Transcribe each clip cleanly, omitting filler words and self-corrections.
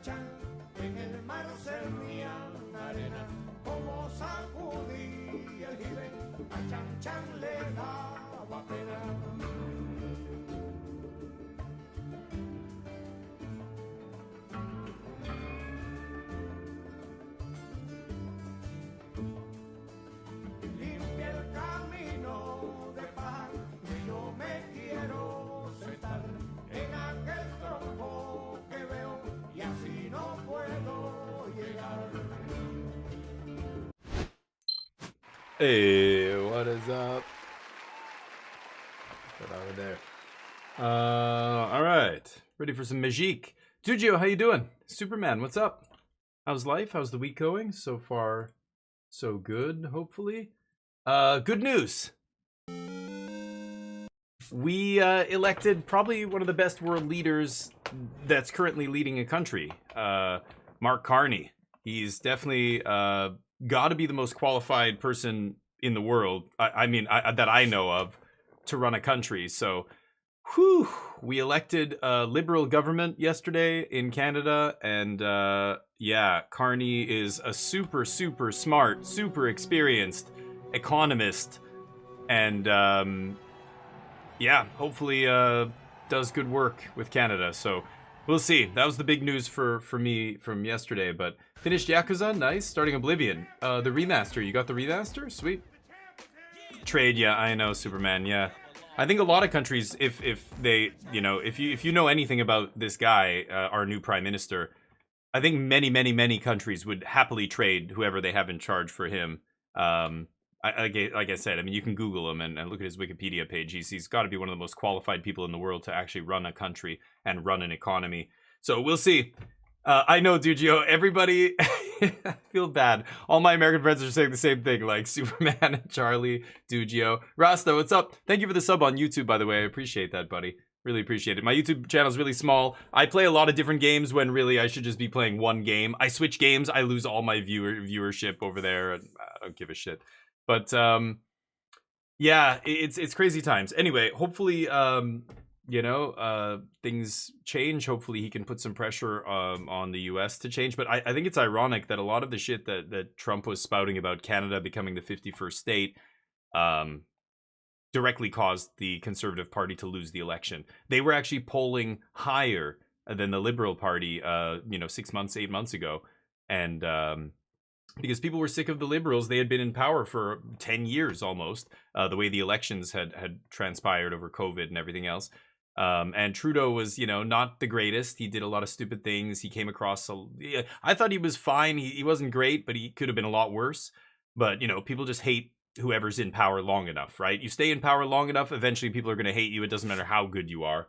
chan, en el mar servían arena, como sacudía el jibe, a Chan Chan le daba pena. Limpia el camino de paz, y yo me quiero sentar en aquel tronco que veo, y así no puedo llegar. Hey, what is up? Put over there. All right, ready for some magique. Jujio, how you doing? Superman, what's up? How's life? How's the week going? So far, so good. Hopefully, good news. We elected probably one of the best world leaders that's currently leading a country. Mark Carney. He's definitely got to be the most qualified person in the world. I mean, that I know of to run a country. So, whew, we elected a liberal government yesterday in Canada, and yeah, Carney is a super, super smart, super experienced economist, and yeah, hopefully does good work with Canada. So we'll see. That was the big news for me from yesterday. But finished Yakuza, nice. Starting Oblivion, the remaster. You got the remaster? Sweet. Trade, yeah, I know, Superman. Yeah, I think a lot of countries, if they, you know, if you know anything about this guy, our new prime minister, I think many countries would happily trade whoever they have in charge for him. Like I said, I mean, you can Google him and look at his Wikipedia page. He's got to be one of the most qualified people in the world to actually run a country and run an economy. So we'll see. I know, Dugio, everybody, I feel bad. All my American friends are saying the same thing, like Superman, Charlie, Dugio. Rasta, what's up? Thank you for the sub on YouTube, by the way. I appreciate that, buddy. Really appreciate it. My YouTube channel is really small. I play a lot of different games when really I should just be playing one game. I switch games, I lose all my viewership over there, and I don't give a shit. But yeah, it's crazy times. Anyway, hopefully you know, things change. Hopefully he can put some pressure on the US to change. But I think it's ironic that a lot of the shit that Trump was spouting about Canada becoming the 51st state directly caused the Conservative Party to lose the election. They were actually polling higher than the Liberal Party, you know, 6 months, 8 months ago. And because people were sick of the Liberals. They had been in power for 10 years almost, the way the elections had transpired over COVID and everything else. And Trudeau was, you know, not the greatest. He did a lot of stupid things. He came across, I thought he was fine. He wasn't great, but he could have been a lot worse. But, you know, people just hate whoever's in power long enough, right? You stay in power long enough, eventually people are going to hate you. It doesn't matter how good you are.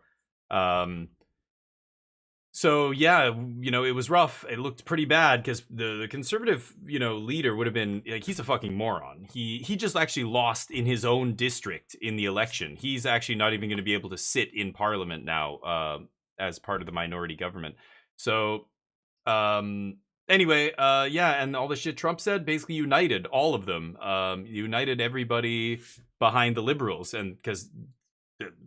So yeah, you know, it was rough. It looked pretty bad because the Conservative, you know, leader would have been like, he's a fucking moron. He just actually lost in his own district in the election. He's actually not even going to be able to sit in Parliament now as part of the minority government. So anyway, yeah, and all the shit Trump said basically united all of them, united everybody behind the Liberals, and because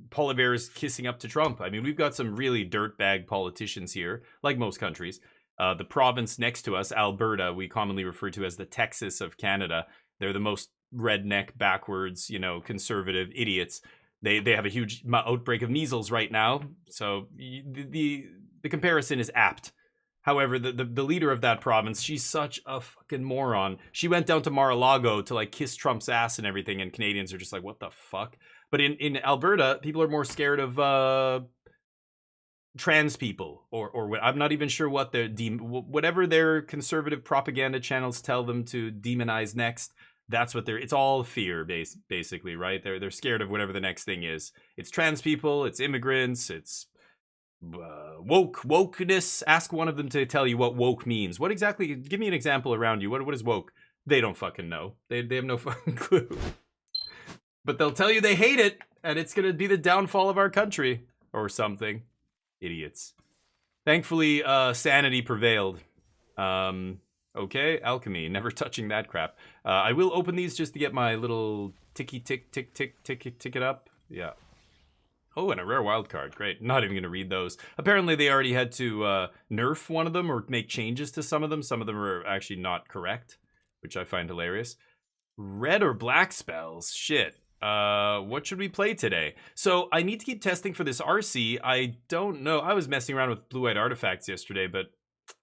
Poilievre is kissing up to Trump. I mean, we've got some really dirtbag politicians here, like most countries. The province next to us, Alberta, we commonly refer to as the Texas of Canada. They're the most redneck, backwards, you know, conservative idiots. They have a huge outbreak of measles right now, so the comparison is apt. However, the leader of that province, she's such a fucking moron. She went down to Mar-a-Lago to like kiss Trump's ass and everything, and Canadians are just like, what the fuck? But in Alberta, people are more scared of trans people, or I'm not even sure what whatever their conservative propaganda channels tell them to demonize next. That's what it's all fear basically, right? They're scared of whatever the next thing is. It's trans people, it's immigrants, it's wokeness. Ask one of them to tell you what woke means. What exactly? Give me an example around you. What is woke? They don't fucking know. They have no fucking clue. But they'll tell you they hate it, and it's gonna be the downfall of our country or something. Idiots. Thankfully, sanity prevailed. Okay, alchemy. Never touching that crap. I will open these just to get my little ticky tick tick tick tick tick it up. Yeah. Oh, and a rare wild card. Great. Not even going to read those. Apparently, they already had to nerf one of them or make changes to some of them. Some of them are actually not correct, which I find hilarious. Red or black spells? Shit. What should we play today? So I need to keep testing for this RC. I don't know. I was messing around with blue-white artifacts yesterday, but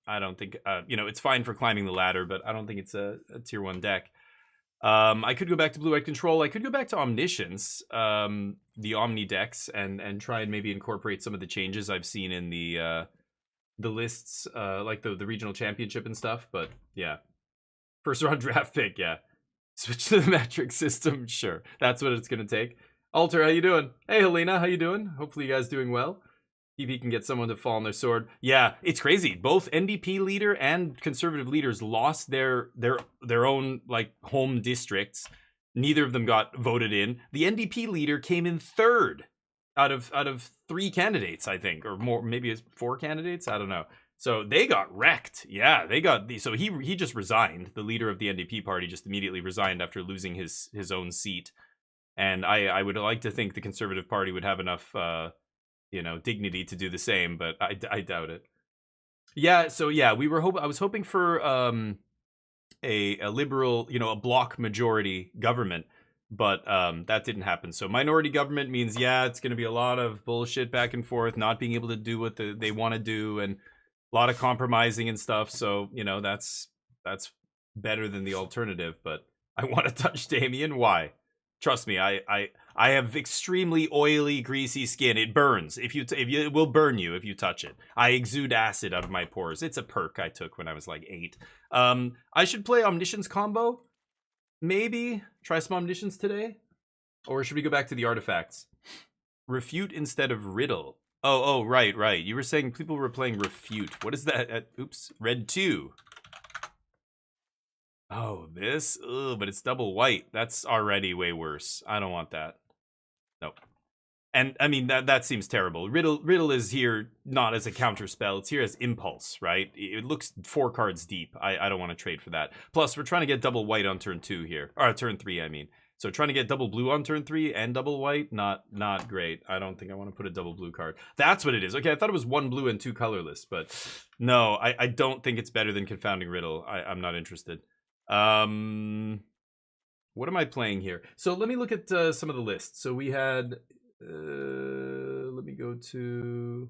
I don't think, it's fine for climbing the ladder, but I don't think it's a tier 1 deck. I could go back to blue-white control. I could go back to Omniscience, the Omni decks, and try and maybe incorporate some of the changes I've seen in the lists, like the regional championship and stuff. But yeah, first round draft pick, yeah. Switch to the metric system, sure. That's what it's gonna take. Alter, how you doing? Hey, Helena, how you doing? Hopefully you guys doing well. If he can get someone to fall on their sword. Yeah, it's crazy. Both NDP leader and conservative leaders lost their own like home districts. Neither of them got voted in. The NDP leader came in third out of 3 candidates, I think, or more. Maybe it's 4 candidates. I don't know. So they got wrecked. Yeah, they got so he just resigned. The leader of the NDP party just immediately resigned after losing his own seat. And I would like to think the Conservative Party would have enough dignity to do the same, but I doubt it. Yeah, so yeah, I was hoping for a liberal, a bloc majority government, but that didn't happen. So minority government means, yeah, it's going to be a lot of bullshit back and forth, not being able to do what they want to do, and a lot of compromising and stuff. So, that's better than the alternative, but I want to touch Damien. Why? Trust me, I have extremely oily, greasy skin. It burns. It will burn you if you touch it. I exude acid out of my pores. It's a perk I took when I was like 8. I should play Omniscience combo. Maybe try some Omniscience today, or should we go back to the artifacts? Refute instead of riddle. Oh, right. You were saying people were playing refute. What is that? Oops, red 2. Oh, this? Ugh, but it's double white. That's already way worse. I don't want that. Nope. And I mean, that seems terrible. Riddle is here not as a counter spell. It's here as impulse, right? It looks 4 cards deep. I don't want to trade for that. Plus, we're trying to get double white on turn 2 here. Or turn 3, I mean. So trying to get double blue on turn 3 and double white, not great. I don't think I want to put a double blue card. That's what it is. Okay, I thought it was 1 blue and 2 colorless, but no, I don't think it's better than Confounding Riddle. I'm not interested. What am I playing here? So let me look at some of the lists. So we had, let me go to,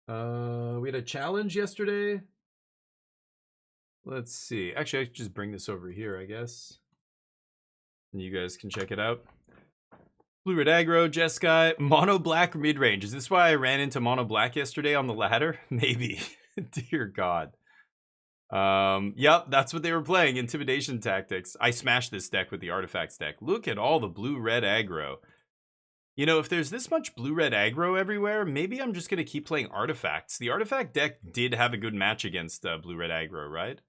we had a challenge yesterday. Let's see. Actually, I should just bring this over here, I guess. And you guys can check it out. Blue Red Aggro, Jeskai, Mono Black mid-range. Is this why I ran into Mono Black yesterday on the ladder? Maybe. Dear God. Yep, that's what they were playing. Intimidation tactics. I smashed this deck with the artifacts deck. Look at all the blue-red aggro. If there's this much blue-red aggro everywhere, maybe I'm just going to keep playing artifacts. The artifact deck did have a good match against blue-red aggro, right?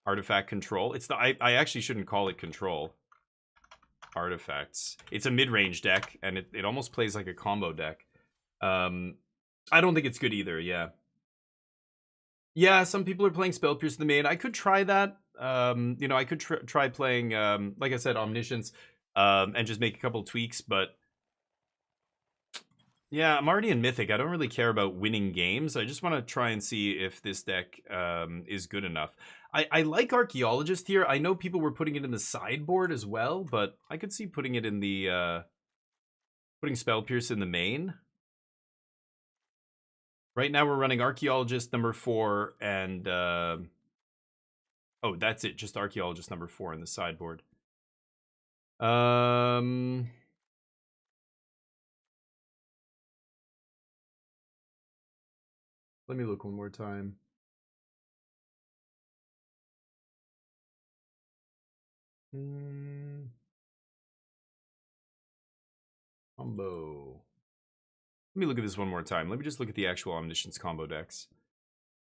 Artifact control. I actually shouldn't call it control. Artifacts. It's a mid-range deck, and it almost plays like a combo deck. I don't think it's good either, yeah. Yeah, some people are playing Spell Pierce in the main. I could try that. I could try playing, like I said, Omniscience, and just make a couple tweaks, but yeah, I'm already in Mythic. I don't really care about winning games. I just want to try and see if this deck is good enough. I like Archaeologist here. I know people were putting it in the sideboard as well, but I could see putting it in the putting Spell Pierce in the main. Right now we're running Archaeologist number 4 and oh, that's it, just Archaeologist number 4 in the sideboard. Let me look one more time. Combo. Let me look at this one more time. Let me just look at the actual Omniscience combo decks.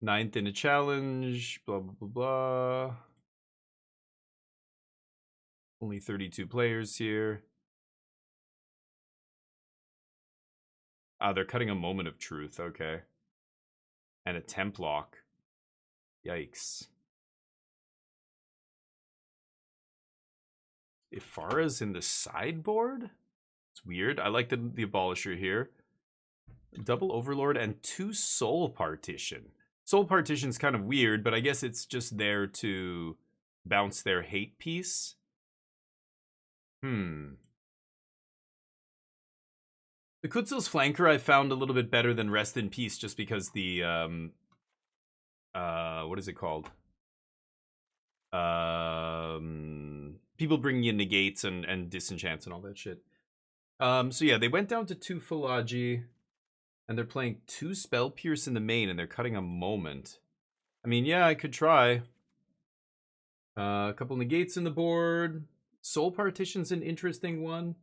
9th in a challenge, blah, blah, blah, blah. Only 32 players here. Ah, they're cutting a Moment of Truth, okay. And a Temp Lock. Yikes. Ifara's in the sideboard? It's weird. I like the Abolisher here. Double Overlord and 2 Soul Partition. Soul Partition's kind of weird, but I guess it's just there to bounce their hate piece. The Kutzil's Flanker I found a little bit better than Rest in Peace just because the, what is it called? People bringing in negates and disenchants and all that shit. So yeah, they went down to 2 Philagi, and they're playing 2 Spell Pierce in the main, and they're cutting a Moment. I mean, yeah, I could try. A couple negates in the board. Soul Partition's an interesting one.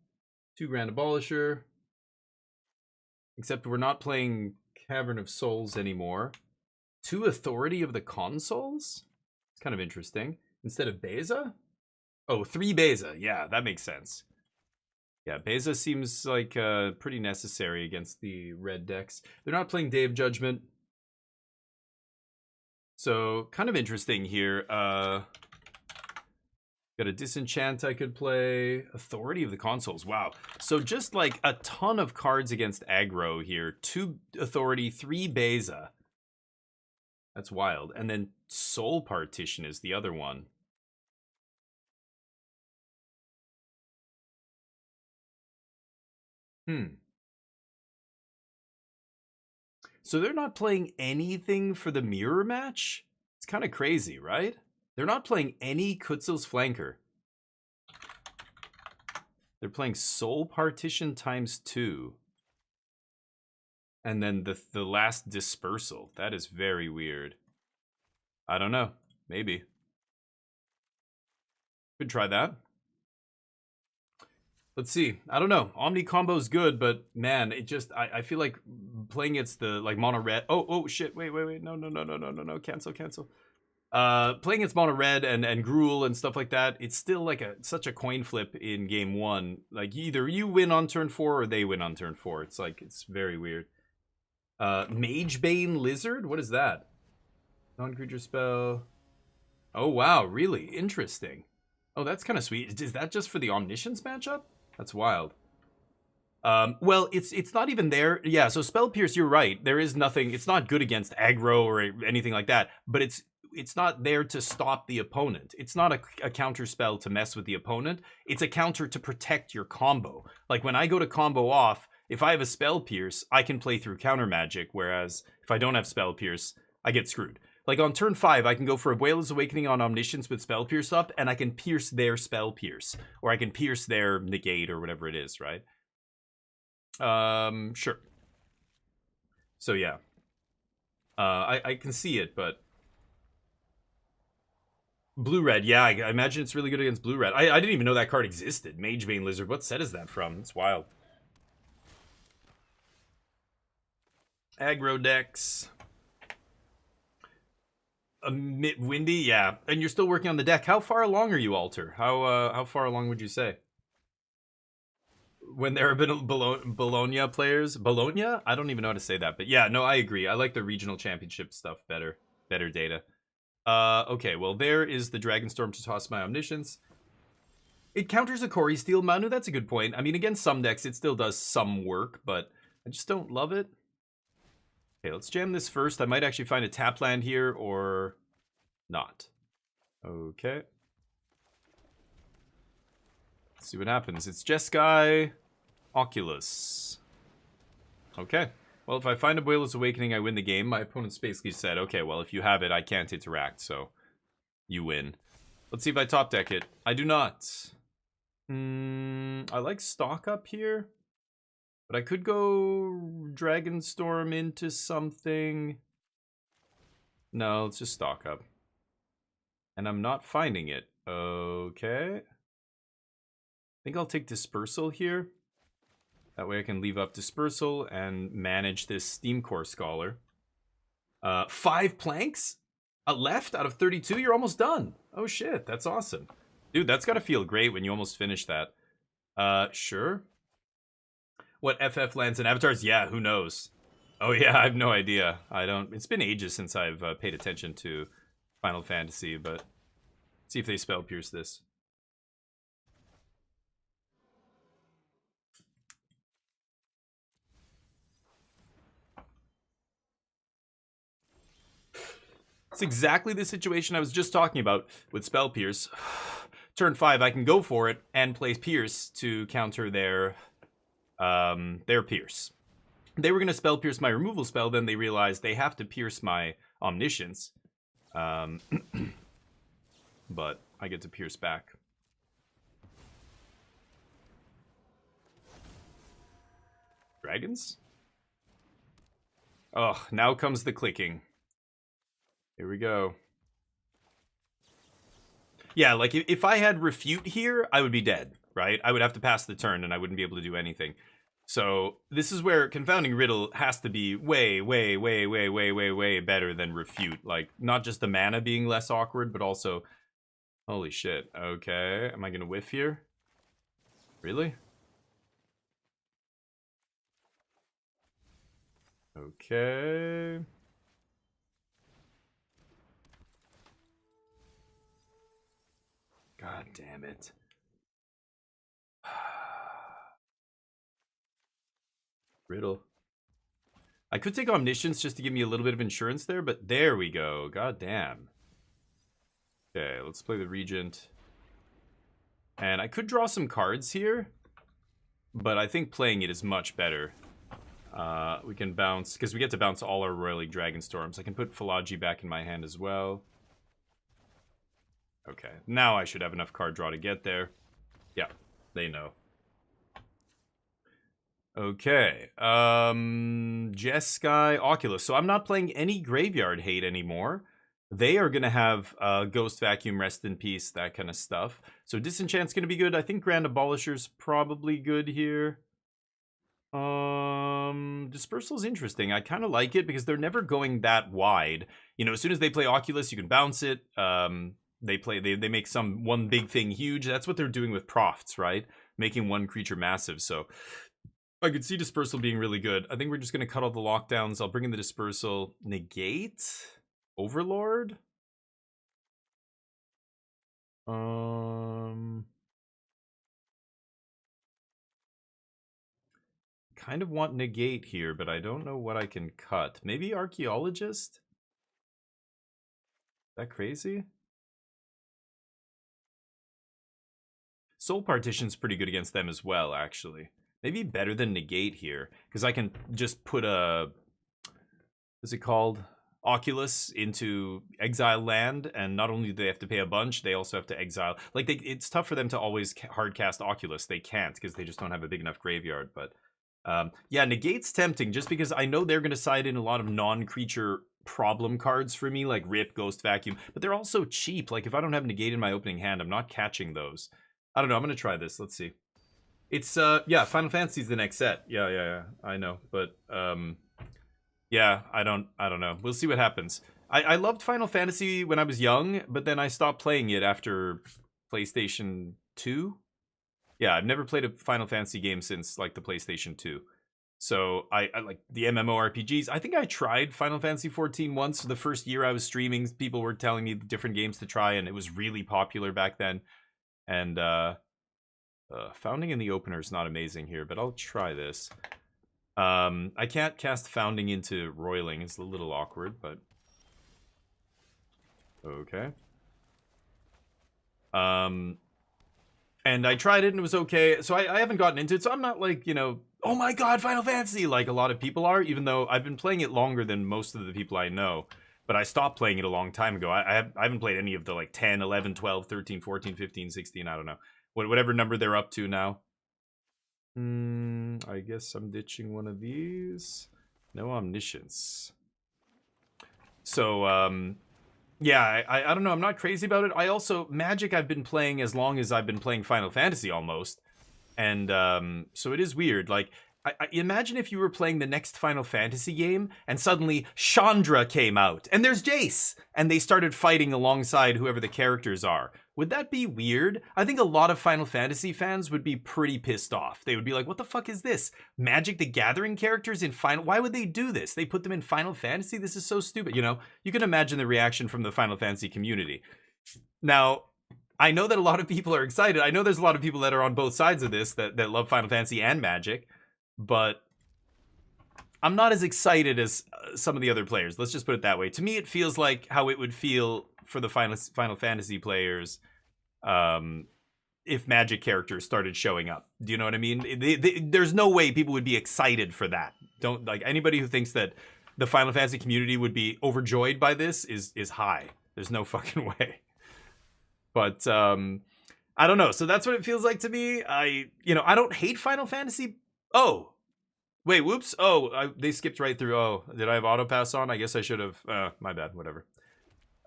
2 Grand Abolisher. Except we're not playing Cavern of Souls anymore. 2 Authority of the Consoles? It's kind of interesting. Instead of Beza? Oh, 3 Beza. Yeah, that makes sense. Yeah, Beza seems like pretty necessary against the red decks. They're not playing Day of Judgment. So, kind of interesting here. Got a Disenchant I could play. Authority of the Consoles. Wow. So just like a ton of cards against aggro here. 2 Authority, 3 Beza. That's wild. And then Soul Partition is the other one. So they're not playing anything for the mirror match? It's kind of crazy, right? They're not playing any Kutzil's Flanker. They're playing Soul Partition ×2. And then the last Dispersal. That is very weird. I don't know. Maybe. Could try that. Let's see. I don't know. Omni combo's good, but man, it just I feel like playing it's the like mono red. Oh shit. Wait. No. Cancel. Playing it's mono red and Gruul and stuff like that, it's still like such a coin flip in game 1. Like either you win on turn 4 or they win on turn 4. It's like it's very weird. Magebane Lizard? What is that? Non-creature spell. Oh wow, really interesting. Oh, that's kind of sweet. Is that just for the Omniscience matchup? That's wild. Well, it's not even there. Yeah, so Spell Pierce, you're right. There is nothing. It's not good against aggro or anything like that. But it's not there to stop the opponent. It's not a counter spell to mess with the opponent. It's a counter to protect your combo. Like when I go to combo off, if I have a Spell Pierce, I can play through counter magic. Whereas if I don't have Spell Pierce, I get screwed. Like on turn 5, I can go for a Whale's Awakening on Omniscience with Spell Pierce up, and I can pierce their Spell Pierce. Or I can pierce their negate or whatever it is, right? Sure. So yeah. I can see it, but... Blue-red, yeah, I imagine it's really good against blue-red. I didn't even know that card existed. Magebane Lizard, what set is that from? It's wild. Aggro decks... Windy, yeah. And you're still working on the deck. How far along are you, Alter? How far along would you say? When there have been Bologna players? Bologna? I don't even know how to say that. But yeah, no, I agree. I like the regional championship stuff better. Better data. Okay, well, there is the Dragonstorm to toss my Omniscience. It counters a Kori Steel Manu. That's a good point. I mean, against some decks, it still does some work, but I just don't love it. Okay, let's jam this first. I might actually find a tap land here, or not. Okay. Let's see what happens. It's Jeskai, Oculus. Okay. Well, if I find a Whale's Awakening, I win the game. My opponent's basically said, okay, well, if you have it, I can't interact, so you win. Let's see if I top deck it. I do not. I like stock up here. But I could go Dragonstorm into something. No, let's just stock up. And I'm not finding it. Okay. I think I'll take Dispersal here. That way I can leave up Dispersal and manage this Steam Core Scholar. 5 planks? Left out of 32? You're almost done. Oh shit, that's awesome. Dude, that's gotta feel great when you almost finish that. Sure. What FF lands and avatars? Yeah, who knows? Oh yeah, I have no idea. It's been ages since I've paid attention to Final Fantasy, but let's see if they spell pierce this. It's exactly the situation I was just talking about with Spell Pierce. Turn 5, I can go for it and play Pierce to counter their Pierce. They were going to Spell Pierce my removal spell, then they realized they have to pierce my Omniscience. But I get to pierce back. Dragons? Oh, now comes the clicking. Here we go. Yeah, like if I had Refute here, I would be dead, right? I would have to pass the turn and I wouldn't be able to do anything. So this is where Confounding Riddle has to be way, way, way, way, way, way, way better than Refute. Like, not just the mana being less awkward, but also... Holy shit. Okay, am I gonna whiff here? Really? Okay... God damn it. Riddle. I could take Omniscience just to give me a little bit of insurance there, but there we go. God damn. Okay, let's play the Regent. And I could draw some cards here, but I think playing it is much better. We can bounce, because we get to bounce all our Royal League Dragonstorms. I can put Philagi back in my hand as well. Okay, now I should have enough card draw to get there. Yeah, they know. Okay, Jeskai, Oculus. So I'm not playing any Graveyard Hate anymore. They are going to have Ghost Vacuum, Rest in Peace, that kind of stuff. So Disenchant's going to be good. I think Grand Abolisher's probably good here. Dispersal's interesting. I kind of like it because they're never going that wide. You know, as soon as they play Oculus, you can bounce it. They make one big thing huge. That's what they're doing with Profts, right? Making one creature massive. So I could see Dispersal being really good. I think we're just going to cut all the lockdowns. I'll bring in the Dispersal. Negate? Overlord? Kind of want Negate here, but I don't know what I can cut. Maybe Archaeologist? Is that crazy? Soul Partition's pretty good against them as well, actually. Maybe better than Negate here, because I can just put a... What's it called? Oculus into Exile land, and not only do they have to pay a bunch, they also have to exile. Like, it's tough for them to always hardcast Oculus. They can't, because they just don't have a big enough graveyard, but... yeah, Negate's tempting, just because I know they're going to side in a lot of non-creature problem cards for me, like Rip, Ghost Vacuum, but they're also cheap. Like, if I don't have Negate in my opening hand, I'm not catching those. I don't know, I'm going to try this. Let's see. It's, yeah, Final Fantasy's the next set. Yeah, I know, but, yeah, I don't know. We'll see what happens. I loved Final Fantasy when I was young, but then I stopped playing it after PlayStation 2. Yeah, I've never played a Final Fantasy game since, like, the PlayStation 2. So, I like the MMORPGs. I think I tried Final Fantasy 14 once. The first year I was streaming, people were telling me different games to try, and it was really popular back then. And, Founding in the Opener is not amazing here, but I'll try this. I can't cast Founding into Roiling. It's a little awkward, but... Okay. And I tried it and it was okay. So I haven't gotten into it. So I'm not like, you know, oh my god, Final Fantasy, like a lot of people are, even though I've been playing it longer than most of the people I know. But I stopped playing it a long time ago. I haven't played any of the like 10, 11, 12, 13, 14, 15, 16, I don't know. Whatever number they're up to now. I guess I'm ditching one of these. No Omniscience. So, yeah, I don't know. I'm not crazy about it. I also, Magic I've been playing as long as I've been playing Final Fantasy almost. And so it is weird. Like, I imagine if you were playing the next Final Fantasy game and suddenly Chandra came out and there's Jace and they started fighting alongside whoever the characters are. Would that be weird? I think a lot of Final Fantasy fans would be pretty pissed off. They would be like, what the fuck is this? Magic the Gathering characters in Final... Why would they do this? They put them in Final Fantasy? This is so stupid. You know, you can imagine the reaction from the Final Fantasy community. Now, I know that a lot of people are excited. I know there's a lot of people that are on both sides of this that love Final Fantasy and Magic. But I'm not as excited as some of the other players. Let's just put it that way. To me, it feels like how it would feel for the Final Fantasy players if Magic characters started showing up. Do you know what I mean? There's no way people would be excited for that. Don't like anybody who thinks that the Final Fantasy community would be overjoyed by this is high. There's no fucking way. But I don't know. So that's what it feels like to me. I don't hate Final Fantasy. Oh, wait, whoops. Oh, they skipped right through. Oh, did I have auto pass on? I guess I should have. My bad. Whatever.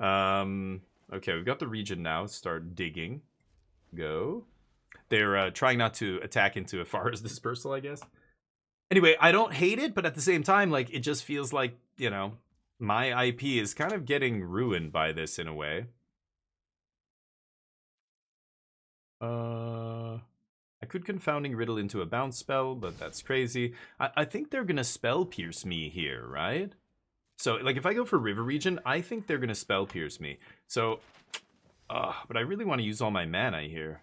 Okay, we've got the region now. Start digging. Go. They're trying not to attack into a forest dispersal, I guess. Anyway, I don't hate it, but at the same time, like, it just feels like, my IP is kind of getting ruined by this in a way. I could Confounding Riddle into a bounce spell, but that's crazy. I think they're gonna Spell Pierce me here, right? So, like, if I go for River Region, I think they're gonna Spell Pierce me. So, but I really want to use all my mana here.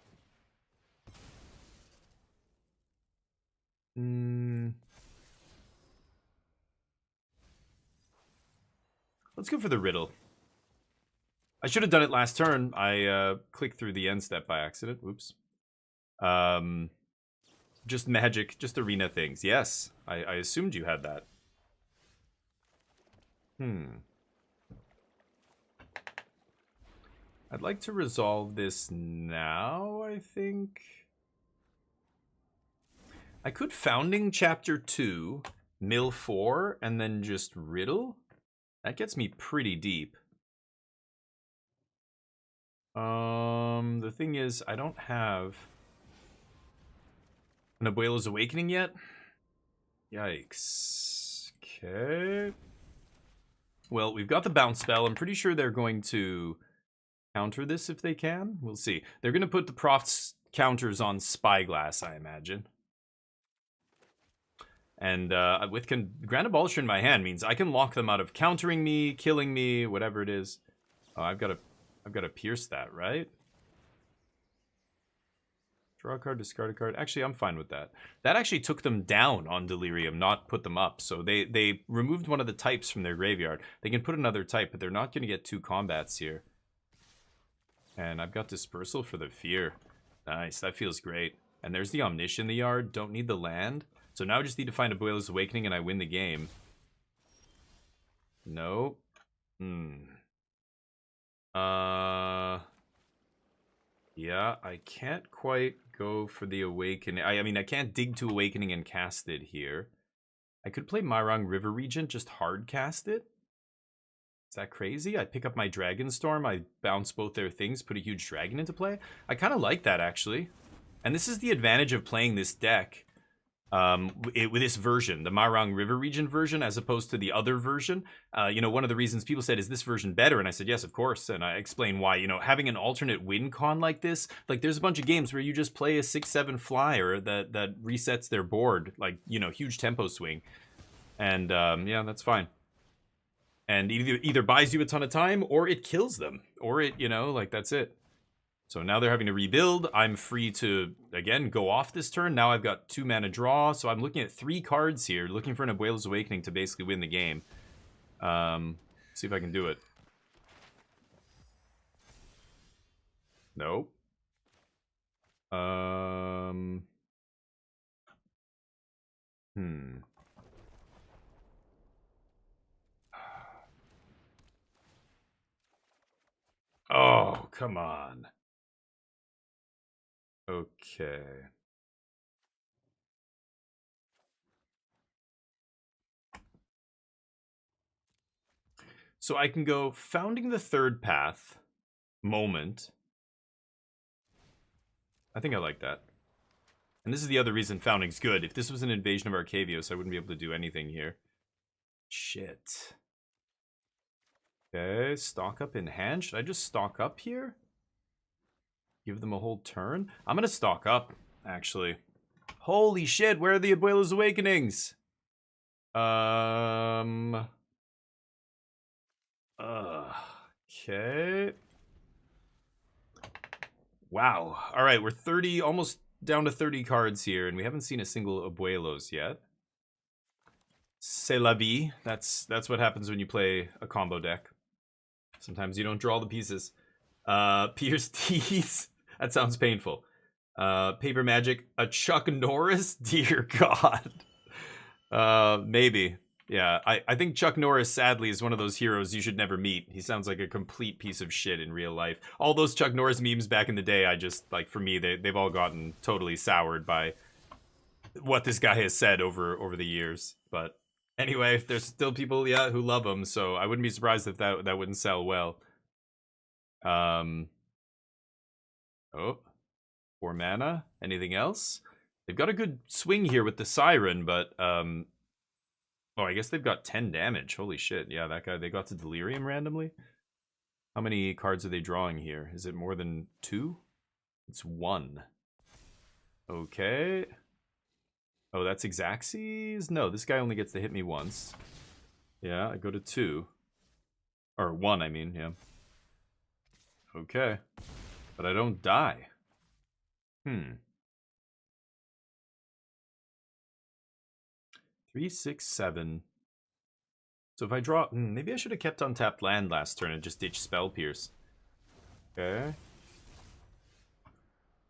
Let's go for the Riddle. I should have done it last turn. I clicked through the end step by accident. Oops. Just magic, just arena things. Yes, I assumed you had that. I'd like to resolve this now, I think. I could Founding Chapter 2, Mill 4, and then just Riddle. That gets me pretty deep. The thing is, I don't have an Abuelo's Awakening yet. Yikes. Okay. Well, we've got the bounce spell. I'm pretty sure they're going to counter this if they can. We'll see. They're going to put the Prof's counters on Spyglass, I imagine. And with Grand Abolisher in my hand means I can lock them out of countering me, killing me, whatever it is. Oh, I've got to pierce that, right? Draw a card, discard a card. Actually, I'm fine with that. That actually took them down on Delirium, not put them up. So they removed one of the types from their graveyard. They can put another type, but they're not going to get 2 combats here. And I've got Dispersal for the Fear. Nice, that feels great. And there's the Omnish in the yard. Don't need the land. So now I just need to find Abuelo's Awakening and I win the game. No. Yeah, I can't quite go for the Awakening. I mean, I can't dig to Awakening and cast it here. I could play Myrong River Regent, just hard cast it. Is that crazy? I pick up my Dragonstorm, I bounce both their things, put a huge dragon into play. I kind of like that, actually. And this is the advantage of playing this deck with this version, the Myrong River Region version, as opposed to the other version. One of the reasons people said, is this version better? And I said, yes, of course. And I explained why. Having an alternate win con like this, like there's a bunch of games where you just play a 6/7 flyer that resets their board, like, huge tempo swing. And yeah, that's fine. And either buys you a ton of time or it kills them, or it, like that's it. So now they're having to rebuild. I'm free to, again, go off this turn. Now I've got 2 mana draw. So I'm looking at 3 cards here, looking for an Abuelo's Awakening to basically win the game. See if I can do it. Nope. Oh, come on. Okay. So I can go Founding the Third Path, Moment. I think I like that. And this is the other reason Founding's good. If this was an Invasion of Arcavios, I wouldn't be able to do anything here. Shit. Okay, stock up in hand. Should I just stock up here? Give them a whole turn? I'm gonna stock up, actually. Holy shit, where are the Abuelo's Awakenings? Okay. Wow. All right, we're 30, almost down to 30 cards here, and we haven't seen a single Abuelos yet. C'est la vie. That's what happens when you play a combo deck. Sometimes you don't draw the pieces. Pierce teeth. That sounds painful. Paper Magic. A Chuck Norris? Dear God. Maybe. Yeah, I think Chuck Norris, sadly, is one of those heroes you should never meet. He sounds like a complete piece of shit in real life. All those Chuck Norris memes back in the day, I just, like, for me, they've all gotten totally soured by what this guy has said over the years. But anyway, there's still people, yeah, who love him, so I wouldn't be surprised if that wouldn't sell well. Oh, 4 mana. Anything else? They've got a good swing here with the Siren, but oh, I guess they've got 10 damage. Holy shit! Yeah, that guy. They got to Delirium randomly. How many cards are they drawing here? Is it more than 2? It's 1. Okay. Oh, that's Xaxes? No, this guy only gets to hit me once. Yeah, I go to 2. Or 1, I mean, yeah. Okay. But I don't die. 3, 6, 7. So if I draw... maybe I should have kept untapped land last turn and just ditched Spell Pierce. Okay.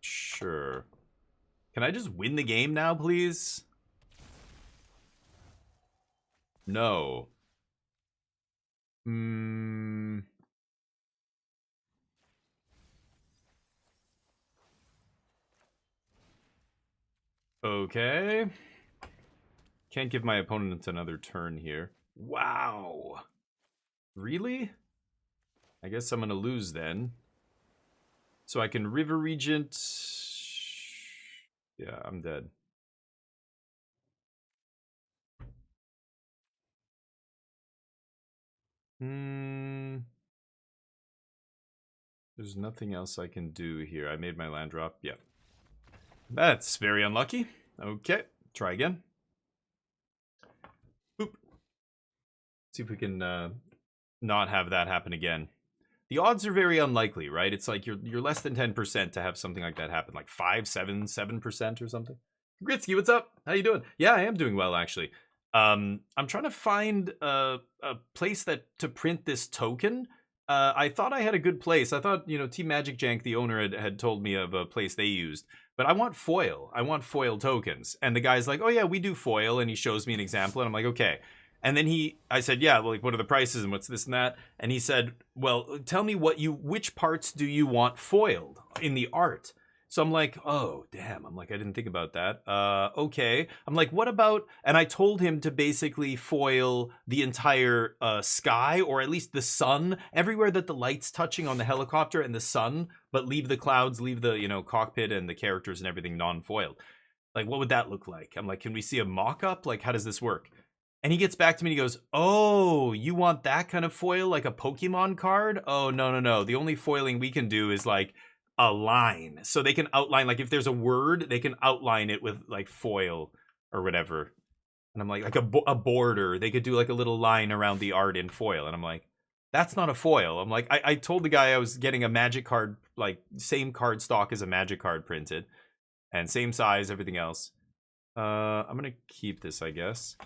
Sure. Can I just win the game now, please? No. Okay. Can't give my opponent another turn here. Wow. Really? I guess I'm gonna lose then. So I can River Regent. Yeah, I'm dead. There's nothing else I can do here. I made my land drop. Yeah. That's very unlucky. Okay, try again. Boop. See if we can not have that happen again. The odds are very unlikely, right? It's like you're less than 10% to have something like that happen, like 5, 7% or something. Gritsky, what's up? How you doing? Yeah, I am doing well, actually. I'm trying to find a place to print this token. I thought I had a good place. I thought, Team Magic Jank, the owner, had told me of a place they used. But I want foil. I want foil tokens. And the guy's like, oh yeah, we do foil. And he shows me an example. And I'm like, okay. And then I said, yeah, well, like, what are the prices and what's this and that? And he said, well, tell me which parts do you want foiled in the art? So I'm like, oh, damn. I'm like, I didn't think about that. Okay. I'm like, what about, and I told him to basically foil the entire sky, or at least the sun, everywhere that the light's touching on the helicopter and the sun, but leave the clouds, leave the, cockpit and the characters and everything non-foiled. Like, what would that look like? I'm like, can we see a mock-up? Like, how does this work? And he gets back to me and he goes, oh, you want that kind of foil, like a Pokemon card? Oh, no. The only foiling we can do is like a line. So they can outline, like if there's a word, they can outline it with like foil or whatever. And I'm like a border. They could do like a little line around the art in foil. And I'm like, that's not a foil. I'm like, I told the guy I was getting a Magic card, like same card stock as a Magic card printed. And same size, everything else. I'm going to keep this, I guess.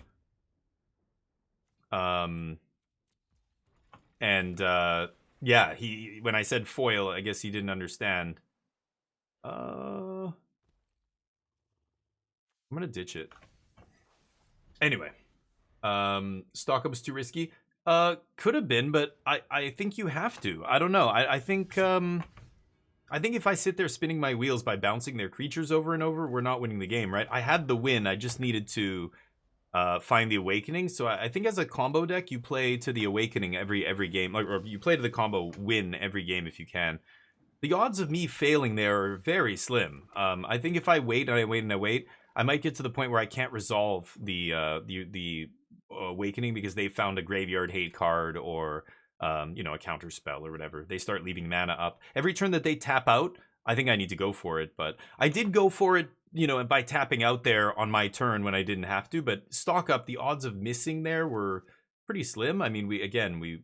Yeah, when I said foil, I guess he didn't understand. I'm gonna ditch it. Anyway, stock up was too risky. Could have been, but I think you have to. I don't know. I think if I sit there spinning my wheels by bouncing their creatures over and over, we're not winning the game, right? I had the win. I just needed to find the Awakening. So I think as a combo deck, you play to the Awakening every game, or you play to the combo win every game if you can. The odds of me failing there are very slim. I think if I wait and I wait and I wait, I might get to the point where I can't resolve the Awakening because they found a graveyard hate card or a counter spell or whatever. They start leaving mana up. Every turn that they tap out, I think I need to go for it. But I did go for it, by tapping out there on my turn when I didn't have to. But stock up, the odds of missing there were pretty slim. I mean, we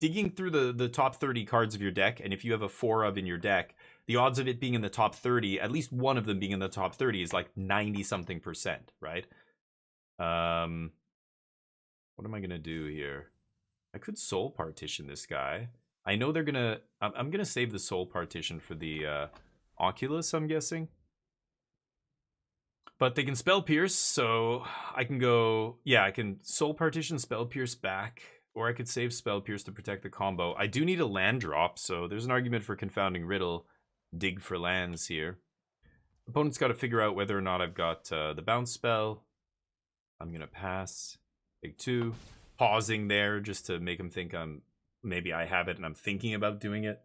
digging through the top 30 cards of your deck, and if you have a 4 of in your deck, the odds of it being in the top 30, at least one of them being in the top 30, is like 90-something%, right? What am I gonna do here? I could soul partition this guy. I know they're gonna... I'm gonna save the soul partition for the Oculus, I'm guessing. But they can spell pierce, so I can go... Yeah, I can soul partition, spell pierce back, or I could save spell pierce to protect the combo. I do need a land drop, so there's an argument for confounding riddle. Dig for lands here. Opponent's got to figure out whether or not I've got the bounce spell. I'm gonna pass. Big 2. Pausing there just to make him think maybe I have it and I'm thinking about doing it.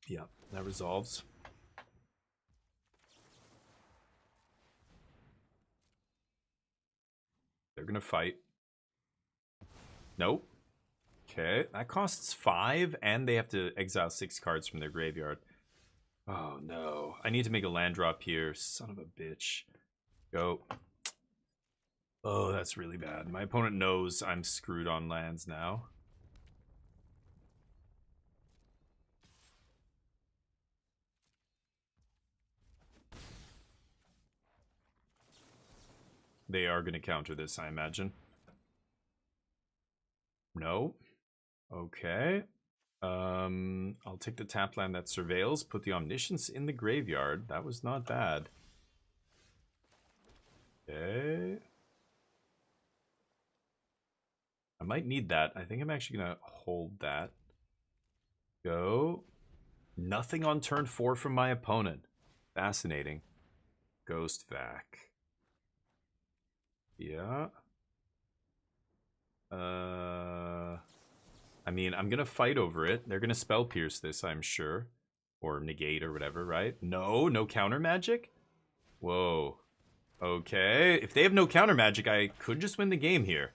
Yeah, that resolves. They're gonna fight. Nope. Okay, that costs 5, and they have to exile 6 cards from their graveyard. Oh no. I need to make a land drop here. Son of a bitch. Go. Oh, that's really bad. My opponent knows I'm screwed on lands now. They are going to counter this, I imagine. No. Okay. I'll take the tap land that surveils, put the Omniscience in the graveyard. That was not bad. Okay. I might need that. I think I'm actually going to hold that. Go. Nothing on turn 4 from my opponent. Fascinating. Ghost Vac. Yeah. I mean, I'm gonna fight over it. They're gonna spell pierce this, I'm sure. Or negate or whatever, right? No counter magic? Whoa. Okay. If they have no counter magic, I could just win the game here.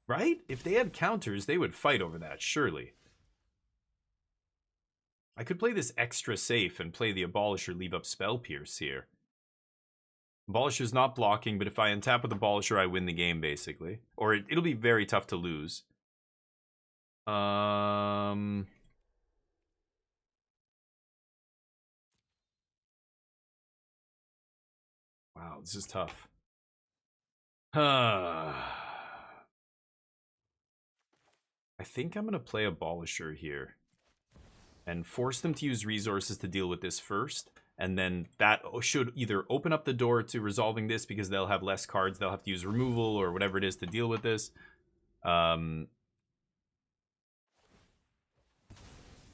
Right? If they had counters, they would fight over that, surely. I could play this extra safe and play the Abolisher, leave up spell pierce here. Abolisher's not blocking, but if I untap with Abolisher, I win the game, basically. Or it'll be very tough to lose. Wow, this is tough. I think I'm going to play Abolisher here. And force them to use resources to deal with this first. And then that should either open up the door to resolving this because they'll have less cards. They'll have to use removal or whatever it is to deal with this.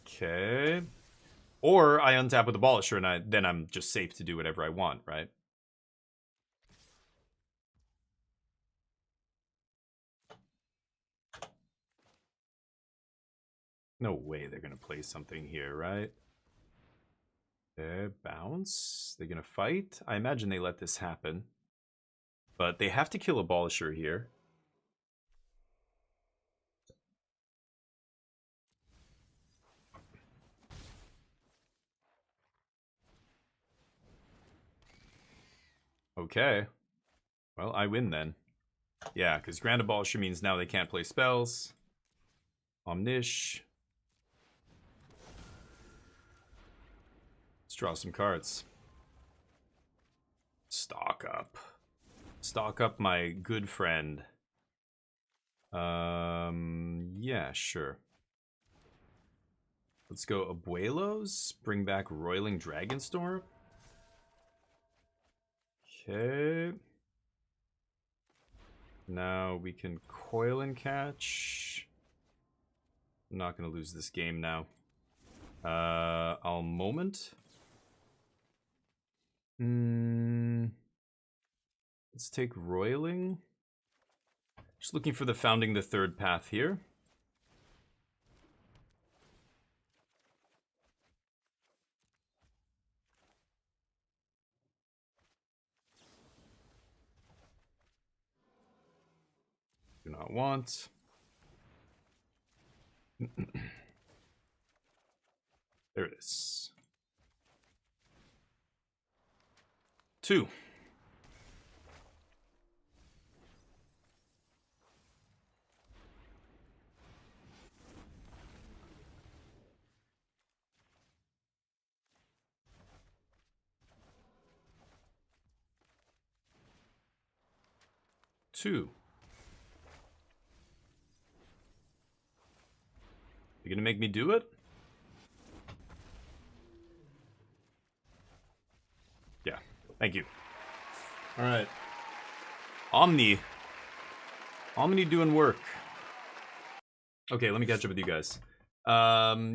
Okay. Or I untap with Abolisher and then I'm just safe to do whatever I want, right? No way they're going to play something here, right? Okay, bounce. They're going to fight. I imagine they let this happen. But they have to kill Abolisher here. Okay. Well, I win then. Yeah, because Grand Abolisher means now they can't play spells. Omnish. Let's draw some cards. Stock up. Stock up, my good friend. Yeah, sure. Let's go Abuelos. Bring back Roiling Dragonstorm. Okay. Now we can Coil and Catch. I'm not going to lose this game now. I'll Moment. Let's take Roiling. Just looking for the Founding the Third Path here. Do not want. There it is. 2. 2. You gonna make me do it? Yeah, thank you. All right. Omni doing work. Okay, let me catch up with you guys.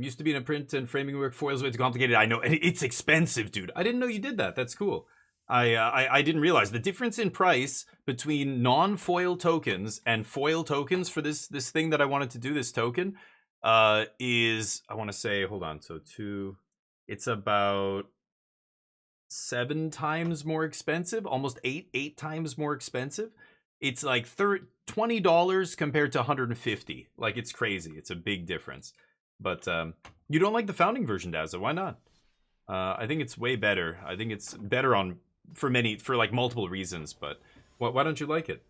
Used to be in a print and framing work. Foil's way too complicated. I know, and it's expensive, dude. I didn't know you did that. That's cool. I didn't realize the difference in price between non-foil tokens and foil tokens for this thing that I wanted to do, this token, is, I want to say, hold on, so 2, it's about 7 times more expensive, almost 8 times more expensive. It's like $20 compared to $150. Like, it's crazy. It's a big difference. But you don't like the founding version, Dazza? Why not? I think it's way better. I think it's better for like multiple reasons. But why don't you like it?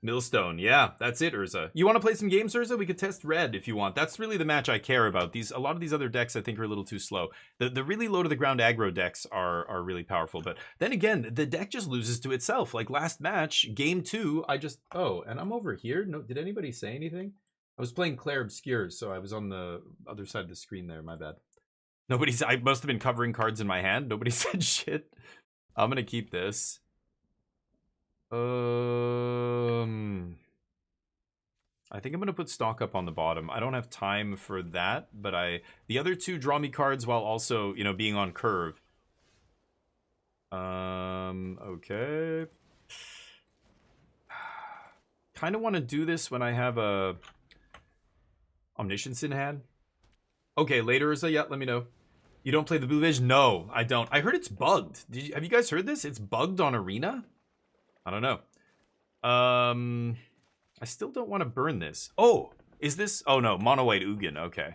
Millstone, yeah, that's it, Urza. You want to play some games, Urza? We could test red if you want. That's really the match I care about. A lot of these other decks I think are a little too slow. The really low to the ground aggro decks are really powerful. But then again, the deck just loses to itself. Like last match, game 2, and I'm over here. No, did anybody say anything? I was playing Clair Obscur, so I was on the other side of the screen there. My bad. I must have been covering cards in my hand. Nobody said shit. I'm gonna keep this. I think I'm gonna put stock up on the bottom. I don't have time for that, but the other 2 draw me cards while also, being on curve. Okay. Kind of want to do this when I have a Omniscience in hand. Okay, later, Urza, yeah, let me know. You don't play the Blue Vision? No, I don't. I heard it's bugged. Have you guys heard this? It's bugged on Arena? I don't know. I still don't want to burn this. Oh, is this? Oh no, mono white Ugin. Okay,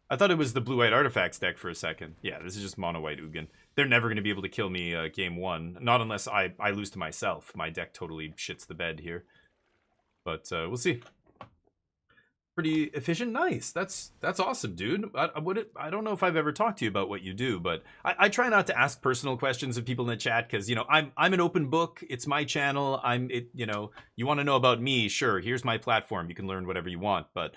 I thought it was the blue white artifacts deck for a second. Yeah, this is just mono white Ugin. They're never going to be able to kill me game 1, not unless I lose to myself. My deck totally shits the bed here, but we'll see. Pretty efficient, nice. That's awesome, dude. I don't know if I've ever talked to you about what you do, but I try not to ask personal questions of people in the chat because I'm an open book. It's my channel. You want to know about me? Sure, here's my platform. You can learn whatever you want, but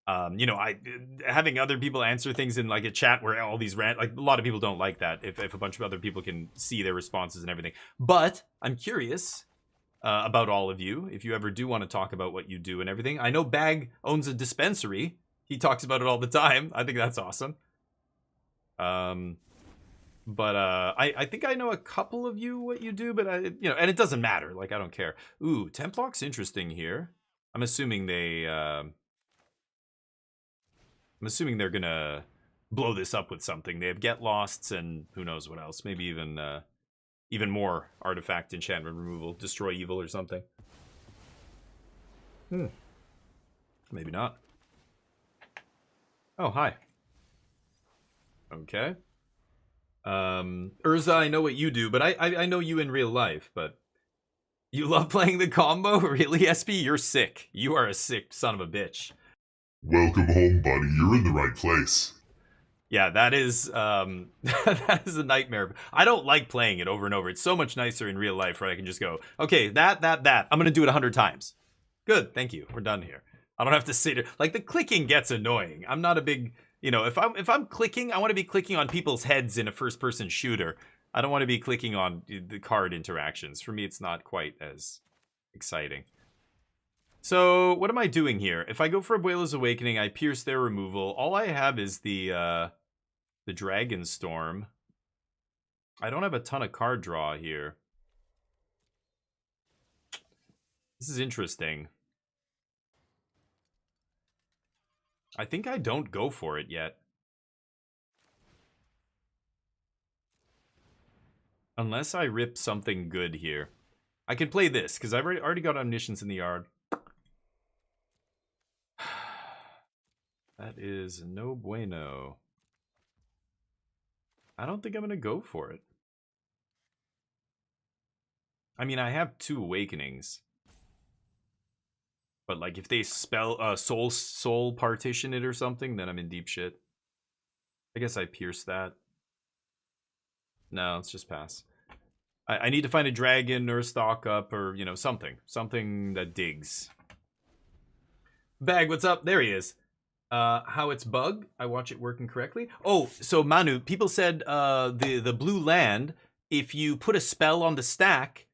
having other people answer things in like a chat where all these a lot of people don't like that. If a bunch of other people can see their responses and everything, but I'm curious. About all of you, if you ever do want to talk about what you do and everything. I know Bag owns a dispensary. He talks about it all the time. I think that's awesome. I think I know a couple of you what you do, but and it doesn't matter. Like, I don't care. Ooh, Templock's interesting here. I'm assuming they're gonna blow this up with something. They have Get Losts and who knows what else. Maybe even more artifact enchantment removal, destroy evil or something. Maybe not. Oh, hi. Okay. Urza, I know what you do, but I know you in real life, but you love playing the combo? Really, SP? You're sick. You are a sick son of a bitch. Welcome home, buddy. You're in the right place. Yeah, that is that is a nightmare. I don't like playing it over and over. It's so much nicer in real life where I can just go, okay, that. I'm gonna do it 100 times. Good, thank you. We're done here. I don't have to sit here. Like, the clicking gets annoying. I'm not a big, if I'm clicking, I want to be clicking on people's heads in a first-person shooter. I don't want to be clicking on the card interactions. For me, it's not quite as exciting. So, what am I doing here? If I go for Abuela's Awakening, I pierce their removal. All I have is the Dragon Storm. I don't have a ton of card draw here. This is interesting. I think I don't go for it yet. Unless I rip something good here. I can play this, because I've already got Omniscience in the yard. That is no bueno. I don't think I'm going to go for it. I mean, I have 2 Awakenings. But, like, if they spell soul partition it or something, then I'm in deep shit. I guess I pierce that. No, let's just pass. I need to find a dragon or a stock up or, you know, something. Something that digs. Bag, what's up? There he is. How it's bug? I watch it working correctly. Oh, so Manu, people said the blue land, if you put a spell on the stack,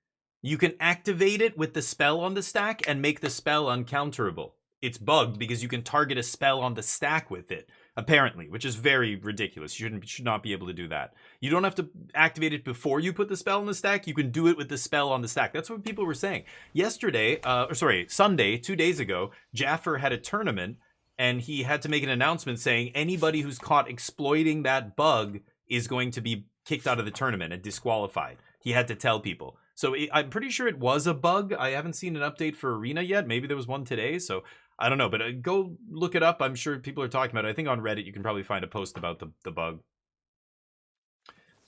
you can activate it with the spell on the stack and make the spell uncounterable. It's bugged because you can target a spell on the stack with it, apparently, which is very ridiculous. You should not be able to do that. You don't have to activate it before you put the spell on the stack. You can do it with the spell on the stack. That's what people were saying. Yesterday, Sunday, 2 days ago, Jaffer had a tournament, and he had to make an announcement saying anybody who's caught exploiting that bug is going to be kicked out of the tournament and disqualified. He had to tell people. So I'm pretty sure it was a bug. I haven't seen an update for Arena yet. Maybe there was one today, so I don't know. But go look it up. I'm sure people are talking about it. I think on Reddit you can probably find a post about the bug.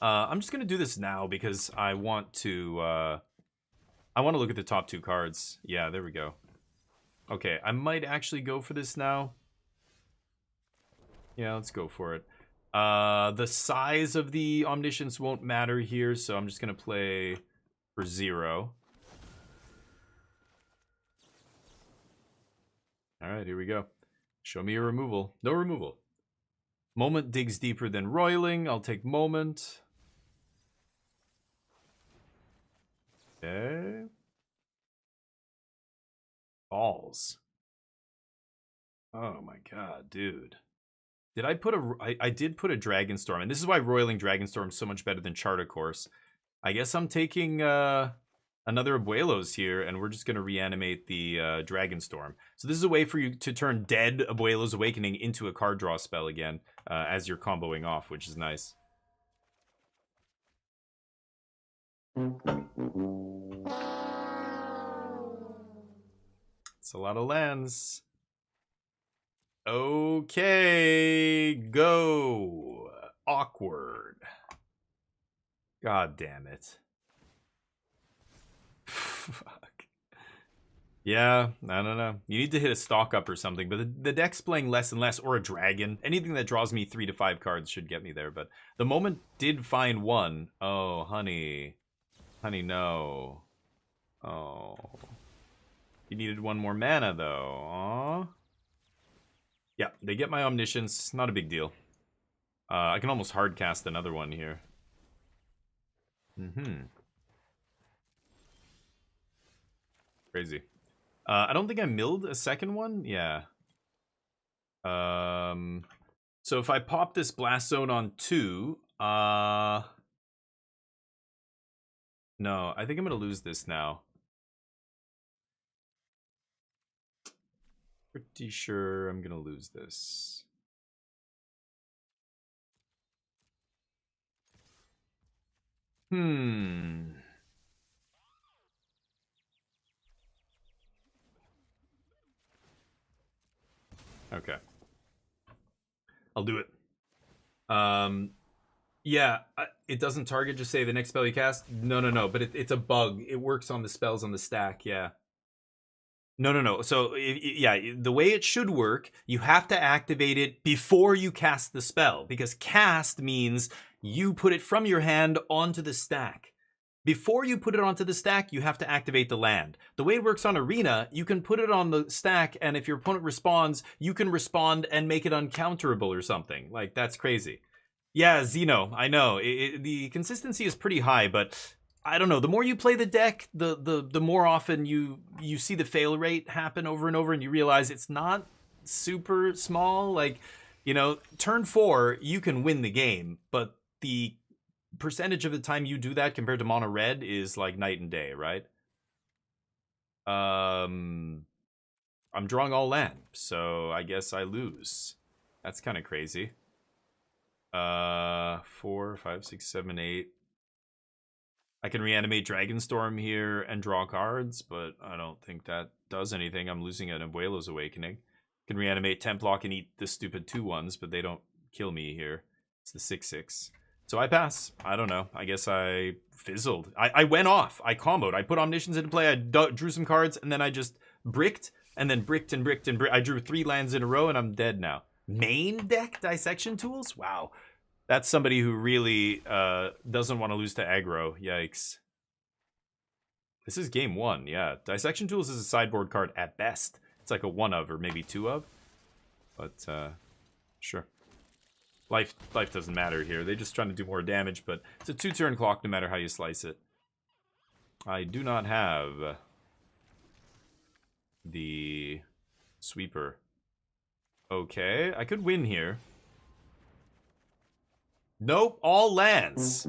I'm just going to do this now because I want to look at the top 2 cards. Yeah, there we go. Okay, I might actually go for this now. Yeah, let's go for it. The size of the Omniscience won't matter here, so I'm just going to play for 0. Alright, here we go. Show me a removal. No removal. Moment digs deeper than roiling. I'll take Moment. Okay. Balls. Oh my god, dude. Did I put I did put a Dragonstorm, and this is why Roiling Dragonstorm is so much better than Charter Course. I guess I'm taking another Abuelos here, and we're just going to reanimate the Dragonstorm. So this is a way for you to turn dead Abuelos Awakening into a card draw spell again as you're comboing off, which is nice. It's a lot of lands. Okay, go. Awkward. God damn it. Fuck. Yeah, I don't know. You need to hit a stock up or something, but the deck's playing less and less, or a dragon. Anything that draws me 3 to 5 cards should get me there, but the moment did find 1. Oh, honey. Honey, no. Oh. You needed 1 more mana, though. Aww. Yeah, they get my Omniscience. Not a big deal. I can almost hard cast another one here. Crazy. I don't think I milled a second one. Yeah. So if I pop this Blast Zone on 2, no, I think I'm gonna lose this now. Pretty sure I'm gonna lose this. Okay. I'll do it. Yeah, it doesn't target, just say the next spell you cast. No, but it's a bug. It works on the spells on the stack, yeah. No. So, yeah, the way it should work, you have to activate it before you cast the spell, because cast means you put it from your hand onto the stack. Before you put it onto the stack, you have to activate the land. The way it works on Arena, you can put it on the stack, and if your opponent responds, you can respond and make it uncounterable or something. Like, that's crazy. Yeah, Xeno, I know. The consistency is pretty high, but I don't know. The more you play the deck, the more often you see the fail rate happen over and over, and you realize it's not super small. Like, you know, turn 4, you can win the game, but the percentage of the time you do that compared to mono red is like night and day, right? I'm drawing all land, so I guess I lose. That's kind of crazy. 4, 5, 6, 7, 8. I can reanimate Dragonstorm here and draw cards, but I don't think that does anything. I'm losing an Abuelo's Awakening. I can reanimate Templock and eat the stupid 2/1s, but they don't kill me here. It's the 6/6. So I pass. I don't know. I guess I fizzled. I went off. I comboed. I put Omniscience into play. I drew some cards, and then I just bricked, and then bricked and bricked and bricked. I drew 3 lands in a row, and I'm dead now. Main deck Dissection Tools? Wow. That's somebody who really doesn't want to lose to aggro. Yikes. This is game 1, yeah. Dissection Tools is a sideboard card at best. It's like a 1 of or maybe 2 of. But, sure. Life doesn't matter here. They're just trying to do more damage, but it's a 2-turn clock no matter how you slice it. I do not have the sweeper. Okay, I could win here. Nope, all lands.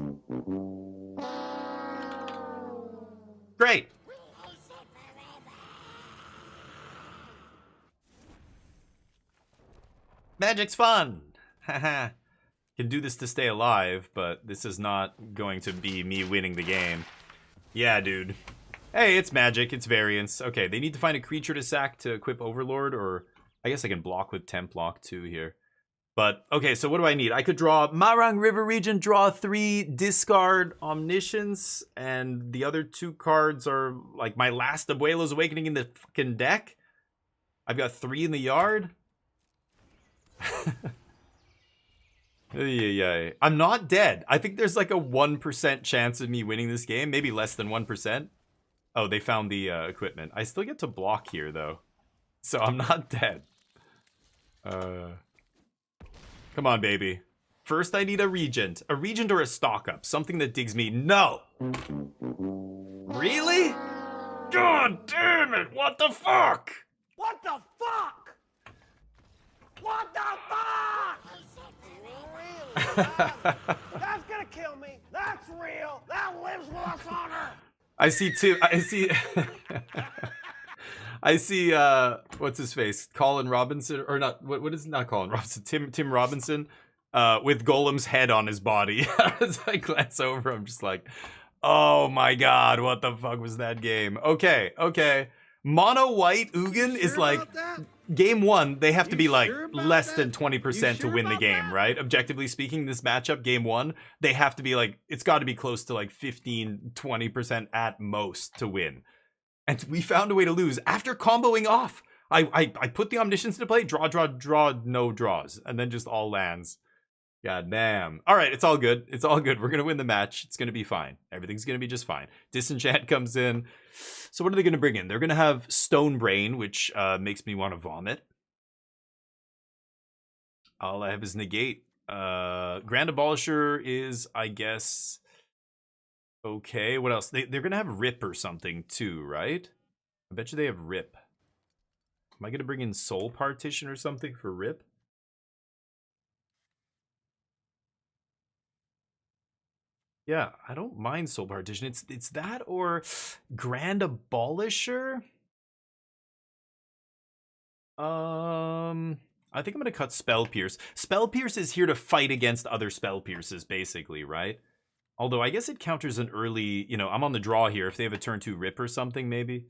Great. Magic's fun. Haha. Can do this to stay alive, but this is not going to be me winning the game. Yeah, dude. Hey, it's magic. It's variance. Okay, they need to find a creature to sack to equip Overlord, or I guess I can block with Temp Block too here. But, okay, so what do I need? I could draw Marang River Region, draw 3, discard Omniscience, and the other 2 cards are like my last Abuelo's Awakening in the fucking deck. I've got 3 in the yard. Yeah, I'm not dead. I think there's like a 1% chance of me winning this game, maybe less than 1%. Oh, they found the equipment. I still get to block here, though. So I'm not dead. Come on, baby. First, I need a Regent. A Regent or a Stock Up. Something that digs me. No! Really? God damn it! What the fuck? What the fuck? What the fuck? Really? That's gonna kill me. That's real. That lives with us on Earth. I see two. I see what's his face? Colin Robinson, or not, what is, not Colin Robinson, Tim Robinson, with Golem's head on his body. As I glance over, I'm just like, oh my god, what the fuck was that game? Okay. Mono white Ugin is like, game 1, they have to be like less than 20% to win the game, right? Objectively speaking, this matchup, game 1, they have to be like, it's got to be close to like 15, 20% at most to win. And we found a way to lose after comboing off. I put the Omniscience into play, draw, no draws, and then just all lands. God damn. All right, it's all good. It's all good. We're going to win the match. It's going to be fine. Everything's going to be just fine. Disenchant comes in. So what are they going to bring in? They're going to have Stone Brain, which makes me want to vomit. All I have is Negate. Grand Abolisher is, I guess... Okay, what else? They're going to have Rip or something too, right? I bet you they have Rip. Am I going to bring in Soul Partition or something for Rip? Yeah, I don't mind Soul Partition. It's that or Grand Abolisher? I think I'm going to cut Spell Pierce. Spell Pierce is here to fight against other Spell Pierces, basically, right? Although I guess it counters an early, you know, I'm on the draw here. If they have a turn 2 Rip or something, maybe.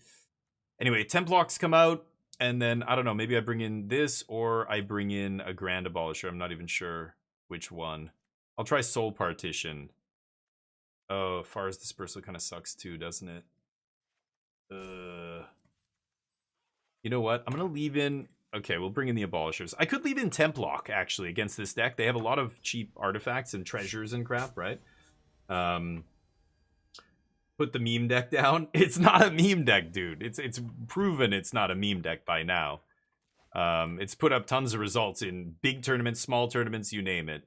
Anyway, Temp Blocks come out, and then, I don't know, maybe I bring in this, or I bring in a Grand Abolisher. I'm not even sure which one. I'll try Soul Partition. Oh, Far's Dispersal kind of sucks too, doesn't it? You know what? I'm going to leave in... Okay, we'll bring in the Abolishers. I could leave in Templock, actually, against this deck. They have a lot of cheap artifacts and treasures and crap, right? Put the meme deck down. It's not a meme deck, dude. It's proven it's not a meme deck by now. It's put up tons of results in big tournaments, small tournaments, you name it.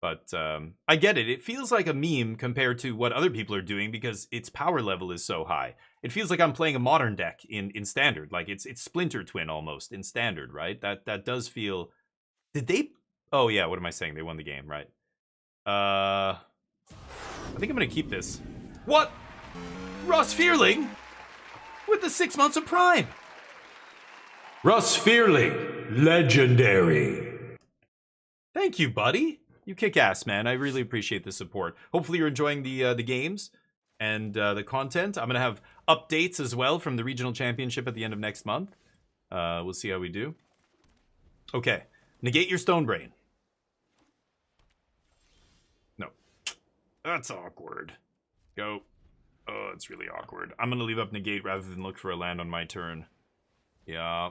But I get it. It feels like a meme compared to what other people are doing because its power level is so high. It feels like I'm playing a modern deck in Standard. Like it's Splinter Twin almost in Standard, right? That does feel... Did they... Oh yeah, what am I saying? They won the game, right? I think I'm going to keep this. What? Russ Fearling? With the 6 months of Prime. Russ Fearling, legendary. Thank you, buddy. You kick ass, man. I really appreciate the support. Hopefully you're enjoying the games and the content. I'm going to have updates as well from the Regional Championship at the end of next month. We'll see how we do. Okay. Negate your Stone Brain. No. That's awkward. Go. Oh, it's really awkward. I'm going to leave up Negate rather than look for a land on my turn. Yeah.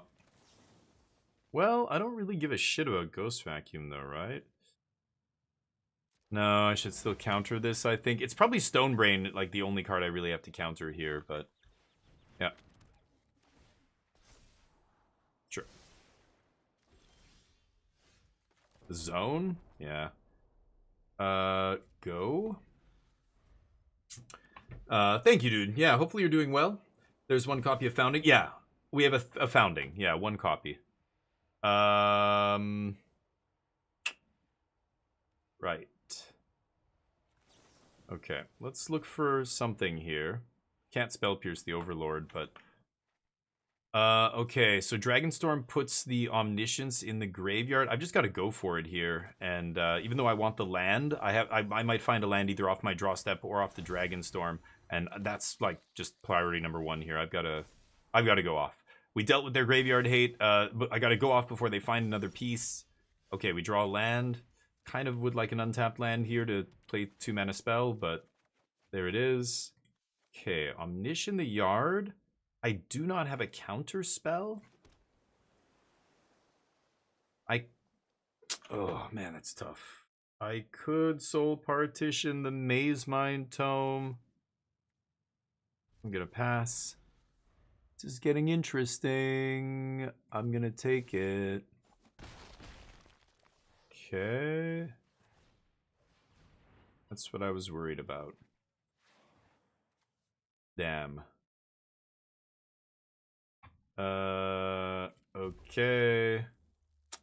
Well, I don't really give a shit about Ghost Vacuum, though, right? No, I should still counter this, I think. It's probably Stonebrain, like, the only card I really have to counter here, but... yeah. Sure. Zone? Yeah. Go? Thank you, dude. Yeah, hopefully you're doing well. There's one copy of Founding. Yeah, we have a Founding. Yeah, one copy. Right. Okay, let's look for something here. Can't spell pierce the Overlord, but... okay, so Dragonstorm puts the Omniscience in the graveyard. I've just got to go for it here, and even though I want the land, I might find a land either off my draw step or off the Dragonstorm, and that's like just priority number one here. I've got to go off. We dealt with their graveyard hate, but I got to go off before they find another piece. Okay, we draw land. Kind of would like an untapped land here to play 2-mana spell, but there it is. Okay, Omnish in the yard. I do not have a counter spell. Oh man, that's tough. I could Soul Partition the Maze Mind Tome. I'm gonna pass. This is getting interesting. I'm gonna take it. Okay. That's what I was worried about. Damn. Okay.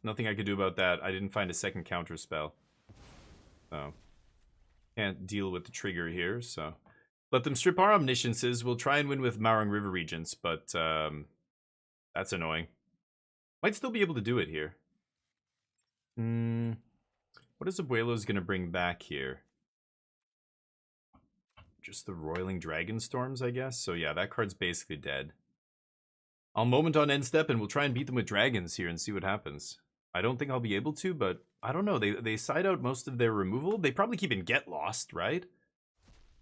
Nothing I could do about that. I didn't find a second counter spell. So. Can't deal with the trigger here, so. Let them strip our Omnisciences. We'll try and win with Marang River Regents, but, that's annoying. Might still be able to do it here. What is Abuelo's gonna bring back here? Just the Roiling Dragonstorms, I guess? So yeah, that card's basically dead. I'll Moment on end step and we'll try and beat them with dragons here and see what happens. I don't think I'll be able to, but I don't know. They side out most of their removal. They probably keep in Get Lost, right?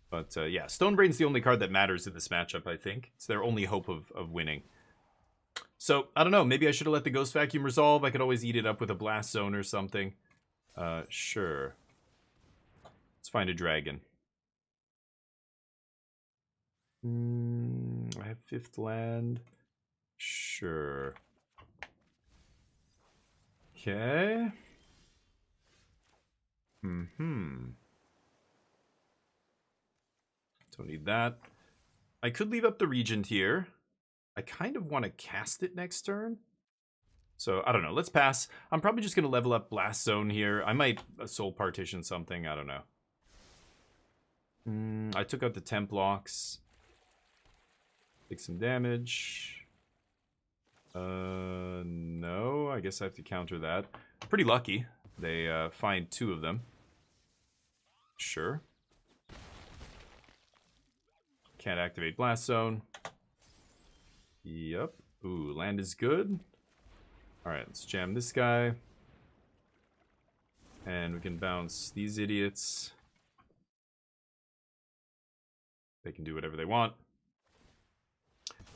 But yeah, Stonebrain's the only card that matters in this matchup, I think. It's their only hope of winning. So, I don't know. Maybe I should have let the Ghost Vacuum resolve. I could always eat it up with a Blast Zone or something. Sure. Let's find a dragon. I have 5th land. Sure. Okay. Don't need that. I could leave up the Regent here. I kind of want to cast it next turn. So, I don't know. Let's pass. I'm probably just going to level up Blast Zone here. I might Soul Partition something. I don't know. I took out the Temp Locks. Take some damage. No. I guess I have to counter that. Pretty lucky. They find 2 of them. Sure. Can't activate Blast Zone. Yep. Ooh, land is good. Alright, let's jam this guy. And we can bounce these idiots. They can do whatever they want.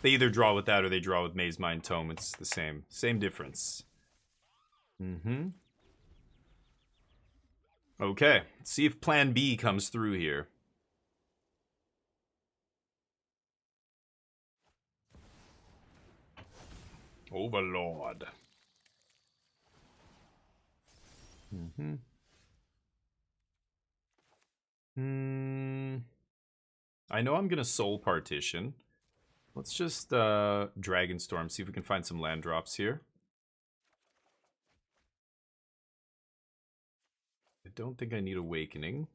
They either draw with that or they draw with Maze Mind Tome. It's the same. Same difference. Okay. Let's see if Plan B comes through here. Overlord. I know I'm gonna Soul Partition. Let's just Dragonstorm, see if we can find some land drops here. I don't think I need Awakening.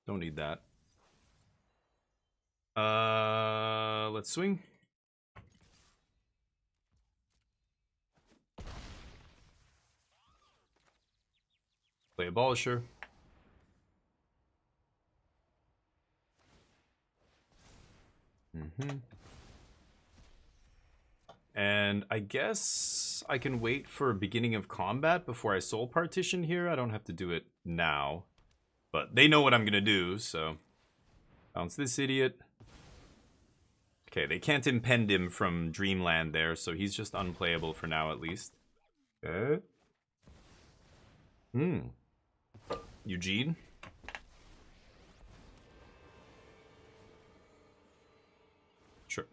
Don't need that. Let's swing. Play Abolisher. And I guess I can wait for a beginning of combat before I Soul Partition here. I don't have to do it now. But they know what I'm going to do, so... Bounce this idiot. Okay, they can't impend him from Dreamland there, so he's just unplayable for now at least. Okay. Eugene? Sure.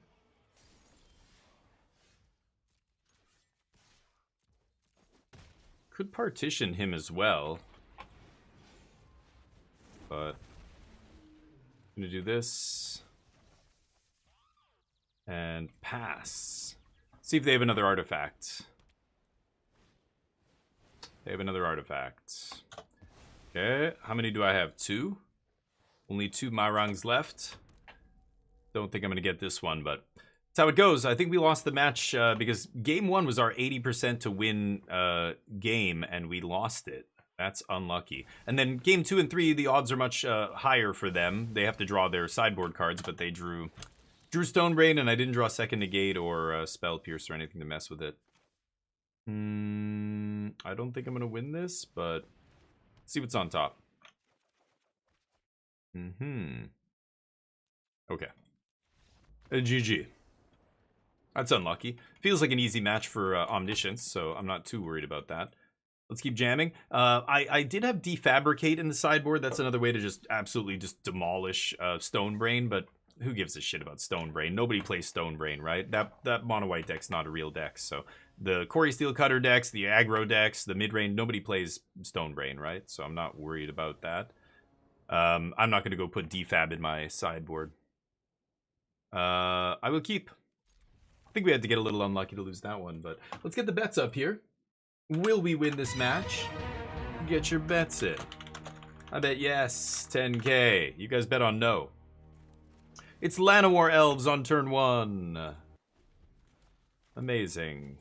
Could partition him as well. But I'm gonna do this. And pass. See if they have another artifact. They have another artifact. Okay, how many do I have? 2? Only 2 Myrongs left. Don't think I'm gonna get this one, but that's how it goes. I think we lost the match because game 1 was our 80% to win game, and we lost it. That's unlucky. And then game 2 and 3, the odds are much higher for them. They have to draw their sideboard cards, but they drew Stonebrain, and I didn't draw Second Negate or Spell Pierce or anything to mess with it. I don't think I'm going to win this, but let's see what's on top. Okay. GG. That's unlucky. Feels like an easy match for Omniscience, so I'm not too worried about that. Let's keep jamming. I did have Defabricate in the sideboard. That's another way to just absolutely just demolish Stonebrain, but who gives a shit about Stonebrain? Nobody plays Stonebrain, right? That mono white deck's not a real deck. So the Quarry Steel Cutter decks, the aggro decks, the mid-range, nobody plays Stonebrain, right? So I'm not worried about that. I'm not going to go put Defab in my sideboard. I will keep. I think we had to get a little unlucky to lose that one, but let's get the bets up here. Will we win this match? Get your bets in. I bet yes, 10K. You guys bet on no. It's Llanowar Elves on turn 1. Amazing.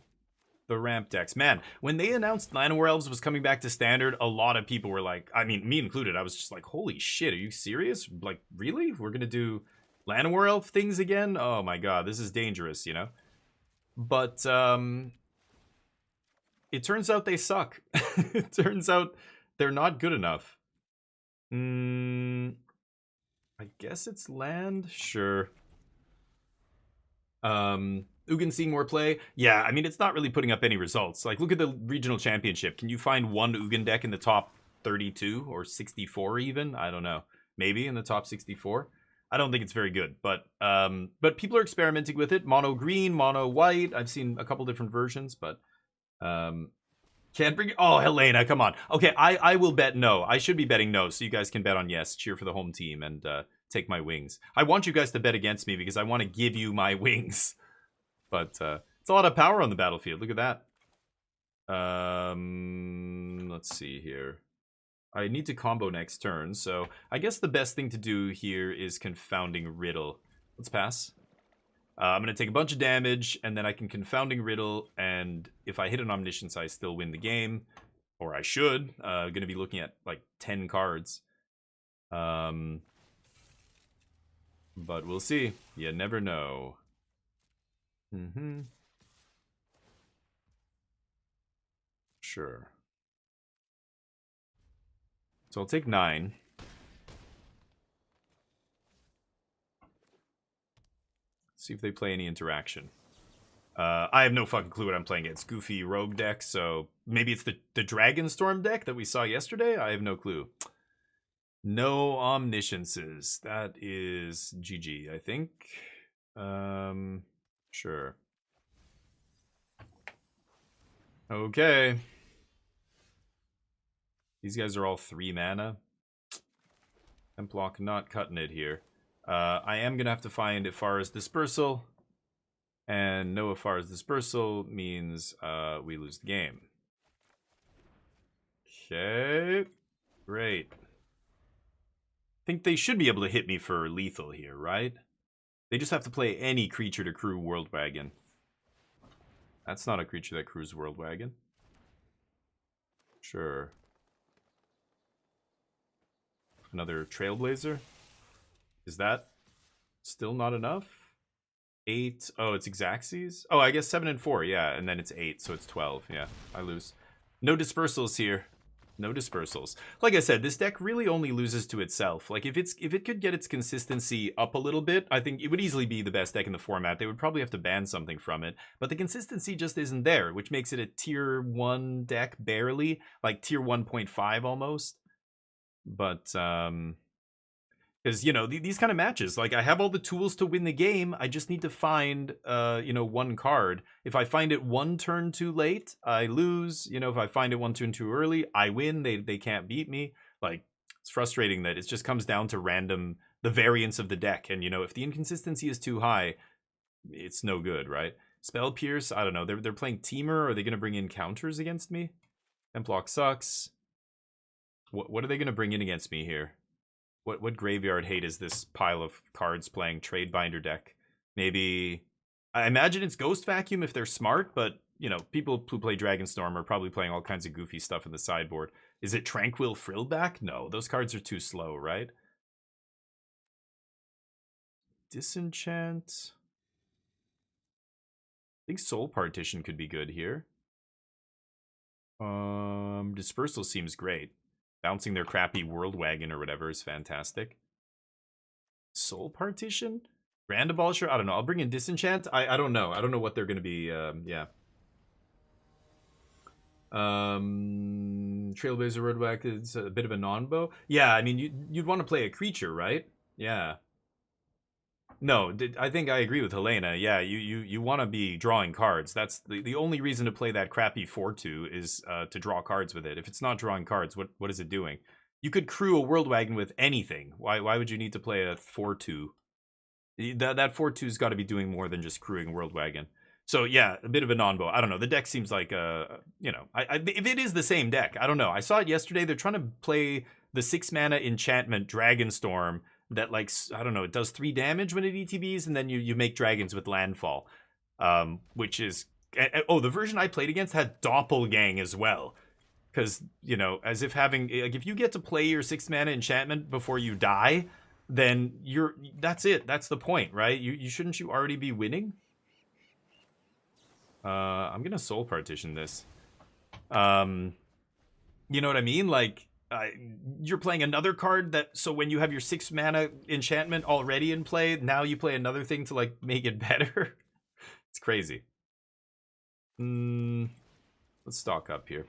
The ramp decks. Man, when they announced Llanowar Elves was coming back to standard, a lot of people were like, I mean, me included, I was just like, holy shit, are you serious? Like, really? We're going to do Llanowar Elf things again? Oh my god, this is dangerous, you know? But, it turns out they suck. It turns out they're not good enough. I guess it's land? Sure. Ugin seeing more play? Yeah, I mean, it's not really putting up any results. Like, look at the regional championship. Can you find one Ugin deck in the top 32 or 64 even? I don't know. Maybe in the top 64? I don't think it's very good, but people are experimenting with it. Mono green, mono white. I've seen a couple different versions, but can't bring. Oh, Helena, come on. Okay, I will bet no. I should be betting no, so you guys can bet on yes. Cheer for the home team and take my wings. I want you guys to bet against me because I want to give you my wings. But it's a lot of power on the battlefield. Look at that. Let's see here. I need to combo next turn, so I guess the best thing to do here is Confounding Riddle. Let's pass. I'm going to take a bunch of damage, and then I can Confounding Riddle, and if I hit an Omniscience, I still win the game. Or I should. Going to be looking at, like, 10 cards. But we'll see. You never know. Sure. So I'll take 9. See if they play any interaction. I have no fucking clue what I'm playing. It's goofy rogue deck, so maybe it's the Dragonstorm deck that we saw yesterday? I have no clue. No Omnisciences. That is GG, I think. Sure. Okay. These guys are all 3 mana. Templock not cutting it here. I am going to have to find Ifara's Dispersal. And no Ifara's Dispersal means we lose the game. Okay. Great. I think they should be able to hit me for lethal here, right? They just have to play any creature to crew World Wagon. That's not a creature that crews World Wagon. Sure. Another Trailblazer. Is that still not enough? 8. Oh, it's Xaxes? Oh, I guess 7 and 4. Yeah, and then it's 8, so it's 12. Yeah, I lose. No dispersals here. No dispersals. Like I said, this deck really only loses to itself. Like if it could get its consistency up a little bit, I think it would easily be the best deck in the format. They would probably have to ban something from it, but the consistency just isn't there, which makes it a tier 1 deck barely, like tier 1.5 almost. But because, you know, these kind of matches, like I have all the tools to win the game. I just need to find, you know, one card. If I find it one turn too late, I lose. You know, if I find it one turn too early, I win. They can't beat me. Like, it's frustrating that it just comes down to the variance of the deck. And, you know, if the inconsistency is too high, it's no good, right? Spell Pierce, I don't know. They're playing Teamer. Are they going to bring in counters against me? Templock sucks. What are they going to bring in against me here? What graveyard hate is this pile of cards playing Trade Binder deck? Maybe, I imagine it's Ghost Vacuum if they're smart, but, you know, people who play Dragonstorm are probably playing all kinds of goofy stuff in the sideboard. Is it Tranquil Frillback? No, those cards are too slow, right? Disenchant. I think Soul Partition could be good here. Dispersal seems great. Bouncing their crappy World Wagon or whatever is fantastic. Soul Partition? Grand Abolisher? I don't know. I'll bring in Disenchant. I don't know. I don't know what they're going to be. Yeah. Trailblazer Roadback is a bit of a non-bow. Yeah, I mean, you'd want to play a creature, right? Yeah. No, I think I agree with Helena. Yeah, you want to be drawing cards. That's the only reason to play that crappy 4-2 is to draw cards with it. If it's not drawing cards, what is it doing? You could crew a World Wagon with anything. Why would you need to play a 4-2? That 4-2's got to be doing more than just crewing World Wagon. So yeah, a bit of a non-bow. I don't know. The deck seems like you know, if it is the same deck, I don't know. I saw it yesterday. They're trying to play the 6-mana enchantment Dragonstorm that, like, I don't know, it does 3 damage when it ETBs, and then you make dragons with landfall, which is the version I played against had Doppelgang as well, because, you know, as if having, like, if you get to play your 6-mana enchantment before you die, then that's it. That's the point, right? You shouldn't you already be winning? I'm gonna Soul Partition this. You know what I mean? Like, you're playing another card so when you have your 6-mana enchantment already in play, now you play another thing to, like, make it better. It's crazy. Let's stock up here.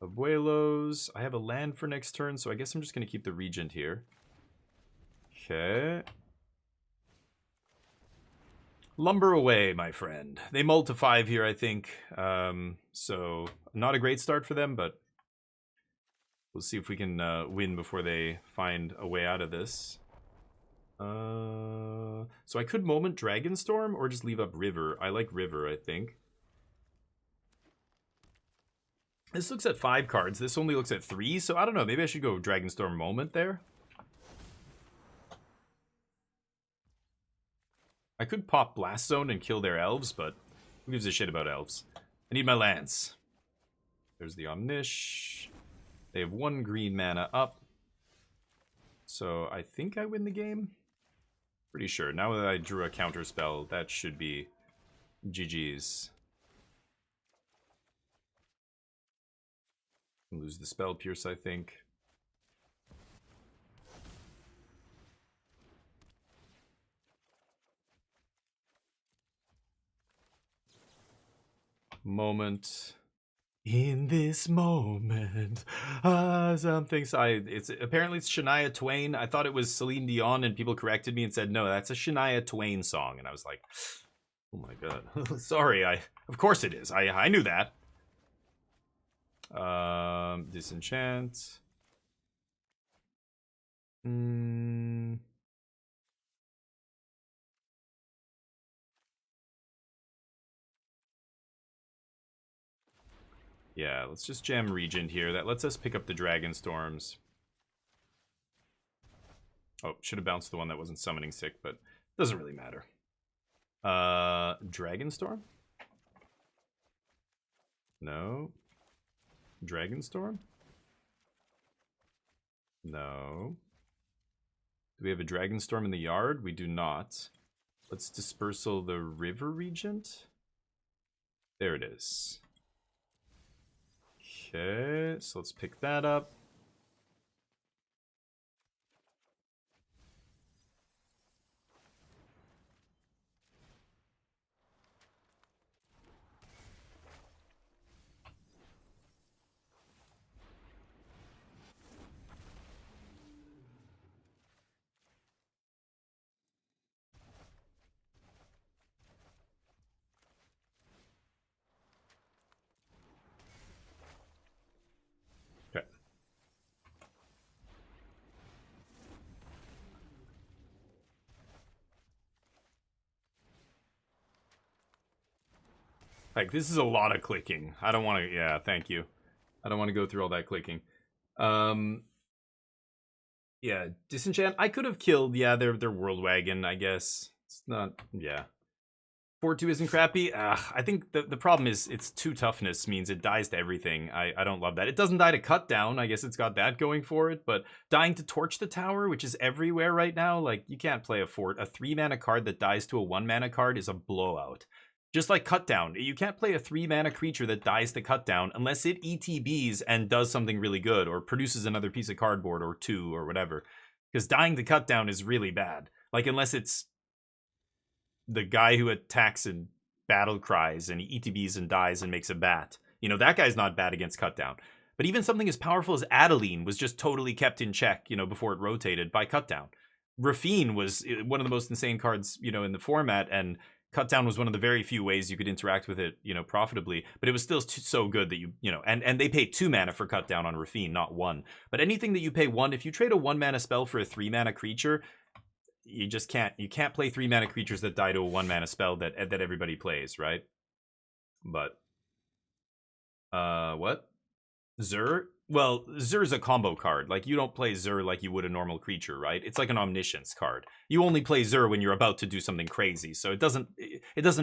Abuelos. I have a land for next turn, so I guess I'm just gonna keep the Regent here. Okay. Lumber away, my friend. They mulled to 5 here, I think. So not a great start for them, but we'll see if we can win before they find a way out of this. So I could Moment Dragonstorm or just leave up River. I like River, I think. This looks at 5 cards. This only looks at 3, so I don't know. Maybe I should go Dragonstorm Moment there. I could pop Blast Zone and kill their elves, but who gives a shit about elves? I need my lands. There's the Omnish. They have 1 green mana up. So I think I win the game. Pretty sure. Now that I drew a counter spell, that should be GG's. Lose the Spell Pierce, I think. Moment. In this moment, something. So apparently it's Shania Twain. I thought it was Celine Dion, and people corrected me and said no, that's a Shania Twain song. And I was like, oh my god, sorry. Of course it is. I knew that. Disenchant. Yeah, let's just jam Regent here. That lets us pick up the Dragonstorms. Oh, should have bounced the one that wasn't summoning sick, but doesn't really matter. Dragonstorm? No. Dragonstorm? No. Do we have a Dragonstorm in the yard? We do not. Let's dispersal the River Regent. There it is. Okay, so let's pick that up. Okay. Like, this is a lot of clicking. I don't want to... Yeah, thank you. I don't want to go through all that clicking. Yeah, Disenchant. I could have killed, yeah, their World Wagon, I guess. It's not... Yeah. 4-2 isn't crappy. I think the problem is its 2 toughness means it dies to everything. I don't love that. It doesn't die to cut down. I guess it's got that going for it. But dying to torch the tower, which is everywhere right now, like, you can't play a 3-mana card that dies to a 1-mana card is a blowout. Just like cut down. You can't play a 3-mana creature that dies to cut down unless it ETBs and does something really good or produces another piece of cardboard or 2 or whatever. Because dying to cut down is really bad. Like, unless it's the guy who attacks and battle cries and he ETBs and dies and makes a bat. You know, that guy's not bad against cut down. But even something as powerful as Adeline was just totally kept in check, you know, before it rotated by cut down. Rafine was one of the most insane cards, you know, in the format, and cut down was one of the very few ways you could interact with it, you know, profitably. But it was still so good that you know, and they pay 2 mana for cut down on Rafine, not 1. But anything that you pay 1, if you trade a 1-mana spell for a 3-mana creature, you just can't play 3-mana creatures that die to a 1-mana spell that everybody plays, right? But what? Zur? Well, Zur's a combo card. Like, you don't play Zur like you would a normal creature, right? It's like an omniscience card. You only play Zur when you're about to do something crazy. So it doesn't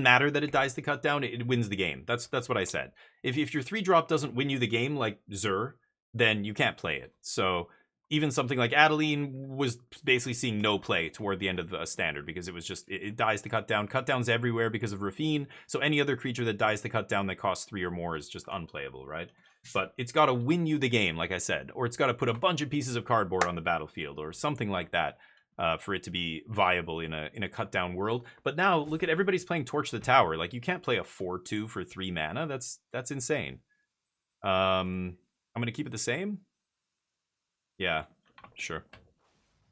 matter that it dies to cut down, it wins the game. That's what I said. If your 3-drop doesn't win you the game like Zur, then you can't play it. So even something like Adeline was basically seeing no play toward the end of the standard because it was just, it dies to cut down. Cut down's everywhere because of Rafine. So any other creature that dies to cut down that costs 3 or more is just unplayable, right? But it's got to win you the game, like I said, or it's got to put a bunch of pieces of cardboard on the battlefield or something like that for it to be viable in a cut down world. But now look at everybody's playing Torch the Tower. Like, you can't play a 4-2 for 3 mana. That's insane. I'm gonna keep it the same. Yeah, sure.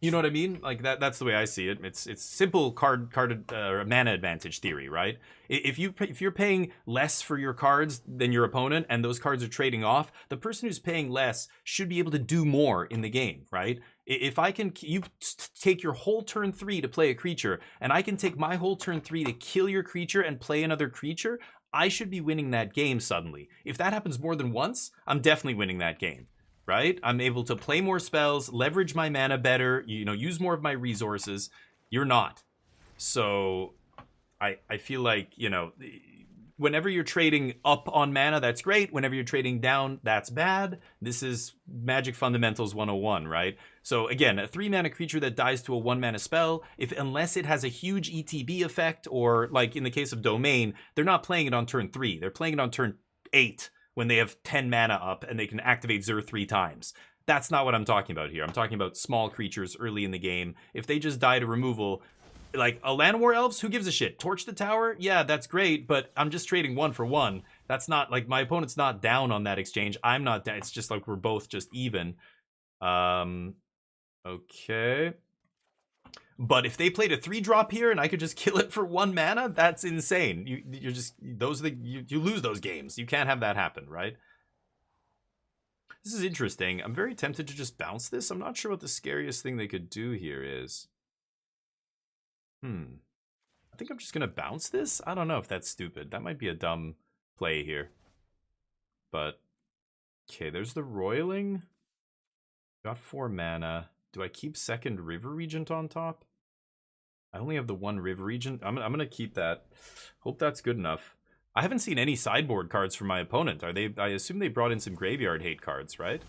You know what I mean? Like, that's the way I see it. It's simple mana advantage theory, right? If you're paying less for your cards than your opponent and those cards are trading off, the person who's paying less should be able to do more in the game, right? If I can, you take your whole turn 3 to play a creature, and I can take my whole turn 3 to kill your creature and play another creature, I should be winning that game suddenly. If that happens more than once, I'm definitely winning that game. Right? I'm able to play more spells, leverage my mana better, you know, use more of my resources. You're not. So I feel like, you know, whenever you're trading up on mana, that's great. Whenever you're trading down, that's bad. This is Magic Fundamentals 101, right? So again, a 3-mana creature that dies to a 1-mana spell, unless it has a huge ETB effect, or like in the case of Domain, they're not playing it on turn 3. They're playing it on turn 8. When they have 10 mana up and they can activate Zur 3 times. That's not what I'm talking about here. I'm talking about small creatures early in the game. If they just die to removal, like a Land War Elves, who gives a shit? Torch the Tower? Yeah, that's great, but I'm just trading 1 for 1. That's not, like, my opponent's not down on that exchange. I'm not down. It's just like we're both just even. Okay. But if they played a 3-drop here and I could just kill it for 1 mana, that's insane. You're just, those are you lose those games. You can't have that happen, right? This is interesting. I'm very tempted to just bounce this. I'm not sure what the scariest thing they could do here is. I think I'm just gonna bounce this. I don't know if that's stupid. That might be a dumb play here. But okay, there's the Roiling. Got 4 mana. Do I keep second River Regent on top? I only have the 1 River Regent. I'm gonna keep that. Hope that's good enough. I haven't seen any sideboard cards from my opponent. Are they? I assume they brought in some graveyard hate cards, right?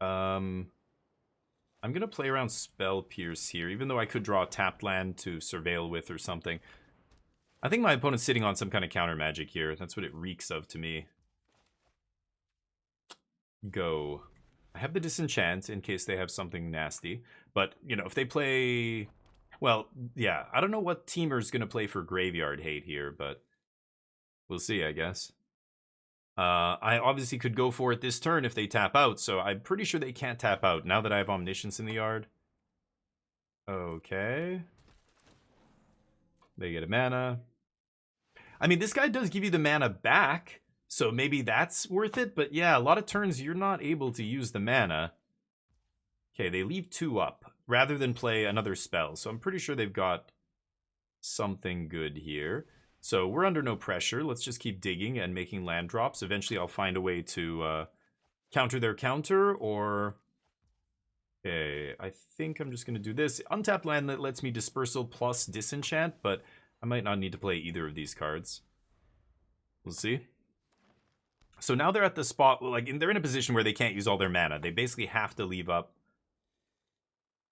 I'm gonna play around Spell Pierce here, even though I could draw a tapped land to surveil with or something. I think my opponent's sitting on some kind of counter magic here. That's what it reeks of to me. go. I have the Disenchant in case they have something nasty. But, you know, if they play... Well, yeah, I don't know what Teamer's going to play for Graveyard Hate here, but we'll see, I guess. I obviously could go for it this turn if they tap out, so I'm pretty sure they can't tap out now that I have Omniscience in the yard. Okay. They get a mana. I mean, this guy does give you the mana back, so maybe that's worth it, but yeah, a lot of turns you're not able to use the mana. Okay, they leave 2 up rather than play another spell, so I'm pretty sure they've got something good here. So we're under no pressure. Let's just keep digging and making land drops. Eventually I'll find a way to counter their counter, or... Okay, I think I'm just going to do this. Untapped land that lets me Dispersal plus Disenchant, but I might not need to play either of these cards. We'll see. So now they're at the spot, like, they're in a position where they can't use all their mana. They basically have to leave up...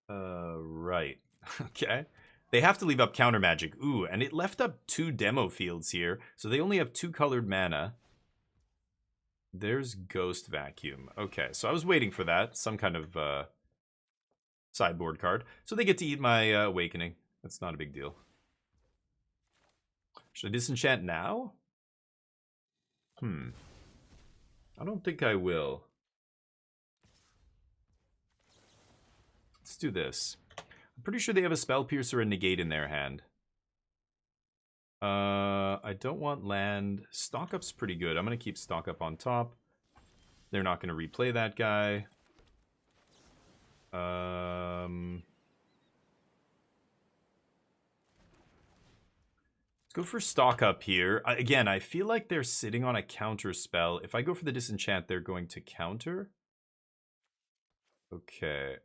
right. Okay. They have to leave up Counter Magic. Ooh, and it left up 2 demo fields here, so they only have 2 colored mana. There's Ghost Vacuum. Okay, so I was waiting for that. Some kind of sideboard card. So they get to eat my Awakening. That's not a big deal. Should I Disenchant now? I don't think I will. Let's do this. I'm pretty sure they have a Spell Piercer and Negate in their hand. I don't want land. Stock Up's pretty good. I'm going to keep Stock Up on top. They're not going to replay that guy. Let's go for Stock Up here. Again, I feel like they're sitting on a counter spell. If I go for the Disenchant, they're going to counter. Okay.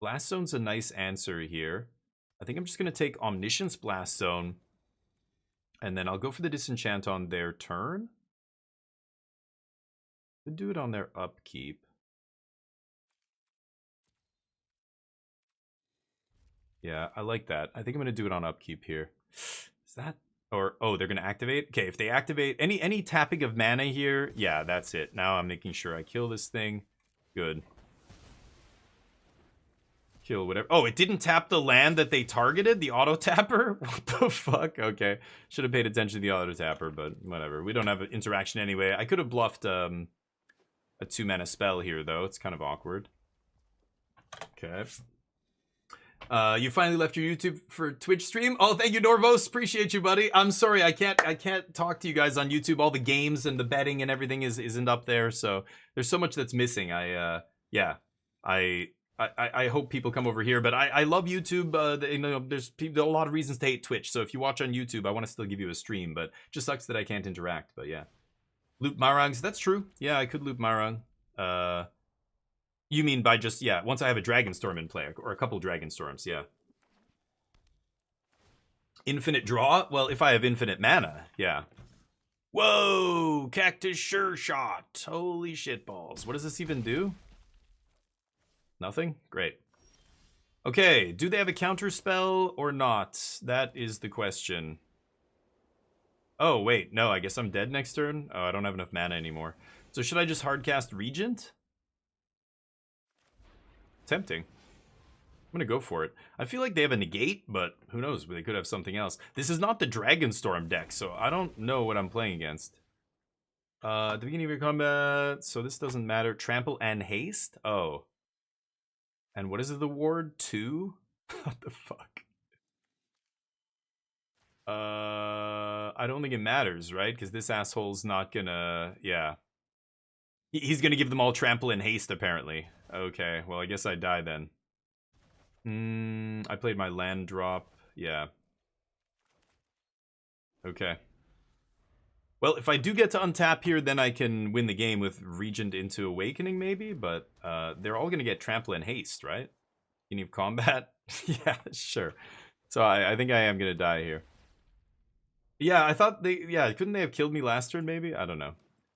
Blast Zone's a nice answer here. I think I'm just going to take Omniscience Blast Zone. And then I'll go for the Disenchant on their turn. Could do it on their upkeep. Yeah, I like that. I think I'm going to do it on upkeep here. Is that... Or, oh, they're going to activate? Okay, if they activate any tapping of mana here, yeah, that's it. Now I'm making sure I kill this thing. Good. Kill whatever. Oh, it didn't tap the land that they targeted? The auto-tapper? What the fuck? Okay. Should have paid attention to the auto-tapper, but whatever. We don't have an interaction anyway. I could have bluffed a 2-mana spell here, though. It's kind of awkward. Okay. You finally left your YouTube for Twitch stream? Oh, thank you, Norvos. Appreciate you, buddy. I'm sorry, I can't talk to you guys on YouTube. All the games and the betting and everything isn't up there, so there's so much that's missing. I hope people come over here, but I love YouTube. You know, there's a lot of reasons to hate Twitch, so if you watch on YouTube, I want to still give you a stream, but it just sucks that I can't interact, but yeah. Loop Myrongs, that's true. Yeah, I could loop Myrong. You mean by just, yeah, once I have a Dragonstorm in play, or a couple Dragonstorms, yeah. Infinite draw? Well, if I have infinite mana, yeah. Whoa! Cactus Sure Shot! Holy shitballs. What does this even do? Nothing? Great. Okay, do they have a counter spell or not? That is the question. Oh, wait, no, I guess I'm dead next turn? Oh, I don't have enough mana anymore. So should I just hardcast Regent? Tempting. I'm gonna go for it. I feel like they have a negate, but who knows? They could have something else. This is not the Dragonstorm deck, so I don't know what I'm playing against. At the beginning of your combat, so this doesn't matter. Trample and haste? Oh. And what is it, the ward? 2? What the fuck? I don't think it matters, right? Because this asshole's not gonna... Yeah. He's gonna give them all trample and haste, apparently. Okay, well, I guess I die then. I played my land drop. Yeah. Okay. Well, if I do get to untap here, then I can win the game with Regent into Awakening, maybe. But they're all going to get Trample and Haste, right? Beginning of combat? Yeah, sure. So I think I am going to die here. Yeah, I thought they... Yeah, couldn't they have killed me last turn, maybe? I don't know.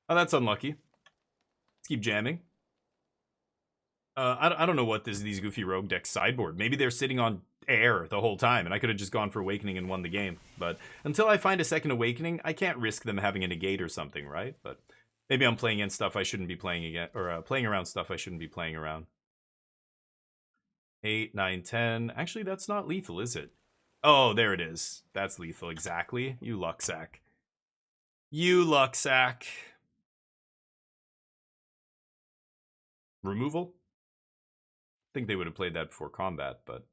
Oh, that's unlucky. Let's keep jamming. I don't know what these goofy rogue decks sideboard. Maybe they're sitting on air the whole time, and I could have just gone for Awakening and won the game. But until I find a second Awakening, I can't risk them having a negate or something, right? But Maybe I'm playing in stuff I shouldn't be playing again, or playing around stuff I shouldn't be playing around. 8, 9, 10. Actually, that's not lethal, is it? Oh, there it is. That's lethal, exactly. You luck sack. You luck sack. Removal? I think they would have played that before combat, but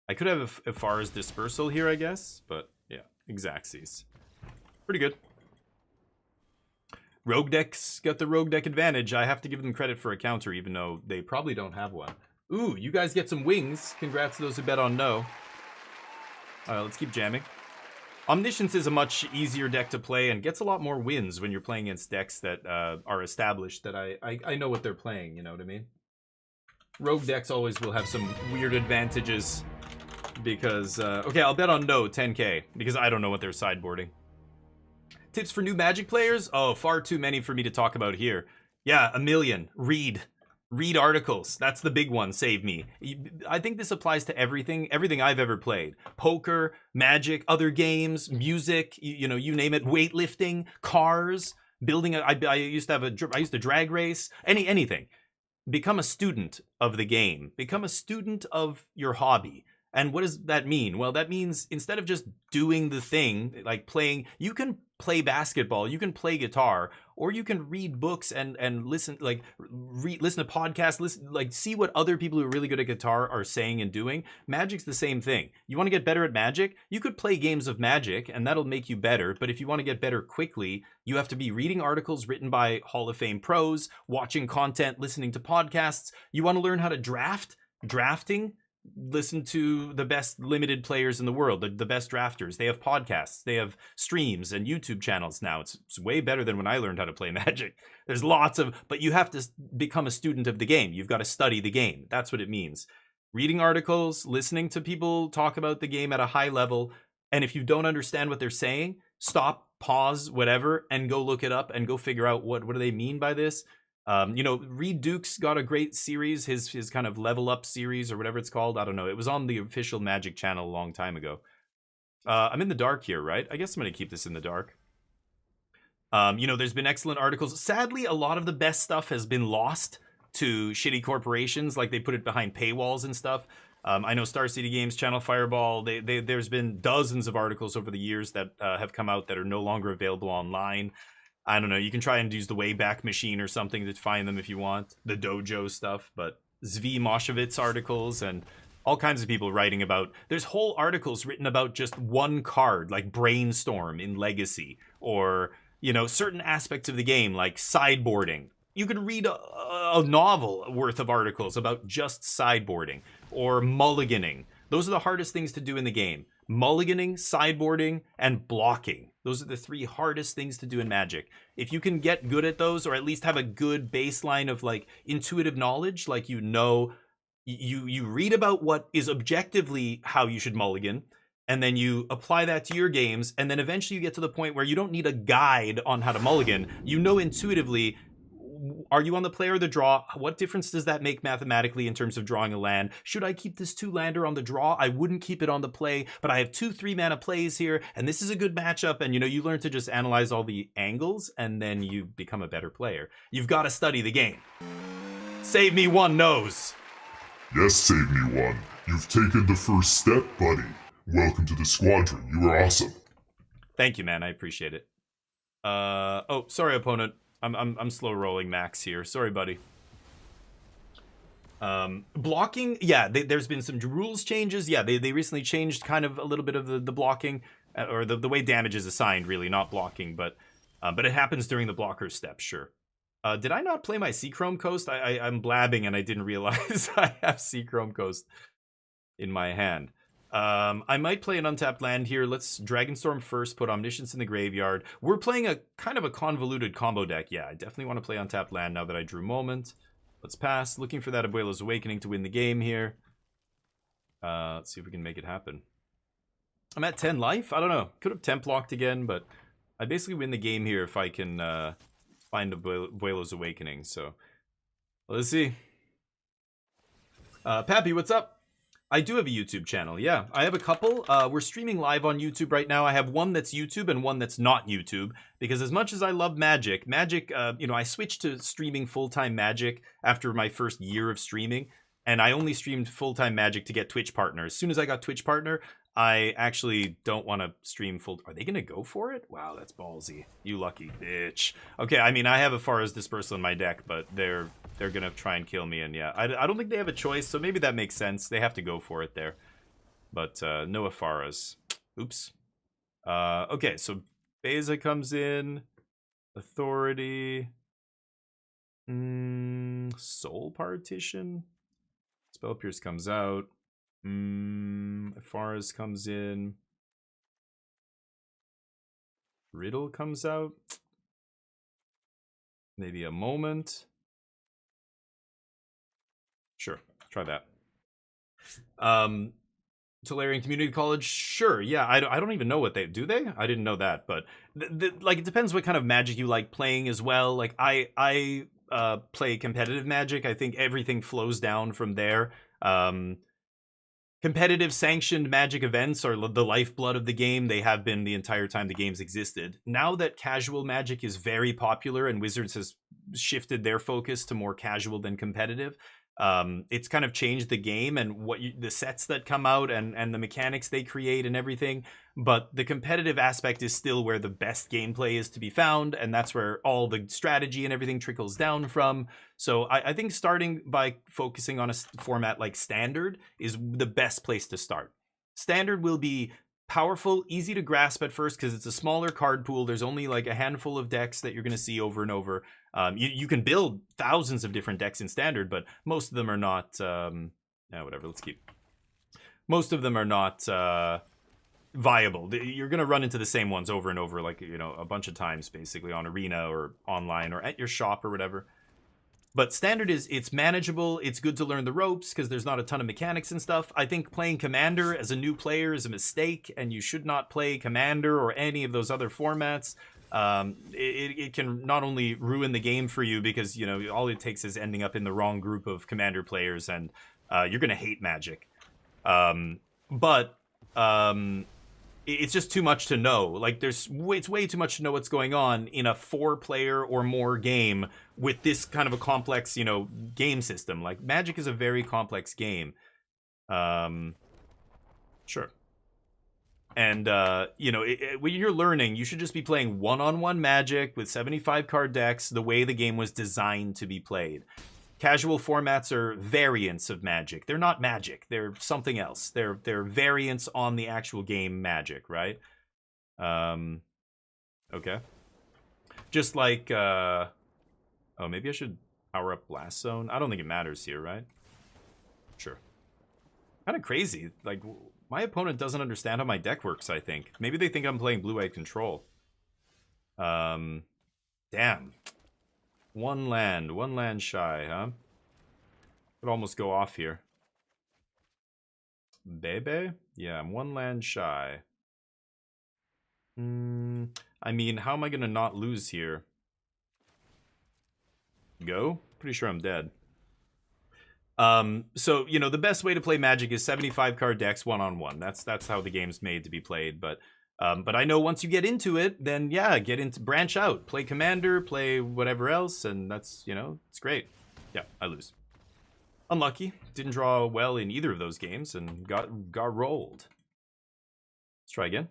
I could have Ifar's Dispersal here, I guess. But yeah, Exacxes. Pretty good. Rogue decks got the rogue deck advantage. I have to give them credit for a counter, even though they probably don't have one. Ooh, you guys get some wings. Congrats to those who bet on no. Let's keep jamming. Omniscience is a much easier deck to play and gets a lot more wins when you're playing against decks that are established, that I know what they're playing, you know what I mean? Rogue decks always will have some weird advantages because... okay, I'll bet on no, 10k, because I don't know what they're sideboarding. Tips for new Magic players? Oh, far too many for me to talk about here. Yeah, a million. Read articles. That's the big one. Save me. I think this applies to everything I've ever played. Poker, Magic, other games, music, you know, you name it. Weightlifting, cars, building. I used to drag race. Anything. Become a student of the game. Become a student of your hobby. And what does that mean? Well, that means instead of just doing the thing, like playing, you can play basketball, you can play guitar, or you can read books and listen, like listen to podcasts, see what other people who are really good at guitar are saying and doing. Magic's the same thing. You want to get better at Magic? You could play games of Magic and that'll make you better. But if you want to get better quickly, you have to be reading articles written by Hall of Fame pros, watching content, listening to podcasts. You want to learn how to drafting? Listen to the best limited players in the world, the best drafters. They have podcasts, they have streams and YouTube channels now. It's way better than when I learned how to play Magic. There's lots of, but you have to become a student of the game. You've got to study the game. That's what it means. Reading articles, listening to people talk about the game at a high level. And if you don't understand what they're saying, stop, pause, whatever, and go look it up and go figure out what do they mean by this. You know, Reed Duke's got a great series, his kind of level up series or whatever it's called. I don't know. It was on the official Magic channel a long time ago. I'm in the dark here, right? I guess I'm going to keep this in the dark. You know, there's been excellent articles. Sadly, a lot of the best stuff has been lost to shitty corporations. Like they put it behind paywalls and stuff. I know Star City Games, Channel Fireball, there's been dozens of articles over the years that have come out that are no longer available online. I don't know, you can try and use the Wayback Machine or something to find them if you want. The dojo stuff, but Zvi Moshevitz articles and all kinds of people writing about... There's whole articles written about just one card, like Brainstorm in Legacy, or, you know, certain aspects of the game, like sideboarding. You could read a novel worth of articles about just sideboarding, or mulliganing. Those are the hardest things to do in the game. Mulliganing, sideboarding, and blocking. Those are the 3 hardest things to do in Magic. If you can get good at those, or at least have a good baseline of like intuitive knowledge, like you know, you read about what is objectively how you should mulligan, and then you apply that to your games, and then eventually you get to the point where you don't need a guide on how to mulligan. You know intuitively, are you on the play or the draw? What difference does that make mathematically in terms of drawing a land? Should I keep this 2-lander on the draw? I wouldn't keep it on the play, but I have 2 3-mana plays here, and this is a good matchup, and you know, you learn to just analyze all the angles, and then you become a better player. You've got to study the game. Save me one nose. Yes, save me one. You've taken the first step, buddy. Welcome to the squadron. You are awesome. Thank you, man. I appreciate it. Oh, sorry, opponent. I'm slow rolling Max here. Sorry, buddy. Blocking, yeah, there's been some rules changes. Yeah, they recently changed kind of a little bit of the blocking, or the way damage is assigned, really, not blocking, but it happens during the blocker step, sure. Did I not play my Seachrome Coast? I'm blabbing and I didn't realize I have Seachrome Coast in my hand. I might play an untapped land here. Let's Dragonstorm first, put Omniscience in the graveyard. We're playing a kind of a convoluted combo deck. Yeah, I definitely want to play untapped land now that I drew Moment. Let's pass. Looking for that Abuela's Awakening to win the game here. Let's see if we can make it happen. I'm at 10 life? I don't know. Could have temp locked again, but I basically win the game here if I can find Abuela's Awakening. So, let's see. Pappy, what's up? I do have a YouTube channel. Yeah, I have a couple. We're streaming live on YouTube right now. I have one that's YouTube and one that's not YouTube because as much as I love Magic, I switched to streaming full-time Magic after my first year of streaming, and I only streamed full-time Magic to get Twitch partner. As soon as I got Twitch partner, I actually don't want to stream full. Are they gonna go for it? Wow, that's ballsy. You lucky bitch. Okay, I mean I have Afara's Dispersal in my deck, but they're gonna try and kill me, and yeah, I don't think they have a choice, so maybe that makes sense. They have to go for it there, but no Afara's. Oops. Okay, so Beza comes in, Authority, Soul Partition, Spell Pierce comes out. Afara's comes in. Riddle comes out. Maybe a Moment. Sure, try that. Tolarian Community College, sure, yeah. I don't even know what they do. I didn't know that, but like it depends what kind of Magic you like playing as well. Like I play competitive Magic. I think everything flows down from there. Competitive sanctioned Magic events are the lifeblood of the game. They have been the entire time the game's existed. Now that casual Magic is very popular and Wizards has shifted their focus to more casual than competitive, it's kind of changed the game and the sets that come out and the mechanics they create and everything. But the competitive aspect is still where the best gameplay is to be found, and that's where all the strategy and everything trickles down from. So I think starting by focusing on a format like Standard is the best place to start. Standard will be powerful, easy to grasp at first because it's a smaller card pool. There's only like a handful of decks that you're going to see over and over. You can build thousands of different decks in Standard, but most of them are not... whatever, let's keep... Most of them are not viable. You're going to run into the same ones over and over, like, a bunch of times, basically, on Arena or online or at your shop or whatever. But Standard it's manageable. It's good to learn the ropes because there's not a ton of mechanics and stuff. I think playing Commander as a new player is a mistake, and you should not play Commander or any of those other formats. It can not only ruin the game for you because, all it takes is ending up in the wrong group of Commander players, and you're going to hate Magic. But it's just too much to know. Like, it's way too much to know what's going on in a 4-player or more game with this kind of a complex, game system. Like, Magic is a very complex game. Sure. And, when you're learning, you should just be playing one-on-one Magic with 75-card decks the way the game was designed to be played. Casual formats are variants of Magic. They're not Magic. They're something else. They're variants on the actual game Magic, right? Okay. Just like, maybe I should power up Blast Zone. I don't think it matters here, right? Sure. Kind of crazy. Like, my opponent doesn't understand how my deck works, I think. Maybe they think I'm playing Blue-White Control. Damn. One land shy, huh? Could almost go off here. Bebe? Yeah, I'm 1 land shy. I mean, how am I gonna not lose here? Go? Pretty sure I'm dead. So, the best way to play Magic is 75-card decks one-on-one. That's how the game's made to be played, but I know once you get into it, then yeah, branch out, play Commander, play whatever else, and that's, it's great. Yeah, I lose. Unlucky. Didn't draw well in either of those games and got rolled. Let's try again.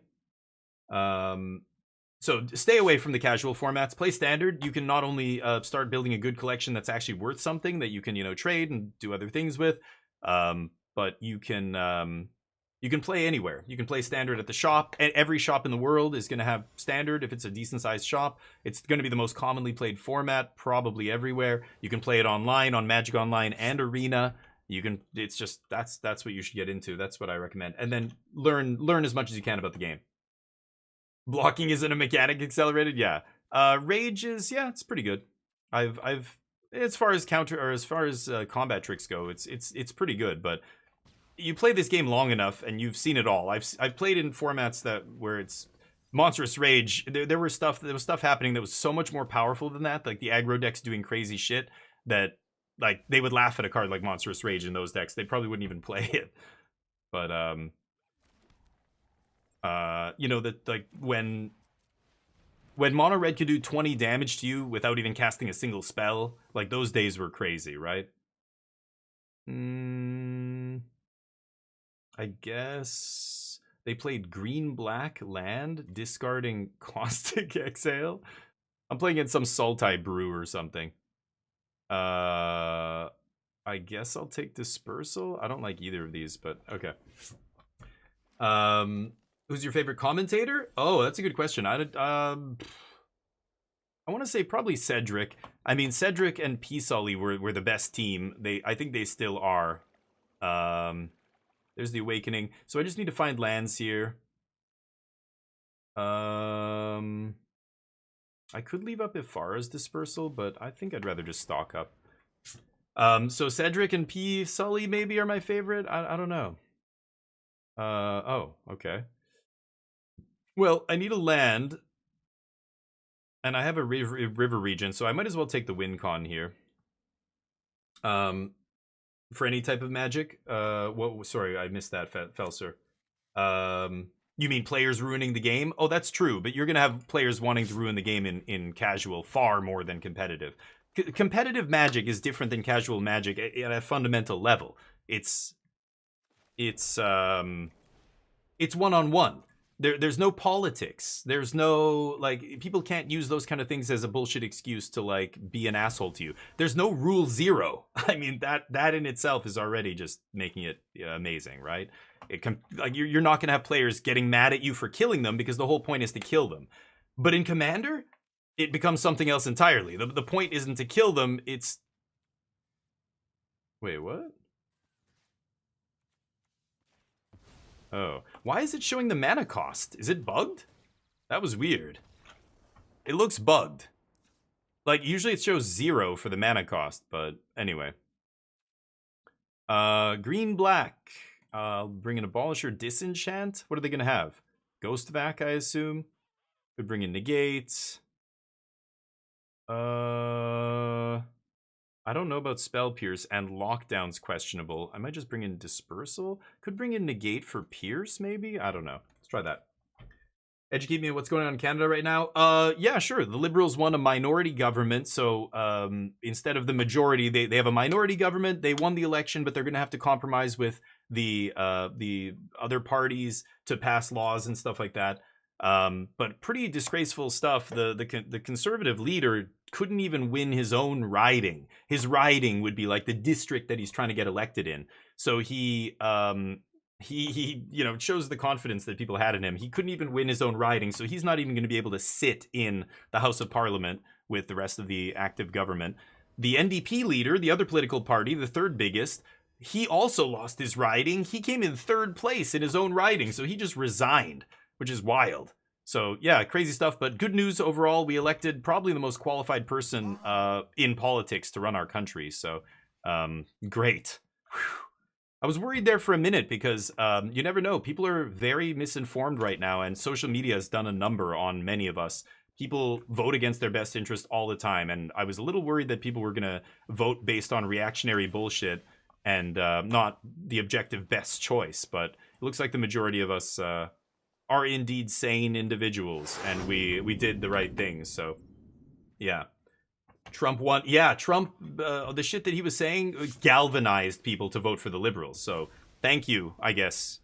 So stay away from the casual formats. Play Standard. You can not only start building a good collection that's actually worth something that you can, trade and do other things with, but you can play anywhere. You can play Standard at the shop. Every shop in the world is going to have Standard if it's a decent-sized shop. It's going to be the most commonly played format, probably everywhere. You can play it online, on Magic Online and Arena. It's just, that's what you should get into. That's what I recommend. And then learn as much as you can about the game. Blocking isn't a mechanic accelerated? Yeah. Rage is, yeah, it's pretty good. I've as far as combat tricks go, it's pretty good, but you play this game long enough and you've seen it all. I've played in formats where it's Monstrous Rage. There was stuff happening that was so much more powerful than that, like the aggro decks doing crazy shit that like they would laugh at a card like Monstrous Rage in those decks. They probably wouldn't even play it. But you know that like when mono red could do 20 damage to you without even casting a single spell, like those days were crazy, right? I guess they played green black land, discarding caustic exhale. I'm playing in some Sultai brew or something. I guess I'll take dispersal. I don't like either of these, but okay. Who's your favorite commentator? Oh, that's a good question. I want to say probably Cedric. I mean, Cedric and P Sully were the best team. I think they still are. There's the Awakening. So I just need to find lands here. I could leave up Ifara's dispersal, but I think I'd rather just stock up. So Cedric and P Sully maybe are my favorite. I don't know. Oh, okay. Well, I need a land, and I have a river region, so I might as well take the win con here. For any type of magic. Sorry, I missed that, Felser. You mean players ruining the game? Oh, that's true, but you're gonna have players wanting to ruin the game in casual far more than competitive. Competitive magic is different than casual magic at a fundamental level. It's one-on-one. There's no politics. There's no, like, people can't use those kind of things as a bullshit excuse to, like, be an asshole to you. There's no rule zero. I mean, that in itself is already just making it amazing, right? Like, you're not going to have players getting mad at you for killing them because the whole point is to kill them. But in Commander, it becomes something else entirely. The point isn't to kill them, it's... Wait, what? Oh, why is it showing the mana cost? Is it bugged? That was weird. It looks bugged. Like, usually it shows 0 for the mana cost, but anyway. Green black. I'll bring an Abolisher, Disenchant. What are they gonna have? Ghostvac, I assume. Could bring in Negate. I don't know about Spell Pierce, and Lockdown's questionable. I might just bring in Dispersal. Could bring in Negate for Pierce, maybe? I don't know. Let's try that. Educate me on what's going on in Canada right now. Yeah, sure. The Liberals won a minority government, so instead of the majority, they have a minority government. They won the election, but they're going to have to compromise with the other parties to pass laws and stuff like that. But pretty disgraceful stuff. The conservative leader couldn't even win his own riding. His riding would be like the district that he's trying to get elected in. So he you know, shows the confidence that people had in him. He couldn't even win his own riding, so he's not even going to be able to sit in the House of Parliament with the rest of the active government. The NDP leader, the other political party, the third biggest, he also lost his riding. He came in third place in his own riding, so he just resigned, which is wild. So yeah, crazy stuff, but good news overall. We elected probably the most qualified person in politics to run our country, so great. Whew. I was worried there for a minute because you never know. People are very misinformed right now, and social media has done a number on many of us. People vote against their best interest all the time, and I was a little worried that people were going to vote based on reactionary bullshit and not the objective best choice, but it looks like the majority of us are indeed sane individuals, and we did the right things. So yeah, Trump won. Yeah, Trump, the shit that he was saying galvanized people to vote for the Liberals. So thank you, I guess,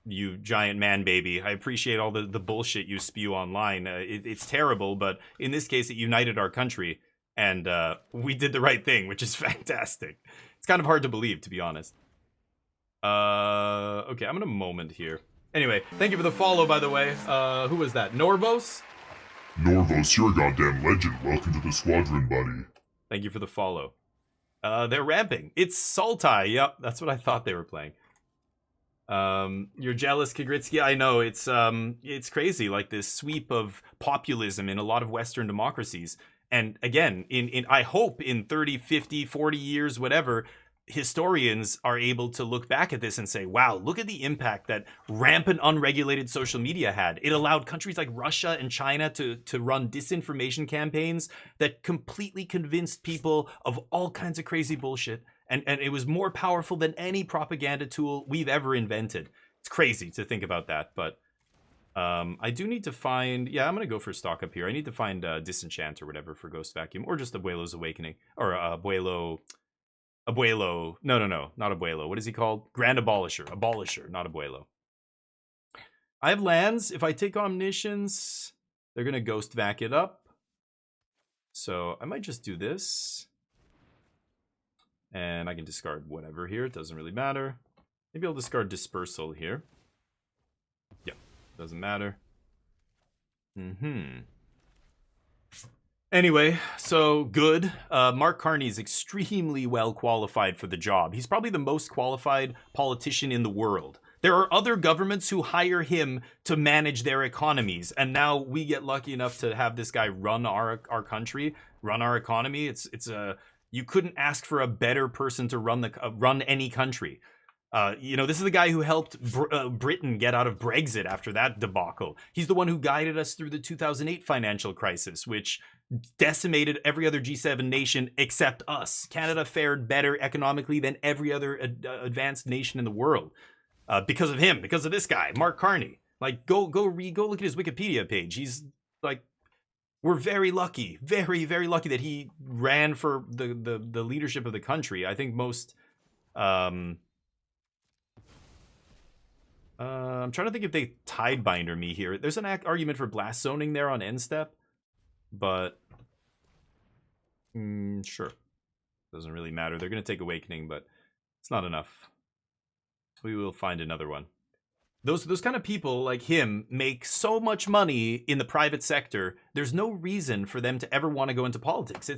you giant man baby. I appreciate all the bullshit you spew online. It's terrible, but in this case it united our country, and we did the right thing, which is fantastic. It's kind of hard to believe, to be honest. Okay, I'm in a moment here. Anyway, thank you for the follow, by the way. Who was that? Norvos? Norvos, you're a goddamn legend. Welcome to the squadron, buddy. Thank you for the follow. They're ramping. It's Sultai. Yep, that's what I thought they were playing. You're jealous, Kagritsky. I know, it's crazy, like this sweep of populism in a lot of Western democracies. And again, I hope in 30, 50, 40 years, whatever, historians are able to look back at this and say, wow, look at the impact that rampant unregulated social media had. It allowed countries like Russia and China to run disinformation campaigns that completely convinced people of all kinds of crazy bullshit And it was more powerful than any propaganda tool we've ever invented. It's crazy to think about that, but I do need to find... Yeah, I'm going to go for stock up here. I need to find Disenchant or whatever for Ghost Vacuum, or just Abuelo's Awakening. Or Abuelo... No, not Abuelo. What is he called? Grand Abolisher. Abolisher, not Abuelo. I have lands. If I take Omniscience, they're going to Ghost Vac it up. So I might just do this. And I can discard whatever here. It doesn't really matter. Maybe I'll discard Dispersal here. Yep, doesn't matter. Anyway, so good. Mark Carney is extremely well qualified for the job. He's probably the most qualified politician in the world. There are other governments who hire him to manage their economies, and now we get lucky enough to have this guy run our country, run our economy. It's you couldn't ask for a better person to run any country. You know, this is the guy who helped Britain get out of Brexit after that debacle. He's the one who guided us through the 2008 financial crisis, which decimated every other G7 nation except us. Canada fared better economically than every other advanced nation in the world because of him, because of this guy, Mark Carney. Like, go look at his Wikipedia page. He's like, we're very lucky, very, very lucky that he ran for the leadership of the country. I think most... I'm trying to think if they Tidebinder me here. There's an argument for blast zoning there on end step, but sure, doesn't really matter. They're gonna take Awakening, but it's not enough. We will find another one. Those kind of people like him make so much money in the private sector. There's no reason for them to ever want to go into politics.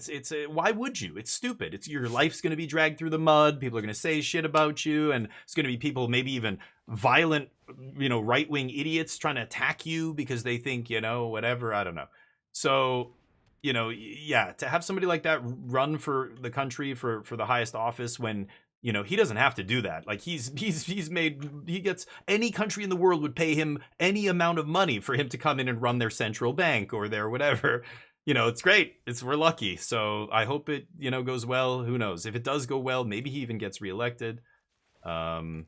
Why would you? It's stupid. Your life's going to be dragged through the mud. People are going to say shit about you, and it's going to be people, maybe even violent, right-wing idiots trying to attack you because they think, whatever. I don't know. So, yeah, to have somebody like that run for the country for the highest office when he doesn't have to do that. Like he gets, any country in the world would pay him any amount of money for him to come in and run their central bank or their whatever. It's great. We're lucky. So I hope it, goes well. Who knows? If it does go well, maybe he even gets reelected. But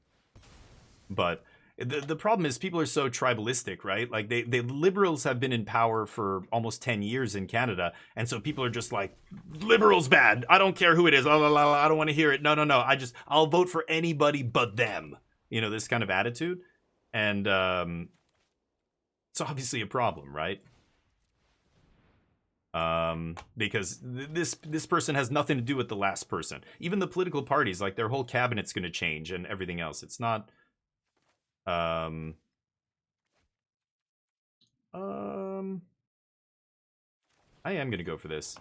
the problem is people are so tribalistic, right? Like the liberals have been in power for almost 10 years in Canada. And so people are just like, liberals bad. I don't care who it is. I don't want to hear it. No. I'll vote for anybody but them. This kind of attitude. And it's obviously a problem, right? Because this person has nothing to do with the last person. Even the political parties, like their whole cabinet's going to change and everything else. It's not... I am going to go for this.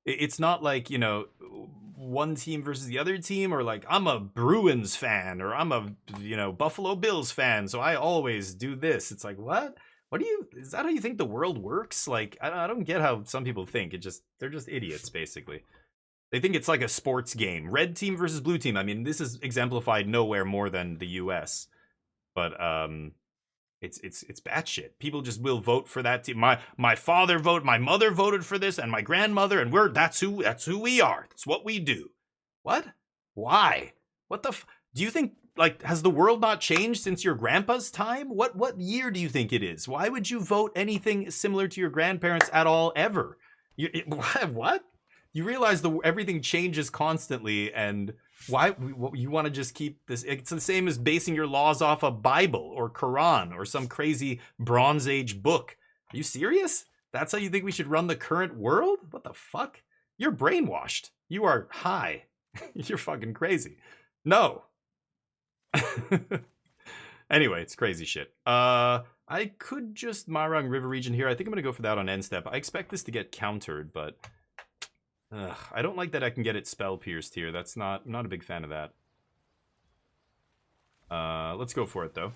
It's not like, one team versus the other team, or like, I'm a Bruins fan, or I'm a, Buffalo Bills fan, so I always do this. It's like, what? Is that how you think the world works? Like, I don't get how some people think. They're just idiots, basically. They think it's like a sports game. Red team versus blue team. I mean, this is exemplified nowhere more than the US. But it's batshit. People just will vote for that team. My mother voted for this, and my grandmother, and that's who we are. That's what we do. What? Why? What the do you think, like, has the world not changed since your grandpa's time? What year do you think it is? Why would you vote anything similar to your grandparents at all ever? What? You realize everything changes constantly, and why you want to just keep this? It's the same as basing your laws off a Bible or Quran or some crazy Bronze Age book. Are you serious? That's how you think we should run the current world? What the fuck? You're brainwashed. You are high. You're fucking crazy. No. Anyway, it's crazy shit. I could just Marang River region here. I think I'm going to go for that on end step. I expect this to get countered, but... I don't like that I can get it spell pierced here. I'm not a big fan of that. Let's go for it though.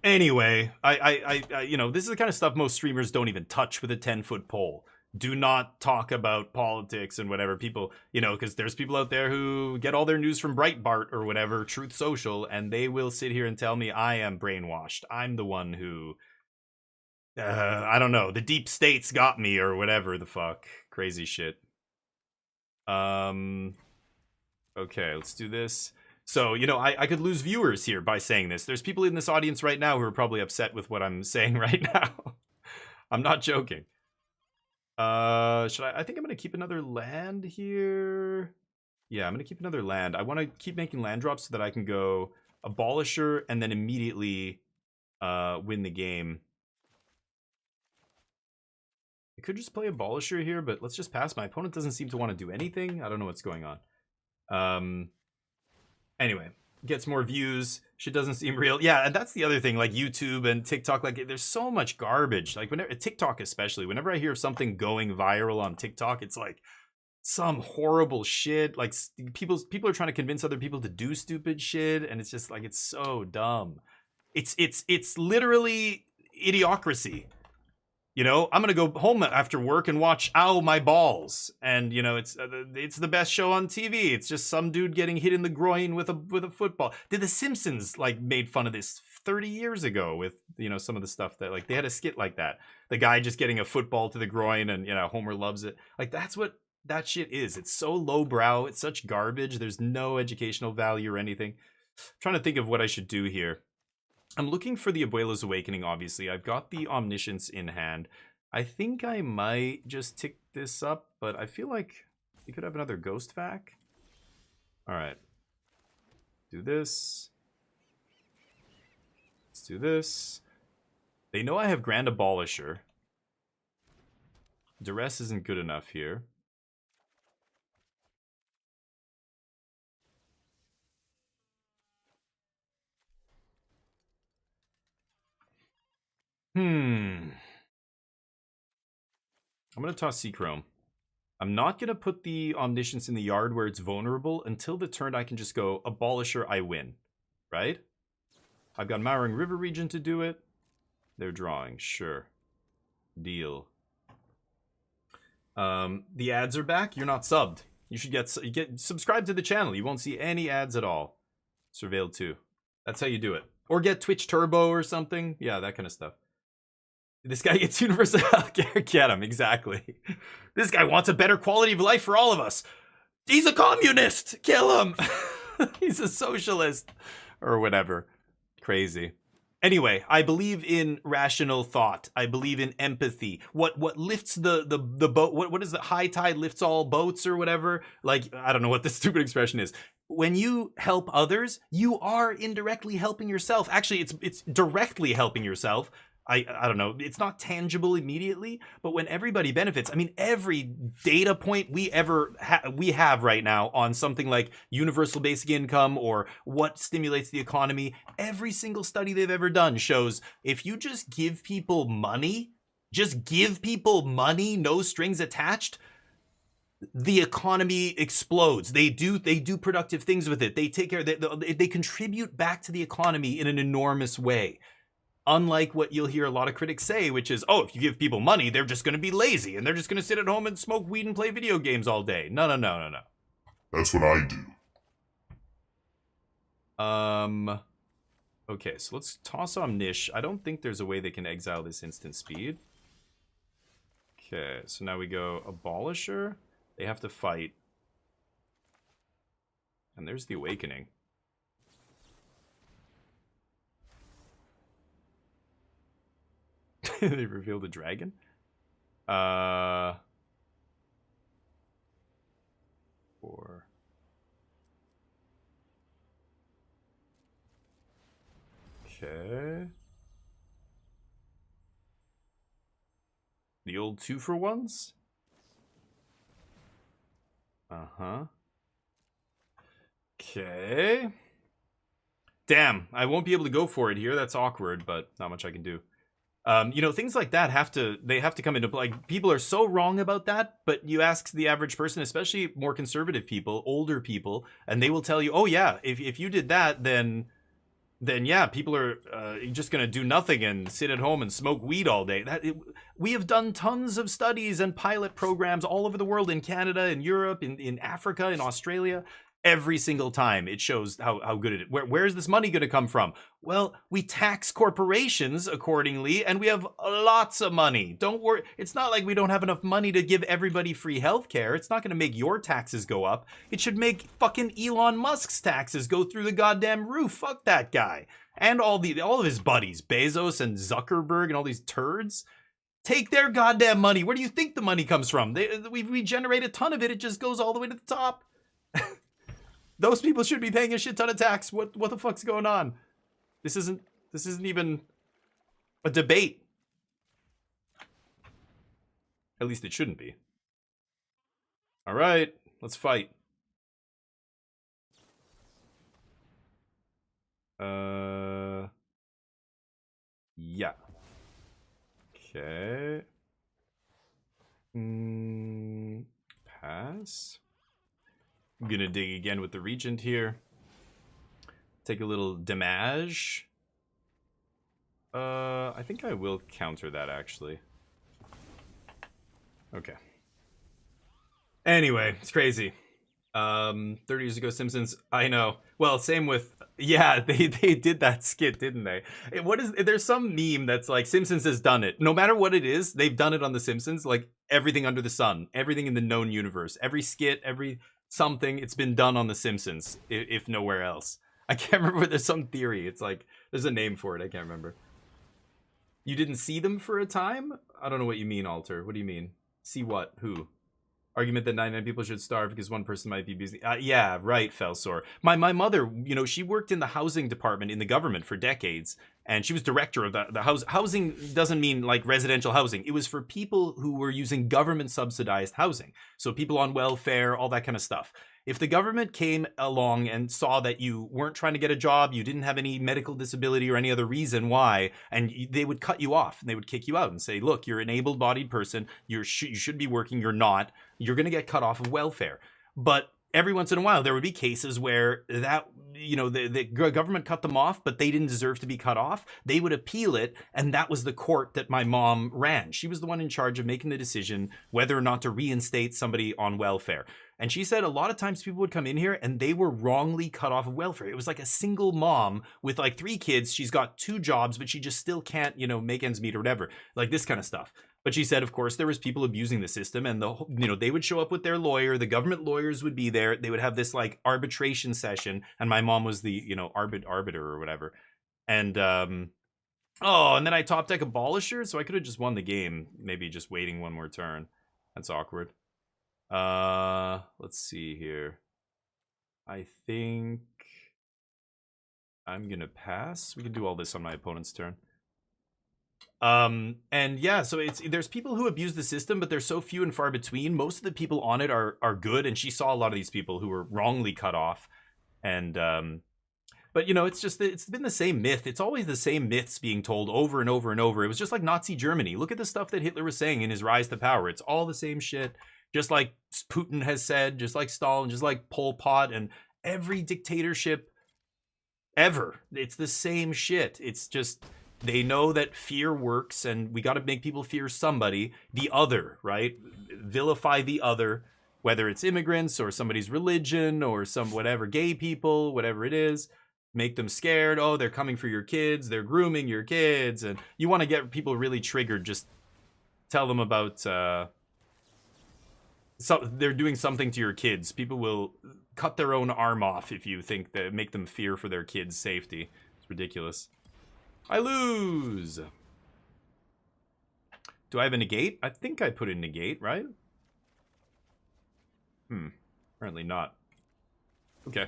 Anyway, I this is the kind of stuff most streamers don't even touch with a 10-foot pole. Do not talk about politics and whatever. People, because there's people out there who get all their news from Breitbart or whatever, Truth Social, and they will sit here and tell me I am brainwashed. I'm the one who, I don't know, the deep state's got me or whatever the fuck. Crazy shit. Okay, let's do this. So, you know, I could lose viewers here by saying this. There's people in this audience right now who are probably upset with what I'm saying right now. I'm not joking. I think I'm going to keep another land here. Yeah, I'm going to keep another land. I want to keep making land drops so that I can go Abolisher and then immediately win the game. I could just play Abolisher here, but let's just pass. My opponent doesn't seem to want to do anything. I don't know what's going on. Anyway, gets more views. Shit doesn't seem real. Yeah, and that's the other thing. Like YouTube and TikTok, like there's so much garbage. Like whenever TikTok, especially, whenever I hear of something going viral on TikTok, it's like some horrible shit. Like people are trying to convince other people to do stupid shit, and it's just like it's so dumb. It's literally idiocracy. You know, I'm gonna go home after work and watch "Ow, My Balls," and you know, it's the best show on TV. It's just some dude getting hit in the groin with a football. Did The Simpsons like made fun of this 30 years ago with, you know, some of the stuff that like they had a skit like that. The guy just getting a football to the groin, and you know, Homer loves it. Like that's what that shit is. It's so lowbrow. It's such garbage. There's no educational value or anything. I'm trying to think of what I should do here. I'm looking for the Abuela's Awakening, obviously. I've got the Omniscience in hand. I think I might just tick this up, but I feel like you could have another Ghost Vac. Alright. Do this. Let's do this. They know I have Grand Abolisher. Duress isn't good enough here. I'm going to toss Seachrome. I'm not going to put the Omniscience in the yard where it's vulnerable until the turn I can just go Abolisher, I win. Right? I've got Mowering River Region to do it. They're drawing. Sure. Deal. The ads are back. You're not subbed. You should get subscribe to the channel. You won't see any ads at all. Surveilled 2. That's how you do it. Or get Twitch Turbo or something. Yeah, that kind of stuff. This guy gets universal healthcare. Get him, exactly. This guy wants a better quality of life for all of us. He's a communist. Kill him. He's a socialist. Or whatever. Crazy. Anyway, I believe in rational thought. I believe in empathy. What lifts the boat? What is the high tide lifts all boats or whatever? Like, I don't know what the stupid expression is. When you help others, you are indirectly helping yourself. Actually, it's directly helping yourself. I don't know, it's not tangible immediately, but when everybody benefits, I mean, every data point we have right now on something like universal basic income or what stimulates the economy, every single study they've ever done shows if you just give people money, no strings attached, the economy explodes. They do productive things with it. They take care, they contribute back to the economy in an enormous way. Unlike what you'll hear a lot of critics say, which is, oh, if you give people money, they're just going to be lazy and they're just going to sit at home and smoke weed and play video games all day. No. That's what I do. Okay, so let's toss Omnish. I don't think there's a way they can exile this instant speed. Okay, so now we go Abolisher. They have to fight. And there's the Awakening. They revealed a dragon? Four. Okay. The old 2-for-1s? Uh-huh. Okay. Damn, I won't be able to go for it here. That's awkward, but not much I can do. You know, things like that have to come into play. Like, people are so wrong about that, but you ask the average person, especially more conservative people, older people, and they will tell you, oh yeah, if you did that, then yeah, people are just going to do nothing and sit at home and smoke weed all day. We have done tons of studies and pilot programs all over the world, in Canada, in Europe, in Africa, in Australia. Every single time it shows how good it is. Where's this money going to come from? Well, we tax corporations accordingly, and we have lots of money. Don't worry. It's not like we don't have enough money to give everybody free healthcare. It's not going to make your taxes go up. It should make fucking Elon Musk's taxes go through the goddamn roof. Fuck that guy. And all of his buddies, Bezos and Zuckerberg and all these turds. Take their goddamn money. Where do you think the money comes from? We generate a ton of it. It just goes all the way to the top. Those people should be paying a shit ton of tax. What the fuck's going on? This isn't even a debate. At least it shouldn't be. All right, let's fight. Yeah. Okay. Pass. I'm gonna dig again with the Regent here. Take a little damage. I think I will counter that, actually. Okay. Anyway, it's crazy. 30 years ago, Simpsons. I know. Well, same with... Yeah, they did that skit, didn't they? There's some meme that's like, Simpsons has done it. No matter what it is, they've done it on The Simpsons. Like, everything under the sun. Everything in the known universe. Every skit, every... something, it's been done on The Simpsons, if nowhere else. I can't remember. There's some theory. It's like, there's a name for it. I can't remember. You didn't see them for a time? I don't know what you mean, Alter. What do you mean? See what? Who? Argument that 99 people should starve because one person might be busy. Yeah, right, Felsor. My mother, she worked in the housing department in the government for decades, and she was director of the house. Housing doesn't mean like residential housing. It was for people who were using government subsidized housing. So people on welfare, all that kind of stuff. If the government came along and saw that you weren't trying to get a job, you didn't have any medical disability or any other reason why, and they would cut you off and they would kick you out and say, look, you're an able-bodied person, you should be working, you're not, you're going to get cut off of welfare. But every once in a while, there would be cases where the government cut them off, but they didn't deserve to be cut off. They would appeal it, and that was the court that my mom ran. She was the one in charge of making the decision whether or not to reinstate somebody on welfare. And she said a lot of times people would come in here and they were wrongly cut off of welfare. It was like a single mom with like 3 kids. She's got 2 jobs, but she just still can't, make ends meet or whatever, like this kind of stuff. But she said, of course, there was people abusing the system, and they would show up with their lawyer. The government lawyers would be there. They would have this like arbitration session, and my mom was the arbiter or whatever. And and then I top deck Abolisher, so I could have just won the game. Maybe just waiting one more turn. That's awkward. Let's see here. I think I'm gonna pass. We can do all this on my opponent's turn. And yeah, so there's people who abuse the system, but they're so few and far between. Most of the people on it are good, and she saw a lot of these people who were wrongly cut off. And but it's been the same myth. It's always the same myths being told over and over and over. It was just like Nazi Germany. Look at the stuff that Hitler was saying in his rise to power. It's all the same shit. Just like Putin has said, just like Stalin, just like Pol Pot, and every dictatorship ever. It's the same shit. It's just, they know that fear works, and we got to make people fear somebody. The other, right? Vilify the other, whether it's immigrants or somebody's religion or some whatever, gay people, whatever it is. Make them scared. Oh, they're coming for your kids. They're grooming your kids. And you want to get people really triggered. Just tell them about... So they're doing something to your kids. People will cut their own arm off if you think that make them fear for their kids' safety. It's ridiculous. I lose. Do I have a negate? I think I put in negate, right? Apparently not. Okay.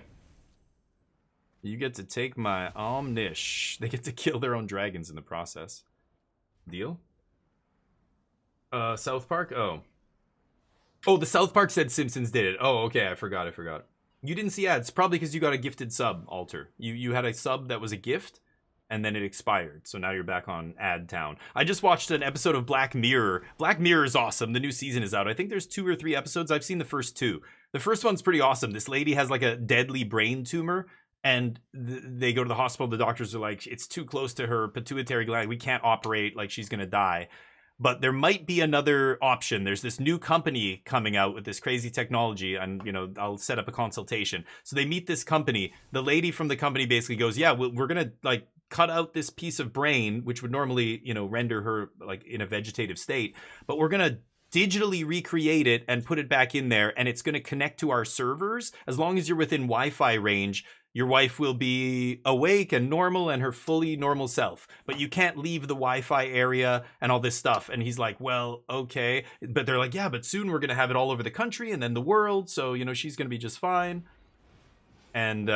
You get to take my Omnish. They get to kill their own dragons in the process. Deal? South Park? Oh, the South Park said Simpsons did it. Oh, okay, I forgot. You didn't see ads. Probably because you got a gifted sub, Alter. You had a sub that was a gift, and then it expired. So now you're back on Ad Town. I just watched an episode of Black Mirror. Black Mirror is awesome. The new season is out. I think there's 2 or 3 episodes. I've seen the first 2. The first one's pretty awesome. This lady has like a deadly brain tumor, and they go to the hospital. The doctors are like, it's too close to her pituitary gland. We can't operate. Like, she's going to die. but there might be another option. There's this new company coming out with this crazy technology, and I'll set up a consultation. So they meet this company. The lady from the company basically goes, yeah, we're gonna like cut out this piece of brain, which would normally render her like in a vegetative state, but we're gonna digitally recreate it and put it back in there, and it's going to connect to our servers. As long as you're within Wi-Fi range, your wife will be awake and normal and her fully normal self, but you can't leave the Wi-Fi area and all this stuff. And he's like, well, okay. But they're like, yeah, but soon we're going to have it all over the country and then the world, so she's going to be just fine. And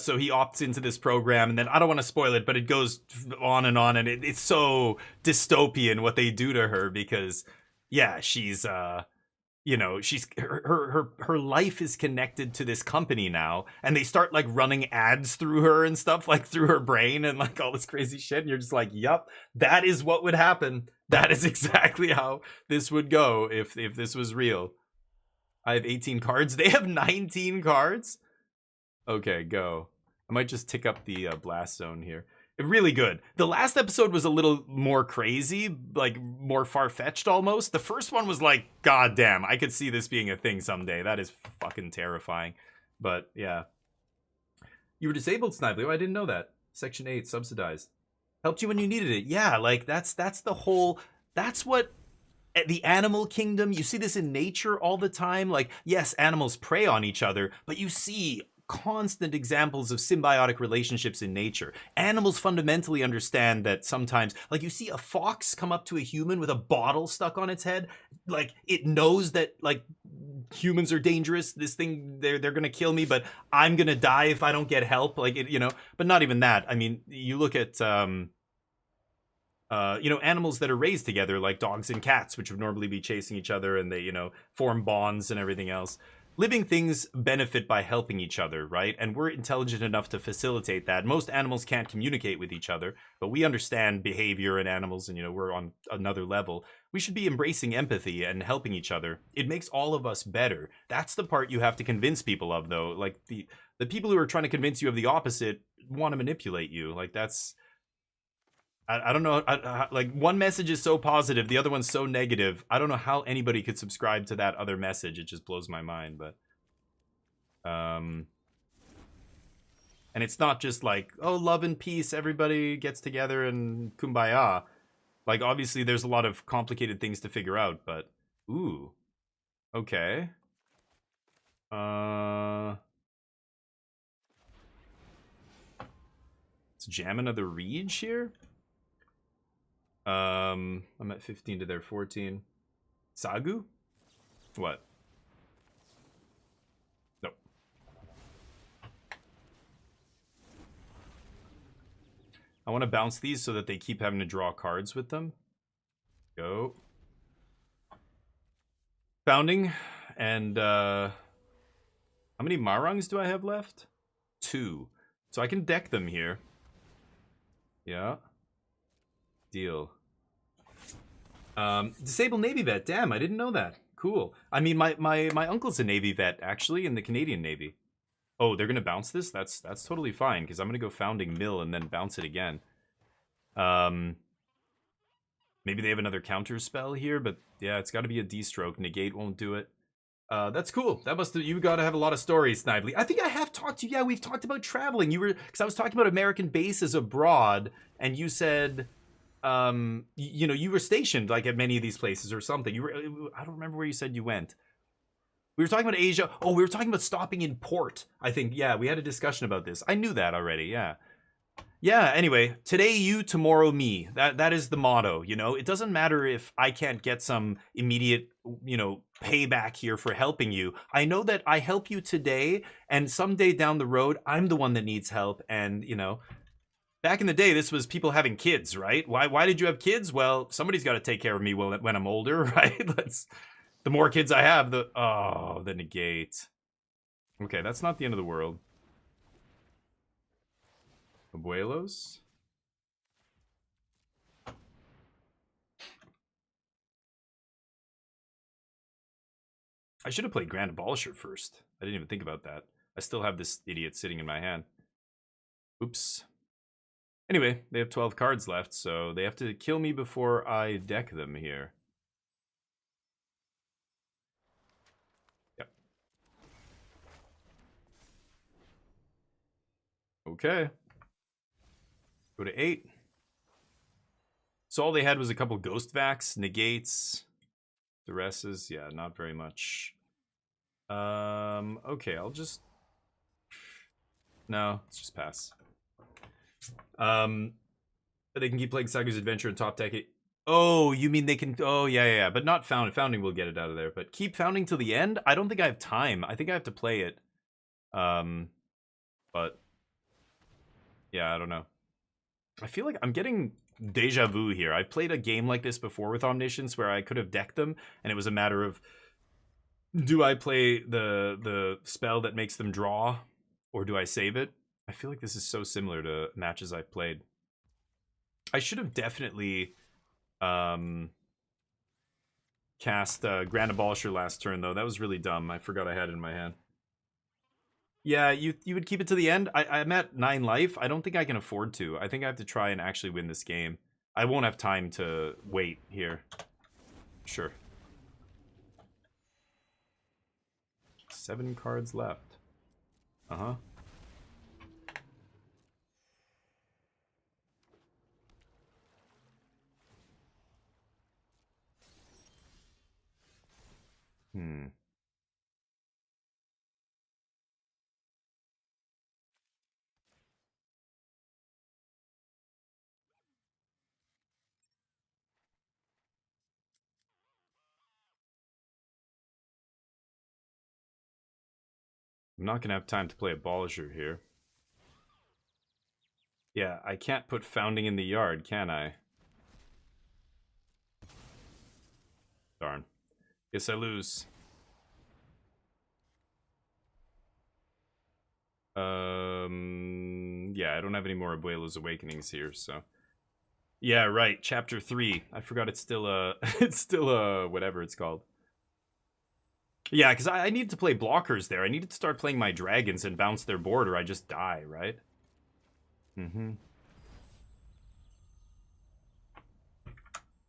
so he opts into this program, and then I don't want to spoil it, but it goes on, and it's so dystopian what they do to her, because yeah, she's she's her life is connected to this company now, and they start like running ads through her and stuff, like through her brain and like all this crazy shit, and you're just like, yep, that is what would happen. That is exactly how this would go if this was real. I have 18 cards. They have 19 cards. Okay, go. I might just tick up the blast zone here. Really good. The last episode was a little more crazy, like more far-fetched almost. The first one was like, god damn, I could see this being a thing someday. That is fucking terrifying. But yeah. You were disabled, Snively. Oh, I didn't know that. Section 8, subsidized. Helped you when you needed it. Yeah, like that's the whole, that's what the animal kingdom, you see this in nature all the time. Like, yes, animals prey on each other, but you see constant examples of symbiotic relationships in nature. Animals fundamentally understand that sometimes, like you see a fox come up to a human with a bottle stuck on its head, like it knows that like humans are dangerous, this thing, they're gonna kill me, but I'm gonna die if I don't get help, like it, but not even that. I mean, you look at animals that are raised together, like dogs and cats, which would normally be chasing each other, and they form bonds and everything else. Living things benefit by helping each other, right? And we're intelligent enough to facilitate that. Most animals can't communicate with each other, but we understand behavior in animals, and we're on another level. We should be embracing empathy and helping each other. It makes all of us better. That's the part you have to convince people of, though. Like the people who are trying to convince you of the opposite want to manipulate you. Like that's, I don't know, like one message is so positive, the other one's so negative. I don't know how anybody could subscribe to that other message. It just blows my mind. But and it's not just like, oh, love and peace, everybody gets together and kumbaya. Like obviously there's a lot of complicated things to figure out, but ooh, okay. Let's jam another Reg here. I'm at 15 to their 14. Sagu? What? Nope. I want to bounce these so that they keep having to draw cards with them. Go. Founding. And, how many Marangs do I have left? 2. So I can deck them here. Yeah. Deal. Disabled Navy vet. Damn, I didn't know that. Cool. I mean, my uncle's a Navy vet, actually, in the Canadian Navy. Oh, they're gonna bounce this? That's totally fine, because I'm gonna go Founding Mill and then bounce it again. Maybe they have another counter spell here, but yeah, it's gotta be a D-stroke. Negate won't do it. That's cool. That must, you gotta have a lot of stories, Snively. I think I have talked to you. Yeah, we've talked about traveling. You were, because I was talking about American bases abroad, and you said, you were stationed like at many of these places or something. You were, I don't remember where you said you went. We were talking about Asia. Oh, we were talking about stopping in port, I think. Yeah, we had a discussion about this. I knew that already. Yeah. Anyway, today you, tomorrow me. That is the motto. It doesn't matter if I can't get some immediate payback here for helping you. I know that I help you today, and someday down the road I'm the one that needs help. And back in the day, this was people having kids, right? Why did you have kids? Well, somebody's got to take care of me when I'm older, right? The more kids I have, the negate. Okay, that's not the end of the world. Abuelos? I should have played Grand Abolisher first. I didn't even think about that. I still have this idiot sitting in my hand. Oops. Anyway, they have 12 cards left, so they have to kill me before I deck them here. Yep. Okay. Go to 8. So all they had was a couple Ghost Vacs, Negates, Duresses. Yeah, not very much. Okay, I'll just... No, let's just pass. They can keep playing Sagu's Adventure and top deck it. Oh, you mean they can... Oh, yeah. But not Founding. Founding will get it out of there. But keep Founding till the end? I don't think I have time. I think I have to play it. But... Yeah, I don't know. I feel like I'm getting deja vu here. I played a game like this before with Omniscience where I could have decked them, and it was a matter of... Do I play the spell that makes them draw, or do I save it? I feel like this is so similar to matches I've played. I should have definitely cast Grand Abolisher last turn, though. That was really dumb. I forgot I had it in my hand. Yeah, you would keep it to the end? I'm at 9 life. I don't think I can afford to. I think I have to try and actually win this game. I won't have time to wait here. Sure. 7 cards left. Uh-huh. Hmm. I'm not gonna have time to play Abolisher here. Yeah, I can't put Founding in the yard, can I? Darn. Guess I lose. Yeah, I don't have any more Abuela's Awakenings here, so... Yeah, right, Chapter 3. I forgot it's still a... it's still a... whatever it's called. Yeah, because I need to play blockers there. I needed to start playing my dragons and bounce their board or I just die, right? Mm-hmm.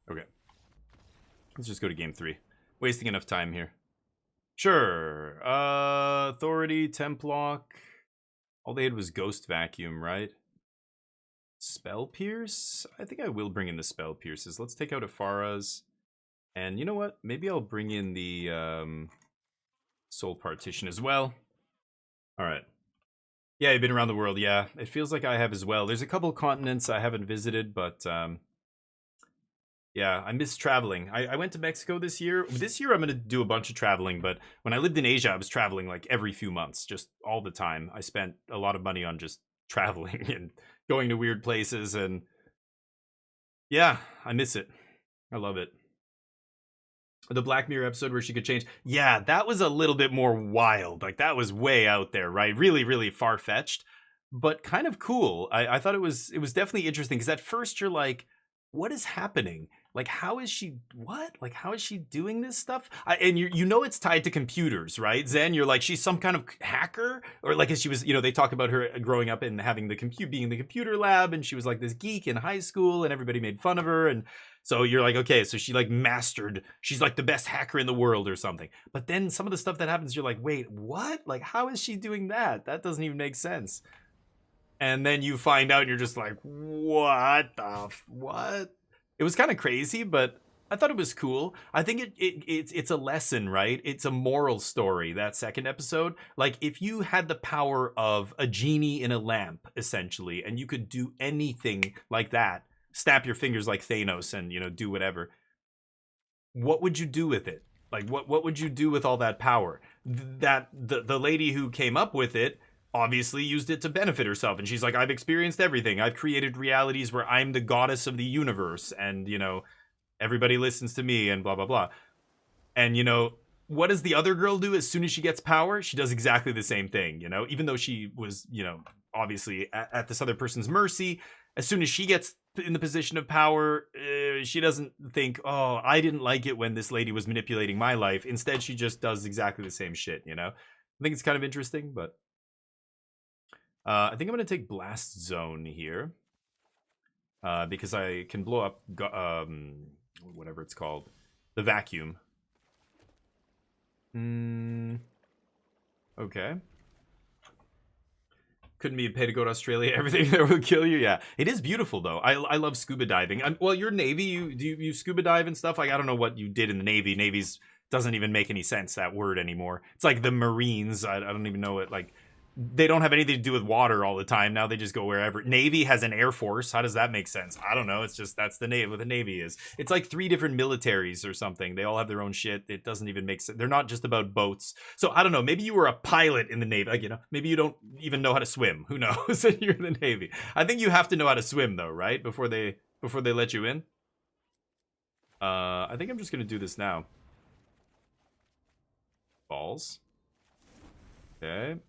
Okay. Let's just go to game 3. Wasting enough time here. Sure. Authority, Templock. All they had was Ghost Vacuum, right? Spell Pierce? I think I will bring in the Spell Pierces. Let's take out Afara's. And you know what? Maybe I'll bring in the Soul Partition as well. Alright. Yeah, I've been around the world, yeah. It feels like I have as well. There's a couple continents I haven't visited, but... yeah, I miss traveling. I went to Mexico this year. This year I'm going to do a bunch of traveling, but when I lived in Asia, I was traveling like every few months, just all the time. I spent a lot of money on just traveling and going to weird places, and yeah, I miss it. I love it. The Black Mirror episode where she could change. Yeah, that was a little bit more wild. Like, that was way out there, right? Really, really far-fetched, but kind of cool. I thought it was definitely interesting, because at first you're like, what is happening? Like, how is she, what? Like, how is she doing this stuff? And you know it's tied to computers, right? Zen, you're like, she's some kind of hacker? Or like, she was, you know, they talk about her growing up and having being in the computer lab, and she was like this geek in high school, and everybody made fun of her, and so you're like, okay, so she like she's like the best hacker in the world or something. But then some of the stuff that happens, you're like, wait, what? Like, how is she doing that? That doesn't even make sense. And then you find out, and you're just like, what? It was kind of crazy, but I thought it was cool. I think it's a lesson, right? It's a moral story, that second episode. Like, if you had the power of a genie in a lamp, essentially, and you could do anything like that, snap your fingers like Thanos and, you know, do whatever, what would you do with it? Like, what would you do with all that power? That the lady who came up with it obviously used it to benefit herself, and she's like, I've experienced everything. I've created realities where I'm the goddess of the universe, and, you know, everybody listens to me, and blah blah blah. And, you know, what does the other girl do as soon as she gets power? She does exactly the same thing, you know, even though she was, you know, obviously at this other person's mercy. As soon as she gets in the position of power, she doesn't think, oh, I didn't like it when this lady was manipulating my life. Instead, she just does exactly the same shit, you know? I think it's kind of interesting, but I think I'm going to take Blast Zone here. because I can blow up whatever it's called, the vacuum. Okay. Couldn't be paid to go to Australia. Everything there will kill you. Yeah, it is beautiful though. I love scuba diving. Well, you're Navy. You scuba dive and stuff? Like, I don't know what you did in the Navy. Navy's doesn't even make any sense, that word, anymore. It's like the Marines. I don't even know it. Like, they don't have anything to do with water all the time. Now they just go wherever. Navy has an air force. How does that make sense? I don't know. It's just, that's the Navy. What the Navy is. It's like 3 different militaries or something. They all have their own shit. It doesn't even make sense. They're not just about boats. So I don't know. Maybe you were a pilot in the Navy. Like, you know, maybe you don't even know how to swim. Who knows? You're in the Navy. I think you have to know how to swim though, right? Before they let you in. I think I'm just gonna do this now. Balls. Okay.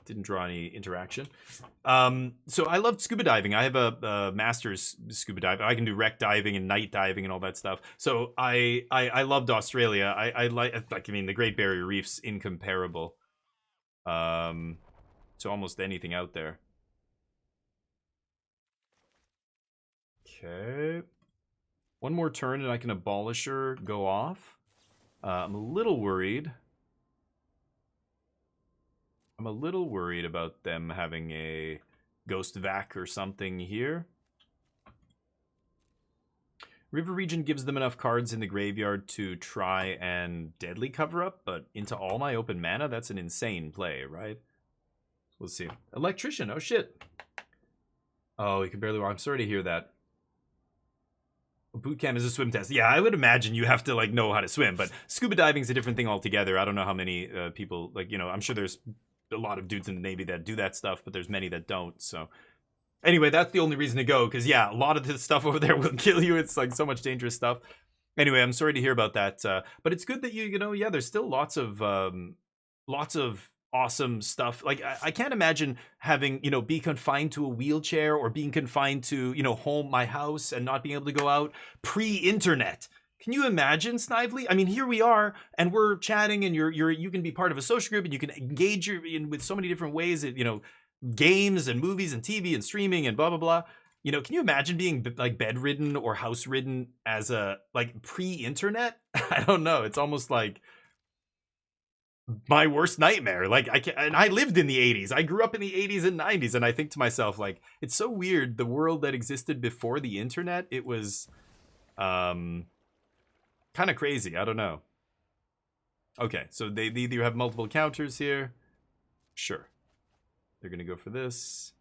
Didn't draw any interaction. So I loved scuba diving. I have a master's scuba dive. I can do wreck diving and night diving and all that stuff. So I loved Australia. I mean, the Great Barrier Reef's incomparable to almost anything out there. Okay. One more turn and I can abolish her, go off. I'm a little worried. I'm a little worried about them having a Ghost Vac or something here. River Region gives them enough cards in the graveyard to try and deadly cover up, but into all my open mana, that's an insane play, right? We'll see. Electrician, oh shit. Oh, you can barely walk. I'm sorry to hear that. Boot camp is a swim test. Yeah, I would imagine you have to, like, know how to swim, but scuba diving is a different thing altogether. I don't know how many people, like, you know, I'm sure there's a lot of dudes in the Navy that do that stuff, but there's many that don't. So anyway, that's the only reason to go, because yeah, a lot of this stuff over there will kill you. It's like so much dangerous stuff. Anyway, I'm sorry to hear about that, but it's good that you know, yeah, there's still lots of awesome stuff. Like, I can't imagine having, you know, be confined to a wheelchair or being confined to, you know, my house and not being able to go out pre-internet. Can you imagine, Snively? I mean, here we are, and we're chatting, and you can be part of a social group, and you can engage with so many different ways, you know, games and movies and TV and streaming and blah blah blah. You know, can you imagine being like bedridden or house ridden as a, like, pre-internet? I don't know. It's almost like my worst nightmare. Like, and I lived in the 80s. I grew up in the 80s and 90s, and I think to myself, like, it's so weird, the world that existed before the internet. It was kind of crazy. I don't know. Okay, so they either have multiple counters here. Sure. They're going to go for this.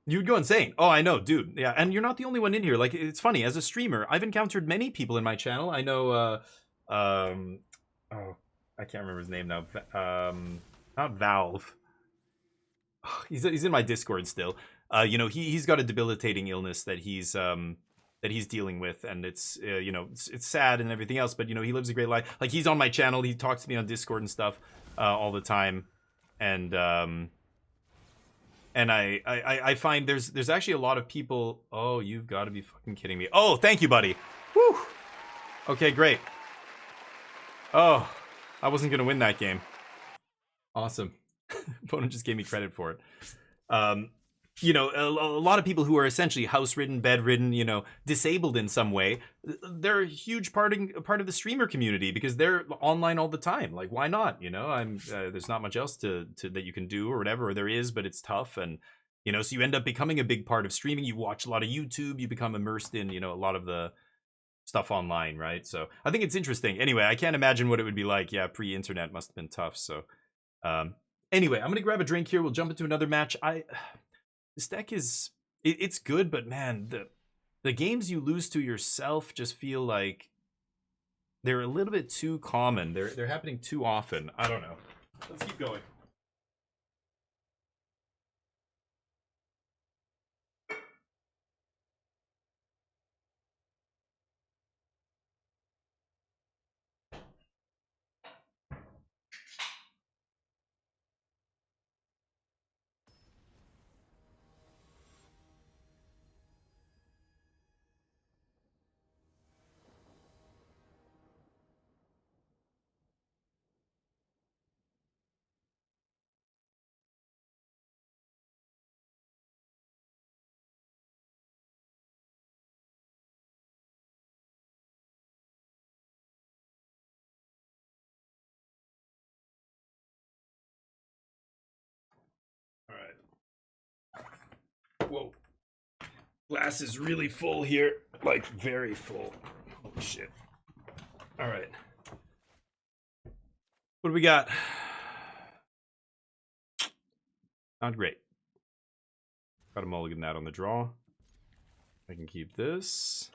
You'd go insane. Oh, I know, dude. Yeah, and you're not the only one in here. Like, it's funny. As a streamer, I've encountered many people in my channel. I know, oh, I can't remember his name now. Not Valve. He's in my Discord still. You know, he's got a debilitating illness that he's dealing with, and it's you know, it's sad and everything else, but you know, he lives a great life. Like, he's on my channel, he talks to me on Discord and stuff all the time, and I find there's actually a lot of people. Oh, you've got to be fucking kidding me. Oh, thank you, buddy. Woo. Okay, great. Oh, I wasn't gonna win that game. Awesome. Opponent just gave me credit for it. You know, a lot of people who are essentially house-ridden, bed-ridden, you know, disabled in some way, they're a huge part of the streamer community because they're online all the time. Like, why not? You know, there's not much else to that you can do or whatever, or there is, but it's tough. And, you know, so you end up becoming a big part of streaming. You watch a lot of YouTube. You become immersed in, you know, a lot of the stuff online, right? So I think it's interesting. Anyway, I can't imagine what it would be like. Yeah, pre-internet must have been tough. So anyway, I'm going to grab a drink here. We'll jump into another match. This deck is, it's good, but man, the games you lose to yourself just feel like they're a little bit too common. They're happening too often. I don't know. Let's keep going. Whoa. Glass is really full here. Like, very full. Holy shit. Alright. What do we got? Not great. Got a mulligan that on the draw. I can keep this.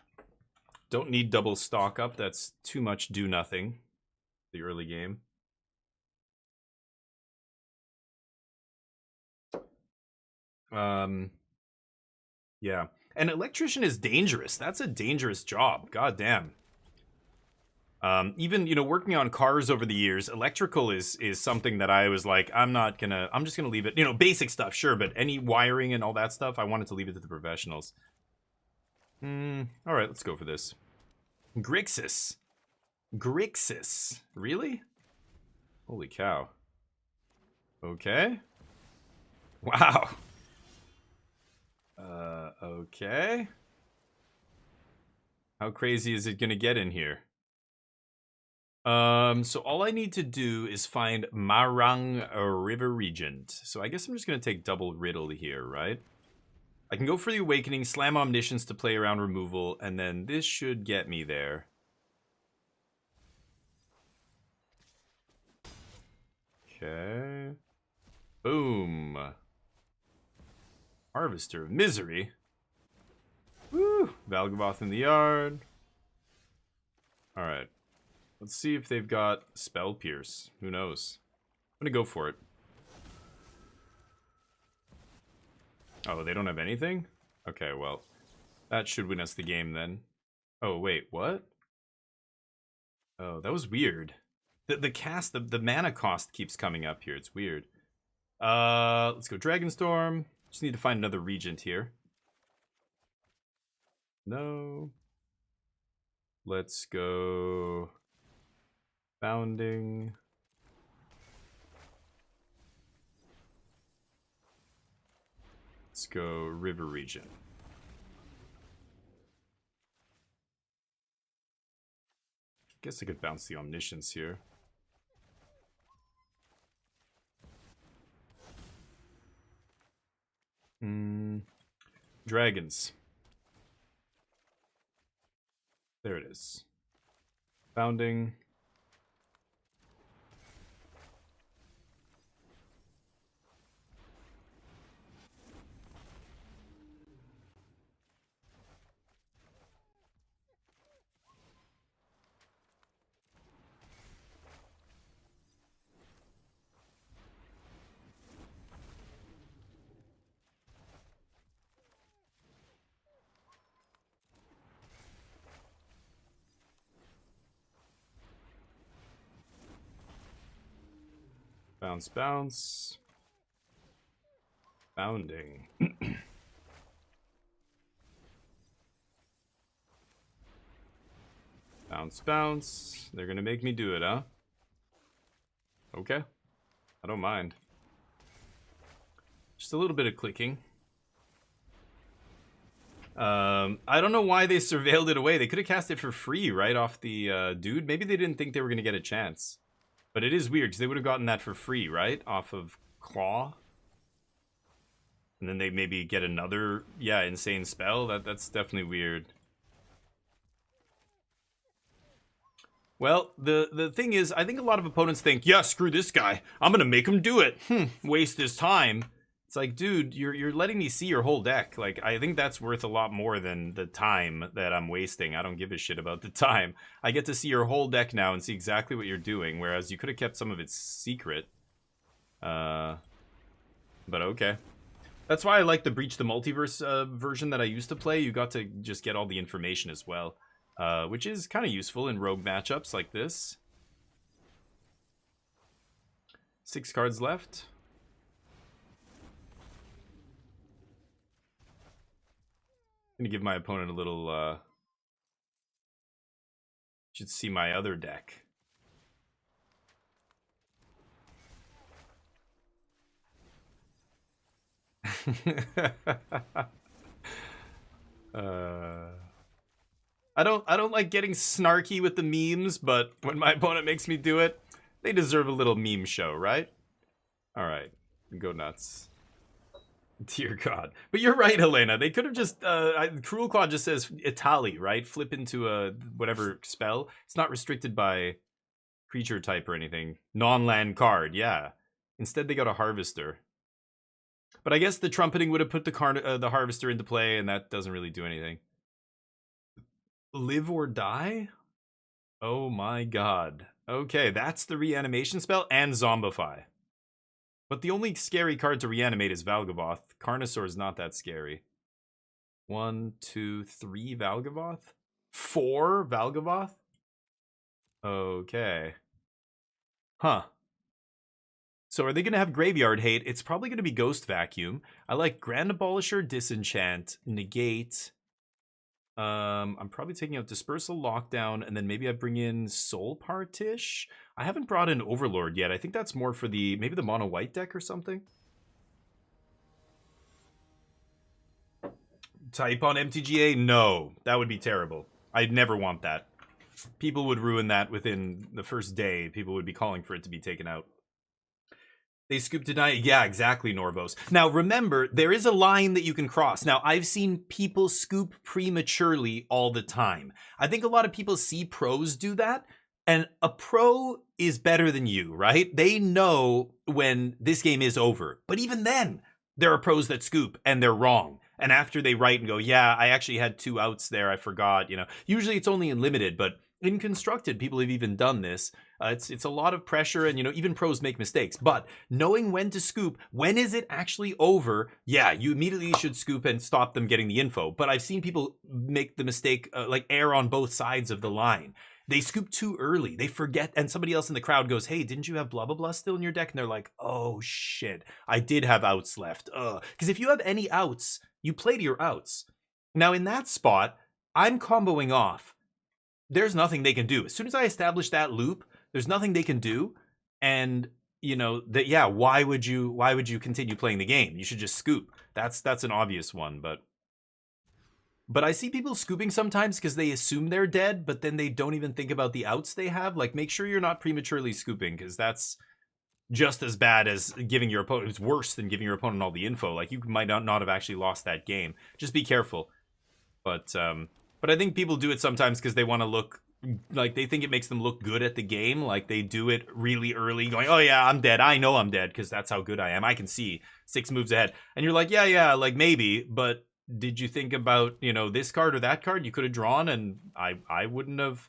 Don't need double stock up. That's too much do nothing. The early game. Yeah. An electrician is dangerous. That's a dangerous job. God damn. Even, you know, working on cars over the years, electrical is something that I was like, I'm just gonna leave it. You know, basic stuff, sure, but any wiring and all that stuff, I wanted to leave it to the professionals. Alright, let's go for this. Grixis. Grixis. Really? Holy cow. Okay. Wow. Okay. How crazy is it gonna get in here? So all I need to do is find Marang River Regent. So I guess I'm just gonna take double riddle here, right? I can go for the Awakening, slam Omniscience to play around removal, and then this should get me there. Okay. Boom. Harvester of Misery. Woo! Valgaboth in the yard. Alright. Let's see if they've got Spell Pierce. Who knows? I'm gonna go for it. Oh, they don't have anything? Okay, well. That should win us the game then. Oh, wait, what? Oh, that was weird. The mana cost keeps coming up here. It's weird. Let's go Dragonstorm. Just need to find another Regent here. No. Let's go Founding. Let's go River Regent. Guess I could bounce the Omniscience here. Dragons. There it is. Founding. Bounce, bounce. Founding. Bounce, bounce. They're gonna make me do it, huh? Okay. I don't mind. Just a little bit of clicking. I don't know why they surveilled it away. They could have cast it for free right off the dude. Maybe they didn't think they were gonna get a chance. But it is weird, because they would have gotten that for free, right? Off of Claw. And then they maybe get another, yeah, insane spell. That's definitely weird. Well, the thing is, I think a lot of opponents think, yeah, screw this guy. I'm going to make him do it. Waste his time. It's like, dude, you're letting me see your whole deck. Like, I think that's worth a lot more than the time that I'm wasting. I don't give a shit about the time. I get to see your whole deck now and see exactly what you're doing, whereas you could have kept some of it secret. But okay. That's why I like the Breach the Multiverse version that I used to play. You got to just get all the information as well, which is kind of useful in rogue matchups like this. 6 cards left. I'm gonna give my opponent a little, should see my other deck. I don't like getting snarky with the memes, but when my opponent makes me do it, they deserve a little meme show, right? Alright, go nuts. Dear God. But you're right, Helena. They could have just, Cruel Claw just says Itali, right? Flip into a whatever spell. It's not restricted by creature type or anything. Non-land card, yeah. Instead, they got a Harvester. But I guess the trumpeting would have put the Harvester into play, and that doesn't really do anything. Live or die? Oh my God. Okay, that's the reanimation spell and Zombify. But the only scary card to reanimate is Valgavoth. Carnosaur is not that scary. 1, 2, 3 Valgavoth? 4 Valgavoth? Okay. Huh. So are they going to have Graveyard Hate? It's probably going to be Ghost Vacuum. I like Grand Abolisher, Disenchant, Negate. I'm probably taking out Dispersal, Lockdown, and then maybe I bring in Soul Partish. I haven't brought in Overlord yet. I think that's more for maybe the mono white deck or something. Type on MTGA? No, that would be terrible. I'd never want that. People would ruin that within the first day. People would be calling for it to be taken out. They scoop tonight. Yeah, exactly, Norvos. Now, remember, there is a line that you can cross. Now, I've seen people scoop prematurely all the time. I think a lot of people see pros do that, and a pro is better than you, right? They know when this game is over. But even then, there are pros that scoop, and they're wrong. And after they write and go, yeah, I actually had 2 outs there, I forgot, you know. Usually it's only in limited, but in Constructed, people have even done this. It's a lot of pressure, and, you know, even pros make mistakes. But knowing when to scoop, when is it actually over, yeah, you immediately should scoop and stop them getting the info. But I've seen people make the mistake, like err on both sides of the line. They scoop too early. They forget, and somebody else in the crowd goes, hey, didn't you have blah, blah, blah still in your deck? And they're like, oh, shit, I did have outs left. Because if you have any outs, you play to your outs. Now, in that spot, I'm comboing off. There's nothing they can do. As soon as I establish that loop, there's nothing they can do. And, you know, that, yeah, why would you continue playing the game? You should just scoop. That's an obvious one, but I see people scooping sometimes because they assume they're dead, but then they don't even think about the outs they have. Like, make sure you're not prematurely scooping, because that's just as bad as giving your opponent. It's worse than giving your opponent all the info. Like, you might not have actually lost that game. Just be careful. But I think people do it sometimes because they want to look like, they think it makes them look good at the game. Like, they do it really early, going, oh yeah, I'm dead. I know I'm dead because that's how good I am. I can see 6 moves ahead. And you're like, yeah, like maybe, but did you think about, you know, this card or that card you could have drawn, and I wouldn't have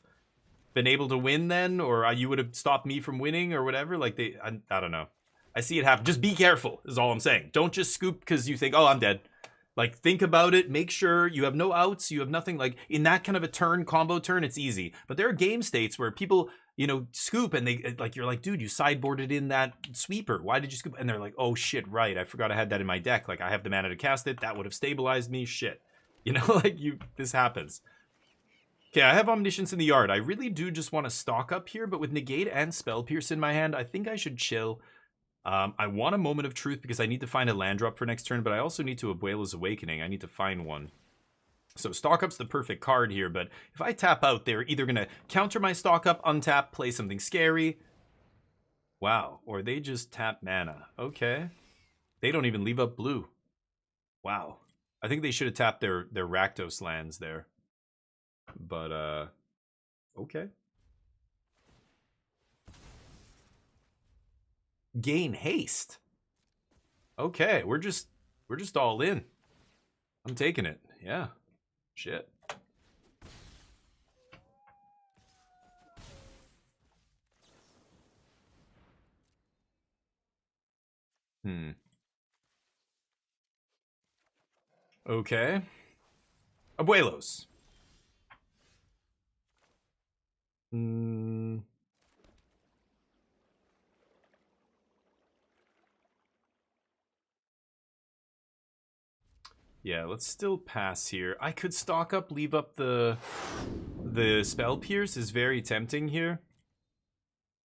been able to win then, or you would have stopped me from winning or whatever? Like, I don't know. I see it happen. Just be careful is all I'm saying. Don't just scoop because you think, oh, I'm dead. Like, think about it. Make sure you have no outs. You have nothing. Like, in that kind of a turn, combo turn, it's easy. But there are game states where people, you know, scoop, and they, like, you're like, dude, you sideboarded in that sweeper. Why did you scoop? And they're like, oh, shit, right. I forgot I had that in my deck. Like, I have the mana to cast it. That would have stabilized me. Shit. You know, like, this happens. Okay, I have Omniscience in the yard. I really do just want to stock up here, but with Negate and Spell Pierce in my hand, I think I should chill. I want a Moment of Truth because I need to find a land drop for next turn, but I also need to Abuela's Awakening. I need to find one. So stock up's the perfect card here, but if I tap out, they're either going to counter my stock up, untap, play something scary. Wow. Or they just tap mana. Okay. They don't even leave up blue. Wow. I think they should have tapped their Rakdos lands there. But, okay. Gain haste. Okay, we're just all in. I'm taking it. Yeah. Shit. Okay. Abuelos. Yeah, let's still pass here. I could stock up, leave up the Spell Pierce is very tempting here.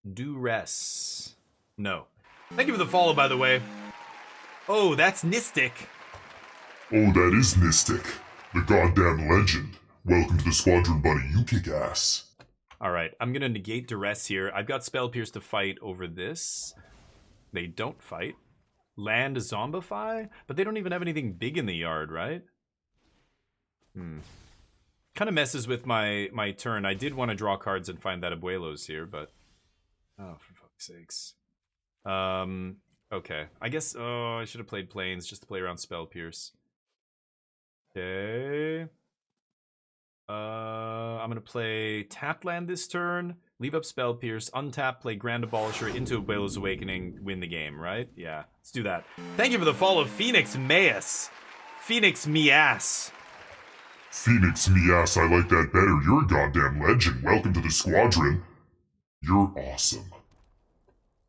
Duress. No. Thank you for the follow, by the way. Oh, that's Nistic. Oh, that is Mystic. The goddamn legend. Welcome to the squadron, buddy. You kick ass. Alright, I'm gonna negate Duress here. I've got Spell Pierce to fight over this. They don't fight. land Zombify, but they don't even have anything big in the yard, right? Kind of messes with my turn. I did want to draw cards and find that Abuelo's here, but oh, for fuck's sakes. Okay. I guess I should have played Plains just to play around Spell Pierce. Okay. I'm gonna play tap land this turn, leave up Spell Pierce, untap, play Grand Abolisher into Abuelo's Awakening, win the game, right? Yeah, let's do that. Thank you for the follow, Phoenix Mayas. Phoenix Mias. Phoenix Mias, I like that better. You're a goddamn legend. Welcome to the squadron. You're awesome.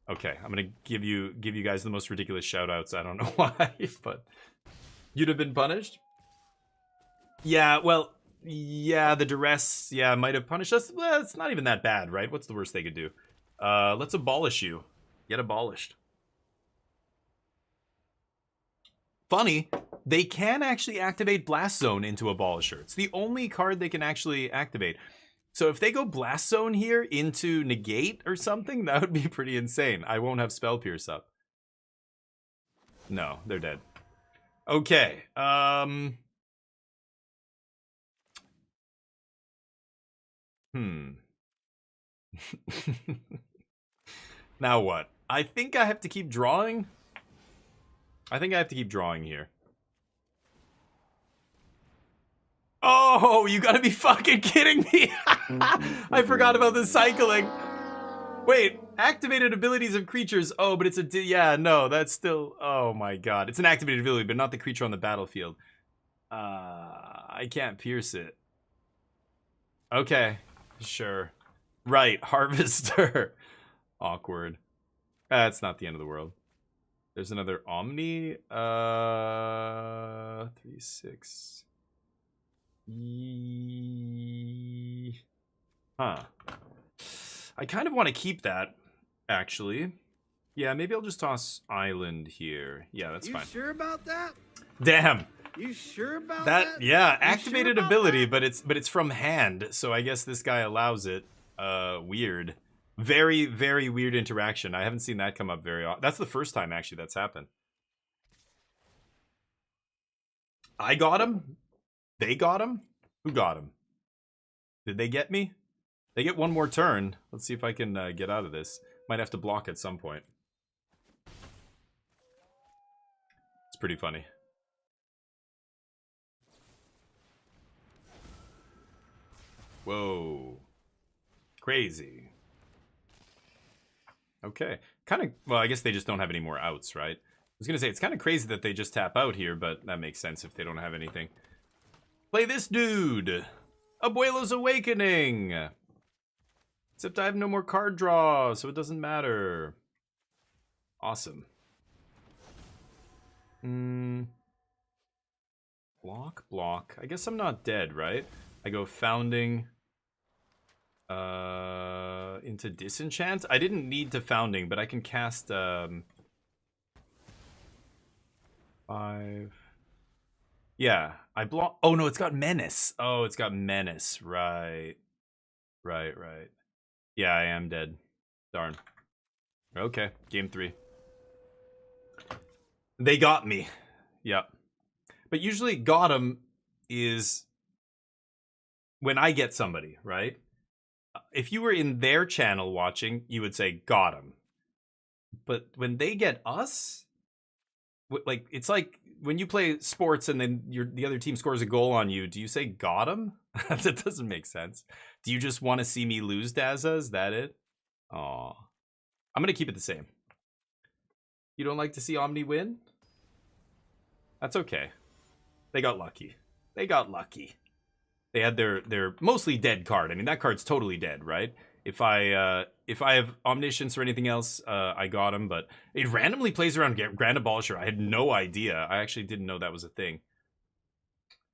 Okay, I'm gonna give you guys the most ridiculous shoutouts. I don't know why, but you'd have been punished. Yeah, well, yeah, the duress, yeah, might have punished us. Well, it's not even that bad, right? What's the worst they could do? Let's abolish you. Get abolished. Funny, they can actually activate Blast Zone into Abolisher. It's the only card they can actually activate. So if they go Blast Zone here into Negate or something, that would be pretty insane. I won't have Spell Pierce up. No, they're dead. Okay, Now what? I think I have to keep drawing. I think I have to keep drawing here. Oh, you gotta be fucking kidding me. I forgot about the cycling. Wait, activated abilities of creatures. Oh, but it's a, yeah, no, that's still, oh my god. It's an activated ability, but not the creature on the battlefield. I can't pierce it. Okay, sure. Right, Harvester. Awkward. That's not the end of the world. There's another Omni. 3/6. Huh. I kind of want to keep that, actually. Yeah, maybe I'll just toss Island here. Yeah, that's fine. You sure about that? Damn. You sure about That, that? yeah, activated sure ability, that? but it's from hand, so I guess this guy allows it. Weird. Very, very weird interaction. I haven't seen that come up very often. That's the first time, actually, that's happened. I got him? They got him? Who got him? Did they get me? They get one more turn. Let's see if I can get out of this. Might have to block at some point. It's pretty funny. Whoa. Crazy. Okay. Kind of, well, I guess they just don't have any more outs, right? I was going to say, it's kind of crazy that they just tap out here, but that makes sense if they don't have anything. Play this dude. Abuelo's Awakening. Except I have no more card draw, so it doesn't matter. Awesome. Block, block. I guess I'm not dead, right? I go Founding into Disenchant. I didn't need to Founding, but I can cast 5. Yeah, I block. Oh no, it's got Menace. Oh, it's got Menace. Right. Right. Yeah, I am dead. Darn. Okay, game 3. They got me. Yep. But usually got 'em is when I get somebody, right? If you were in their channel watching, you would say got 'em. But when they get us, like, it's like when you play sports and then the other team scores a goal on you, do you say got 'em? That doesn't make sense. Do you just want to see me lose, Dazza? Is that it? Aw. I'm going to keep it the same. You don't like to see Omni win? That's okay. They got lucky. They got lucky. They had their mostly dead card. I mean, that card's totally dead, right? If I have Omniscience or anything else, I got him, but it randomly plays around Grand Abolisher. I had no idea. I actually didn't know that was a thing.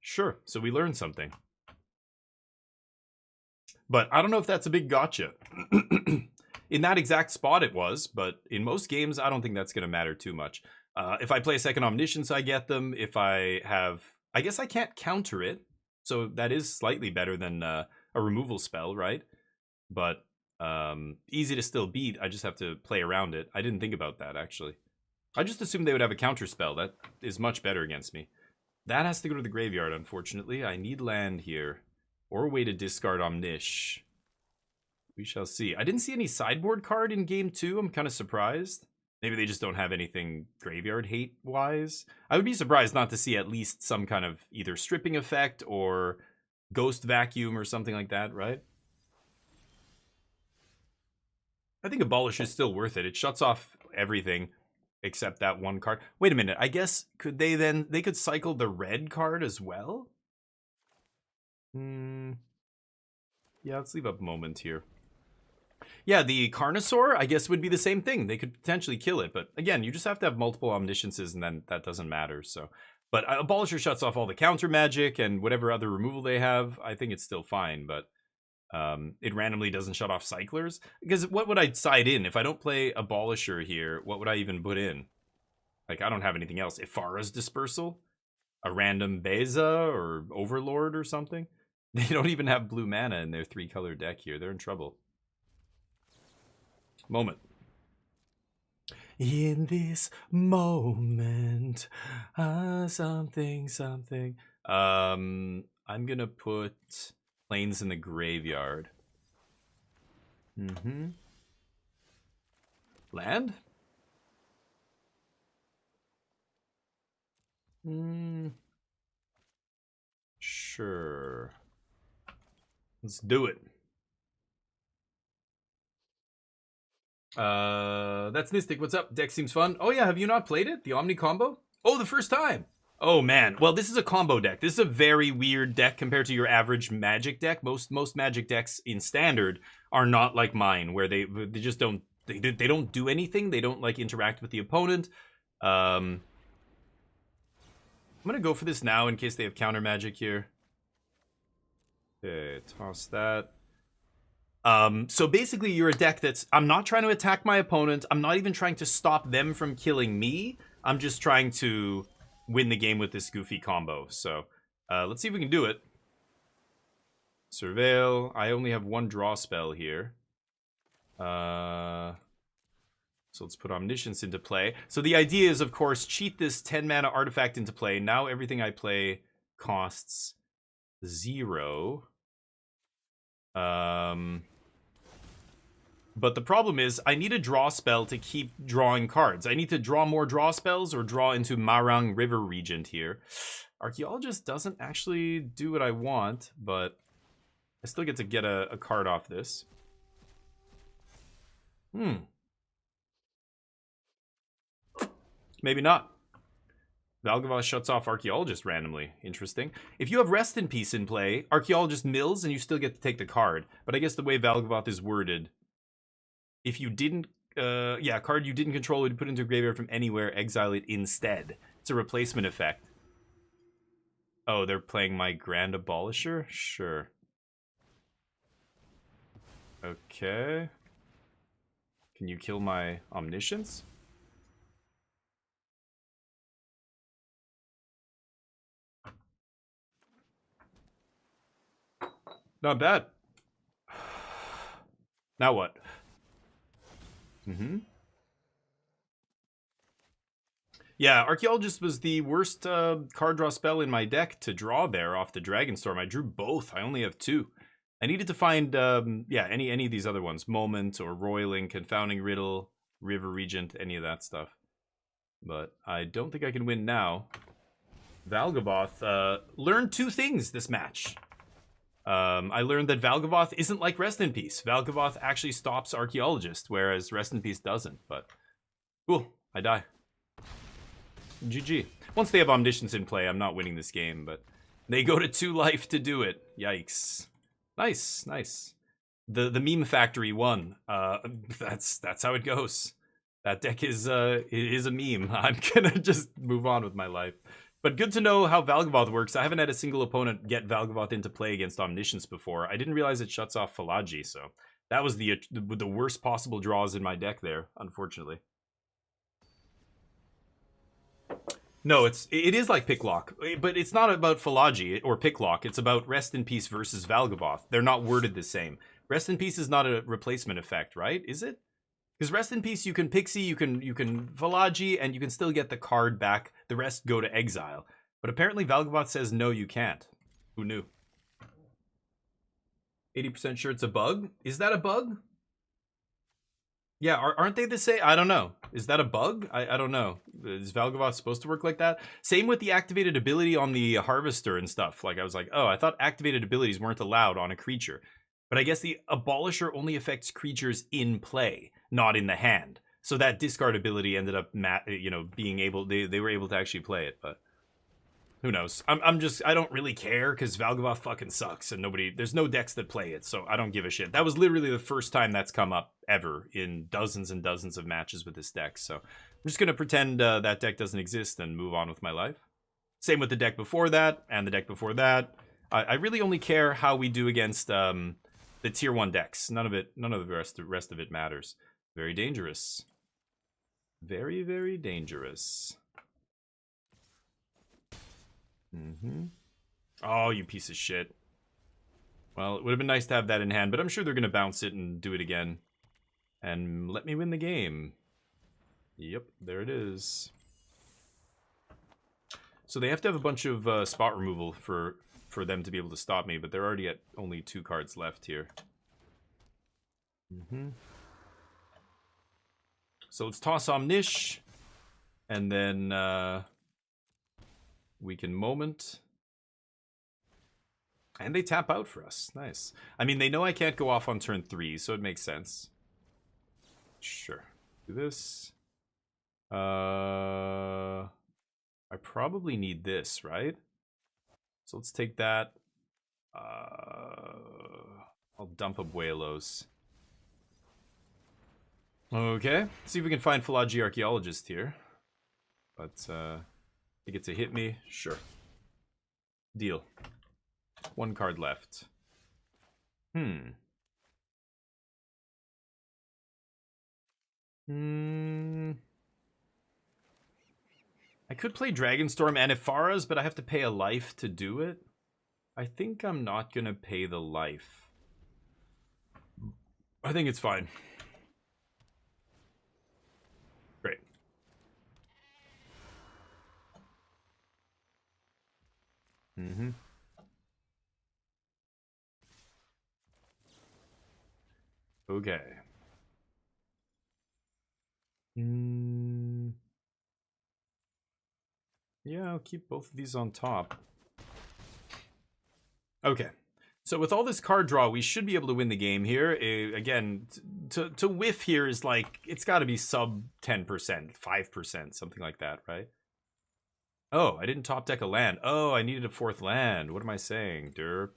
Sure, so we learned something. But I don't know if that's a big gotcha. In that exact spot it was, but in most games, I don't think that's going to matter too much. If I play a second Omniscience, I get them. If I have... I guess I can't counter it, so that is slightly better than a removal spell, right? But easy to still beat. I just have to play around it. I didn't think about that, actually. I just assumed they would have a counter spell. That is much better against me. That has to go to the graveyard, unfortunately. I need land here. Or a way to discard Omnish. We shall see. I didn't see any sideboard card in game 2. I'm kind of surprised. Maybe they just don't have anything graveyard hate-wise. I would be surprised not to see at least some kind of either stripping effect or ghost vacuum or something like that, right? I think Abolish is still worth it. It shuts off everything except that one card. Wait a minute. I guess could they then... They could cycle the red card as well? Yeah, let's leave up a moment here. Yeah, the Carnosaur, I guess, would be the same thing. They could potentially kill it, but again, you just have to have multiple Omnisciences, and then that doesn't matter, so... But Abolisher shuts off all the counter magic and whatever other removal they have. I think it's still fine, but it randomly doesn't shut off Cyclers. Because what would I side in? If I don't play Abolisher here, what would I even put in? Like, I don't have anything else. Ifara's Dispersal? A random Beza or Overlord or something? They don't even have blue mana in their 3-color deck here. They're in trouble. Moment. In this moment, something. I'm gonna put Plains in the graveyard. Land? Sure. Let's do it. That's Mystic. What's up? Deck seems fun. Oh yeah, have you not played it? The Omni combo? Oh, the first time. Oh man. Well, this is a combo deck. This is a very weird deck compared to your average Magic deck. Most Magic decks in Standard are not like mine, where they just don't they don't do anything. They don't like interact with the opponent. I'm gonna go for this now in case they have counter magic here. Okay, toss that. So basically you're a deck that's, I'm not trying to attack my opponent. I'm not even trying to stop them from killing me. I'm just trying to win the game with this goofy combo. So, let's see if we can do it. Surveil. I only have one draw spell here. So let's put Omniscience into play. So the idea is, of course, cheat this 10 mana artifact into play. Now everything I play costs 0. But the problem is, I need a draw spell to keep drawing cards. I need to draw more draw spells or draw into Marang River Regent here. Archaeologist doesn't actually do what I want, but I still get to get a card off this. Maybe not. Valgavoth shuts off Archaeologist randomly. Interesting. If you have Rest in Peace in play, Archaeologist mills and you still get to take the card. But I guess the way Valgavoth is worded, if you didn't, a card you didn't control would put into a graveyard from anywhere, exile it instead. It's a replacement effect. Oh, they're playing my Grand Abolisher? Sure. Okay. Can you kill my Omniscience? Not bad. Now what? Yeah, Archaeologist was the worst card draw spell in my deck to draw there off the Dragonstorm. I drew both. I only have 2. I needed to find, any of these other ones. Moment or Roiling, Confounding Riddle, River Regent, any of that stuff. But I don't think I can win now. Valgavoth learned 2 things this match. I learned that Valgavoth isn't like Rest in Peace. Valgavoth actually stops Archaeologist, whereas Rest in Peace doesn't. But, cool, I die. GG. Once they have Omniscience in play, I'm not winning this game, but they go to 2 life to do it. Yikes. Nice, nice. The meme factory won. That's how it goes. That deck is a meme. I'm gonna just move on with my life. But good to know how Valgavoth works. I haven't had a single opponent get Valgavoth into play against Omniscience before. I didn't realize it shuts off Falagi, so that was the worst possible draws in my deck there, unfortunately. No, it is like Picklock, but it's not about Falagi or Picklock. It's about Rest in Peace versus Valgavoth. They're not worded the same. Rest in Peace is not a replacement effect, right? Is it? Because Rest in Peace, you can Pixie, you can Valaji, and you can still get the card back. The rest go to exile. But apparently Valgavoth says no, you can't. Who knew? 80% sure it's a bug? Is that a bug? Yeah, aren't they the same? I don't know. Is that a bug? I don't know. Is Valgavoth supposed to work like that? Same with the activated ability on the Harvester and stuff. Like, I was like, oh, I thought activated abilities weren't allowed on a creature. But I guess the Abolisher only affects creatures in play, not in the hand. So that discard ability ended up, being able, they were able to actually play it, but who knows? I don't really care because Valgavoth fucking sucks and there's no decks that play it, so I don't give a shit. That was literally the first time that's come up ever in dozens and dozens of matches with this deck, so I'm just going to pretend that deck doesn't exist and move on with my life. Same with the deck before that and the deck before that. I really only care how we do against the tier 1 decks. None of the rest of it matters. Very dangerous. Very, very dangerous. Oh, you piece of shit. Well, it would have been nice to have that in hand, but I'm sure they're going to bounce it and do it again. And let me win the game. Yep, there it is. So they have to have a bunch of spot removal for them to be able to stop me, but they're already at only 2 cards left here. So let's toss Omnish, and then we can Moment. And they tap out for us. Nice. I mean, they know I can't go off on turn 3, so it makes sense. Sure. Do this. I probably need this, right? So let's take that. I'll dump Abuelos. Okay. See if we can find Falaji Archaeologist here. But, you get to hit me? Sure. Deal. 1 card left. I could play Dragonstorm and Epharas, but I have to pay a life to do it. I think I'm not gonna pay the life. I think it's fine. Great. Okay. Yeah, I'll keep both of these on top. Okay. So with all this card draw, we should be able to win the game here. Again, to whiff here is like, it's got to be sub 10%, 5%, something like that, right? Oh, I didn't top deck a land. Oh, I needed a 4th land. What am I saying, derp?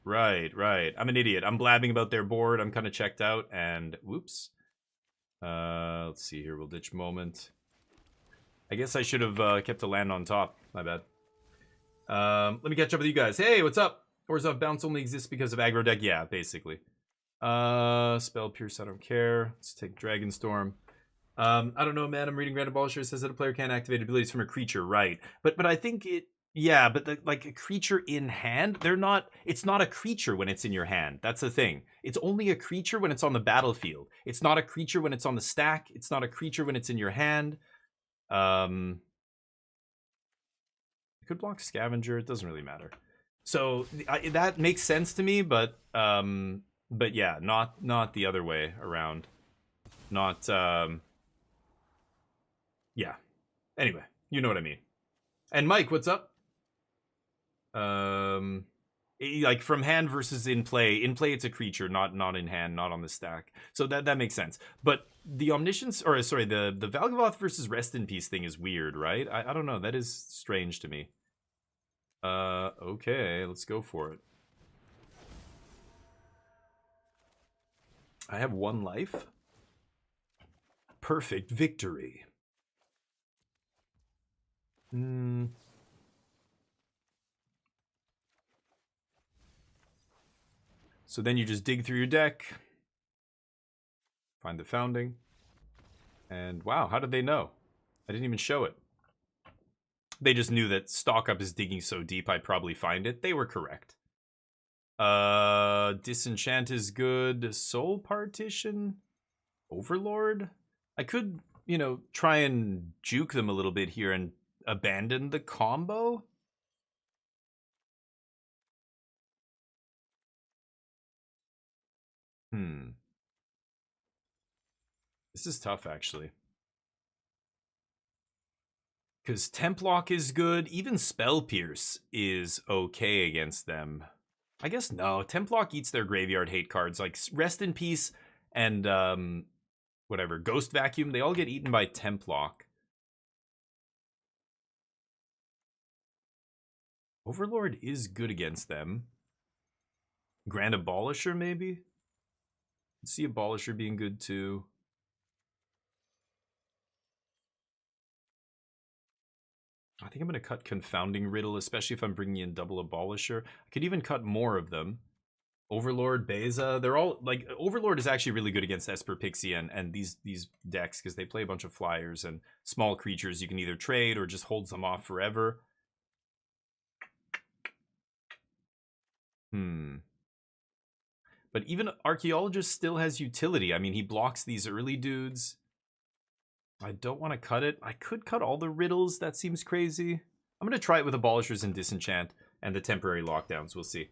Right. I'm an idiot. I'm blabbing about their board. I'm kind of checked out, and whoops. Let's see here. We'll ditch Moment. I guess I should have kept a land on top. My bad. Let me catch up with you guys. Hey, what's up? Orzhov bounce only exists because of aggro deck. Yeah, basically. Spell Pierce. I don't care. Let's take Dragonstorm. I don't know, man. I'm reading Grand Abolisher. It says that a player can't activate abilities from a creature, right? But I think it. Yeah, but like a creature in hand, they're not. It's not a creature when it's in your hand. That's the thing. It's only a creature when it's on the battlefield. It's not a creature when it's on the stack. It's not a creature when it's in your hand. I could block Scavenger. It doesn't really matter. So that makes sense to me, but yeah, not the other way around. Not yeah. Anyway, you know what I mean. And Mike, what's up? Like from hand versus in play. In play, it's a creature, not in hand, not on the stack. So that makes sense. But the Omniscience, or sorry, the Valgavoth versus Rest in Peace thing is weird, right? I don't know. That is strange to me. Okay, let's go for it. I have 1 life. Perfect victory. So then you just dig through your deck, find the founding, and wow, how did they know? I didn't even show it. They just knew that Stock Up is digging so deep I'd probably find it. They were correct. Disenchant is good. Soul Partition? Overlord? I could, you know, try and juke them a little bit here and abandon the combo. This is tough, actually. Because Templock is good. Even Spell Pierce is okay against them. I guess no. Templock eats their graveyard hate cards. Like Rest in Peace and whatever. Ghost Vacuum. They all get eaten by Templock. Overlord is good against them. Grand Abolisher, maybe? See Abolisher being good too. I think I'm going to cut Confounding Riddle, especially if I'm bringing in double Abolisher. I could even cut more of them. Overlord, Beza, they're all, like, Overlord is actually really good against Esper Pixie and these decks because they play a bunch of flyers and small creatures you can either trade or just hold them off forever. But even Archaeologist still has utility. I mean, he blocks these early dudes. I don't want to cut it. I could cut all the riddles. That seems crazy. I'm going to try it with Abolishers and Disenchant and the temporary lockdowns. We'll see.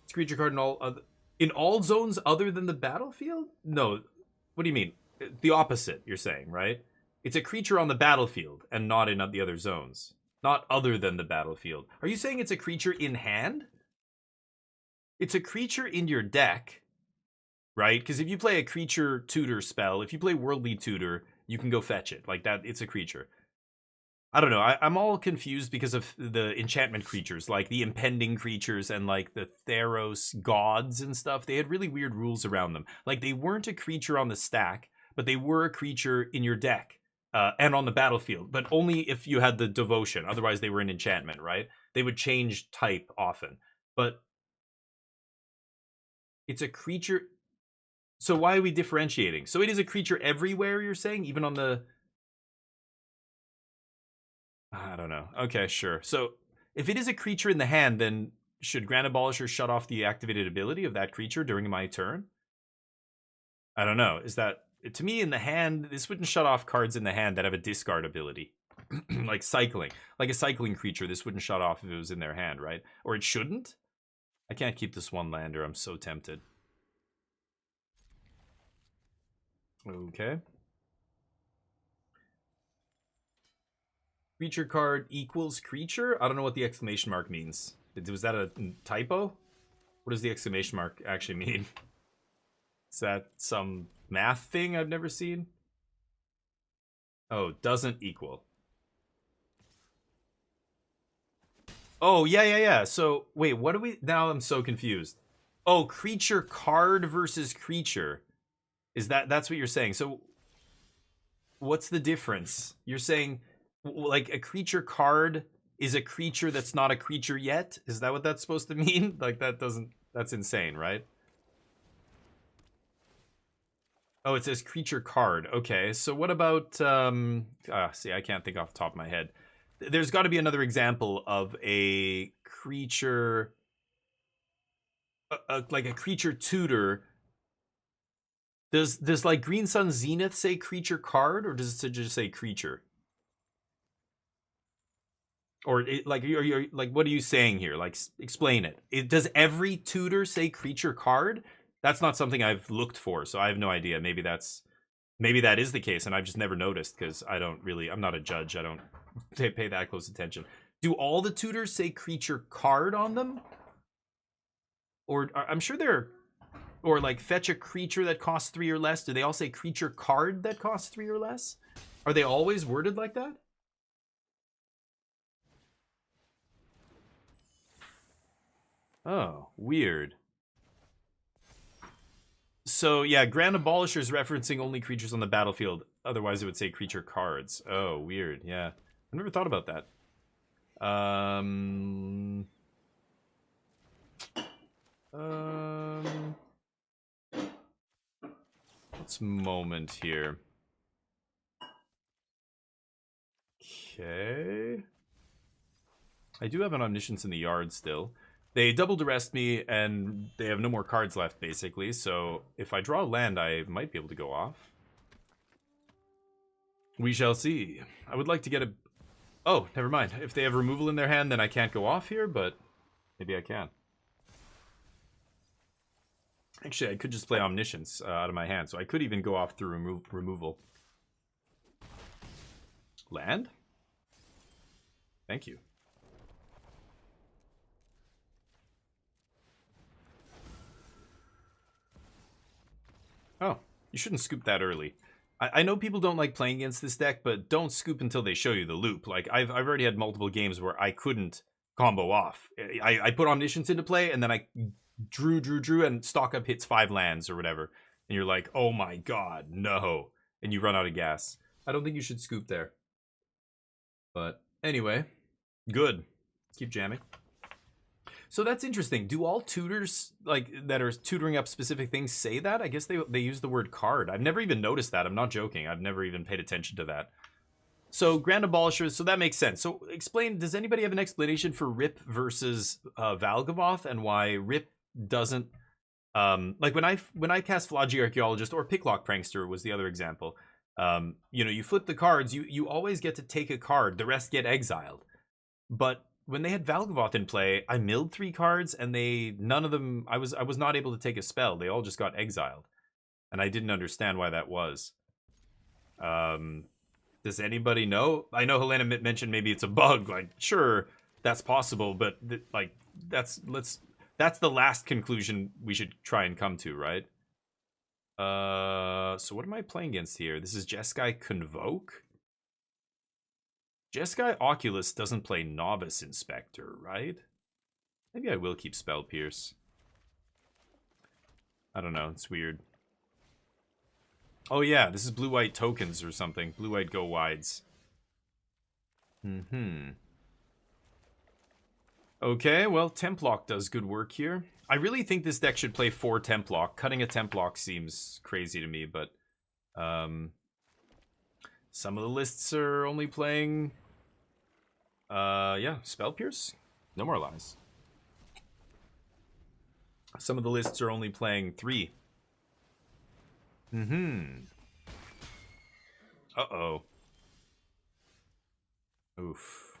It's a creature card in all zones other than the battlefield? No. What do you mean? The opposite, you're saying, right? It's a creature on the battlefield and not in the other zones. Not other than the battlefield. Are you saying it's a creature in hand? It's a creature in your deck, right? Because if you play a creature tutor spell, if you play Worldly Tutor, you can go fetch it. Like that, it's a creature. I don't know. I'm all confused because of the enchantment creatures, like the impending creatures and like the Theros gods and stuff. They had really weird rules around them. Like they weren't a creature on the stack, but they were a creature in your deck and on the battlefield, but only if you had the devotion. Otherwise, they were an enchantment, right? They would change type often, but it's a creature. So why are we differentiating? So it is a creature everywhere, you're saying? Even on the... I don't know. Okay, sure. So if it is a creature in the hand, then should Grand Abolisher shut off the activated ability of that creature during my turn? I don't know. Is that... To me, in the hand, this wouldn't shut off cards in the hand that have a discard ability. Like cycling. Like a cycling creature, this wouldn't shut off if it was in their hand, right? Or it shouldn't? I can't keep this one lander. I'm so tempted. Okay. Creature card equals creature? I don't know what the exclamation mark means. Was that a typo? What does the exclamation mark actually mean? Is that some math thing I've never seen? Oh, doesn't equal. Oh, yeah. So, wait, what do we... Now I'm so confused. Oh, creature card versus creature. That's what you're saying? So, what's the difference? You're saying, like, a creature card is a creature that's not a creature yet? Is that what that's supposed to mean? Like, that doesn't... That's insane, right? Oh, it says creature card. Okay, so what about... see, I can't think off the top of my head. There's got to be another example of a creature... like a creature tutor. Does like Green Sun Zenith say creature card, or does it just say creature? Or like you're like, what are you saying here? Like, explain it. Does every tutor say creature card? That's not something I've looked for, so I have no idea. Maybe that is the case, and I've just never noticed because I'm not a judge. I don't pay that close attention. Do all the tutors say creature card on them? Or I'm sure they're... Or like fetch a creature that costs 3 or less. Do they all say creature card that costs 3 or less? Are they always worded like that? Oh, weird. So yeah, Grand Abolisher is referencing only creatures on the battlefield. Otherwise it would say creature cards. Oh, weird. Yeah. I never thought about that. Let's moment here. Okay. I do have an Omniscience in the yard still. They doubled arrest me, and they have no more cards left, basically. So if I draw land, I might be able to go off. We shall see. I would like to get a... Oh, never mind. If they have removal in their hand, then I can't go off here, but maybe I can. Actually, I could just play Omniscience out of my hand, so I could even go off through removal. Land? Thank you. Oh, you shouldn't scoop that early. I know people don't like playing against this deck, but don't scoop until they show you the loop. Like, I've already had multiple games where I couldn't combo off. I put Omniscience into play, and then I drew, and stock up hits 5 lands or whatever. And you're like, oh my god, no. And you run out of gas. I don't think you should scoop there. But anyway, good. Keep jamming. So that's interesting. Do all tutors, like, that are tutoring up specific things say that? I guess they use the word card. I've never even noticed that. I'm not joking. I've never even paid attention to that. So Grand Abolisher, so that makes sense. So explain, does anybody have an explanation for Rip versus Valgavoth, and why Rip doesn't... like, when I cast Floggy Archaeologist, or Picklock Prankster was the other example, you know, you flip the cards, you always get to take a card. The rest get exiled. But... when they had Valgavoth in play, I milled 3 cards, and none of them, I was not able to take a spell. They all just got exiled. And I didn't understand why that was. Does anybody know? I know Helena mentioned maybe it's a bug. Like, sure, that's possible, but that's the last conclusion we should try and come to, right? So what am I playing against here? This is Jeskai Convoke? Jeskai Oculus doesn't play Novice Inspector, right? Maybe I will keep Spell Pierce. I don't know, it's weird. Oh yeah, this is blue-white tokens or something. Blue-white go wides. Okay, well, Templock does good work here. I really think this deck should play 4 Templock. Cutting a Templock seems crazy to me, but... some of the lists are only playing... yeah, Spell Pierce? No more lies. Some of the lists are only playing 3. Uh-oh. Oof.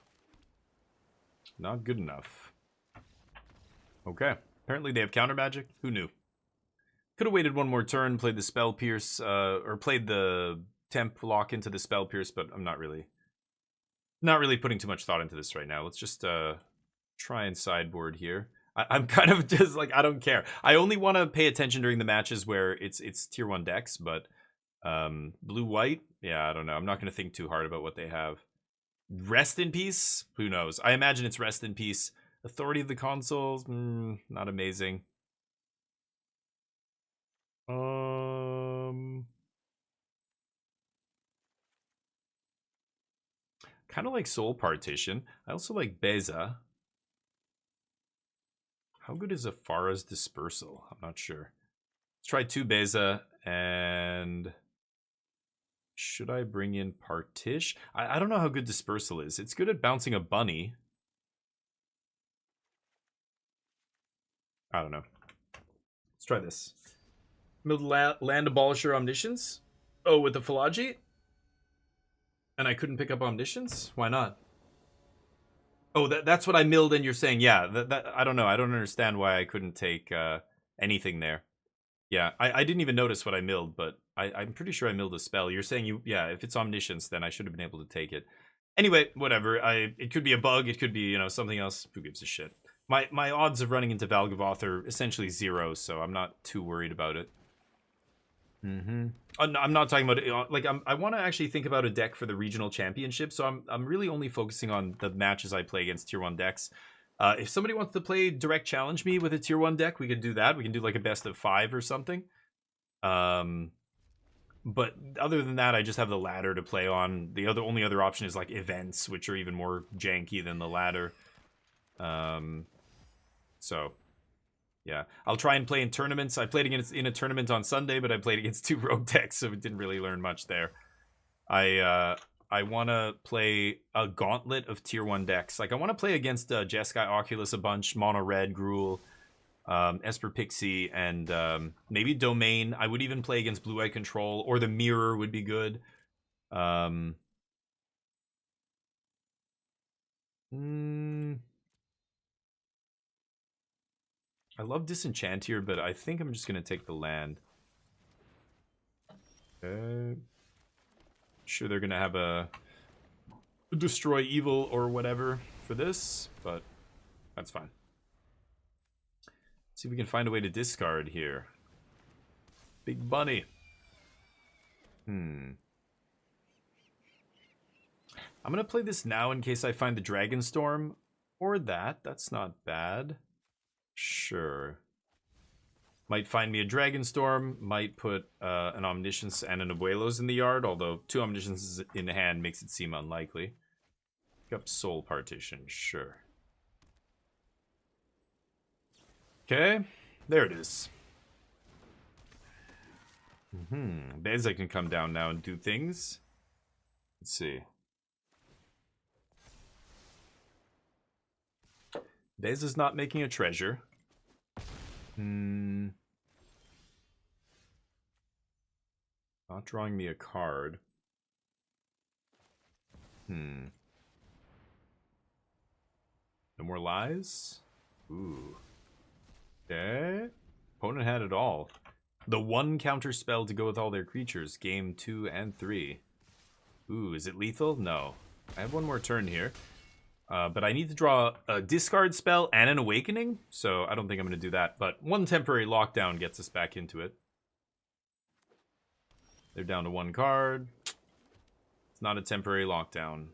Not good enough. Okay. Apparently they have counter magic. Who knew? Could have waited one more turn, played the Spell Pierce, or played the Temp Lock into the Spell Pierce, but I'm not really putting too much thought into this right now. Let's just try and sideboard here. I'm kind of just like, I don't care. I only want to pay attention during the matches where it's tier 1 decks, but blue-white, yeah, I don't know. I'm not going to think too hard about what they have. Rest in Peace? Who knows? I imagine it's Rest in Peace. Authority of the Consoles? Not amazing. Kind of like Soul Partition. I also like Beza. How good is Afara's Dispersal? I'm not sure. Let's try 2 Beza, and... should I bring in Partish? I don't know how good Dispersal is. It's good at bouncing a bunny. I don't know. Let's try this. Land Abolisher Omniscience? Oh, with the Philology? And I couldn't pick up Omniscience? Why not? Oh, that's what I milled, and you're saying, yeah, I don't know. I don't understand why I couldn't take anything there. Yeah, I didn't even notice what I milled, but I'm pretty sure I milled a spell. You're saying, yeah, if it's Omniscience, then I should have been able to take it. Anyway, whatever. It could be a bug. It could be, you know, something else. Who gives a shit? My odds of running into Valgavoth are essentially 0, so I'm not too worried about it. I'm not talking about it, like I want to actually think about a deck for the regional championship, so I'm really only focusing on the matches I play against tier 1 decks. If somebody wants to play direct challenge me with a tier 1 deck, we could do that. We can do like a best of 5 or something. But other than that, I just have the ladder to play on. The only other option is like events, which are even more janky than the ladder. So yeah, I'll try and play in tournaments. I played in a tournament on Sunday, but I played against 2 rogue decks, so it didn't really learn much there. I I want to play a gauntlet of tier 1 decks. Like, I want to play against Jeskai Oculus a bunch, Mono Red, Gruul, Esper Pixie, and maybe Domain. I would even play against Blue Eye Control, or the Mirror would be good. I love Disenchant here, but I think I'm just going to take the land. Sure, they're going to have a Destroy Evil or whatever for this, but that's fine. See if we can find a way to discard here. Big Bunny. I'm going to play this now in case I find the Dragonstorm. Or that. That's not bad. Sure. Might find me a Dragonstorm. Might put an Omniscience and an Abuelos in the yard. Although 2 Omnisciences in hand makes it seem unlikely. Pick up Soul Partition. Sure. Okay. There it is. Beza can come down now and do things. Let's see. Beza's not making a treasure. Not drawing me a card. No more lies? Ooh. Okay. Opponent had it all. The 1 counter spell to go with all their creatures. Game 2 and 3. Ooh, is it lethal? No. I have 1 more turn here. But I need to draw a discard spell and an awakening, so I don't think I'm going to do that. But 1 temporary lockdown gets us back into it. They're down to 1 card. It's not a temporary lockdown.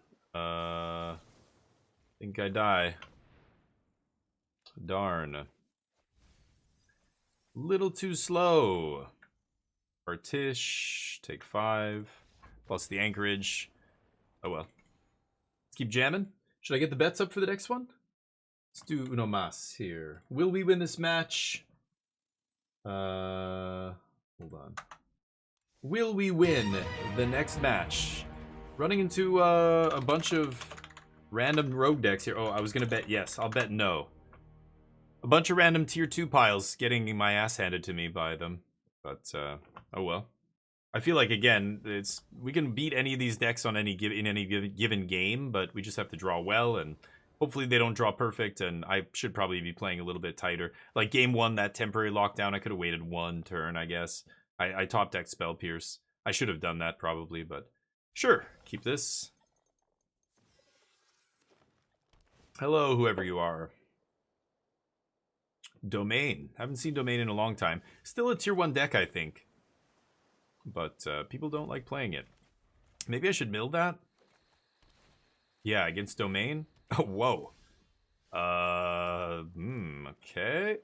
Think I die. Darn. Little too slow. Partish. Take 5. Plus the anchorage. Oh well. Let's keep jamming. Should I get the bets up for the next one? Let's do uno mas here. Will we win this match? Hold on. Will we win the next match? Running into a bunch of random rogue decks here. Oh, I was going to bet yes. I'll bet no. A bunch of random tier 2 piles getting my ass handed to me by them. But, oh well. I feel like, again, we can beat any of these decks on any given game, but we just have to draw well, and hopefully they don't draw perfect, and I should probably be playing a little bit tighter. Like game 1, that temporary lockdown, I could have waited 1 turn, I guess. I top decked Spell Pierce. I should have done that probably, but sure, keep this. Hello, whoever you are. Domain. Haven't seen Domain in a long time. Still a tier 1 deck, I think. But people don't like playing it. Maybe I should mill that? Yeah, against Domain? Oh, whoa. Okay.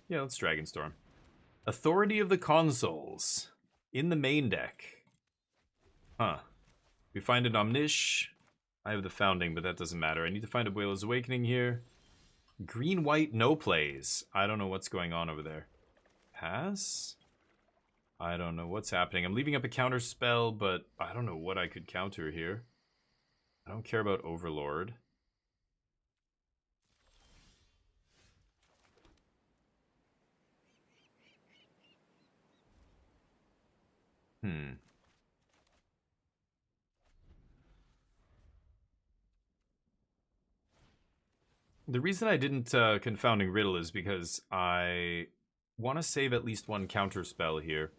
Yeah, let's Dragonstorm. Authority of the Consoles. In the main deck. Huh. We find an Omnish. I have the Founding, but that doesn't matter. I need to find Abuelo's Awakening here. Green-white no plays. I don't know what's going on over there. Pass? I don't know what's happening. I'm leaving up a counter spell, but I don't know what I could counter here. I don't care about Overlord. The reason I didn't Confounding Riddle is because I want to save at least 1 counter spell here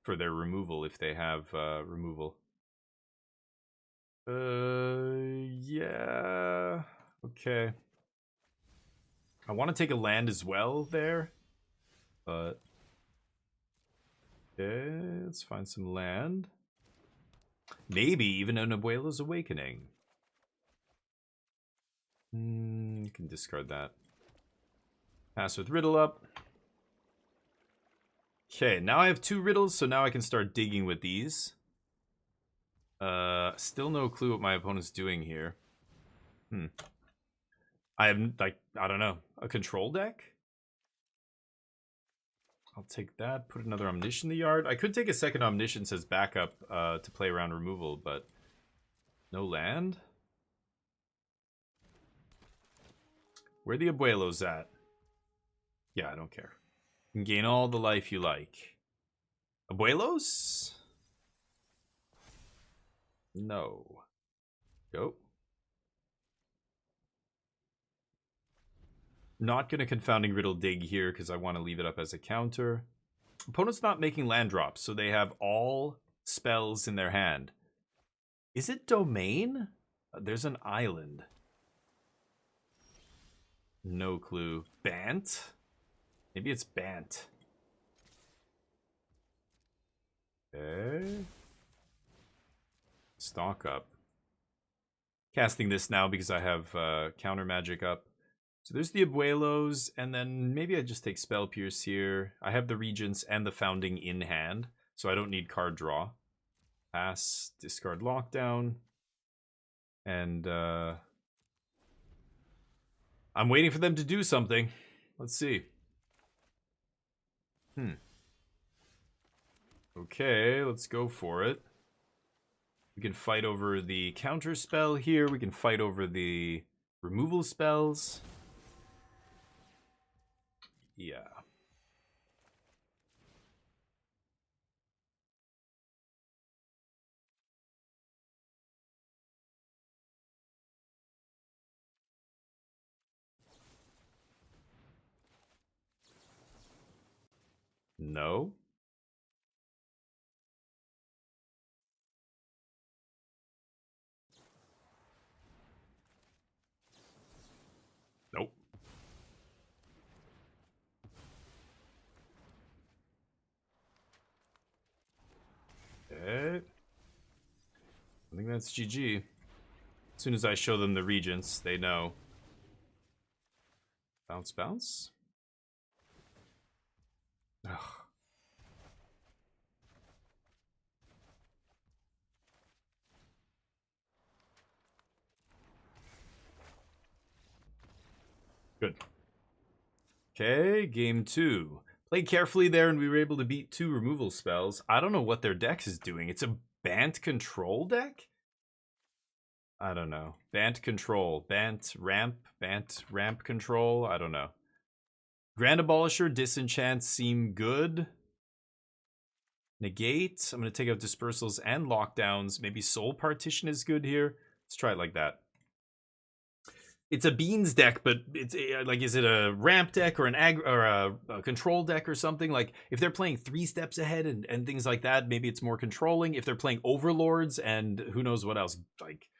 for their removal if they have removal. Yeah. Okay. I want to take a land as well there, but okay, let's find some land. Maybe even an Abuelo's Awakening. You can discard that. Pass with Riddle up. Okay, now I have 2 riddles, so now I can start digging with these. Still no clue what my opponent's doing here. I have, like, I don't know, a control deck? I'll take that. Put another Omniscient in the yard. I could take a second Omniscience as backup to play around removal, but no land. Where the Abuelos at? Yeah, I don't care. You can gain all the life you like. Abuelos? No. Go. Not going to Confounding Riddle Dig here because I want to leave it up as a counter. Opponent's not making land drops, so they have all spells in their hand. Is it Domain? There's an island. No clue. Bant? Maybe it's Bant. Okay. Stock up. Casting this now because I have counter magic up. So there's the Abuelos, and then maybe I just take Spell Pierce here. I have the Regents and the Founding in hand, so I don't need card draw. Pass, discard Lockdown. And I'm waiting for them to do something. Let's see. Okay, let's go for it. We can fight over the counter spell here. We can fight over the removal spells. Yeah. No. Nope. Okay. I think that's GG. As soon as I show them the Regents, they know. Bounce, bounce. Ugh. Good. Okay, game 2. Played carefully there, and we were able to beat 2 removal spells. I don't know what their deck is doing. It's a Bant control deck? I don't know. Bant control. Bant ramp control? I don't know. Grand Abolisher, Disenchant seem good. Negate. I'm going to take out Dispersals and Lockdowns. Maybe Soul Partition is good here. Let's try it like that. It's a Beans deck, but it's like, is it a ramp deck or an a control deck or something? Like, if they're playing 3 steps ahead and things like that, maybe it's more controlling. If they're playing Overlords and who knows what else, like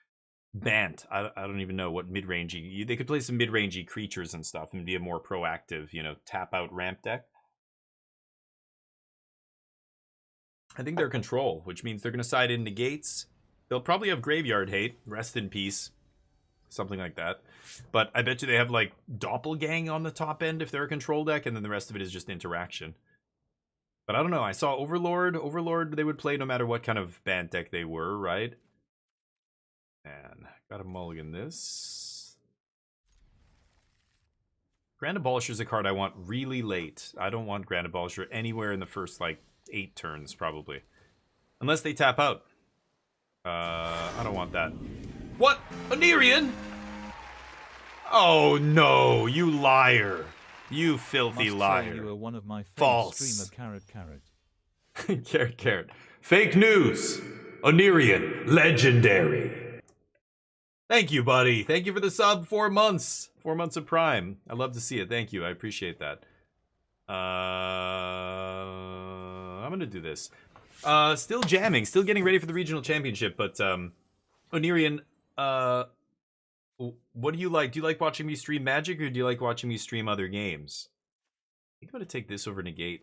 Bant, I don't even know what mid-rangey. They could play some mid-rangey creatures and stuff and be a more proactive, you know, tap out ramp deck. I think they're control, which means they're going to side in negates. They'll probably have Graveyard Hate, Rest in Peace, something like that. But I bet you they have like Doppelgang on the top end if they're a control deck, and then the rest of it is just interaction. But I don't know. I saw Overlord. Overlord they would play no matter what kind of Bant deck they were, right? And got a mulligan this. Grand Abolisher is a card I want really late. I don't want Grand Abolisher anywhere in the first like 8 turns probably. Unless they tap out. I don't want that. What? Onirian? Oh no, you liar. You filthy liar. You are one of my False. streamer, carrot. Carrot. Fake news. Onirian, legendary. Thank you, buddy. Thank you for the sub. 4 months. 4 months of Prime. I love to see it. Thank you. I appreciate that. I'm going to do this. Still jamming. Still getting ready for the regional championship. But, Onirian, what do you like? Do you like watching me stream Magic, or do you like watching me stream other games? I think I'm going to take this over Negate.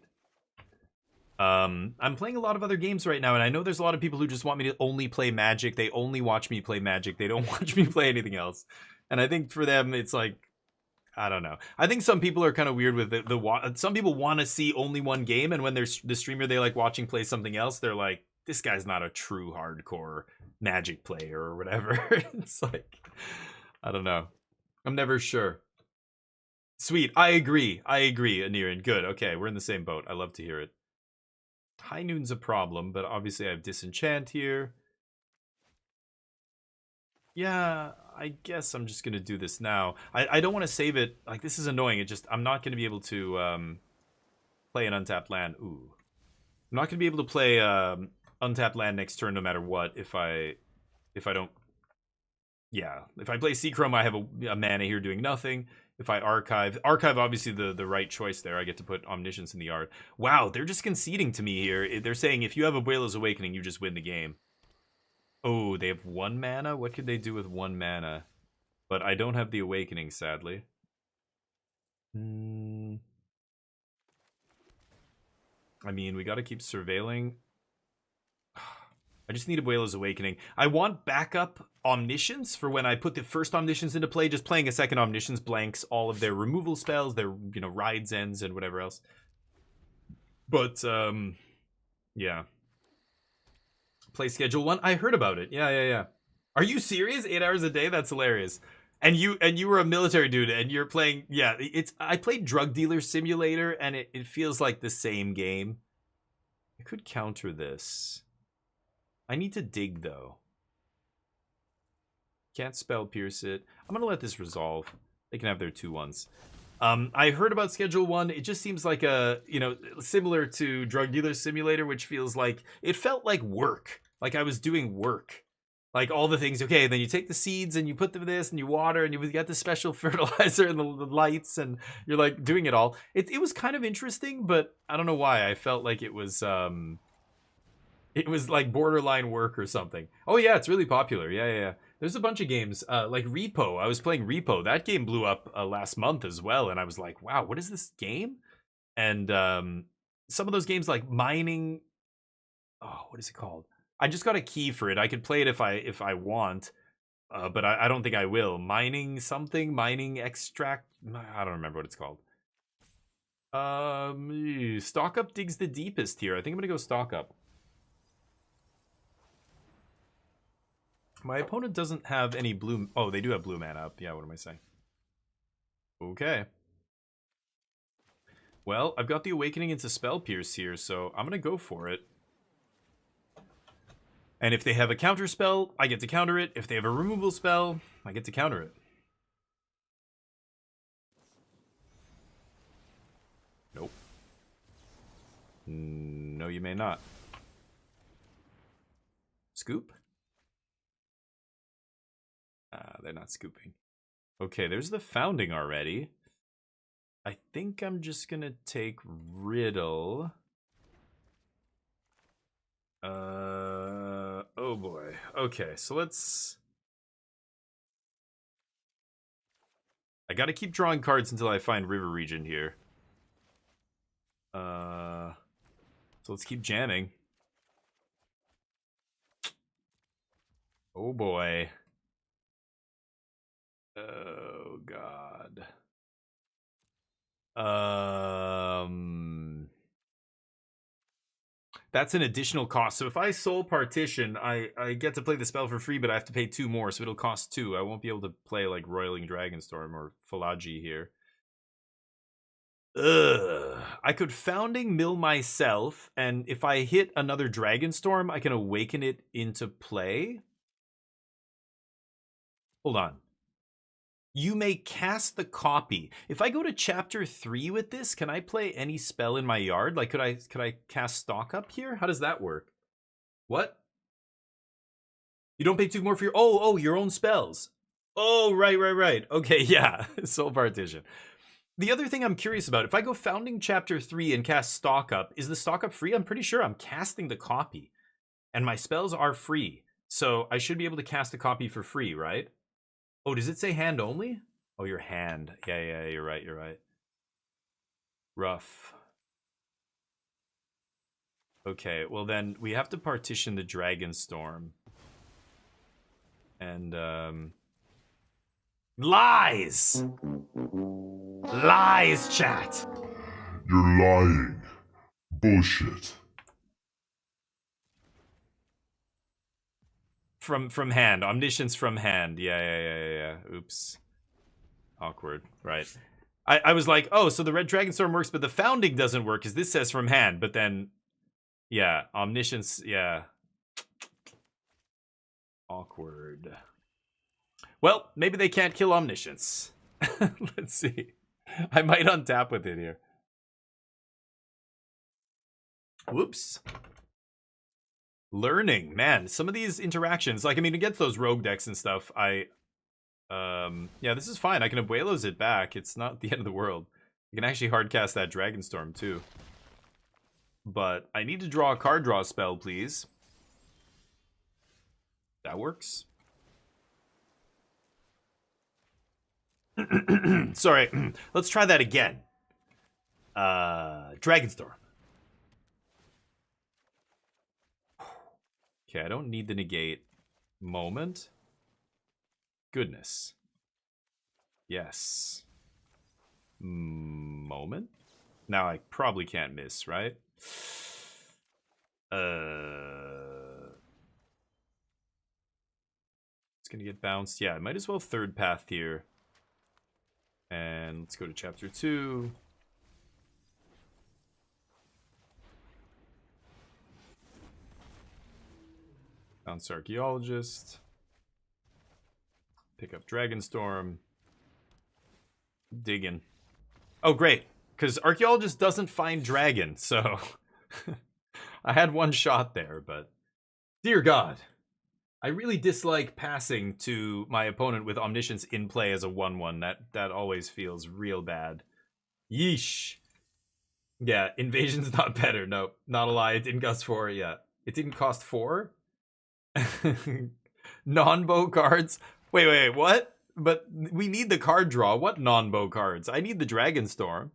I'm playing a lot of other games right now, and I know there's a lot of people who just want me to only play Magic. They only watch me play Magic. They don't watch me play anything else. And I think for them, it's like, I don't know. I think some people are kind of weird with some people want to see only one game, and when they're the streamer they like watching play something else, they're like, this guy's not a true hardcore Magic player or whatever. It's like, I don't know. I'm never sure. Sweet. I agree, Anirin. Good. Okay, we're in the same boat. I love to hear it. High noon's a problem, but obviously I have disenchant here. Yeah, I guess I'm just gonna do this now. I don't want to save it. Like, this is annoying. I'm not gonna be able to play an untapped land. Ooh. I'm not gonna be able to play untapped land next turn no matter what if I don't. Yeah, if I play Seachrome, I have a mana here doing nothing. If I archive obviously the right choice there. I get to put Omniscience in the yard. Wow, they're just conceding to me here. They're saying if you have Abuela's Awakening, you just win the game. Oh, they have 1 mana? What could they do with 1 mana? But I don't have the Awakening, sadly. I mean, we gotta keep surveilling. I just need Abuela's Awakening. I want backup Omniscience for when I put the first Omniscience into play. Just playing a second Omniscience blanks all of their removal spells, their, Rides Ends and whatever else. But, yeah. Play Schedule 1? I heard about it. Yeah. Are you serious? 8 hours a day? That's hilarious. And you were a military dude, and you're playing... Yeah, I played Drug Dealer Simulator, and it feels like the same game. I could counter this. I need to dig, though. Can't Spell Pierce it. I'm going to let this resolve. They can have their 2/1s. I heard about Schedule 1. It just seems like similar to Drug Dealer Simulator, which feels like... It felt like work. Like I was doing work. Like all the things, okay, then you take the seeds and you put them in this and you water and you get the special fertilizer and the lights and you're like doing it all. It was kind of interesting, but I don't know why. I felt like it was like borderline work or something. Oh yeah, it's really popular. Yeah. There's a bunch of games like Repo. I was playing Repo. That game blew up last month as well, and I was like, wow, what is this game? And some of those games like mining. Oh, what is it called? I just got a key for it. I could play it if I want, but I don't think I will. Mining extract. I don't remember what it's called. Stock Up digs the deepest here. I think I'm gonna go Stock Up. My opponent doesn't have any blue. Oh, they do have blue mana up. Yeah, what am I saying? Okay. Well, I've got the Awakening into Spell Pierce here, so I'm gonna go for it. And if they have a counter spell, I get to counter it. If they have a removal spell, I get to counter it. Nope. No, you may not. Scoop? They're not scooping. Okay, there's the Founding already. I think I'm just gonna take Riddle. Oh boy. Okay, so let's... I gotta keep drawing cards until I find River Region here. So let's keep jamming. Oh boy. Oh god. That's an additional cost. So if I Soul Partition, I get to play the spell for free, but I have to pay 2 more, so it'll cost 2. I won't be able to play like Roiling Dragonstorm or Falaji here. Ugh. I could Founding Mill myself, and if I hit another Dragonstorm, I can Awaken it into play. Hold on. You may cast the copy. If I go to chapter 3 with this, can I play any spell in my yard? Like, could I cast Stock Up here? How does that work? What? You don't pay 2 more for your... Oh, your own spells. Oh, right. Okay, yeah. Soul Partition. The other thing I'm curious about, if I go Founding chapter 3 and cast Stock Up, is the Stock Up free? I'm pretty sure I'm casting the copy. And my spells are free. So I should be able to cast a copy for free, right? Oh, does it say hand only? Oh, your hand. Yeah, you're right. Rough. Okay, well then we have to partition the Dragonstorm. And, lies! Lies, chat! You're lying. Bullshit. From hand. Omniscience from hand. Yeah. Oops. Awkward. Right. I was like, oh, so the Red Dragon Storm works, but the Founding doesn't work, because this says from hand. But then, yeah, Omniscience, yeah. Awkward. Well, maybe they can't kill Omniscience. Let's see. I might untap with it here. Whoops. Learning. Man, some of these interactions, like, I mean, against those rogue decks and stuff, yeah, this is fine. I can Abuelos it back. It's not the end of the world. I can actually hardcast that Dragonstorm, too. But I need to draw a card draw spell, please. That works. Sorry. Let's try that again. Dragonstorm. Okay, I don't need the negate. Moment. Goodness. Yes. Moment. Now I probably can't miss, right? It's gonna get bounced. Yeah, I might as well third path here. And let's go to chapter 2. Bounce Archaeologist. Pick up Dragonstorm. Dig in. Oh, great. Because Archaeologist doesn't find Dragon, so... I had one shot there, but... Dear God. I really dislike passing to my opponent with Omniscience in play as a 1-1. That always feels real bad. Yeesh. Yeah, Invasion's not better. Nope. Not a lie. It didn't cost 4. Yeah. It didn't cost 4? Non-bow cards? Wait, what? But we need the card draw. What non-bow cards? I need the Dragonstorm.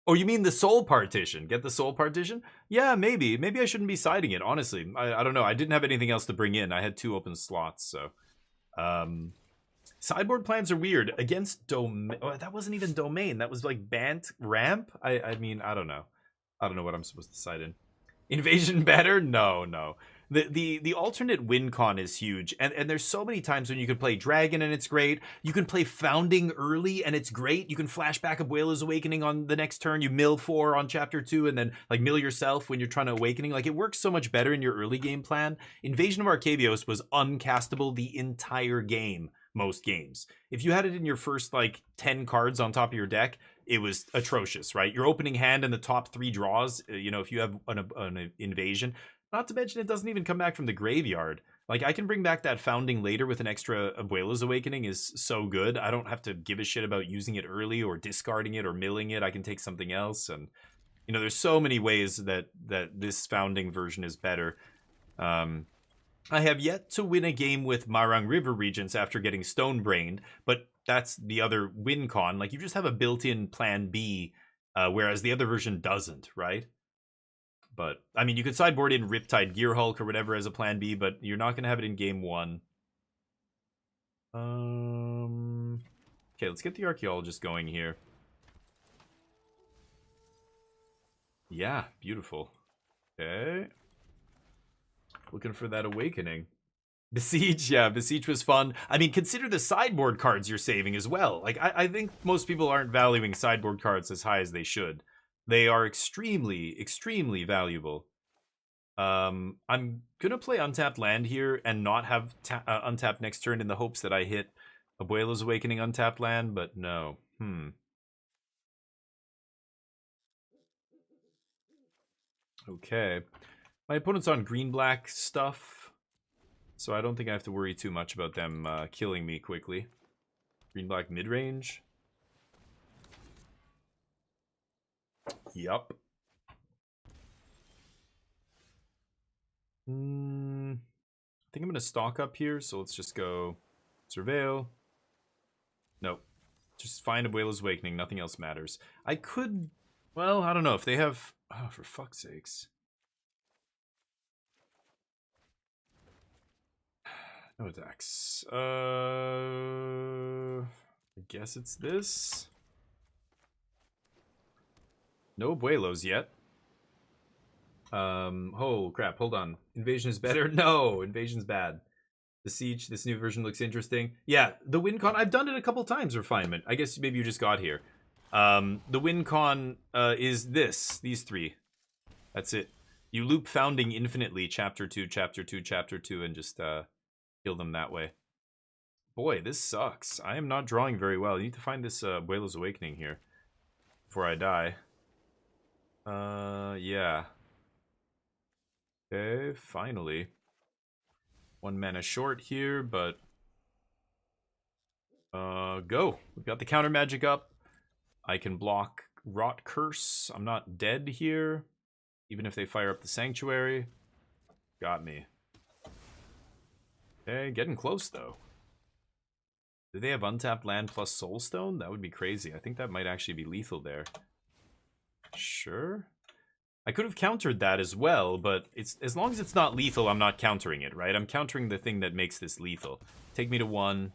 Oh, you mean the Soul Partition? Get the Soul Partition? Yeah, maybe. Maybe I shouldn't be siding it, honestly. I don't know. I didn't have anything else to bring in. I had 2 open slots, so... Sideboard plans are weird. Against Domain... Oh, that wasn't even Domain. That was like Bant Ramp? I mean, I don't know. I don't know what I'm supposed to side in. Invasion better? No. The alternate win con is huge, and there's so many times when you can play Dragon and it's great. You can play Founding early and it's great. You can flash back Abuela's Awakening on the next turn. You mill 4 on chapter 2 and then like mill yourself when you're trying to Awakening. Like it works so much better in your early game plan. Invasion of Arcavios was uncastable the entire game, most games. If you had it in your first like 10 cards on top of your deck, it was atrocious, right? Your opening hand and the top 3 draws, you know, if you have an invasion. Not to mention, it doesn't even come back from the graveyard. Like, I can bring back that Founding later with an extra Abuela's Awakening is so good. I don't have to give a shit about using it early or discarding it or milling it. I can take something else. And, you know, there's so many ways that this Founding version is better. I have yet to win a game with Marang River Regents after getting Stone-Brained, but that's the other win con. Like, you just have a built-in plan B, whereas the other version doesn't, right? But, I mean, you could sideboard in Riptide Gearhulk or whatever as a plan B, but you're not going to have it in game 1. Okay, let's get the Archaeologist going here. Yeah, beautiful. Okay. Looking for that Awakening. Besiege, yeah, Besiege was fun. I mean, consider the sideboard cards you're saving as well. Like, I think most people aren't valuing sideboard cards as high as they should. They are extremely, extremely valuable. I'm gonna play Untapped Land here and not have Untapped next turn in the hopes that I hit Abuela's Awakening Untapped Land, but no. Okay. My opponent's on green-black stuff, so I don't think I have to worry too much about them killing me quickly. Green-black mid-range. Yup. I think I'm going to stock up here, so let's just go Surveil. Nope. Just find Abuela's Awakening, nothing else matters. I could... Well, I don't know, if they have... Oh, for fuck's sakes. No attacks. I guess it's this. No Abuelos yet. Oh crap, hold on. Invasion is better? No, Invasion's bad. The Siege, this new version looks interesting. Yeah, the win con, I've done it a couple times, Refinement. I guess maybe you just got here. The win con is these 3. That's it. You loop Founding infinitely, chapter 2, chapter 2, chapter 2, and just kill them that way. Boy, this sucks. I am not drawing very well. You need to find this Abuelo's Awakening here before I die. Yeah. Okay, finally. 1 mana short here, but go. We've got the counter magic up. I can block Rot Curse. I'm not dead here. Even if they fire up the Sanctuary. Got me. Okay, getting close though. Do they have untapped land plus Soulstone? That would be crazy. I think that might actually be lethal there. Sure. I could have countered that as well, but it's as long as it's not lethal, I'm not countering it, right? I'm countering the thing that makes this lethal. Take me to 1.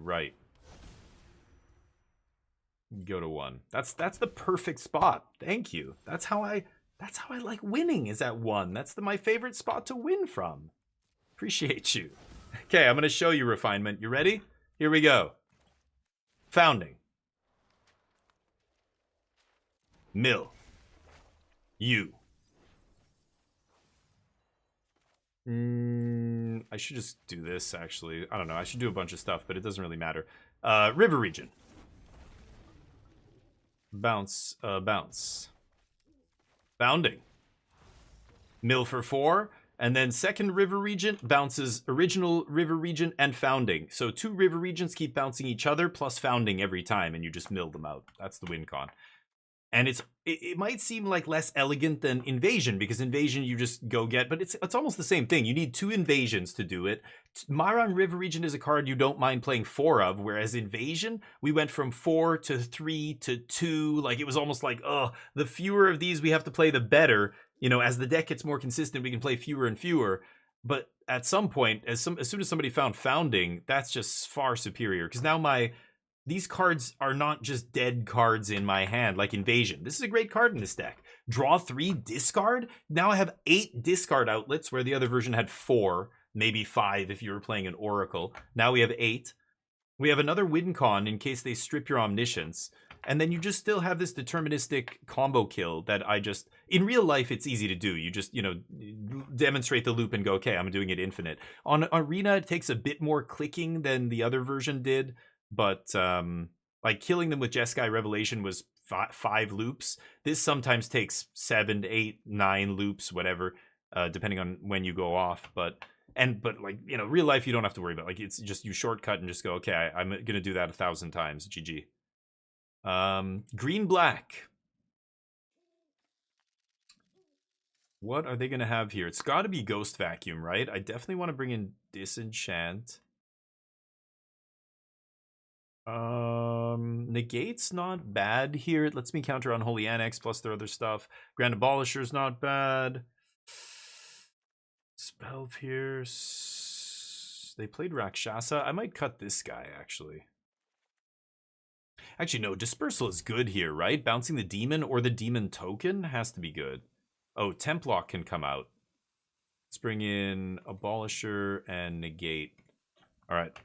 Right. Go to 1. That's the perfect spot. Thank you. That's how I like winning, is at 1. That's my favorite spot to win from. Appreciate you. Okay, I'm going to show you refinement. You ready? Here we go. Founding. Mill. You. I should just do this, actually. I don't know. I should do a bunch of stuff, but it doesn't really matter. River region. Bounce. Bounce. Founding. Mill for 4. And then second river region bounces original river region and Founding. So 2 river regions keep bouncing each other plus Founding every time, and you just mill them out. That's the win con. And it might seem like less elegant than Invasion, because Invasion you just go get, but it's almost the same thing. You need 2 invasions to do it. Maran River Region is a card you don't mind playing 4 of, whereas Invasion, we went from 4 to 3 to 2. Like, it was almost like, oh, the fewer of these we have to play, the better. You know, as the deck gets more consistent, we can play fewer and fewer. But at some point, as soon as somebody found Founding, that's just far superior. Because now these cards are not just dead cards in my hand, like Invasion. This is a great card in this deck. Draw 3, discard. Now I have 8 discard outlets, where the other version had 4, maybe 5 if you were playing an Oracle. Now we have 8. We have another win con in case they strip your Omniscience. And then you just still have this deterministic combo kill that in real life, it's easy to do. You just, demonstrate the loop and go, okay, I'm doing it infinite. On Arena, it takes a bit more clicking than the other version did. But like killing them with Jeskai Revelation was 5 loops. This sometimes takes 7, 8, 9 loops, whatever, depending on when you go off. But like, real life, you don't have to worry about. Like, it's just you shortcut and just go, okay, I'm gonna do that 1,000 times. GG. Green black. What are they gonna have here? It's got to be Ghost Vacuum, right? I definitely want to bring in Disenchant. Negate's not bad here. It lets me counter Unholy Annex plus their other stuff. Grand Abolisher's not bad. Spell Pierce. They played Rakshasa. I might cut this guy, actually. Actually, no. Dispersal is good here, right? Bouncing the Demon or the Demon token has to be good. Oh, Templock can come out. Let's bring in Abolisher and Negate. All right.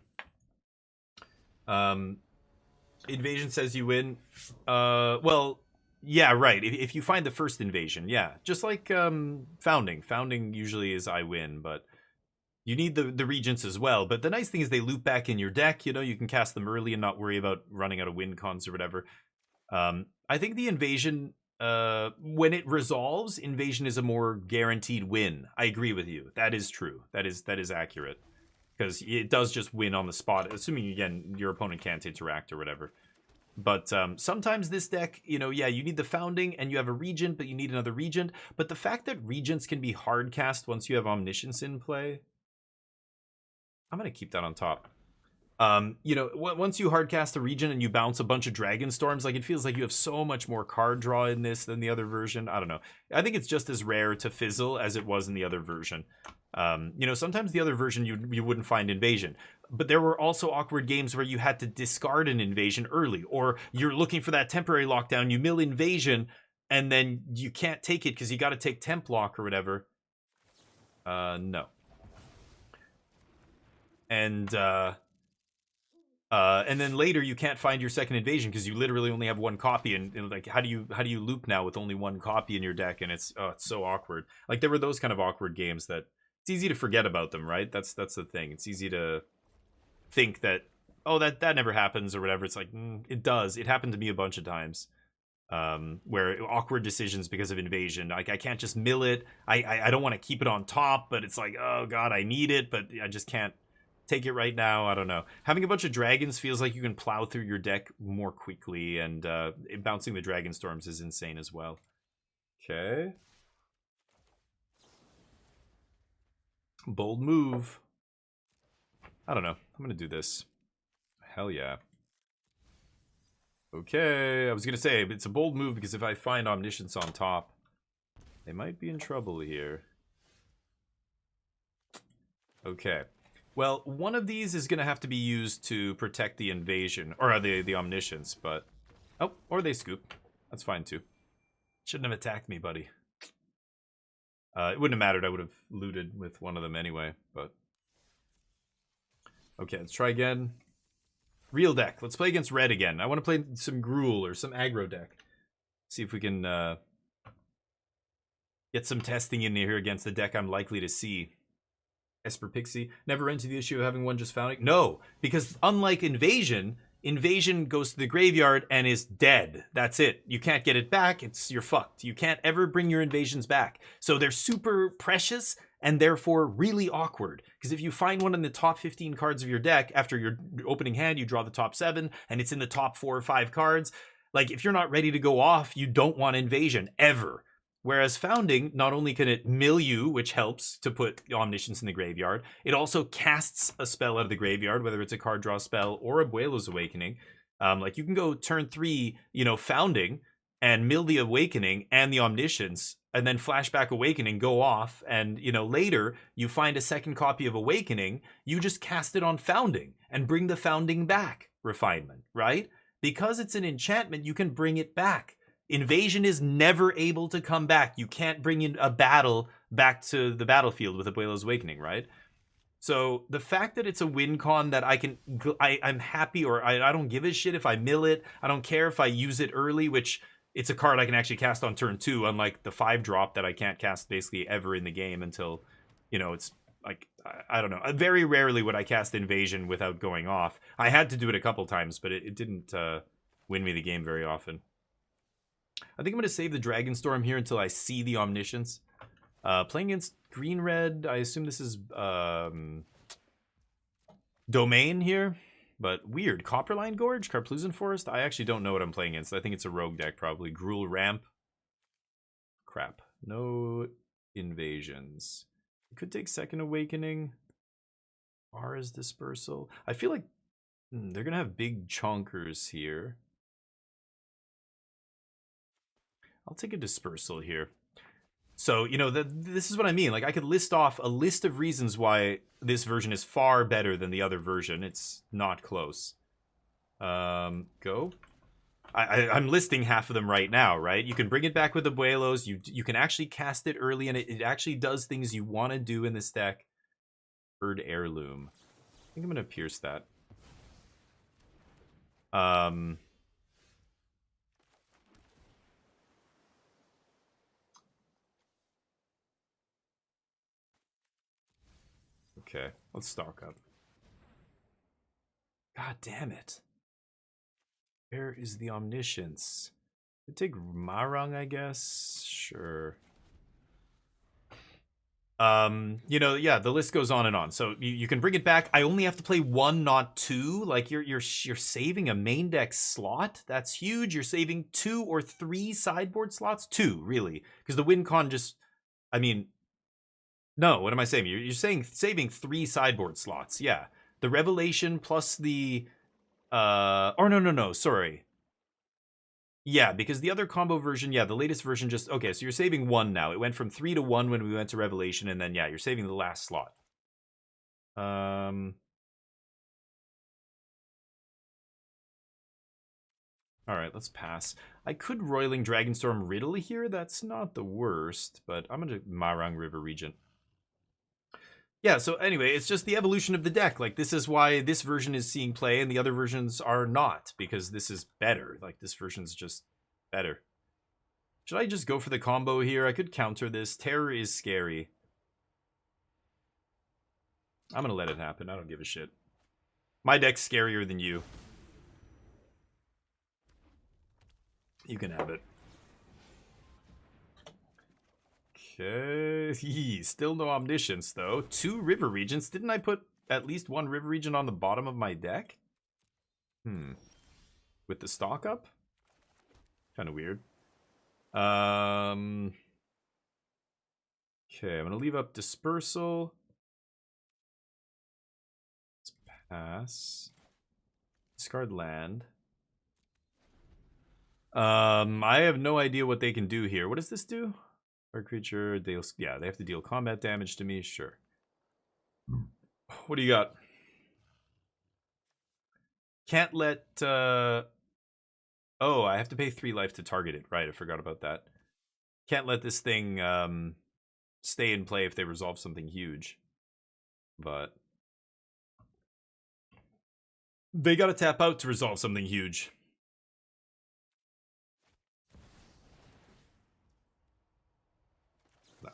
Invasion says you win. Well, yeah, right. If you find the first invasion, yeah. Just like Founding. Founding usually is I win, but you need the regents as well. But the nice thing is they loop back in your deck. You can cast them early and not worry about running out of win cons or whatever. I think the invasion, when it resolves, invasion is a more guaranteed win. I agree with you. That is true. That is accurate. Because it does just win on the spot, assuming, again, your opponent can't interact or whatever. But sometimes this deck, yeah, you need the Founding and you have a Regent, but you need another Regent. But the fact that Regents can be hard cast once you have Omniscience in play, I'm going to keep that on top. Once you hard cast a Regent and you bounce a bunch of Dragon Storms, like, it feels like you have so much more card draw in this than the other version. I don't know. I think it's just as rare to fizzle as it was in the other version. Sometimes the other version you wouldn't find Invasion, but there were also awkward games where you had to discard an Invasion early, or you're looking for that temporary lockdown, you mill Invasion, and then you can't take it because you got to take Temp Lock or whatever. No. and then later you can't find your second invasion because you literally only have one copy, and like how do you loop now with only one copy in your deck? And it's so awkward. Like there were those kind of awkward games that it's easy to forget about them, right? That's the thing. It's easy to think that, oh, that never happens or whatever. It's like it does. It happened to me a bunch of times. Where awkward decisions because of invasion. Like I can't just mill it. I don't want to keep it on top, but it's like, oh god, I need it, but I just can't take it right now. I don't know. Having a bunch of dragons feels like you can plow through your deck more quickly, and bouncing the dragon storms is insane as well. Okay. Bold move. I don't know. I'm gonna do this. Hell yeah. Okay, I was gonna say, it's a bold move because if I find Omniscience on top, they might be in trouble here. Okay. Well, one of these is gonna have to be used to protect the invasion, or the Omniscience, but... Oh, or they scoop. That's fine too. Shouldn't have attacked me, buddy. It wouldn't have mattered, I would have looted with one of them anyway, but... Okay, let's try again. Real deck. Let's play against red again. I want to play some Gruul or some aggro deck. See if we can get some testing in here against the deck I'm likely to see. Esper Pixie. Never into the issue of having one just founding. No, because unlike Invasion, Invasion goes to the graveyard and is dead. That's it. You can't get it back. You're fucked. You can't ever bring your invasions back. So they're super precious and therefore really awkward. Because if you find one in the top 15 cards of your deck, after your opening hand, you draw the top 7, and it's in the top 4 or 5 cards. Like, if you're not ready to go off, you don't want Invasion, ever. Whereas Founding, not only can it mill you, which helps to put Omniscience in the graveyard, it also casts a spell out of the graveyard, whether it's a card draw spell or Abuelo's Awakening. Like, you can go turn 3, Founding, and mill the Awakening and the Omniscience, and then Flashback Awakening, go off, and, later you find a second copy of Awakening, you just cast it on Founding, and bring the Founding back, Refinement, right? Because it's an enchantment, you can bring it back. Invasion is never able to come back. You can't bring in a battle back to the battlefield with Abuelo's Awakening, right? So the fact that it's a win con that I'm happy, or I don't give a shit if I mill it. I don't care if I use it early, which it's a card I can actually cast on turn 2, unlike the 5-drop that I can't cast basically ever in the game until, it's like, I don't know. Very rarely would I cast Invasion without going off. I had to do it a couple times, but it didn't win me the game very often. I think I'm going to save the Dragonstorm here until I see the Omniscience. Playing against green-red, I assume this is Domain here. But weird. Copperline Gorge? Carplusan Forest? I actually don't know what I'm playing against. I think it's a rogue deck, probably. Gruul Ramp. Crap. No invasions. You could take Second Awakening. Aura's Dispersal. I feel like they're going to have big chonkers here. I'll take a Dispersal here. So, this is what I mean. Like, I could list off a list of reasons why this version is far better than the other version. It's not close. Go. I'm listing half of them right now, right? You can bring it back with Abuelos. You can actually cast it early, and it actually does things you want to do in this deck. Bird Heirloom. I think I'm going to pierce that. Okay, let's stock up. God damn it. Where is the Omniscience? I'd take Marang, I guess. Sure. Yeah, the list goes on and on. So you can bring it back. I only have to play 1, not 2. Like you're saving a main deck slot. That's huge. You're saving 2 or 3 sideboard slots. 2, really, because the win con just. I mean, no. What am I saying? You're saying saving 3 sideboard slots. Yeah, the Revelation plus the. Or no. Sorry. Yeah, because the other combo version, yeah, the latest version just... Okay, so you're saving 1 now. It went from 3 to 1 when we went to Revelation, and then, yeah, you're saving the last slot. Alright, let's pass. I could Roiling Dragonstorm Riddle here. That's not the worst, but I'm going to Marang River Regent. Yeah, so anyway, it's just the evolution of the deck. Like, this is why this version is seeing play and the other versions are not, because this is better. Like, this version's just better. Should I just go for the combo here? I could counter this. Terror is scary. I'm gonna let it happen. I don't give a shit. My deck's scarier than you. You can have it. Okay. Still no Omniscience, though. 2 River Regions. Didn't I put at least 1 River Region on the bottom of my deck? With the stock up? Kind of weird. Okay, I'm gonna leave up Dispersal. Let's pass. Discard land. I have no idea what they can do here. What does this do? Our creature deals. Yeah, they have to deal combat damage to me. Sure. What do you got? Can't let. Oh, I have to pay 3 life to target it. Right, I forgot about that. Can't let this thing stay in play if they resolve something huge. But they gotta tap out to resolve something huge. No.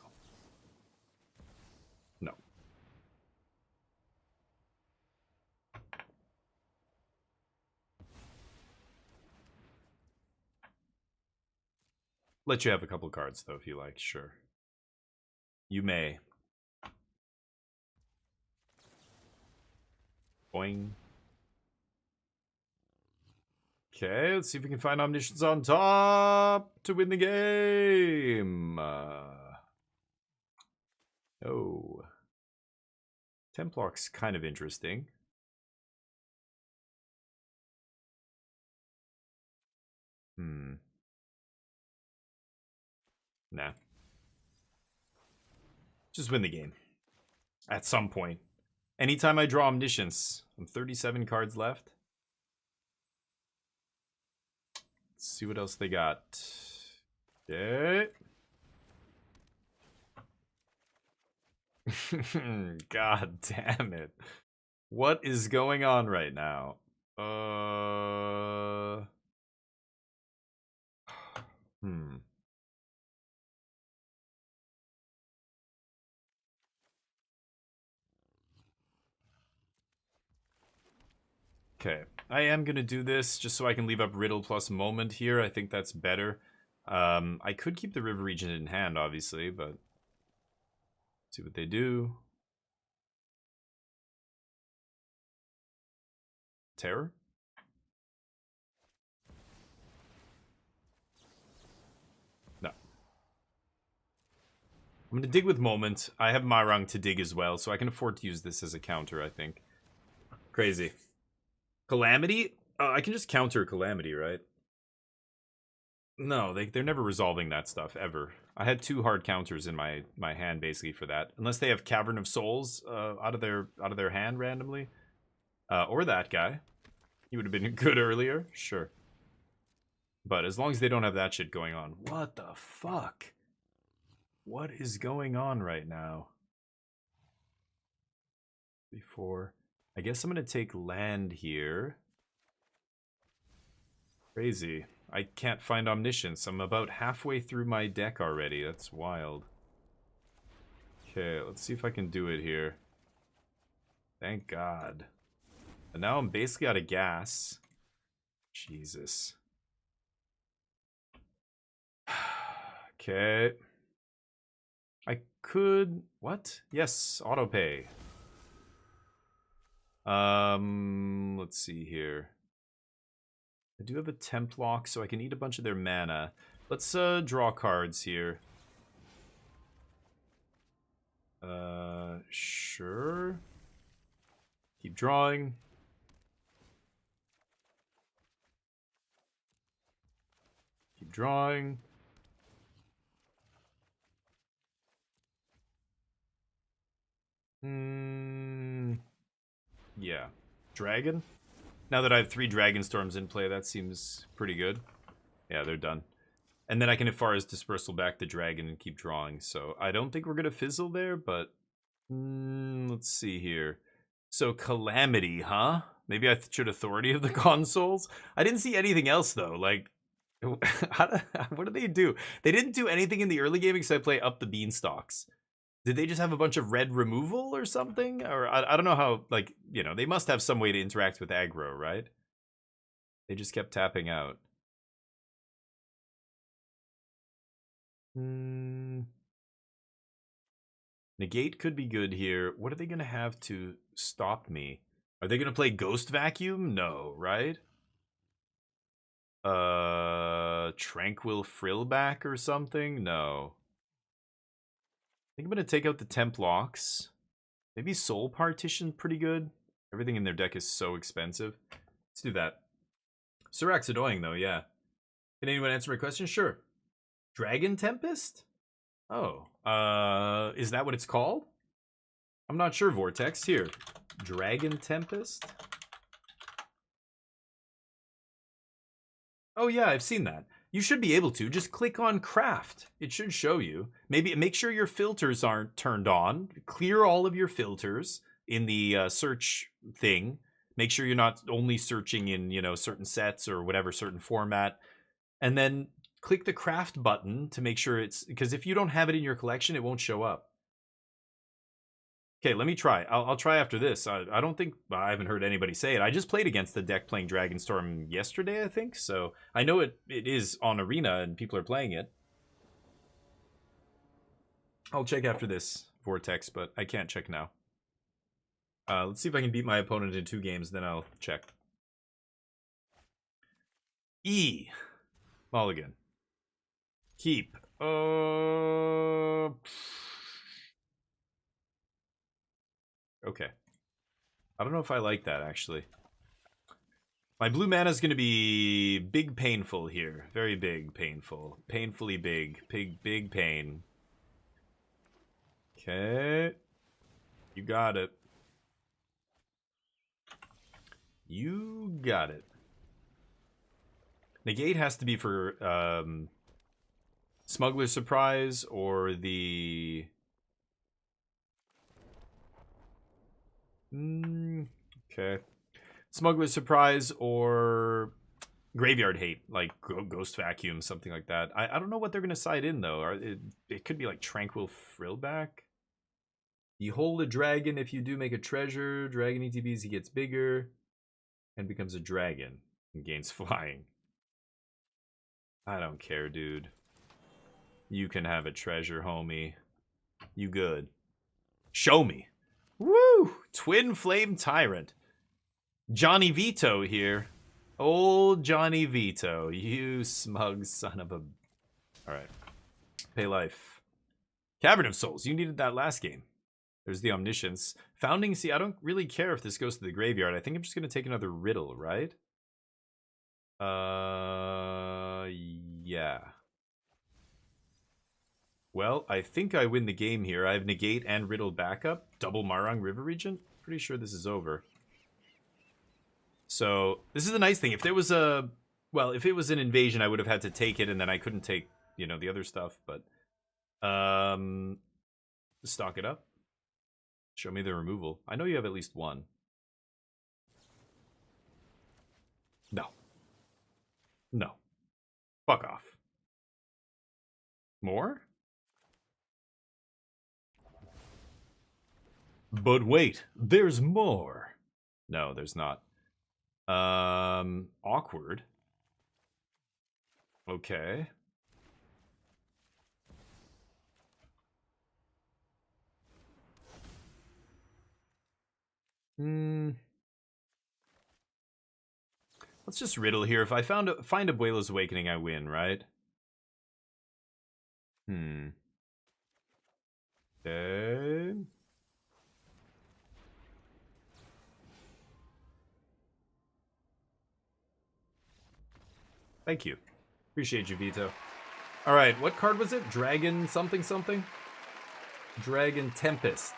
No. Let you have a couple cards, though, if you like. Sure. You may. Boing. Okay, let's see if we can find Omniscience on top to win the game. Oh. Templark's kind of interesting. Nah. Just win the game. At some point. Anytime I draw Omniscience, I'm 37 cards left. Let's see what else they got. Okay. God damn it. What is going on right now? Okay, I am gonna do this just so I can leave up Riddle plus Moment here. I think that's better. I could keep the River Region in hand, obviously, but see what they do. Terror? No. I'm gonna dig with Moment. I have Myrung to dig as well, so I can afford to use this as a counter, I think. Crazy. Calamity? I can just counter Calamity, right? No, they're never resolving that stuff, ever. I had 2 hard counters in my hand, basically, for that. Unless they have Cavern of Souls out of their hand randomly. Or that guy. He would have been good earlier, sure. But as long as they don't have that shit going on. What the fuck? What is going on right now? Before... I guess I'm going to take land here. Crazy. I can't find Omniscience. I'm about halfway through my deck already. That's wild. Okay, let's see if I can do it here. Thank God. And now I'm basically out of gas. Jesus. Okay. I could... What? Yes, autopay. Let's see here. I do have a Templock, so I can eat a bunch of their mana. Let's draw cards here. Sure. Keep drawing. Keep drawing. Yeah. Dragon? Now that I have 3 Dragon Storms in play, that seems pretty good. Yeah, they're done. And then I can Ifara's Dispersal back the dragon and keep drawing. So I don't think we're going to fizzle there, but Let's see here. So Calamity, huh? Maybe I should Authority of the Consoles? I didn't see anything else, though. Like, what did they do? They didn't do anything in the early game except play Up the Beanstalks. Did they just have a bunch of red removal or something? Or I don't know how, like, you know, they must have some way to interact with aggro, right? They just kept tapping out. Negate could be good here. What are they going to have to stop me? Are they going to play Ghost Vacuum? No, right? Tranquil Frillback or something? No. I think I'm going to take out the Temp Locks. Maybe Soul Partition pretty good. Everything in their deck is so expensive. Let's do that. Surak's annoying though, yeah. Can anyone answer my question? Sure. Dragon Tempest? Oh. Is that what it's called? I'm not sure, Vortex. Here. Dragon Tempest? Oh yeah, I've seen that. You should be able to. Just click on Craft. It should show you. Maybe make sure your filters aren't turned on. Clear all of your filters in the search thing. Make sure you're not only searching in, you know, certain sets or whatever, certain format. And then click the Craft button to make sure it's... Because if you don't have it in your collection, it won't show up. Okay, let me try. I'll try after this. I don't think... I haven't heard anybody say it. I just played against the deck playing Dragonstorm yesterday, I think. So I know it is on Arena and people are playing it. I'll check after this, Vortex, but I can't check now. Let's see if I can beat my opponent in 2 games, then I'll check. E. Mulligan. Keep. Okay. I don't know if I like that, actually. My blue mana is going to be big painful here. Very big painful. Painfully big. Big pain. Okay. You got it. You got it. Negate has to be for Smuggler's Surprise or the... Okay. Smuggler's Surprise or Graveyard Hate, like Ghost Vacuum, something like that. I don't know what they're going to side in, though. It could be like Tranquil Frillback. You hold a dragon. If you do make a treasure, dragon ETBs, he gets bigger and becomes a dragon and gains flying. I don't care, dude. You can have a treasure, homie. You good. Show me. Woo! Twin Flame Tyrant. Johnny Vito here. Old Johnny Vito. You smug son of a... Alright. Pay life. Cavern of Souls. You needed that last game. There's the Omniscience. Founding Sea. I don't really care if this goes to the graveyard. I think I'm just going to take another Riddle, right? Yeah. Well, I think I win the game here. I have Negate and Riddle backup. Double Marang River Regent. Pretty sure this is over. So, this is the nice thing. If there was a... Well, if it was an invasion, I would have had to take it, and then I couldn't take, you know, the other stuff, but... stock it up. Show me the removal. I know you have at least one. No. No. Fuck off. More? But wait, there's more. No, there's not. Awkward. Okay. Let's just riddle here. If I find Abuela's Awakening, I win, right? Okay. Thank you. Appreciate you, Vito. All right, what card was it? Dragon something something? Dragon Tempest.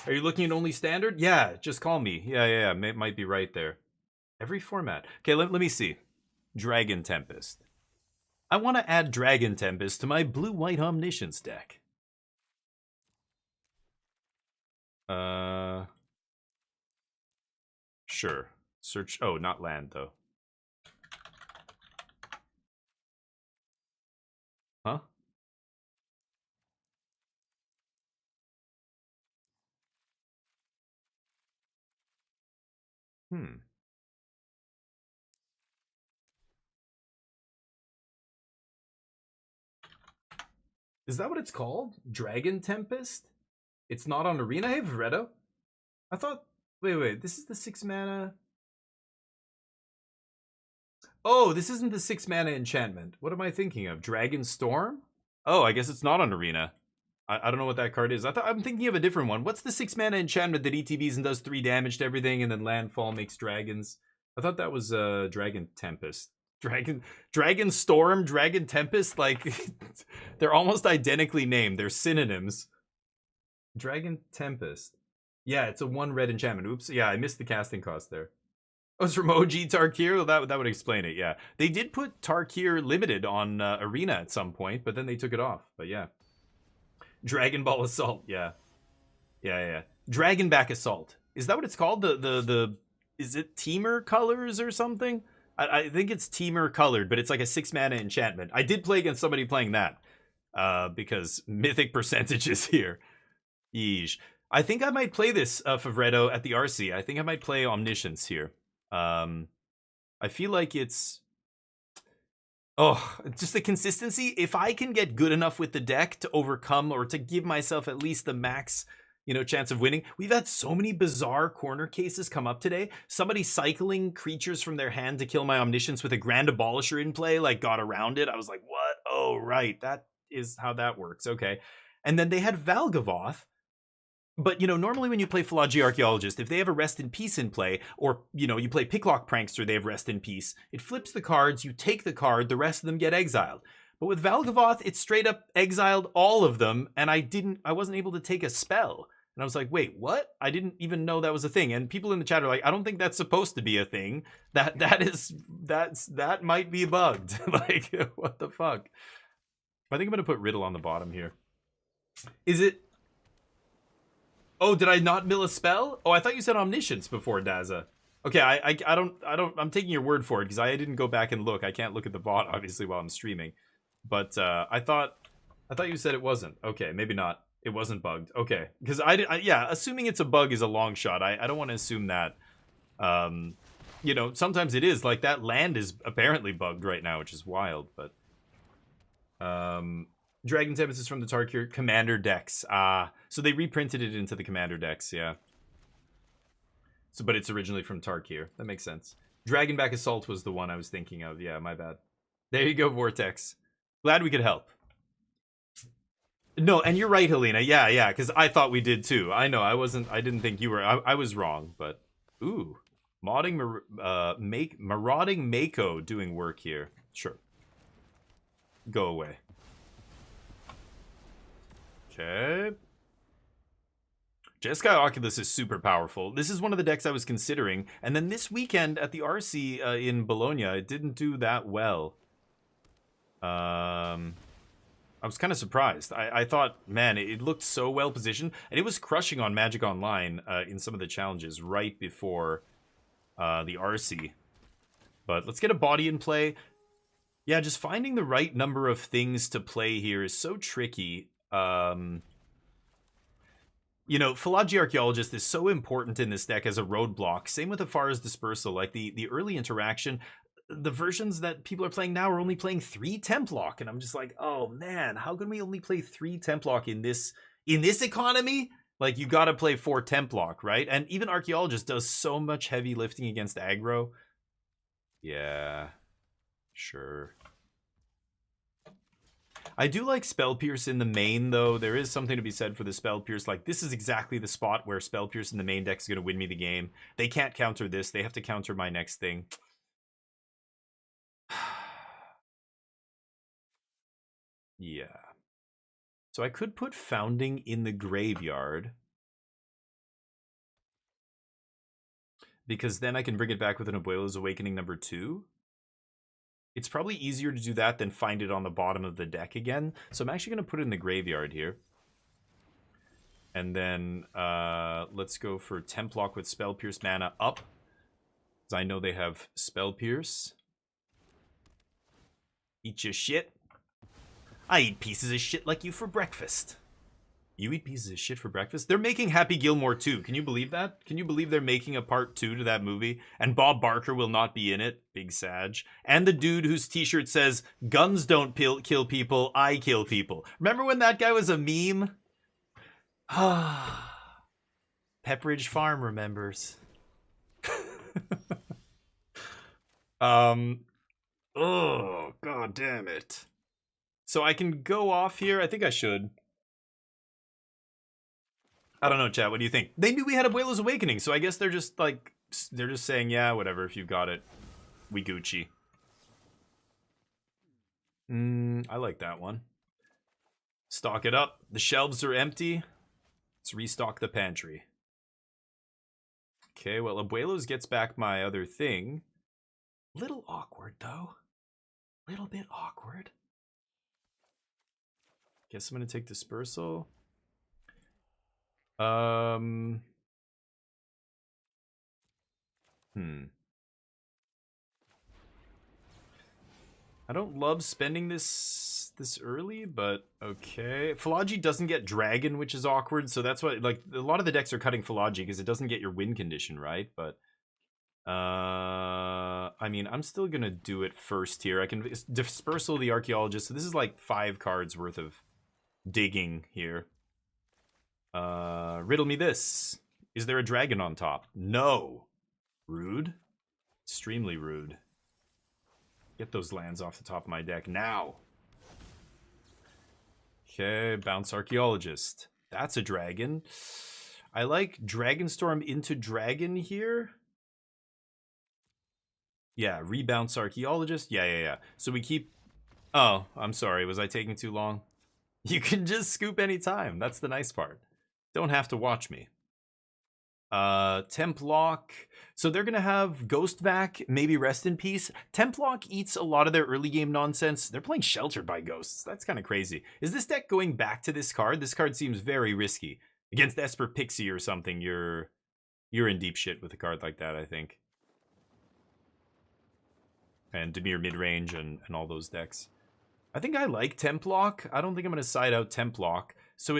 Are you looking at only standard? Yeah, just call me. Yeah. Might be right there. Every format. Okay, let me see. Dragon Tempest. I want to add Dragon Tempest to my blue-white Omniscience deck. Sure. Search. Oh, not land though. Huh? Hmm. Is that what it's called? Dragon Tempest? It's not on Arena? Hey, Veretto. I thought... Wait. This is the 6 mana... Oh, this isn't the 6 mana enchantment. What am I thinking of? Dragon Storm? Oh, I guess it's not on Arena. I don't know what that card is. I'm thinking of a different one. What's the 6 mana enchantment that ETBs and does 3 damage to everything and then landfall makes dragons? I thought that was Dragon Tempest. Dragon Storm, Dragon Tempest, like they're almost identically named. They're synonyms. Dragon Tempest. Yeah, it's a 1 red enchantment. Oops. Yeah, I missed the casting cost there. Oh, it's from OG Tarkir? Well, that would explain it, yeah. They did put Tarkir Limited on Arena at some point, but then they took it off. But yeah. Dragon Ball Assault, yeah. Yeah. Dragonback Assault. Is that what it's called? Is it Teamer Colors or something? I think it's Teamer Colored, but it's like a 6 mana enchantment. I did play against somebody playing that. Because Mythic percentages here. Yeesh. I think I might play this, Favretto, at the RC. I think I might play Omniscience here. I feel like it's... Oh, just the consistency. If I can get good enough with the deck to overcome or to give myself at least the max, chance of winning. We've had so many bizarre corner cases come up today. Somebody cycling creatures from their hand to kill my Omniscience with a Grand Abolisher in play, like got around it. I was like, what? Oh, right. That is how that works. Okay. And then they had Valgavoth. But, normally when you play Philology Archaeologist, if they have a Rest in Peace in play, or, you play Picklock Prankster, they have Rest in Peace, it flips the cards, you take the card, the rest of them get exiled. But with Valgavoth, it straight up exiled all of them, and I wasn't able to take a spell. And I was like, wait, what? I didn't even know that was a thing. And people in the chat are like, I don't think that's supposed to be a thing. That might be bugged. Like, what the fuck? I think I'm going to put Riddle on the bottom here. Is it... Oh, did I not mill a spell? Oh, I thought you said Omniscience before, Daza. Okay, I don't, I'm taking your word for it because I didn't go back and look. I can't look at the bot, obviously, while I'm streaming. But I thought you said it wasn't. Okay, maybe not. It wasn't bugged. Okay, because yeah, assuming it's a bug is a long shot. I don't want to assume that. Sometimes it is. Like, that land is apparently bugged right now, which is wild, but... Dragon Tempest is from the Tarkir Commander decks. So they reprinted it into the Commander decks, yeah. So, but it's originally from Tarkir. That makes sense. Dragonback Assault was the one I was thinking of. Yeah, my bad. There you go, Vortex. Glad we could help. No, and you're right, Helena. Yeah, because I thought we did too. I know, I didn't think you were. I was wrong, but... Ooh. Marauding Mako doing work here. Sure. Go away. Okay. Jeskai Oculus is super powerful. This is one of the decks I was considering. And then this weekend at the RC in Bologna, it didn't do that well. I was kind of surprised. I thought, man, it looked so well positioned. And it was crushing on Magic Online in some of the challenges right before the RC. But let's get a body in play. Yeah, just finding the right number of things to play here is so tricky. Philology Archaeologist is so important in this deck as a roadblock. Same with Afara's Dispersal. Like, the early interaction, the versions that people are playing now are only playing 3 Templock. And I'm just like, oh, man, how can we only play 3 Templock in this economy? Like, you gotta play 4 Templock, right? And even Archaeologist does so much heavy lifting against aggro. Yeah, sure. I do like Spell Pierce in the main, though. There is something to be said for the Spell Pierce. Like, this is exactly the spot where Spell Pierce in the main deck is going to win me the game. They can't counter this. They have to counter my next thing. Yeah. So I could put Founding in the graveyard. Because then I can bring it back with an Abuelo's Awakening number 2. It's probably easier to do that than find it on the bottom of the deck again. So I'm actually going to put it in the graveyard here. And then let's go for Templock with Spell Pierce mana up. Because I know they have Spell Pierce. Eat your shit. I eat pieces of shit like you for breakfast. You eat pieces of shit for breakfast? They're making Happy Gilmore 2. Can you believe that? Can you believe they're making a part 2 to that movie? And Bob Barker will not be in it. Big Sag. And the dude whose t-shirt says, guns don't kill people, I kill people. Remember when that guy was a meme? Pepperidge Farm remembers. Oh, god damn it. So I can go off here. I think I should. I don't know, chat. What do you think? They knew we had Abuelo's Awakening, so I guess they're just like, they're just saying, yeah, whatever, if you've got it, we Gucci. I like that one. Stock it up. The shelves are empty. Let's restock the pantry. Okay, well, Abuelo's gets back my other thing. Little awkward, though. Little bit awkward. Guess I'm gonna take Dispersal. I don't love spending this early, but okay. Philology doesn't get Dragon, which is awkward, so that's why, like, a lot of the decks are cutting Philology because it doesn't get your win condition, right? But I mean, I'm still gonna do it first here. I can Dispersal the Archaeologist, so this is like 5 cards worth of digging here. Riddle me this. Is there a dragon on top? No. Rude. Extremely rude. Get those lands off the top of my deck now. Okay, bounce Archaeologist. That's a dragon. I like Dragonstorm into Dragon here. Yeah, rebounce Archaeologist. Yeah. So we keep... Oh, I'm sorry. Was I taking too long? You can just scoop anytime. That's the nice part. Don't have to watch me. Templock. So they're going to have Ghost Vac, maybe Rest in Peace. Templock eats a lot of their early game nonsense. They're playing Sheltered by Ghosts. That's kind of crazy. Is this deck going back to this card? This card seems very risky. Against Esper Pixie or something, you're in deep shit with a card like that, I think. And Dimir Midrange and all those decks. I think I like Templock. I don't think I'm going to side out Templock. So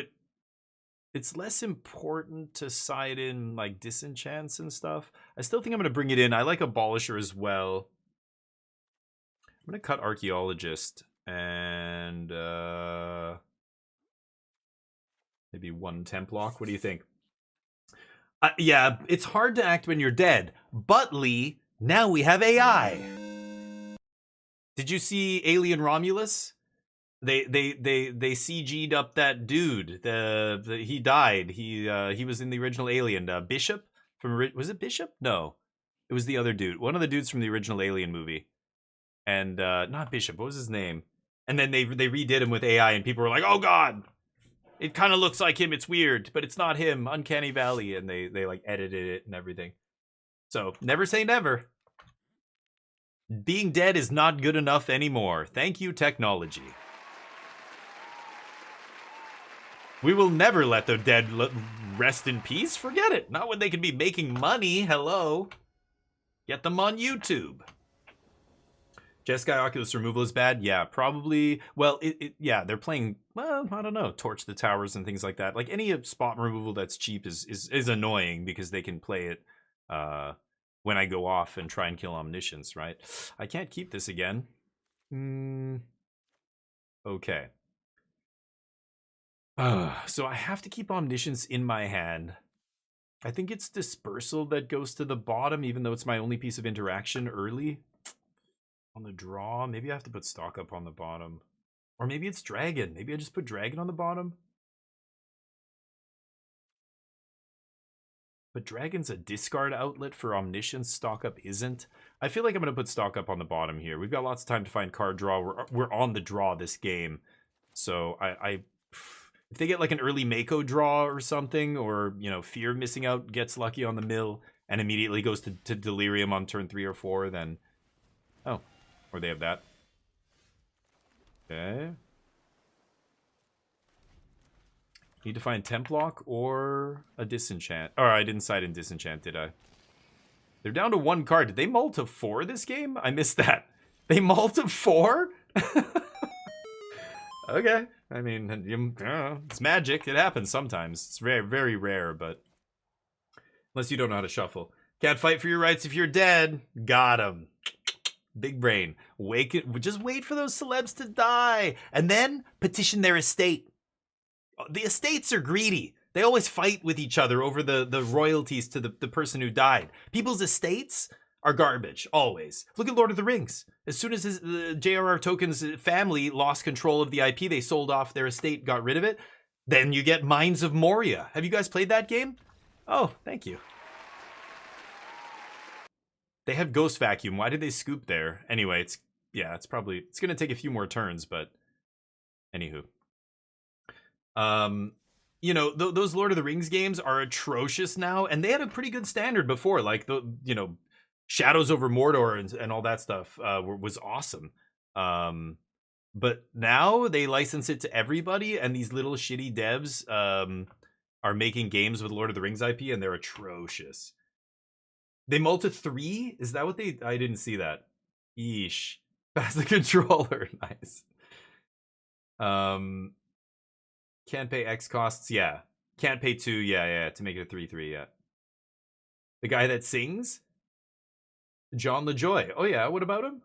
it's less important to side in like Disenchants and stuff. I still think I'm going to bring it in. I like Abolisher as well. I'm going to cut Archaeologist and maybe 1 Templock. What do you think? Yeah, it's hard to act when you're dead. But Lee, now we have AI. Did you see Alien Romulus? They CG'd up that dude. He died. He was in the original Alien. Bishop from, was it Bishop? No, it was the other dude. One of the dudes from the original Alien movie. And not Bishop. What was his name? And then they redid him with AI, and people were like, "Oh God, it kind of looks like him. It's weird, but it's not him." Uncanny Valley, and they like edited it and everything. So never say never. Being dead is not good enough anymore. Thank you, technology. We will never let the dead rest in peace. Forget it. Not when they can be making money. Hello. Get them on YouTube. Jeskai Oculus removal is bad? Yeah, probably. Well, yeah, they're playing, well, I don't know, Torch the Towers and things like that. Like, any spot removal that's cheap is annoying because they can play it when I go off and try and kill Omniscience, right? I can't keep this again. Okay. So I have to keep Omniscience in my hand. I think it's Dispersal that goes to the bottom, even though it's my only piece of interaction early. On the draw, maybe I have to put Stock Up on the bottom. Or maybe it's Dragon. Maybe I just put Dragon on the bottom. But Dragon's a discard outlet for Omniscience. Stock Up isn't. I feel like I'm going to put Stock Up on the bottom here. We've got lots of time to find card draw. We're on the draw this game. So if they get like an early Mako draw or something, or, you know, Fear of missing out gets lucky on the mill and immediately goes to Delirium on turn 3 or 4, then... Oh. Or they have that. Okay. Need to find Templock or a Disenchant. Or I didn't side in Disenchant, did I? They're down to 1 card. Did they mull to 4 this game? I missed that. They mull to 4? Okay. I mean, it's magic. It happens sometimes. It's very, very rare, but... Unless you don't know how to shuffle. Can't fight for your rights if you're dead. Got him. Big brain. Just wait for those celebs to die. And then petition their estate. The estates are greedy. They always fight with each other over the royalties to the person who died. People's estates are garbage, always. Look at Lord of the Rings. As soon as J.R.R. Tolkien's family lost control of the IP, they sold off their estate, got rid of it. Then you get Mines of Moria. Have you guys played that game? Oh, thank you. They have Ghost Vacuum. Why did they scoop there? Anyway, it's going to take a few more turns, but anywho. You know, those Lord of the Rings games are atrocious now, and they had a pretty good standard before, like Shadows over Mordor and all that stuff was awesome. But now they license it to everybody, and these little shitty devs are making games with Lord of the Rings IP, and they're atrocious. They mull to 3? Is that what they... I didn't see that. Yeesh. Pass the controller. Nice. Can't pay X costs? Yeah. Can't pay 2? Yeah, to make it a 3-3, yeah. The guy that sings? John LaJoy. Oh yeah, what about him?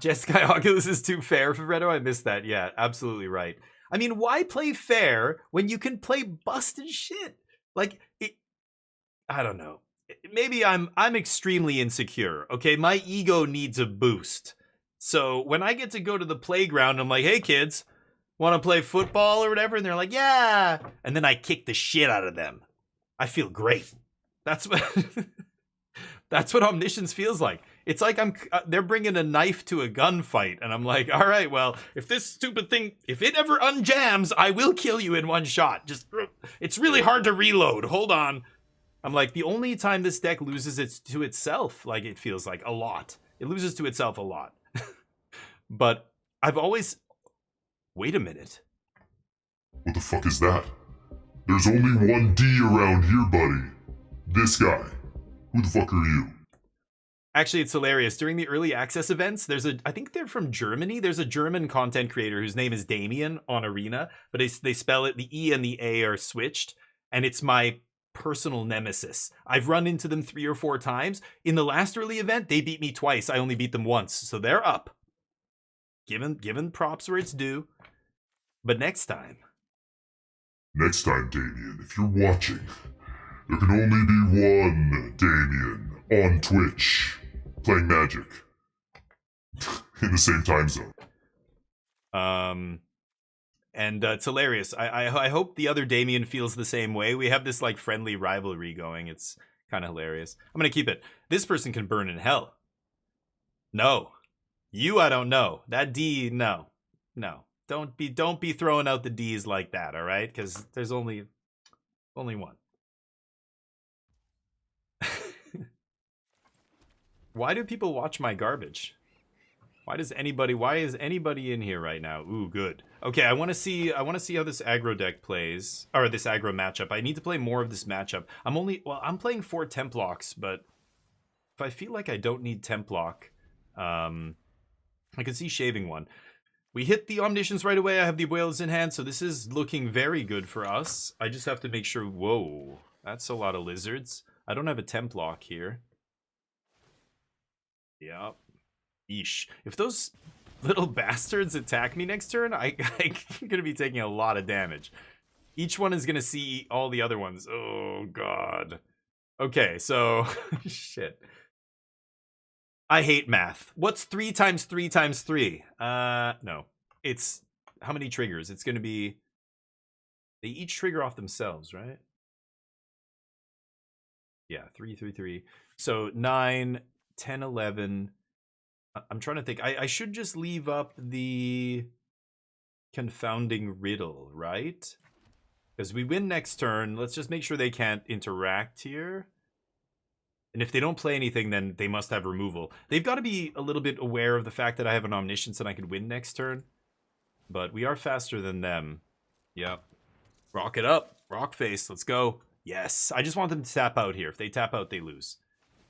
Jeskai Oculus is too fair for Redo? I missed that. Yeah, absolutely right. I mean, why play fair when you can play busted shit? Like, I don't know. Maybe I'm extremely insecure, okay? My ego needs a boost. So when I get to go to the playground, I'm like, hey kids, want to play football or whatever? And they're like, yeah. And then I kick the shit out of them. I feel great. That's what that's what omniscience feels like. It's like they're bringing a knife to a gunfight, and I'm like, all right, well, if this stupid thing, if it ever unjams, I will kill you in 1 shot. It's really hard to reload. Hold on. I'm like, the only time this deck loses it to itself, like it feels like a lot. It loses to itself a lot. But I've always... Wait a minute. What the fuck is that? There's only 1 D around here, buddy. This guy. Who the fuck are you? Actually, it's hilarious. During the early access events, I think they're from Germany. There's a German content creator whose name is Damien on Arena, but they spell it, the E and the A are switched, and it's my personal nemesis. I've run into them 3 or 4 times. In the last early event, they beat me twice. I only beat them once, so they're up. Given props where it's due. But next time, Damien, if you're watching, there can only be one Damien on Twitch playing Magic in the same time zone. And it's hilarious. I hope the other Damien feels the same way. We have this like friendly rivalry going. It's kind of hilarious. I'm gonna keep it. This person can burn in hell. No, you I don't know. That D, no. Don't be throwing out the D's like that. All right, because there's only one. Why do people watch my garbage? Why is anybody in here right now? Ooh, good. Okay, I want to see how this aggro deck plays, or this aggro matchup. I need to play more of this matchup. I'm playing 4 Templocks, but if I feel like I don't need Templock, I can see shaving one. We hit the Omniscience right away. I have the Whales in hand, so this is looking very good for us. I just have to make sure. Whoa, that's a lot of lizards. I don't have a Templock here. Yep. Yeesh. If those little bastards attack me next turn, I'm going to be taking a lot of damage. Each one is going to see all the other ones. Oh, God. Okay, so... shit. I hate math. What's 3 times 3 times 3? No. It's... How many triggers? It's going to be... They each trigger off themselves, right? Yeah, 3, 3, 3. So 9, 10, 11... I'm trying to think. I should just leave up the confounding riddle, right? Because we win next turn. Let's just make sure they can't interact here. And if they don't play anything, then they must have removal. They've got to be a little bit aware of the fact that I have an Omniscience and I could win next turn. But we are faster than them. Yep. Rock it up. Rock face. Let's go. Yes. I just want them to tap out here. If they tap out, they lose.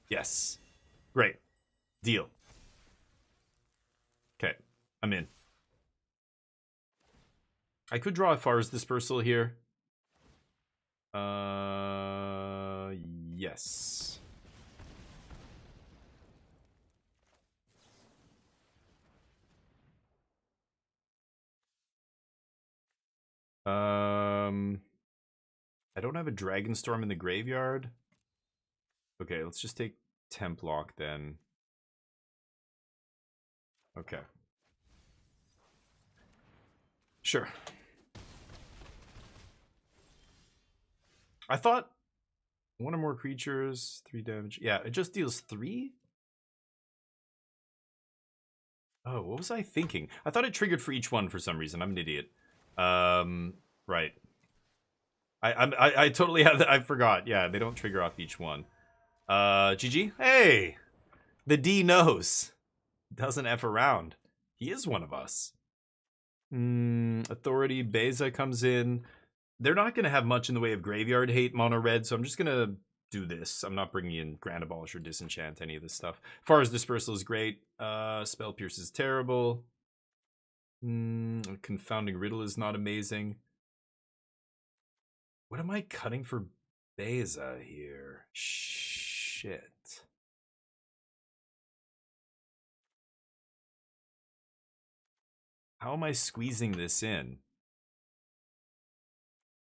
Yes. Great. Deal. Okay. I'm in. I could draw a Far's Dispersal here. Yes. I don't have a Dragon Storm in the graveyard. Okay, let's just take Templock then. Okay. Sure. I thought one or more creatures, 3 damage. Yeah, it just deals 3? Oh, what was I thinking? I thought it triggered for each one for some reason. I'm an idiot. Right. I totally have that. I forgot. Yeah, they don't trigger off each one. GG. Hey, the D knows. Doesn't F around. He is one of us. Authority. Beza comes in. They're not going to have much in the way of graveyard hate mono red, so I'm just going to do this. I'm not bringing in Grand Abolish or Disenchant, any of this stuff. Far's Dispersal is great. Spell Pierce is terrible. Confounding Riddle is not amazing. What am I cutting for Beza here? Shit. How am I squeezing this in?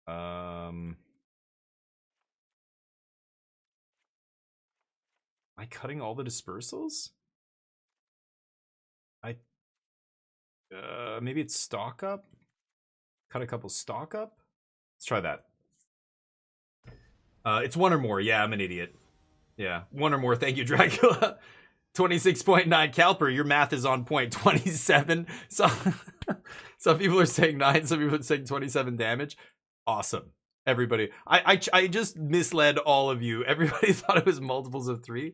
Am I cutting all the dispersals? Maybe it's stock up? Cut a couple stock up? Let's try that. It's one or more. Yeah, I'm an idiot. Yeah, one or more. Thank you, Dracula. 26.9 Calper, your math is on point. 27. Some people are saying 9, some people are saying 27 damage. Awesome. Everybody. I just misled all of you. Everybody thought it was multiples of 3.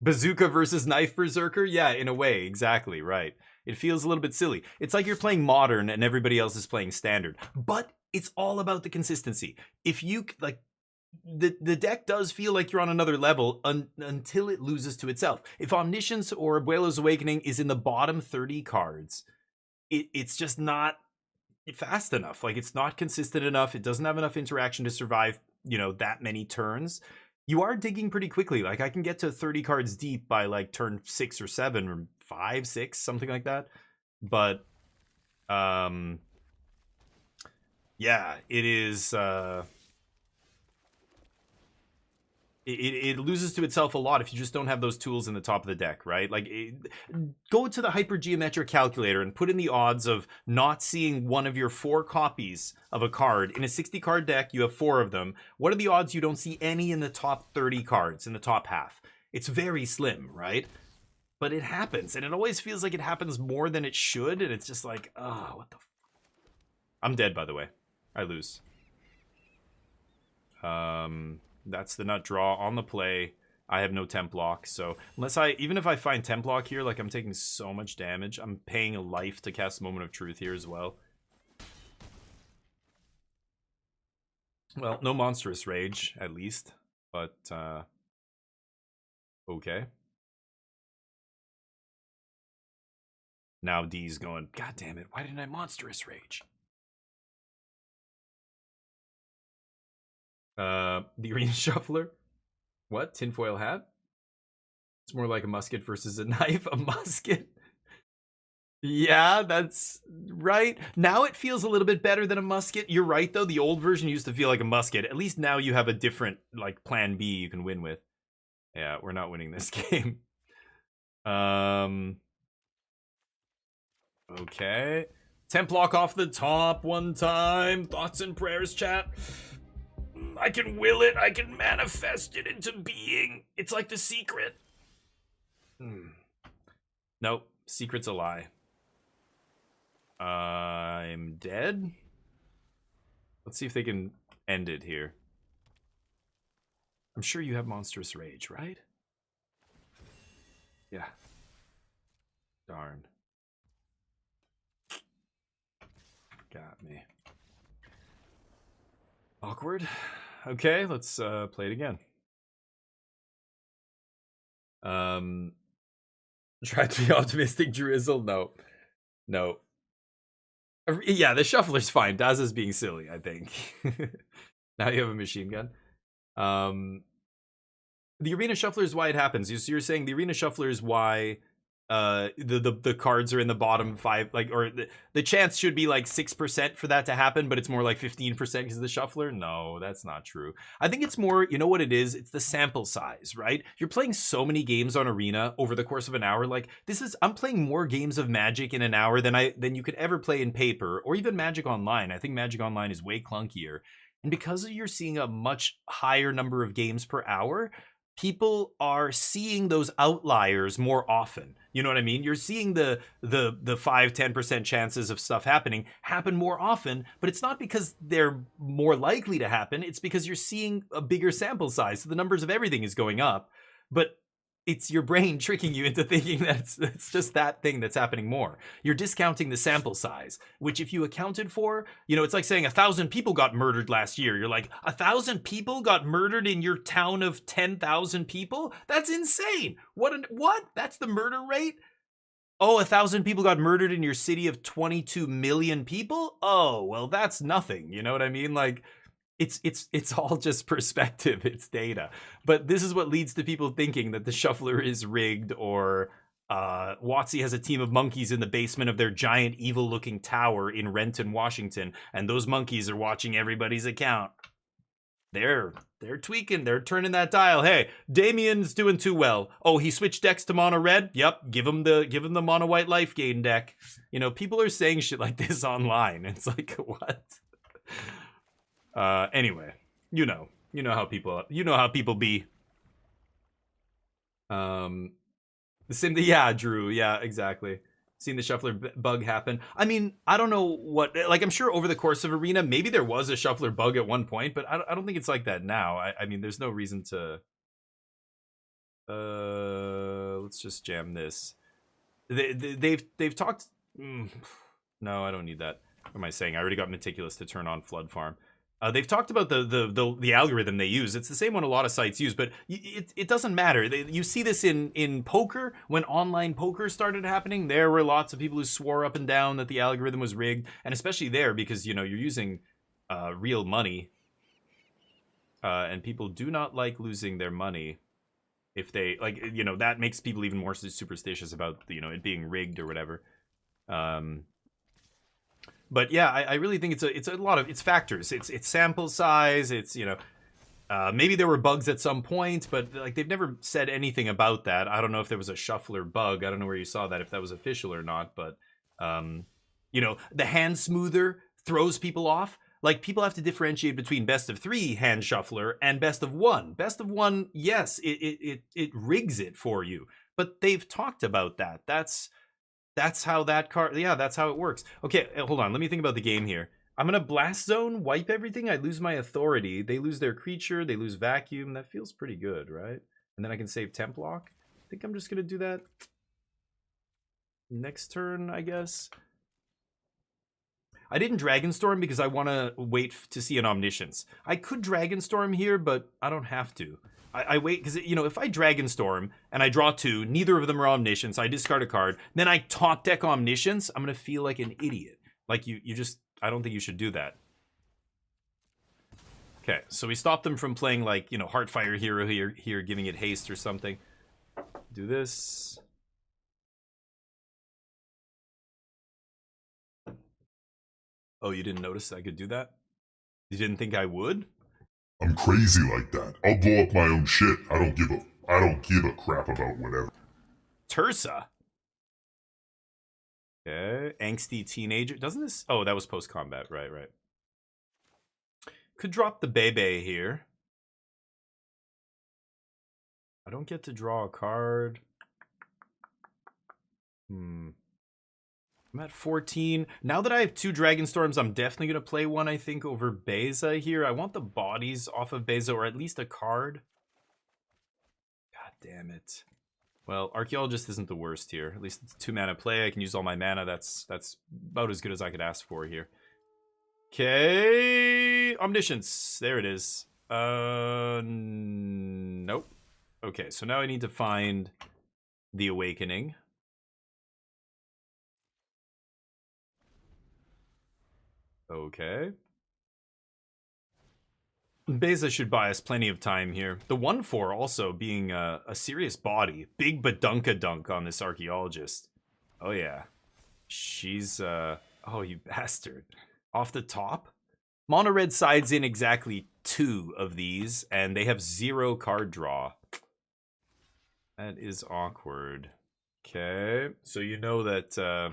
Bazooka versus Knife Berserker? Yeah, in a way, exactly, right. It feels a little bit silly. It's like you're playing Modern and everybody else is playing Standard. But it's all about the consistency. If you, like, the deck does feel like you're on another level until it loses to itself. If Omniscience or Abuelo's Awakening is in the bottom 30 cards, it's just not fast enough. Like, it's not consistent enough. It doesn't have enough interaction to survive, you know, that many turns. You are digging pretty quickly. Like, I can get to 30 cards deep by like turn 6 or 7 or 5, 6, something like that. But yeah, it is it loses to itself a lot if you just don't have those tools in the top of the deck, right? Like, go to the hypergeometric calculator and put in the odds of not seeing one of your 4 copies of a card. In a 60 card deck, you have 4 of them. What are the odds you don't see any in the top 30 cards, in the top half? It's very slim, right? But it happens, and it always feels like it happens more than it should, and it's just like, oh, what the I'm dead, by the way. I lose. That's the nut draw on the play. I have no Templock, so even if I find Templock here, like, I'm taking so much damage. I'm paying a life to cast Moment of Truth here as well. Well, no Monstrous Rage, at least, but, okay. Now D's going, God damn it, why didn't I Monstrous Rage? The Arena Shuffler? What? Tinfoil hat? It's more like a musket versus a knife. A musket? Yeah, that's right. Now it feels a little bit better than a musket. You're right, though. The old version used to feel like a musket. At least now you have a different, like, plan B you can win with. Yeah, we're not winning this game. Okay. Templock off the top one time. Thoughts and prayers, chat. I can will it. I can manifest it into being. It's like The Secret. Nope. Secret's a lie. I'm dead. Let's see if they can end it here. I'm sure you have Monstrous Rage, right? Yeah. Darn. Got me. Awkward. Okay, let's play it again. Try to be optimistic, Drizzle. No. Yeah, the shuffler's fine. Daz is being silly, I think. Now you have a machine gun. The arena shuffler is why it happens. So you're saying the arena shuffler is why the cards are in the bottom 5, like, or the chance should be like 6% for that to happen, but it's more like 15% because of the shuffler. No, that's not true. I think it's more, you know what it is? It's the sample size, right? You're playing so many games on arena over the course of an hour. Like, I'm playing more games of Magic in an hour than you could ever play in paper, or even Magic Online. I think Magic Online is way clunkier, and because you're seeing a much higher number of games per hour, people are seeing those outliers more often. You know what I mean? You're seeing the 5-10% chances of stuff happen more often, but it's not because they're more likely to happen. It's because you're seeing a bigger sample size. So the numbers of everything is going up, but it's your brain tricking you into thinking that it's just that thing that's happening more. You're discounting the sample size, which if you accounted for, it's like saying 1,000 people got murdered last year. You're like, 1,000 people got murdered in your town of 10,000 people? That's insane. What? That's the murder rate? Oh, 1,000 people got murdered in your city of 22 million people? Oh, well, that's nothing. You know what I mean? Like, it's all just perspective. It's data. But this is what leads to people thinking that the shuffler is rigged, or WotC has a team of monkeys in the basement of their giant evil-looking tower in Renton, Washington, and those monkeys are watching everybody's account. They're tweaking. They're turning that dial. Hey, Damien's doing too well. Oh, he switched decks to mono red. Yep, give him the mono white life gain deck. People are saying shit like this online. It's like, what? Anyway, you know how people be. The same thing, yeah, Drew, yeah, exactly. Seen the shuffler bug happen. I mean, I don't know what, like, I'm sure over the course of arena, maybe there was a shuffler bug at one point, but I don't think it's like that now. I mean, there's no reason to. Let's just jam this. They've talked. No, I don't need that. What am I saying? I already got Meticulous to turn on Flood Farm. They've talked about the algorithm they use. It's the same one a lot of sites use, but it doesn't matter. You see this in poker. When online poker started happening, there were lots of people who swore up and down that the algorithm was rigged, and especially there because you're using real money, and people do not like losing their money. If they that makes people even more superstitious about it being rigged or whatever. But yeah, I really think it's a lot of factors. It's sample size. It's maybe there were bugs at some point, but like they've never said anything about that. I don't know if there was a shuffler bug. I don't know where you saw that, if that was official or not. But the hand smoother throws people off. Like, people have to differentiate between best of 3 hand shuffler and best of 1. Best of 1, yes, it rigs it for you. But they've talked about that. That's how that card, yeah, that's how it works. Okay, hold on. Let me think about the game here. I'm going to blast zone, wipe everything. I lose my authority. They lose their creature. They lose vacuum. That feels pretty good, right? And then I can save temp lock. I think I'm just going to do that next turn, I guess. I didn't Dragonstorm because I want to wait to see an Omniscience. I could Dragonstorm here, but I don't have to. I wait because, if I Dragonstorm and I draw 2, neither of them are Omniscience, I discard a card, then I top deck Omniscience, I'm going to feel like an idiot. Like, I don't think you should do that. Okay, so we stopped them from playing, like, Heartfire Hero here, giving it haste or something. Do this. Oh, you didn't notice I could do that? You didn't think I would? I'm crazy like that. I'll blow up my own shit. I don't give a crap about whatever. Tursa. Okay, angsty teenager. Doesn't this? Oh, that was post combat. Right. Could drop the Bebe here. I don't get to draw a card. I'm at 14. Now that I have 2 Dragonstorms, I'm definitely going to play one, I think, over Beza here. I want the bodies off of Beza, or at least a card. God damn it. Well, Archaeologist isn't the worst here. At least it's 2 mana play. I can use all my mana. That's about as good as I could ask for here. Okay. me Omniscience. There it is. Nope. Okay, so now I need to find the Awakening. Okay. Beza should buy us plenty of time here. The 1/4 also being a serious body. Big badunkadunk on this archaeologist. Oh yeah. She's, oh you bastard. Off the top? Mono red sides in exactly 2 of these, and they have 0 card draw. That is awkward. Okay, so you know that, I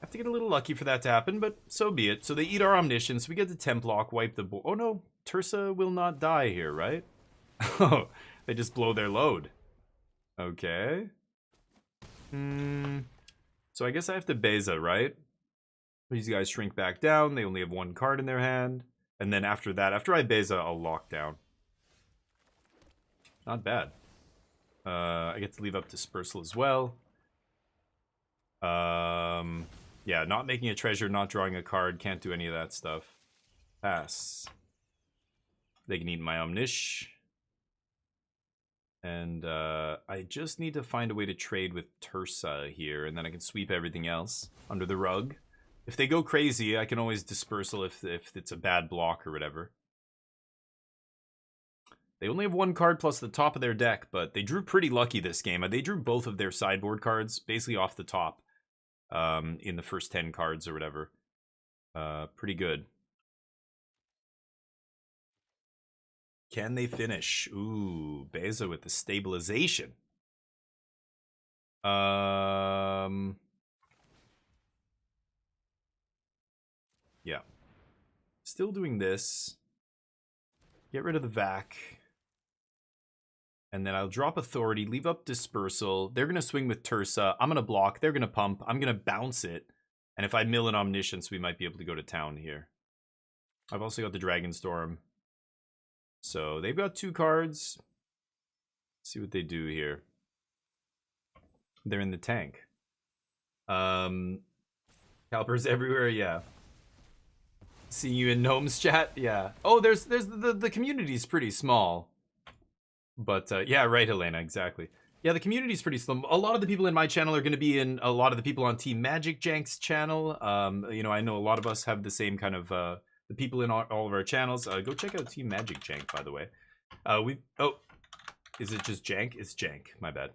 have to get a little lucky for that to happen, but so be it. So they eat our Omniscience, we get the Templock, wipe the board. Oh no, Tursa will not die here, right? Oh, they just blow their load. Okay. So I guess I have to Beza, right? These guys shrink back down, they only have 1 card in their hand. And then after that, after I Beza, I'll lock down. Not bad. I get to leave up Dispersal as well. Yeah, not making a treasure, not drawing a card, can't do any of that stuff. Pass. They can eat my Omnish. And I just need to find a way to trade with Tursa here, and then I can sweep everything else under the rug. If they go crazy, I can always Dispersal if it's a bad block or whatever. They only have 1 card plus the top of their deck, but they drew pretty lucky this game. They drew both of their sideboard cards basically off the top in the first 10 cards or whatever. Pretty good. Can they finish? Ooh, Beza with the stabilization. Yeah. Still doing this. Get rid of the Vac. And then I'll drop Authority, leave up Dispersal. They're going to swing with Tursa. I'm going to block. They're going to pump. I'm going to bounce it. And if I mill an Omniscience, we might be able to go to town here. I've also got the Dragonstorm. So they've got 2 cards. Let's see what they do here. They're in the tank. Calipers everywhere, yeah. Seeing you in Gnomes chat, yeah. Oh, there's the community's pretty small. But yeah, right, Helena, exactly. Yeah, the community's pretty small. A lot of the people in my channel are going to be in a lot of the people on Team Magic Jank's channel. You know, I know a lot of us have the same kind of the people in all of our channels. Go check out Team Magic Jank, by the way. Oh, is it just Jank? It's Jank. My bad.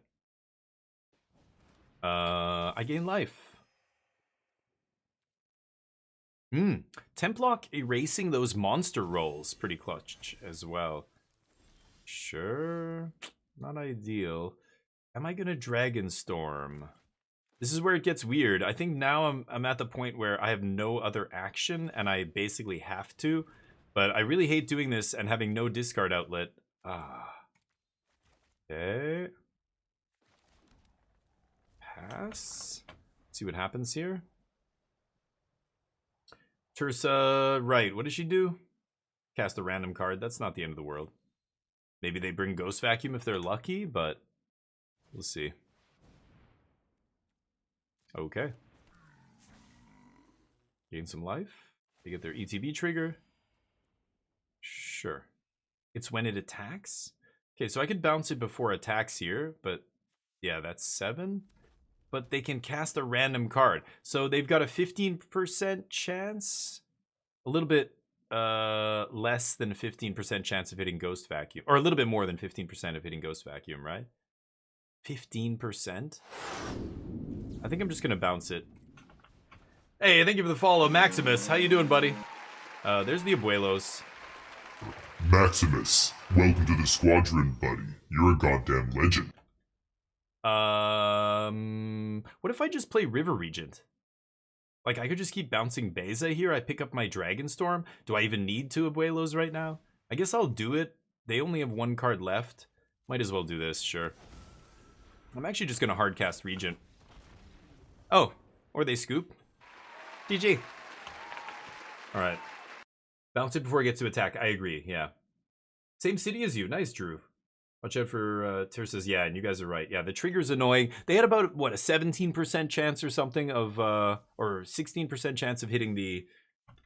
I gain life. Templock erasing those monster rolls. Pretty clutch as well. Sure. Not ideal. Am I gonna Dragonstorm? This is where it gets weird. I think now I'm at the point where I have no other action and I basically have to. But I really hate doing this and having no discard outlet. Okay. Pass. See what happens here. Tursa, right. What does she do? Cast a random card. That's not the end of the world. Maybe they bring Ghost Vacuum if they're lucky, but we'll see. Okay. Gain some life. They get their ETB trigger. Sure. It's when it attacks? Okay, so I could bounce it before attacks here, but yeah, that's 7. But they can cast a random card. So they've got a 15% chance. A little bit less than 15% chance of hitting Ghost Vacuum. Or a little bit more than 15% of hitting Ghost Vacuum, right? 15%? I think I'm just going to bounce it. Hey, thank you for the follow, Maximus. How you doing, buddy? There's the Abuelos. Maximus, welcome to the squadron, buddy. You're a goddamn legend. What if I just play River Regent? Like, I could just keep bouncing Beza here. I pick up my Dragonstorm. Do I even need 2 Abuelos right now? I guess I'll do it. They only have 1 card left. Might as well do this, sure. I'm actually just going to hardcast Regent. Oh, or they scoop. GG. Alright. Bounce it before it gets to attack. I agree, yeah. Same city as you. Nice, Drew. Watch out for Tirsa's. Yeah, and you guys are right. Yeah, the trigger's annoying. They had about, what, a 17% chance or something of, or 16% chance of hitting the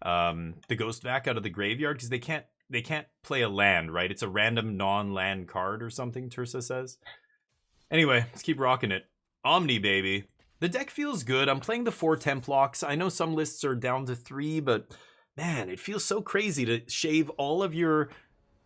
the Ghost Vac out of the graveyard because they can't play a land, right? It's a random non-land card or something, Tursa says. Anyway, let's keep rocking it. Omni, baby. The deck feels good. I'm playing the 4 Templocks. I know some lists are down to 3, but man, it feels so crazy to shave all of your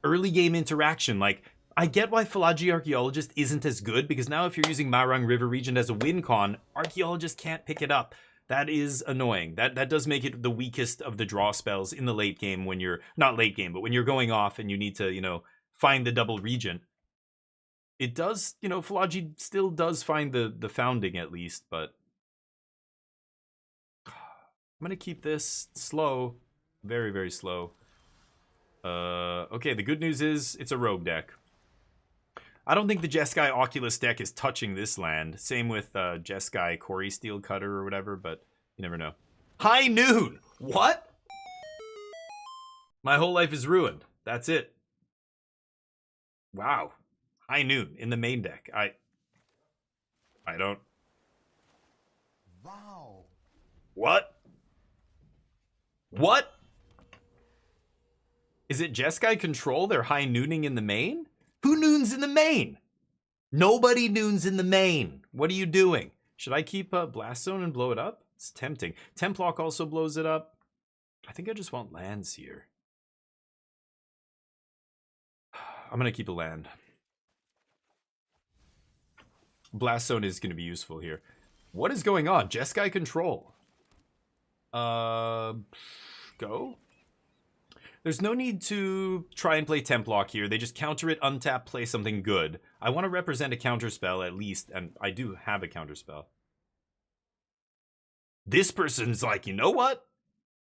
early game interaction. Like, I get why Philagi Archaeologist isn't as good, because now if you're using Marang River Regent as a win con, Archaeologist can't pick it up. That is annoying. That does make it the weakest of the draw spells in the late game when you're, not late game, but when you're going off and you need to, you know, find the double regent. It does, you know, Philagi still does find the founding at least, but I'm going to keep this slow. Very, very slow. Okay, the good news is it's a rogue deck. I don't think the Jeskai Oculus deck is touching this land. Same with Jeskai Quarry Steel Cutter or whatever, but you never know. High Noon! What? My whole life is ruined. That's it. Wow. High Noon in the main deck. I don't... Wow. What? What? Is it Jeskai Control? They're high nooning in the main? Who noons in the main? Nobody noons in the main. What are you doing? Should I keep Blast Zone and blow it up? It's tempting. Templock also blows it up. I think I just want lands here. I'm going to keep a land. Blast Zone is going to be useful here. What is going on? Jeskai Control. Go? There's no need to try and play Templock here. They just counter it, untap, play something good. I want to represent a counterspell at least, and I do have a counterspell. This person's like, you know what?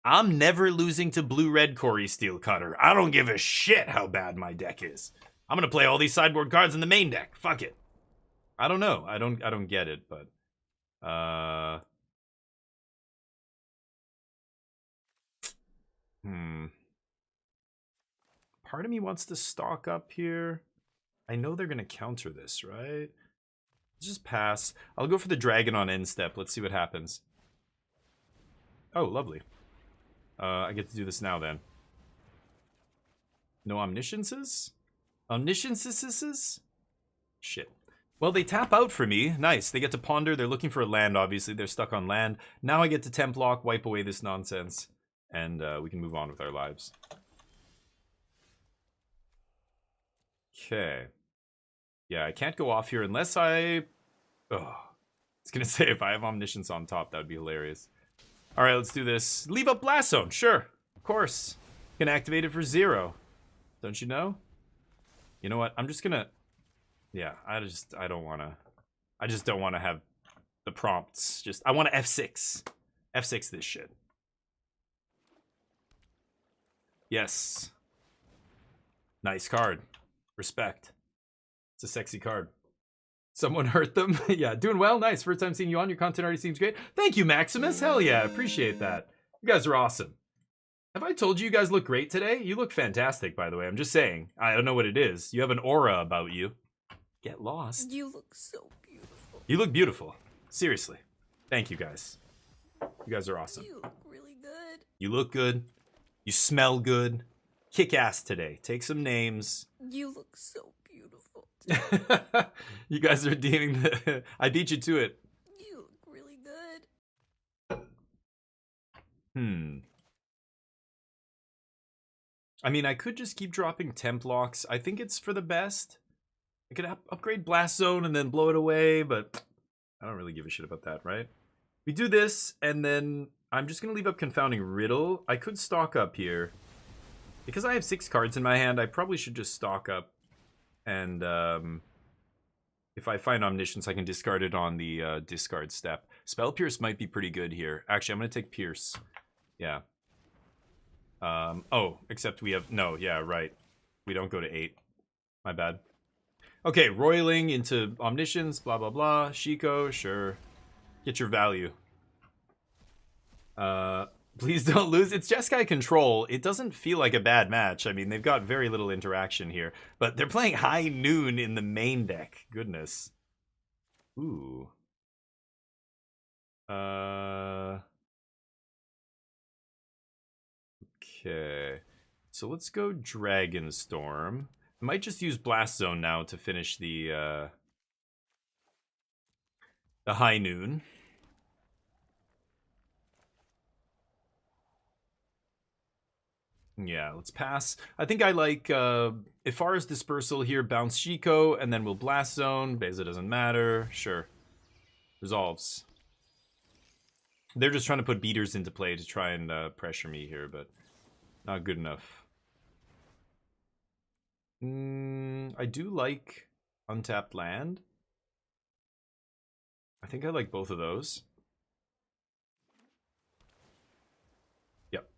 I'm never losing to blue-red Quarry Steel Cutter. I don't give a shit how bad my deck is. I'm gonna play all these sideboard cards in the main deck. Fuck it. I don't know. I don't get it, but part of me wants to stock up here. I know they're gonna counter this, right? Just pass. I'll go for the dragon on end step. Let's see what happens. Oh, lovely. I get to do this now then. No omnisciences? Omnisciences? Shit. Well, they tap out for me. Nice. They get to ponder. They're looking for a land, obviously. They're stuck on land. Now I get to Templock, wipe away this nonsense, and we can move on with our lives. Okay. Yeah, I can't go off here unless I... Oh, I was going to say, if I have Omniscience on top, that would be hilarious. All right, let's do this. Leave up Blast Zone. Sure. Of course. Can activate it for 0. Don't you know? You know what? I'm just going to... Yeah, I just don't want to have the prompts. I want to F6. F6 this shit. Yes. Nice card. Respect. It's a sexy card. Someone hurt them? Yeah, doing well. Nice. First time seeing you on. Your content already seems great. Thank you, Maximus. Hell yeah, appreciate that. You guys are awesome. Have I told you you guys look great today? You look fantastic, by the way. I'm just saying. I don't know what it is. You have an aura about you. Get lost. You look so beautiful. You look beautiful. Seriously. Thank you, guys. You guys are awesome. You look really good. You look good. You smell good. Kick ass today. Take some names. You look so beautiful. You guys are deeming the... I beat you to it. You look really good. I mean, I could just keep dropping Templocks. I think it's for the best. I could upgrade Blast Zone and then blow it away, but I don't really give a shit about that, right? We do this, and then I'm just going to leave up Confounding Riddle. I could stock up here. Because I have 6 cards in my hand, I probably should just stock up. And if I find Omniscience, I can discard it on the discard step. Spell Pierce might be pretty good here. Actually, I'm going to take Pierce. Yeah. Oh, except we have... No, yeah, right. We don't go to 8. My bad. Okay, roiling into Omniscience, blah, blah, blah. Shiko, sure. Get your value. Please don't lose. It's Jeskai Control. It doesn't feel like a bad match. I mean, they've got very little interaction here. But they're playing High Noon in the main deck. Goodness. Ooh. Okay. So let's go Dragonstorm. I might just use Blast Zone now to finish the High Noon. Yeah, let's pass. I think I like Ifara's Dispersal here, bounce Shiko, and then we'll Blast Zone. Beza doesn't matter. Sure. Resolves. They're just trying to put beaters into play to try and pressure me here, but not good enough. I do like Untapped Land. I think I like both of those. Yep.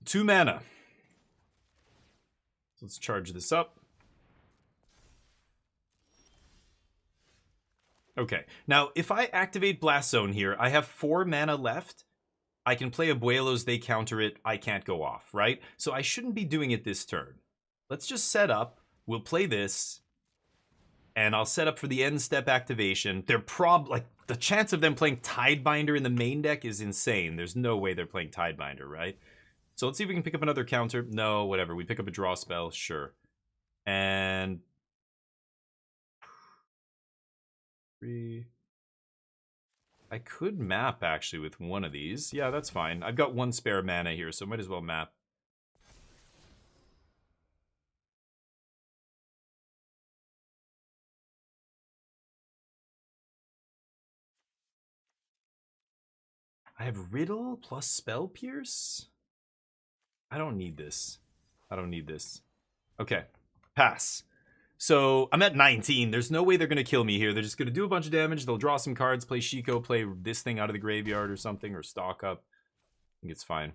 2 mana. Let's charge this up. Okay, now if I activate Blast Zone here, I have 4 mana left. I can play Abuelos, they counter it, I can't go off, right? So I shouldn't be doing it this turn. Let's just set up, we'll play this, and I'll set up for the end step activation. They're like, the chance of them playing Tidebinder in the main deck is insane. There's no way they're playing Tidebinder, right? So let's see if we can pick up another counter. No, whatever, we pick up a draw spell, sure. And... 3... I could map, actually, with one of these. Yeah, that's fine. I've got 1 spare mana here, so might as well map. I have Riddle plus Spell Pierce? I don't need this. I don't need this. Okay, pass. So, I'm at 19. There's no way they're going to kill me here. They're just going to do a bunch of damage. They'll draw some cards, play Shiko, play this thing out of the graveyard or something, or stock up. I think it's fine.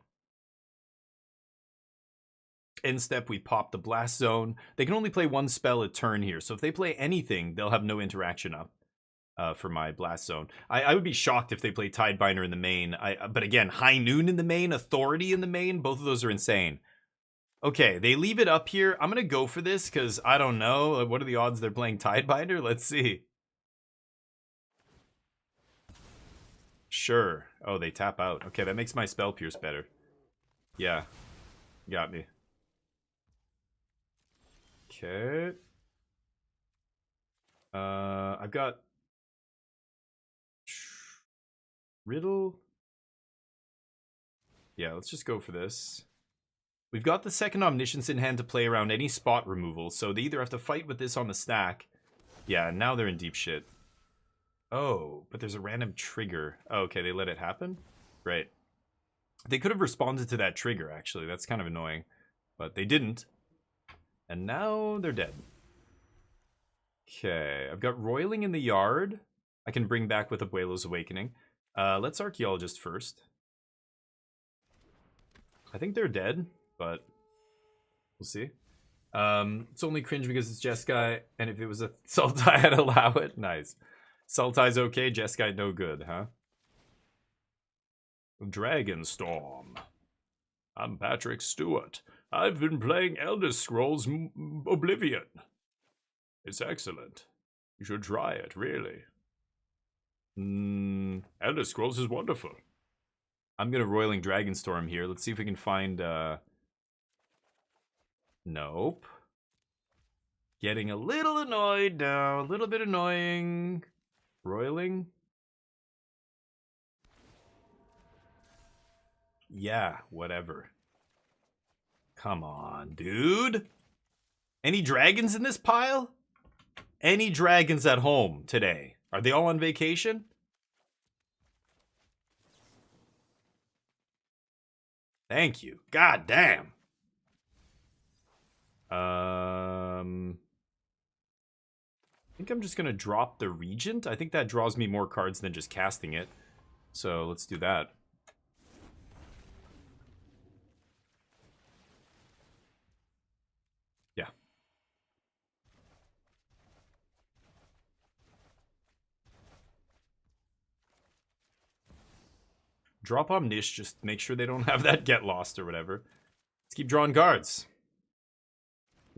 End step, we pop the Blast Zone. They can only play 1 spell a turn here. So if they play anything, they'll have no interaction up for my Blast Zone. I would be shocked if they play Tidebinder in the main. But again, High Noon in the main, Authority in the main, both of those are insane. Okay, they leave it up here. I'm going to go for this because I don't know. What are the odds they're playing Tidebinder? Let's see. Sure. Oh, they tap out. Okay, that makes my Spell Pierce better. Yeah. Got me. Okay. I've got... Riddle. Yeah, let's just go for this. We've got the second Omniscience in hand to play around any spot removal, so they either have to fight with this on the stack. Yeah, now they're in deep shit. Oh, but there's a random trigger. Oh, okay, they let it happen? Right. They could have responded to that trigger, actually. That's kind of annoying. But they didn't. And now they're dead. Okay, I've got Roiling in the yard. I can bring back with Abuelo's Awakening. Let's Archaeologist first. I think they're dead, but we'll see. It's only cringe because it's Jeskai, and if it was a Sultai, I'd allow it. Nice. Sultai's okay, Jeskai no good, huh? Dragonstorm. I'm Patrick Stewart. I've been playing Elder Scrolls Oblivion. It's excellent. You should try it, really. Elder Scrolls is wonderful. I'm gonna Roiling Dragonstorm here. Let's see if we can find, Nope. Getting a little annoyed now. A little bit annoying. Roiling. Yeah, whatever. Come on, dude. Any dragons in this pile? Any dragons at home today? Are they all on vacation? Thank you. God damn. I think I'm just going to drop the Regent. I think that draws me more cards than just casting it. So let's do that. Yeah. Drop Omnish, just make sure they don't have that Get Lost or whatever. Let's keep drawing cards.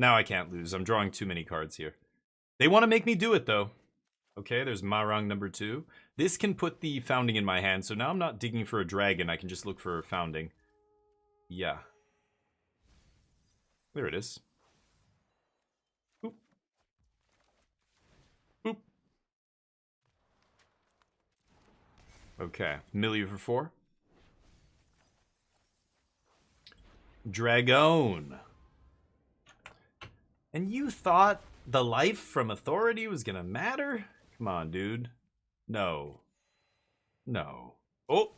Now I can't lose. I'm drawing too many cards here. They want to make me do it, though. Okay, there's Marang number 2. This can put the Founding in my hand, so now I'm not digging for a dragon. I can just look for Founding. Yeah. There it is. Boop. Boop. Okay. Milieu for 4. Dragon. And you thought the life from authority was gonna matter? Come on, dude. No. No. Oh,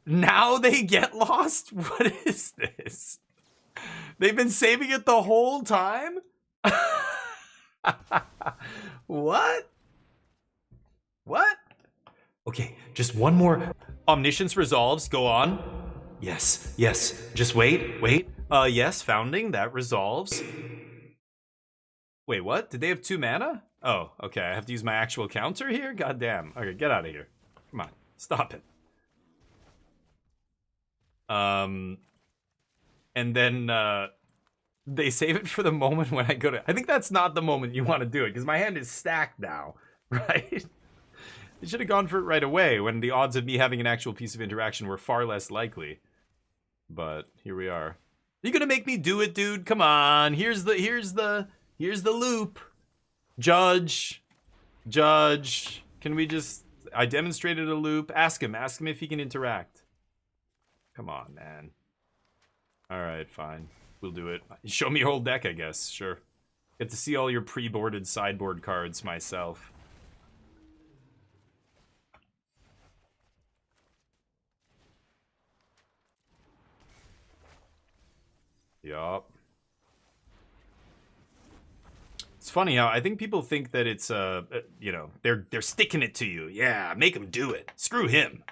now they get lost? What is this? They've been saving it the whole time? What? What? Okay, just one more. Omniscience resolves. Go on. Yes, yes. Just wait, wait. Yes, founding. That resolves. Wait, what? Did they have 2 mana? Oh, okay. I have to use my actual counter here? God damn. Okay, get out of here. Come on. Stop it. And then, they save it for the moment when I go to... I think that's not the moment you want to do it, because my hand is stacked now, right? They should have gone for it right away, when the odds of me having an actual piece of interaction were far less likely. But, here we are. Are you gonna make me do it, dude? Come on. Here's the loop. Judge. Can we just... I demonstrated a loop. Ask him if he can interact. Come on, man. Alright, fine. We'll do it. Show me your whole deck, I guess. Sure. Get to see all your pre-boarded sideboard cards myself. Yup. It's funny how I think people think that it's you know, they're sticking it to you. Yeah, make him do it. Screw him.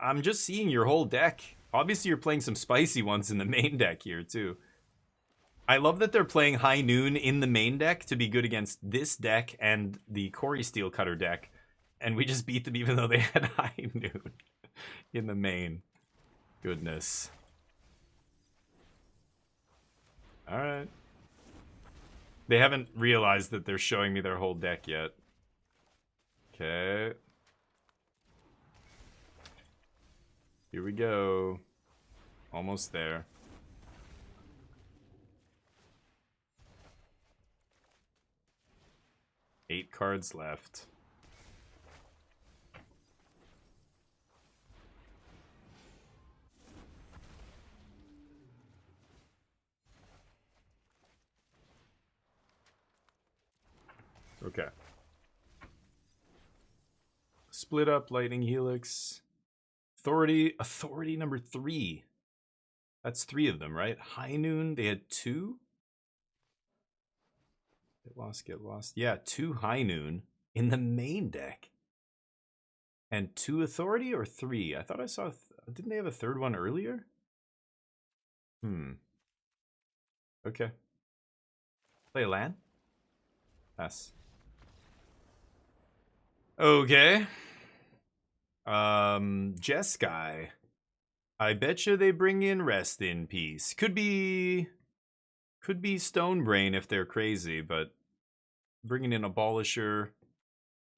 I'm just seeing your whole deck. Obviously, you're playing some spicy ones in the main deck here, too. I love that they're playing High Noon in the main deck to be good against this deck and the Corey Steelcutter deck. And we just beat them even though they had High Noon in the main. Goodness. Alright. They haven't realized that they're showing me their whole deck yet. Okay. Here we go. Almost there. Eight cards left. Okay. Split up Lightning Helix. Authority number 3. That's 3 of them, right? High Noon, they had 2? Get lost. Yeah, 2 High Noon in the main deck. And 2 Authority or 3? I thought I saw... didn't they have a 3rd one earlier? Okay. Play a land? Pass. Okay. Jeskai. I betcha they bring in Rest in Peace. Could be Stonebrain if they're crazy, but bringing in Abolisher,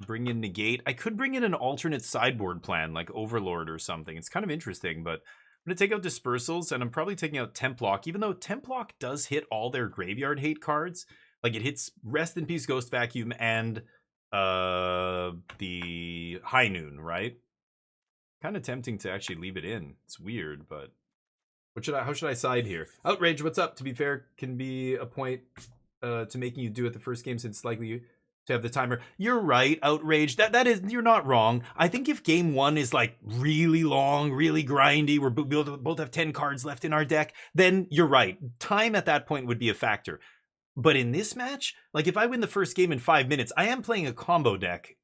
bring in Negate. I could bring in an alternate sideboard plan like Overlord or something. It's kind of interesting, but I'm going to take out Dispersals, and I'm probably taking out Templock, even though Templock does hit all their graveyard hate cards. Like, it hits Rest in Peace, Ghost Vacuum, and the High Noon, right? Kind of tempting to actually leave it in. It's weird, but how should I side here? Outrage, what's up? To be fair, can be a point to making you do it the first game since it's likely to have the timer. You're right, Outrage. That is, you're not wrong. I think if game 1 is like really long, really grindy, we're both have 10 cards left in our deck, then you're right. Time at that point would be a factor. But in this match, like if I win the first game in 5 minutes, I am playing a combo deck.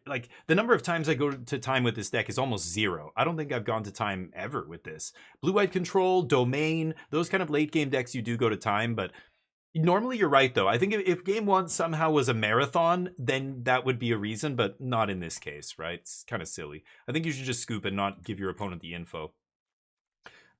Like the number of times I go to time with this deck is almost 0. I don't think I've gone to time ever with this. Blue-white control, domain, those kind of late game decks you do go to time, but normally you're right though. I think if game 1 somehow was a marathon, then that would be a reason, but not in this case, right? It's kind of silly. I think you should just scoop and not give your opponent the info.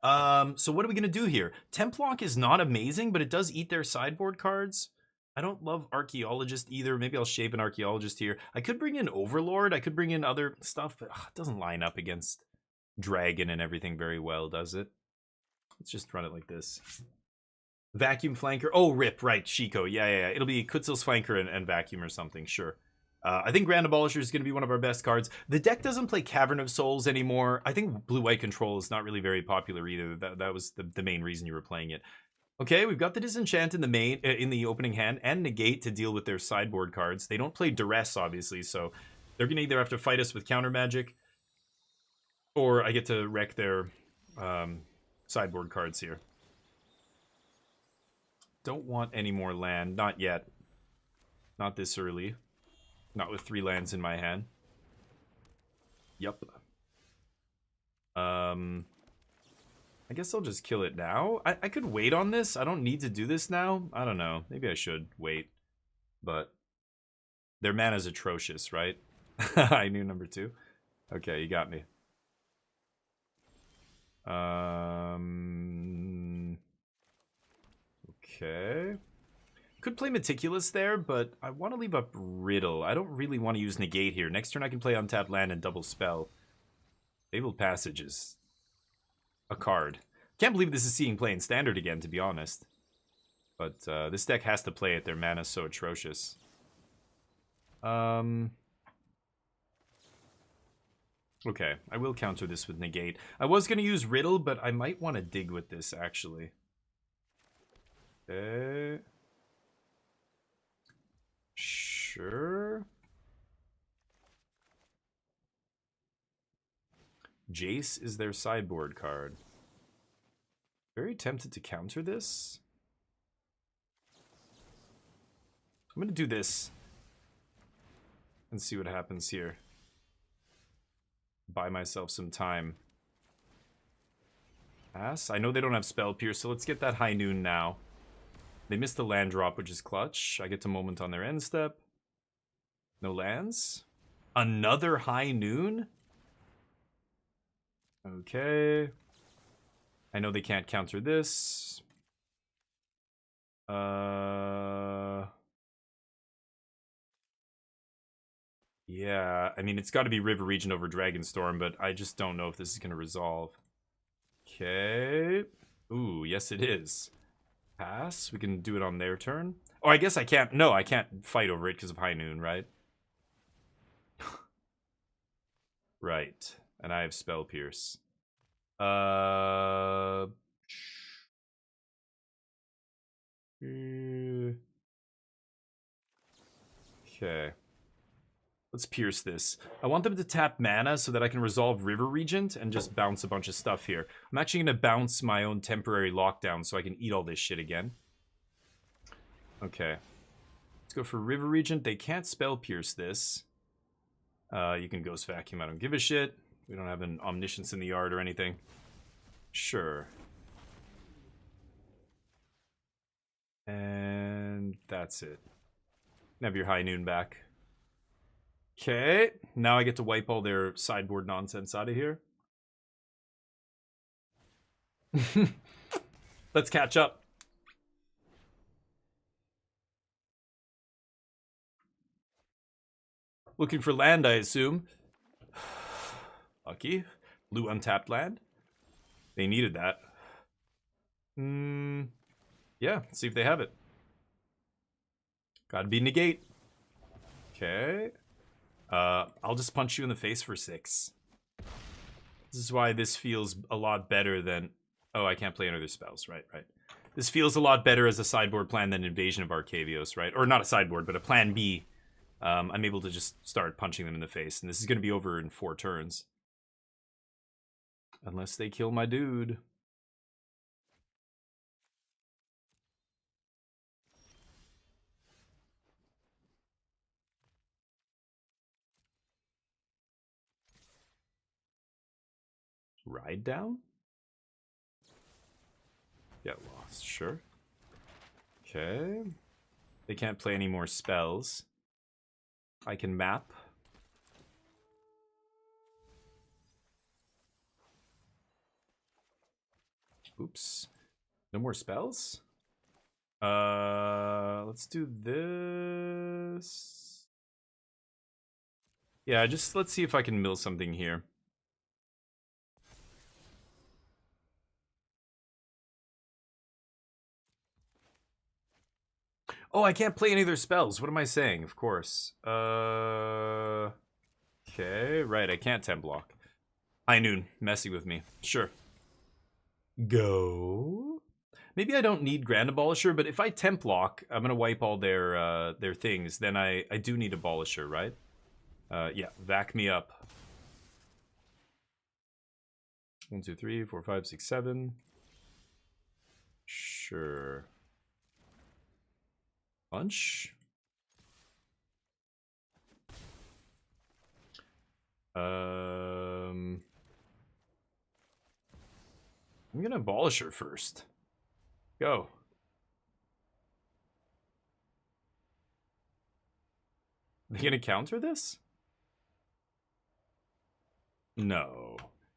So what are we going to do here? Templock is not amazing, but it does eat their sideboard cards. I don't love Archaeologist either. Maybe I'll shape an Archaeologist here. I could bring in Overlord. I could bring in other stuff, but it doesn't line up against Dragon and everything very well, does it? Let's just run it like this. Vacuum flanker. Oh, rip. Right, Shiko. Yeah. It'll be Kutzil's flanker and vacuum or something. Sure. I think Grand Abolisher is going to be one of our best cards. The deck doesn't play Cavern of Souls anymore. I think Blue-White Control is not really very popular either. That was the main reason you were playing it. Okay, we've got the Disenchant in the main in the opening hand and Negate to deal with their sideboard cards. They don't play Duress, obviously, so they're going to either have to fight us with counter magic, or I get to wreck their sideboard cards here. Don't want any more land. Not yet. Not this early. Not with 3 lands in my hand. Yup. I guess I'll just kill it now. I could wait on this. I don't need to do this now. I don't know. Maybe I should wait. But their mana's atrocious, right? I knew number 2. Okay, you got me. Okay. Could play Meticulous there, but I want to leave up Riddle. I don't really want to use Negate here. Next turn I can play Untapped Land and double Spell. Fabled Passage is a card. Can't believe this is seeing play in Standard again, to be honest. But this deck has to play it. Their mana's so atrocious. Okay, I will counter this with Negate. I was going to use Riddle, but I might want to dig with this, actually. Okay. Sure. Jace is their sideboard card. Very tempted to counter this. I'm going to do this and see what happens here. Buy myself some time. Pass. I know they don't have Spell Pierce, so let's get that High Noon now. They missed the land drop, which is clutch. I get to Moment on their end step. No lands. Another High Noon? Okay. I know they can't counter this. Yeah, I mean, it's got to be River Region over Dragonstorm, but I just don't know if this is going to resolve. Okay. Ooh, yes it is. Pass. We can do it on their turn. Oh, I guess I can't. No, I can't fight over it because of High Noon, right? Right. And I have Spell Pierce. Okay. Let's pierce this. I want them to tap mana so that I can resolve River Regent and just bounce a bunch of stuff here. I'm actually going to bounce my own temporary lockdown so I can eat all this shit again. Okay. Let's go for River Regent. They can't spell pierce this. You can Ghost Vacuum. I don't give a shit. We don't have an Omniscience in the yard or anything. Sure. And that's it. Have your High Noon back. Okay, now I get to wipe all their sideboard nonsense out of here. Let's catch up. Looking for land, I assume. Lucky. Blue untapped land. They needed that. Yeah, let's see if they have it. Gotta be Negate. Okay. I'll just punch you in the face for 6. This is why this feels a lot better than... Oh, I can't play any other spells. Right. This feels a lot better as a sideboard plan than Invasion of Arcavios, right? Or not a sideboard, but a plan B. I'm able to just start punching them in the face. And this is going to be over in 4 turns. Unless they kill my dude. Ride down? Get lost, sure. Okay. They can't play any more spells. I can map. Oops. No more spells? Let's do this. Yeah, just let's see if I can mill something here. Oh, I can't play any of their spells. What am I saying? Of course. Okay, right. I can't temp block. High Noon, messing with me. Sure. Go. Maybe I don't need Grand Abolisher, but if I temp lock, I'm gonna wipe all their things. Then I do need Abolisher, right? Yeah, vac me up. 1, 2, 3, 4, 5, 6, 7. Sure. Punch. I'm gonna abolish her first. Go. They gonna counter this? No.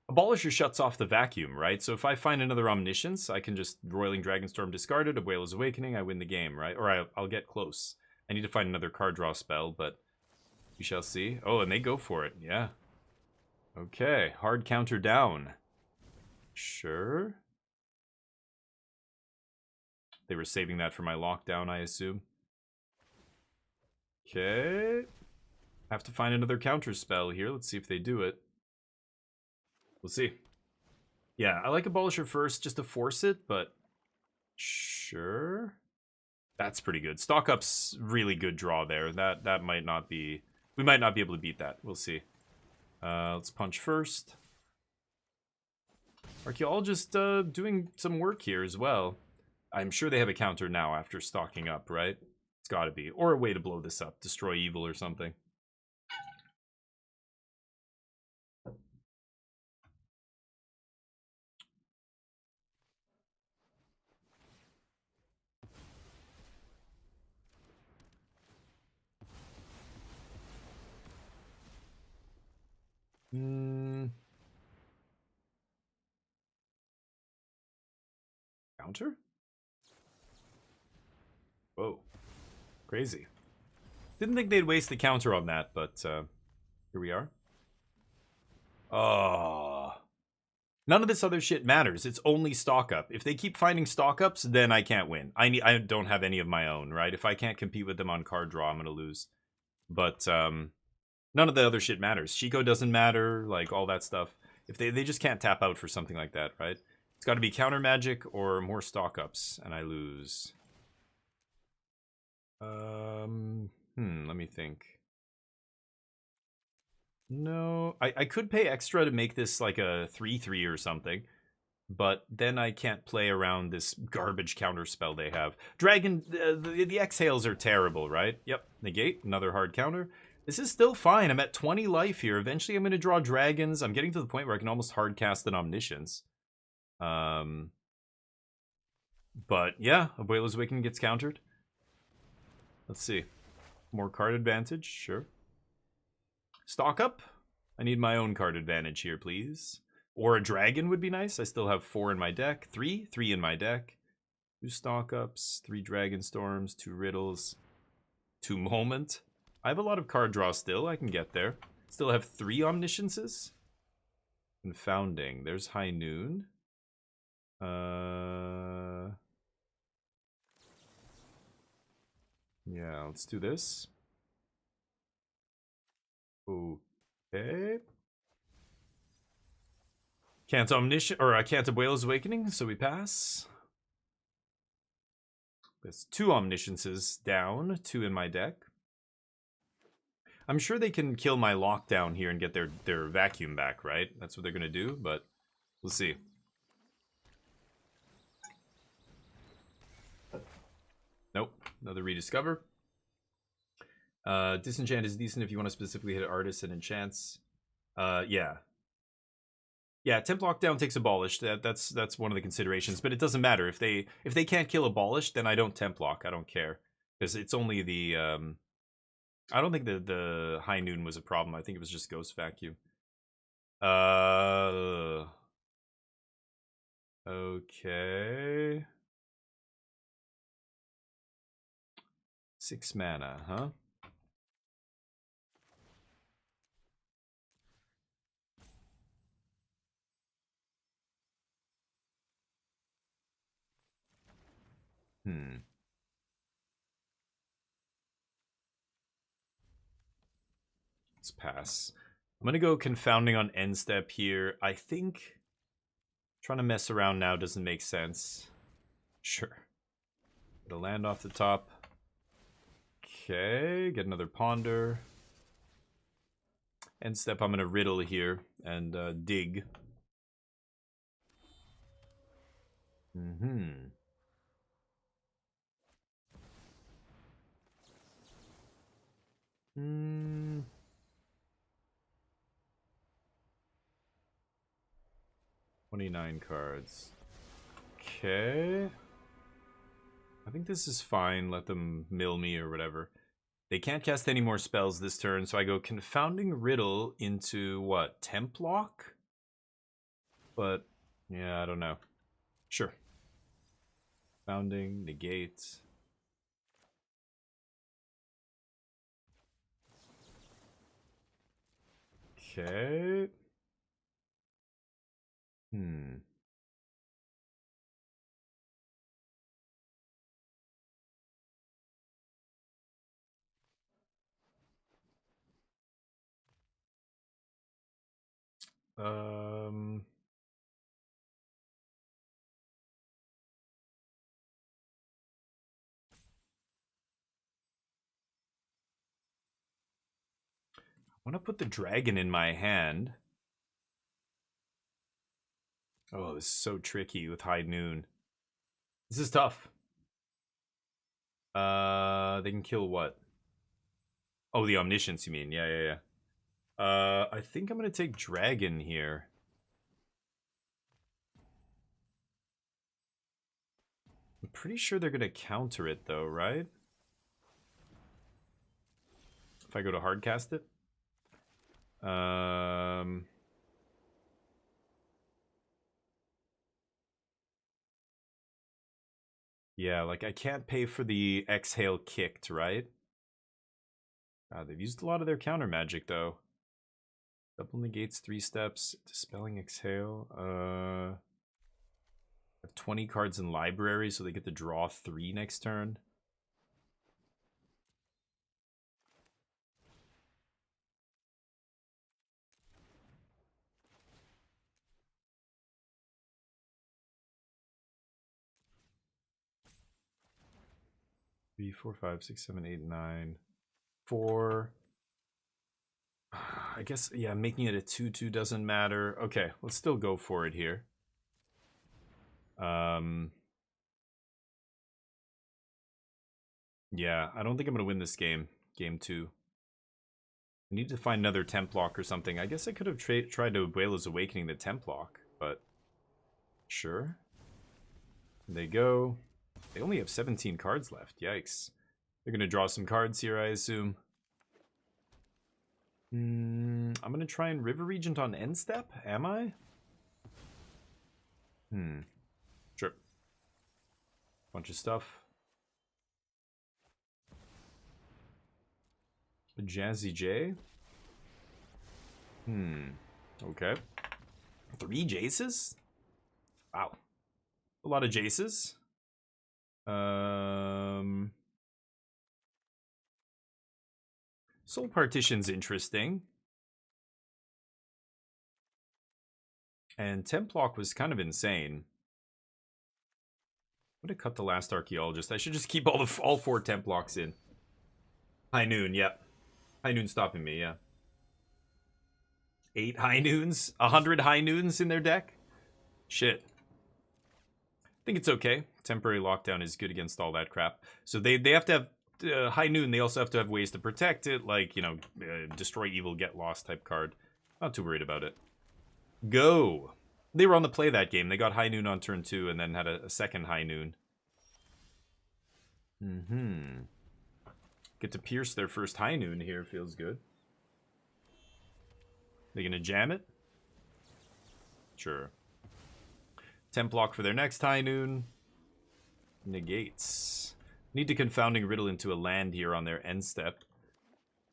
Abolisher shuts off the vacuum, right? So if I find another Omniscience, I can just Roiling Dragonstorm discarded, a Whale's Awakening, I win the game, right? Or I'll get close. I need to find another card draw spell, but we shall see. Oh, and they go for it, yeah. Okay, hard counter down. Sure. They were saving that for my lockdown, I assume. Okay. Have to find another counter spell here. Let's see if they do it. We'll see. Yeah, I like Abolisher first just to force it, but sure. That's pretty good. Stock Up's really good draw there. That might not be... We might not be able to beat that. We'll see. Let's punch first. Archaeologist doing some work here as well. I'm sure they have a counter now after stocking up, right? It's gotta be. Or a way to blow this up. Destroy evil or something. Counter? Whoa. Crazy. Didn't think they'd waste the counter on that, but here we are. Oh. None of this other shit matters. It's only stock up. If they keep finding stock ups, then I can't win. I don't have any of my own, right? If I can't compete with them on card draw, I'm gonna lose. But none of the other shit matters. Chico doesn't matter, like all that stuff. If they just can't tap out for something like that, right? It's got to be counter magic or more stock ups, and I lose. Let me think. No, I could pay extra to make this like a 3/3 or something, but then I can't play around this garbage counter spell they have. Dragon, the exhales are terrible, right? Yep, negate, another hard counter. This is still fine. I'm at 20 life here. Eventually I'm going to draw dragons. I'm getting to the point where I can almost hard cast an Omniscience. But yeah, Abuela's Awakening gets countered. Let's see. More card advantage, sure. Stock up. I need my own card advantage here, please. Or a dragon would be nice. I still have 4 in my deck. 3 in my deck. 2 stock ups, 3 dragon storms, 2 riddles, 2 moment. I have a lot of card draw still. I can get there. Still have 3 omnisciences. Confounding. There's High Noon. Yeah, let's do this. Okay. Can't Omniscient, or I can't Abuela's Awakening, so we pass. There's 2 Omnisciences down, 2 in my deck. I'm sure they can kill my lockdown here and get their vacuum back, right? That's what they're gonna do, but we'll see. Nope, another rediscover. Disenchant is decent if you want to specifically hit artists and enchants. Yeah. Yeah, temp lockdown takes abolished. That's one of the considerations, but it doesn't matter if they can't kill abolished, then I don't temp lock. I don't care because it's only the I don't think the High Noon was a problem. I think it was just Ghost Vacuum. Okay. 6 mana, huh? Let's pass. I'm gonna go Confounding on end step here. I think trying to mess around now doesn't make sense. Sure. Get a land off the top. Okay, get another Ponder. End step, I'm gonna Riddle here and dig. Mm-hmm. Hmm. 29 cards. Okay. I think this is fine. Let them mill me or whatever. They can't cast any more spells this turn, so I go Confounding Riddle into what? Templock? But yeah, I don't know. Sure. Confounding, negate. Okay. Um. I want to put the dragon in my hand. Oh, this is so tricky with High Noon. This is tough. They can kill what? Oh, the Omniscience, you mean? Yeah. I think I'm gonna take Dragon here. I'm pretty sure they're gonna counter it though, right? If I go to hardcast it. Yeah, like I can't pay for the Exhale Kicked, right? They've used a lot of their counter magic though. Double negates 3 steps. Dispelling Exhale. I have 20 cards in library, so they get to draw 3 next turn. Three, 4, 5, 6, 7, 8, 9. 4. I guess, yeah, making it a 2/2 doesn't matter. Okay, let's still go for it here. Yeah, I don't think I'm going to win this game. Game 2. I need to find another Templock or something. I guess I could have tried to Abuela's Awakening the Templock, but sure. They go. They only have 17 cards left. Yikes. They're going to draw some cards here, I assume. I'm going to try and River Regent on end step. Am I? Sure. Bunch of stuff. A Jazzy J. Okay. 3 Jaces? Wow. A lot of Jaces. Soul Partition's interesting. And Templock was kind of insane. Would have cut the last Archaeologist. I should just keep all 4 Templocks in. High Noon, yep. High Noon stopping me, yeah. 8 High Noons? 100 High Noons in their deck? Shit. I think it's okay. Temporary Lockdown is good against all that crap. So they have to have High Noon. They also have to have ways to protect it, like, you know, destroy evil, get lost type card. Not too worried about it. Go! They were on the play that game. They got High Noon on turn 2 and then had a second High Noon. Get to pierce their first High Noon here. Feels good. They gonna jam it? Sure. Templock for their next High Noon. Negates. Need to Confounding Riddle into a land here on their end step.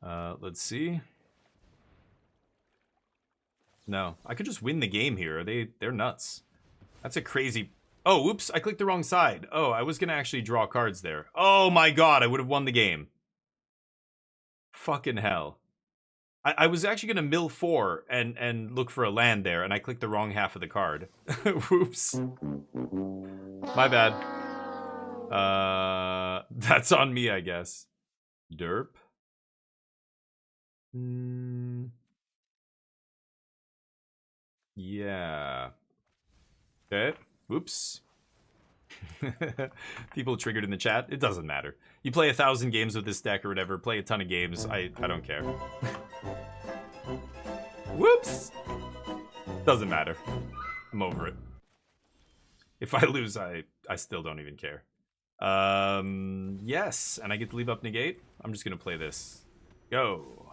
Let's see. No, I could just win the game here. They're nuts. That's a crazy... Oh, oops, I clicked the wrong side. Oh, I was gonna actually draw cards there. Oh my god, I would have won the game. Fucking hell. I was actually going to mill 4 and look for a land there, and I clicked the wrong half of the card. Whoops. My bad. That's on me, I guess. Derp. Yeah. Okay. Whoops. People triggered in the chat. It doesn't matter. You play 1,000 games with this deck or whatever. Play a ton of games. I don't care. Whoops. Doesn't matter. I'm over it. If I lose, I still don't even care. Yes. And I get to leave up negate. I'm just going to play this. Go.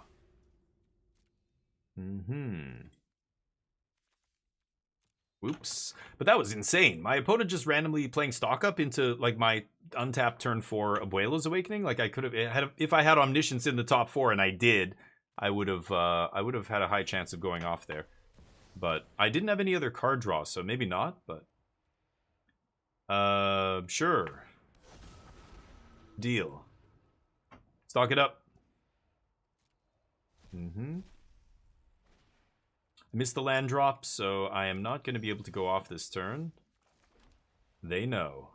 Oops. But that was insane. My opponent just randomly playing stock up into like my untapped turn 4 Abuela's Awakening. Like I could have had if I had Omniscience in the top 4, and I did, I would have had a high chance of going off there. But I didn't have any other card draw, so maybe not, but sure. Deal. Stock it up. Missed the land drop, so I am not going to be able to go off this turn. They know.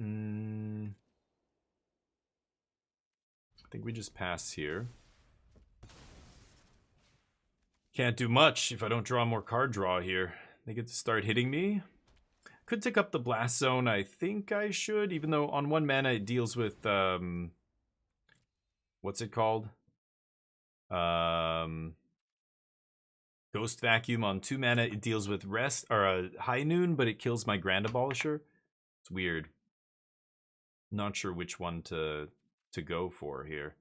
I think we just pass here. Can't do much if I don't draw more card draw here. They get to start hitting me. Could take up the Blast Zone. I think I should, even though on 1 mana it deals with, what's it called? Ghost Vacuum. On 2 mana, it deals with Rest or High Noon, but it kills my Grand Abolisher. It's weird. Not sure which one to go for here.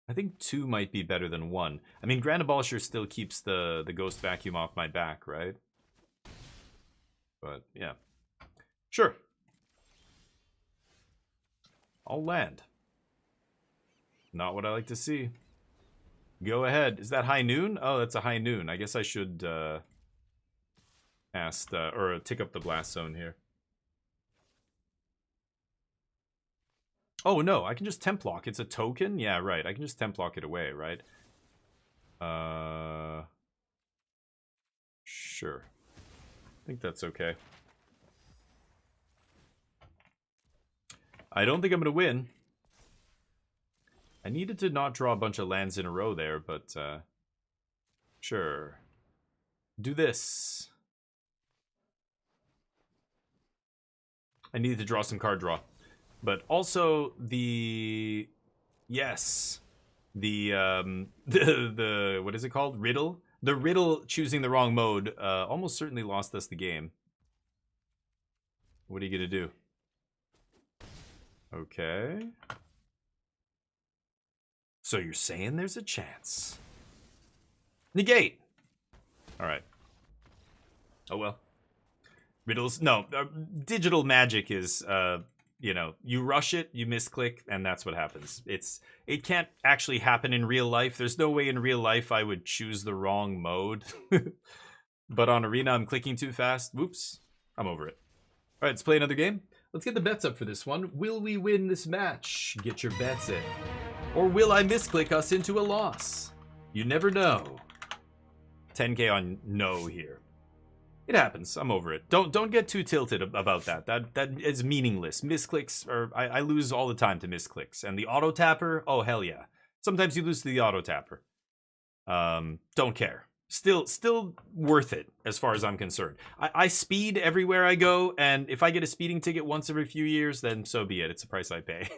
I think 2 might be better than 1. I mean, Grand Abolisher still keeps the Ghost Vacuum off my back, right? But yeah, sure. I'll land. Not what I like to see. Go ahead. Is that High Noon? Oh, that's a High Noon. I guess I should ask or tick up the Blast Zone here. Oh no, I can just temp lock. It's a token? Yeah, right. I can just temp lock it away, right? Sure. I think that's okay. I don't think I'm gonna win. I needed to not draw a bunch of lands in a row there, but sure. Do this. I needed to draw some card draw. But also the yes. The what is it called? Riddle? The riddle choosing the wrong mode almost certainly lost us the game. What are you gonna do? Okay. So you're saying there's a chance. Negate. All right. Oh well. Riddles. No, digital magic is, you know, you rush it, you misclick, and that's what happens. It can't actually happen in real life. There's no way in real life I would choose the wrong mode. But on Arena, I'm clicking too fast. Whoops. I'm over it. All right, let's play another game. Let's get the bets up for this one. Will we win this match? Get your bets in. Or will I misclick us into a loss? You never know. 10k on no here. It happens. I'm over it. Don't get too tilted about that. That is meaningless. Misclicks are I lose all the time to misclicks. And the auto tapper, oh hell yeah. Sometimes you lose to the auto tapper. Don't care. Still worth it as far as I'm concerned. I speed everywhere I go, and if I get a speeding ticket once every few years, then so be it. It's the price I pay.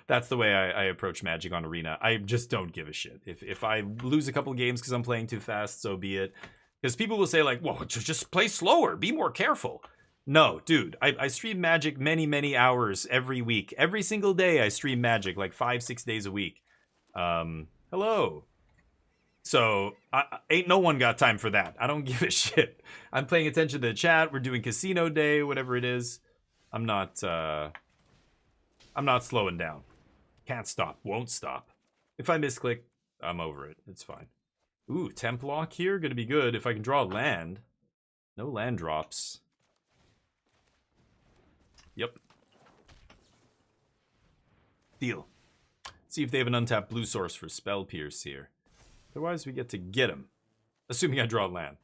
That's the way I approach Magic on Arena. I just don't give a shit. If I lose a couple games because I'm playing too fast, so be it. Because people will say like, well, just play slower, be more careful. No, dude, I stream Magic many hours every week. Every single day I stream Magic, like 5-6 days a week. Hello. So, ain't no one got time for that. I don't give a shit. I'm paying attention to the chat. We're doing Casino Day, whatever it is. I'm not slowing down. Can't stop, won't stop. If I misclick, I'm over it. It's fine. Ooh, temp lock here, gonna be good if I can draw land. No land drops. Yep. Deal. See if they have an untapped blue source for Spell Pierce here. Otherwise, we get to get him. Assuming I draw land.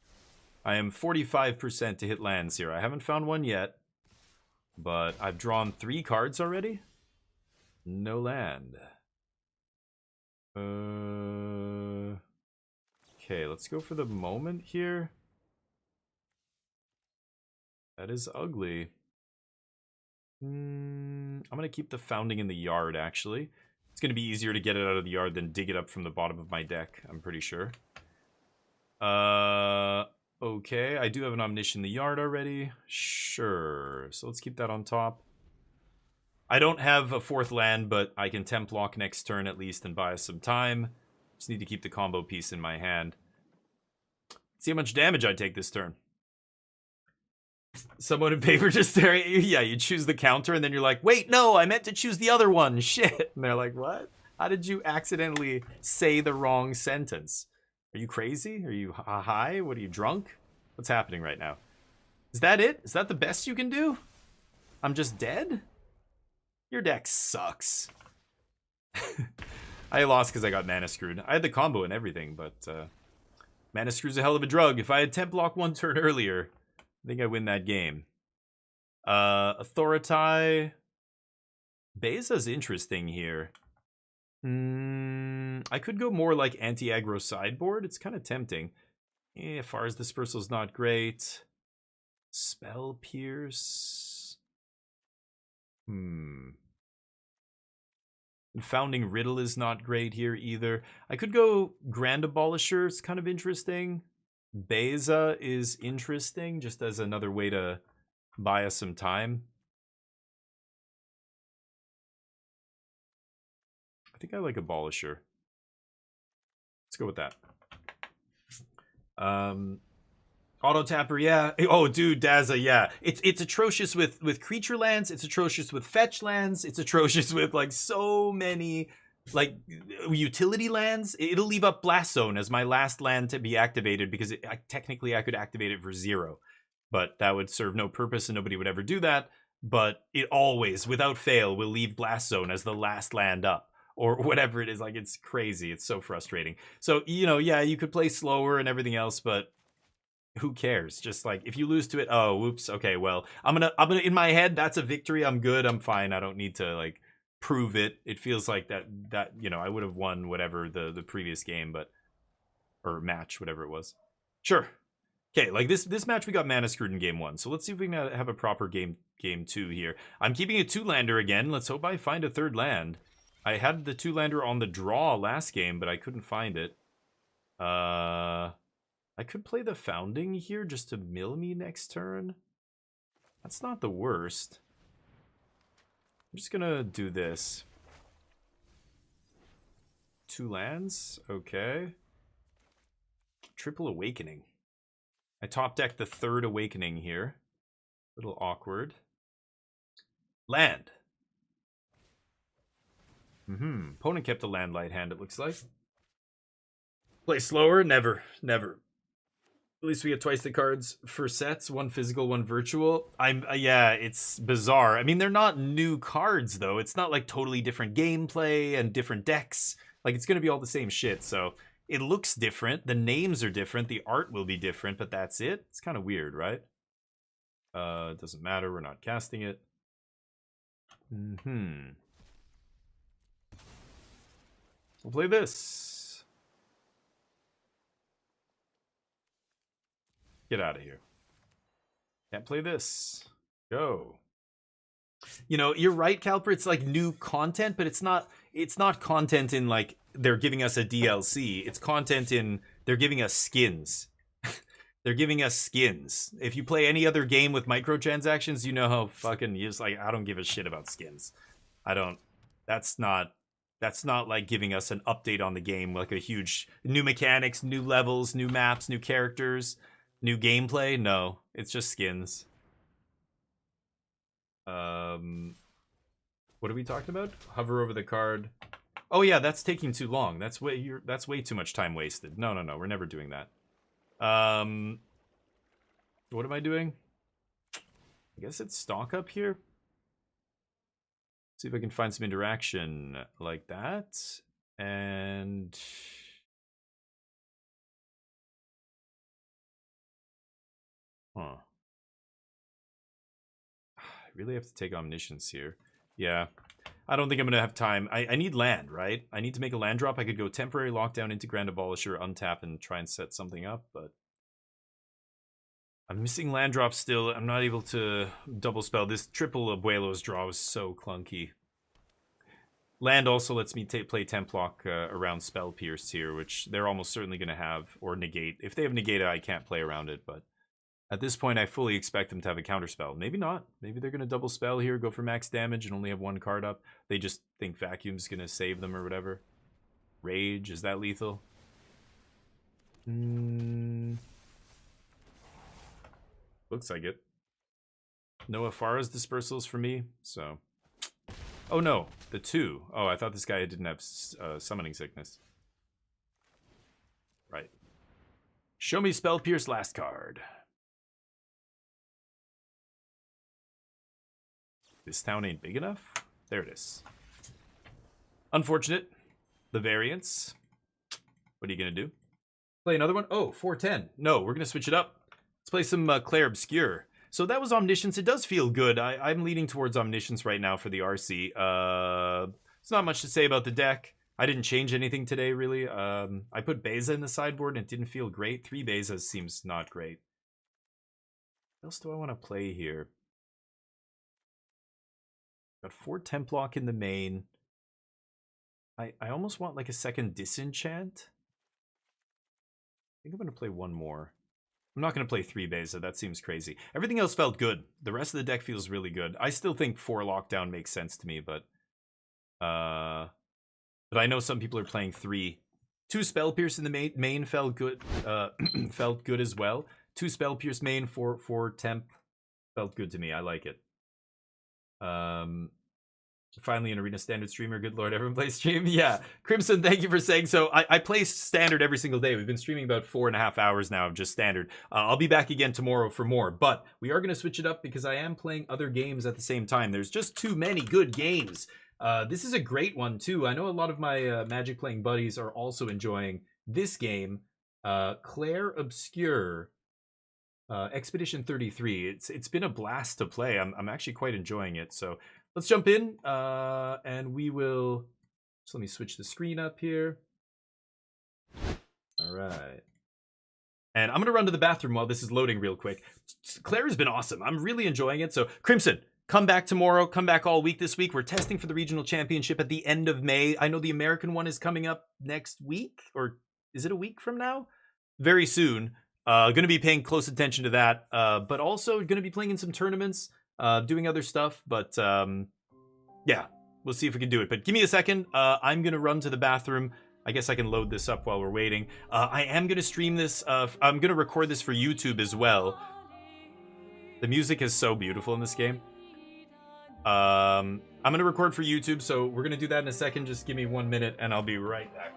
I am 45% to hit lands here. I haven't found one yet. But I've drawn 3 cards already. No land. Okay, let's go for the moment here. That is ugly. I'm going to keep the Founding in the yard, actually. It's going to be easier to get it out of the yard than dig it up from the bottom of my deck, I'm pretty sure. Okay, I do have an Omniscient in the yard already. Sure, so let's keep that on top. I don't have a 4th land, but I can temp lock next turn at least and buy us some time. Just need to keep the combo piece in my hand. See how much damage I take this turn. Someone in paper just staring at you. Yeah, you choose the counter and then you're like, wait, no, I meant to choose the other one. Shit. And they're like, what? How did you accidentally say the wrong sentence? Are you crazy? Are you high? What are you, drunk? What's happening right now? Is that it? Is that the best you can do? I'm just dead? Your deck sucks. I lost because I got mana screwed. I had the combo and everything, but mana screw's a hell of a drug. If I had temp lock 1 turn earlier, I think I win that game. Authority. Beza's interesting here. I could go more like anti-aggro sideboard. It's kind of tempting. Far's Dispersal's not great. Spell Pierce. Founding Riddle is not great here either. I could go Grand Abolisher. It's kind of interesting. Beza is interesting, just as another way to buy us some time. I think I like Abolisher. Let's go with that. Auto Tapper, yeah. Oh, dude, Daza, yeah. It's atrocious with creature lands. It's atrocious with fetch lands. It's atrocious with like so many like utility lands. It'll leave up Blast Zone as my last land to be activated because technically I could activate it for 0, but that would serve no purpose and nobody would ever do that. But it always, without fail, will leave Blast Zone as the last land up. Or whatever it is. Like, it's crazy. It's so frustrating. So, you know, yeah, you could play slower and everything else, but who cares? Just like, if you lose to it, oh, whoops, okay, well, I'm gonna in my head, that's a victory. I'm good. I'm fine. I don't need to like prove it. It feels like that you know, I would have won whatever the previous game, but or match, whatever it was. Sure. Okay, like this match we got mana screwed in game 1. So let's see if we can have a proper game 2 here. I'm keeping a 2-lander again. Let's hope I find a 3rd land. I had the 2-lander on the draw last game, but I couldn't find it. I could play the Founding here just to mill me next turn. That's not the worst. I'm just gonna do this. 2 lands? Okay. Triple Awakening. I top deck the 3rd Awakening here. A little awkward. Land. Opponent kept a land light hand, it looks like. Play slower? Never. Never. At least we get twice the cards for sets. 1 physical, 1 virtual. Yeah, it's bizarre. I mean, they're not new cards, though. It's not like totally different gameplay and different decks. Like, it's going to be all the same shit, so it looks different. The names are different. The art will be different, but that's it. It's kind of weird, right? It doesn't matter. We're not casting it. We'll play this. Get out of here. Can't play this. Go. You know, you're right, Calper. It's like new content, but it's not content in like they're giving us a DLC. It's content in they're giving us skins. They're giving us skins. If you play any other game with microtransactions, you know how fucking you just like I don't give a shit about skins. I don't. That's not like giving us an update on the game, like a huge new mechanics, new levels, new maps, new characters, new gameplay. No, it's just skins. What are we talking about? Hover over the card. Oh yeah, that's taking too long. That's way too much time wasted. No, we're never doing that. What am I doing? I guess it's stock up here. See if I can find some interaction like that. And huh. I really have to take Omniscience here. Yeah. I don't think I'm going to have time. I need land, right? I need to make a land drop. I could go temporary lockdown into Grand Abolisher, untap, and try and set something up, but I'm missing land drops still. I'm not able to double spell. This triple Abuelos draw was so clunky. Land also lets me play Templock around Spell Pierce here, which they're almost certainly going to have, or Negate. If they have Negate, I can't play around it, but at this point, I fully expect them to have a counterspell. Maybe not. Maybe they're going to double spell here, go for max damage, and only have one card up. They just think Vacuum's going to save them or whatever. Rage, is that lethal? Looks like it. No Afara's Dispersals for me, so... Oh no, the 2. Oh, I thought this guy didn't have Summoning Sickness. Right. Show me Spell Pierce last card. This town ain't big enough? There it is. Unfortunate. The variance. What are you going to do? Play another one? Oh, 410. No, we're going to switch it up. Let's play some Clair Obscur. So that was Omniscience. It does feel good. I'm leaning towards Omniscience right now for the RC. There's not much to say about the deck. I didn't change anything today, really. I put Beza in the sideboard and it didn't feel great. 3 Bezas seems not great. What else do I want to play here? Got 4 Templock in the main. I almost want like a second Disenchant. I think I'm going to play one more. I'm not going to play 3 Beza. That seems crazy. Everything else felt good. The rest of the deck feels really good. I still think 4 Lockdown makes sense to me, but I know some people are playing 3. 2 Spell Pierce in the main felt good. Felt good as well. 2 Spell Pierce main, 4 Temp felt good to me. I like it. Finally an Arena Standard streamer. Good lord, everyone plays stream. Yeah, Crimson, thank you for saying so. I play Standard every single day. We've been streaming about 4.5 hours now of just Standard. I'll be back again tomorrow for more, but we are going to switch it up because I am playing other games at the same time. There's just too many good games. This is a great one too. I know a lot of my Magic playing buddies are also enjoying this game. Clair Obscur. Expedition 33. It's been a blast to play. I'm actually quite enjoying it. So let's jump in, and we will. So let me switch the screen up here. All right, and I'm gonna run to the bathroom while this is loading real quick. Claire has been awesome. I'm really enjoying it. So Crimson, come back tomorrow. Come back all week this week. We're testing for the regional championship at the end of May. I know the American one is coming up next week, or is it a week from now? Very soon. Going to be paying close attention to that, but also going to be playing in some tournaments, doing other stuff. But yeah, we'll see if we can do it. But give me a second. I'm going to run to the bathroom. I guess I can load this up while we're waiting. I am going to stream this. I'm going to record this for YouTube as well. The music is so beautiful in this game. I'm going to record for YouTube, so we're going to do that in a second. Just give me 1 minute, and I'll be right back.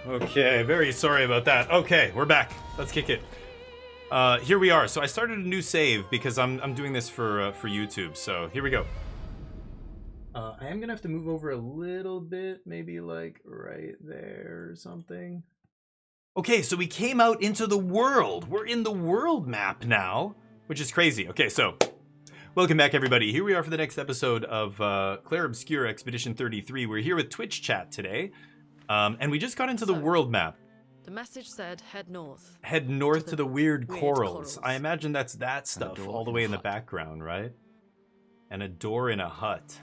Okay, very sorry about that. Okay, we're back. Let's kick it. Here we are. So I started a new save because I'm doing this for YouTube. So here we go. I am gonna have to move over a little bit, maybe like right there or something. Okay, so we came out into the world. We're in the world map now, which is crazy. Okay, so welcome back, everybody. Here we are for the next episode of Clair Obscur Expedition 33. We're here with Twitch chat today, and we just got into the world map. The message said head north. Head north to the weird corals. corals. I imagine that's that stuff all the way in the background, right? And a door in a hut.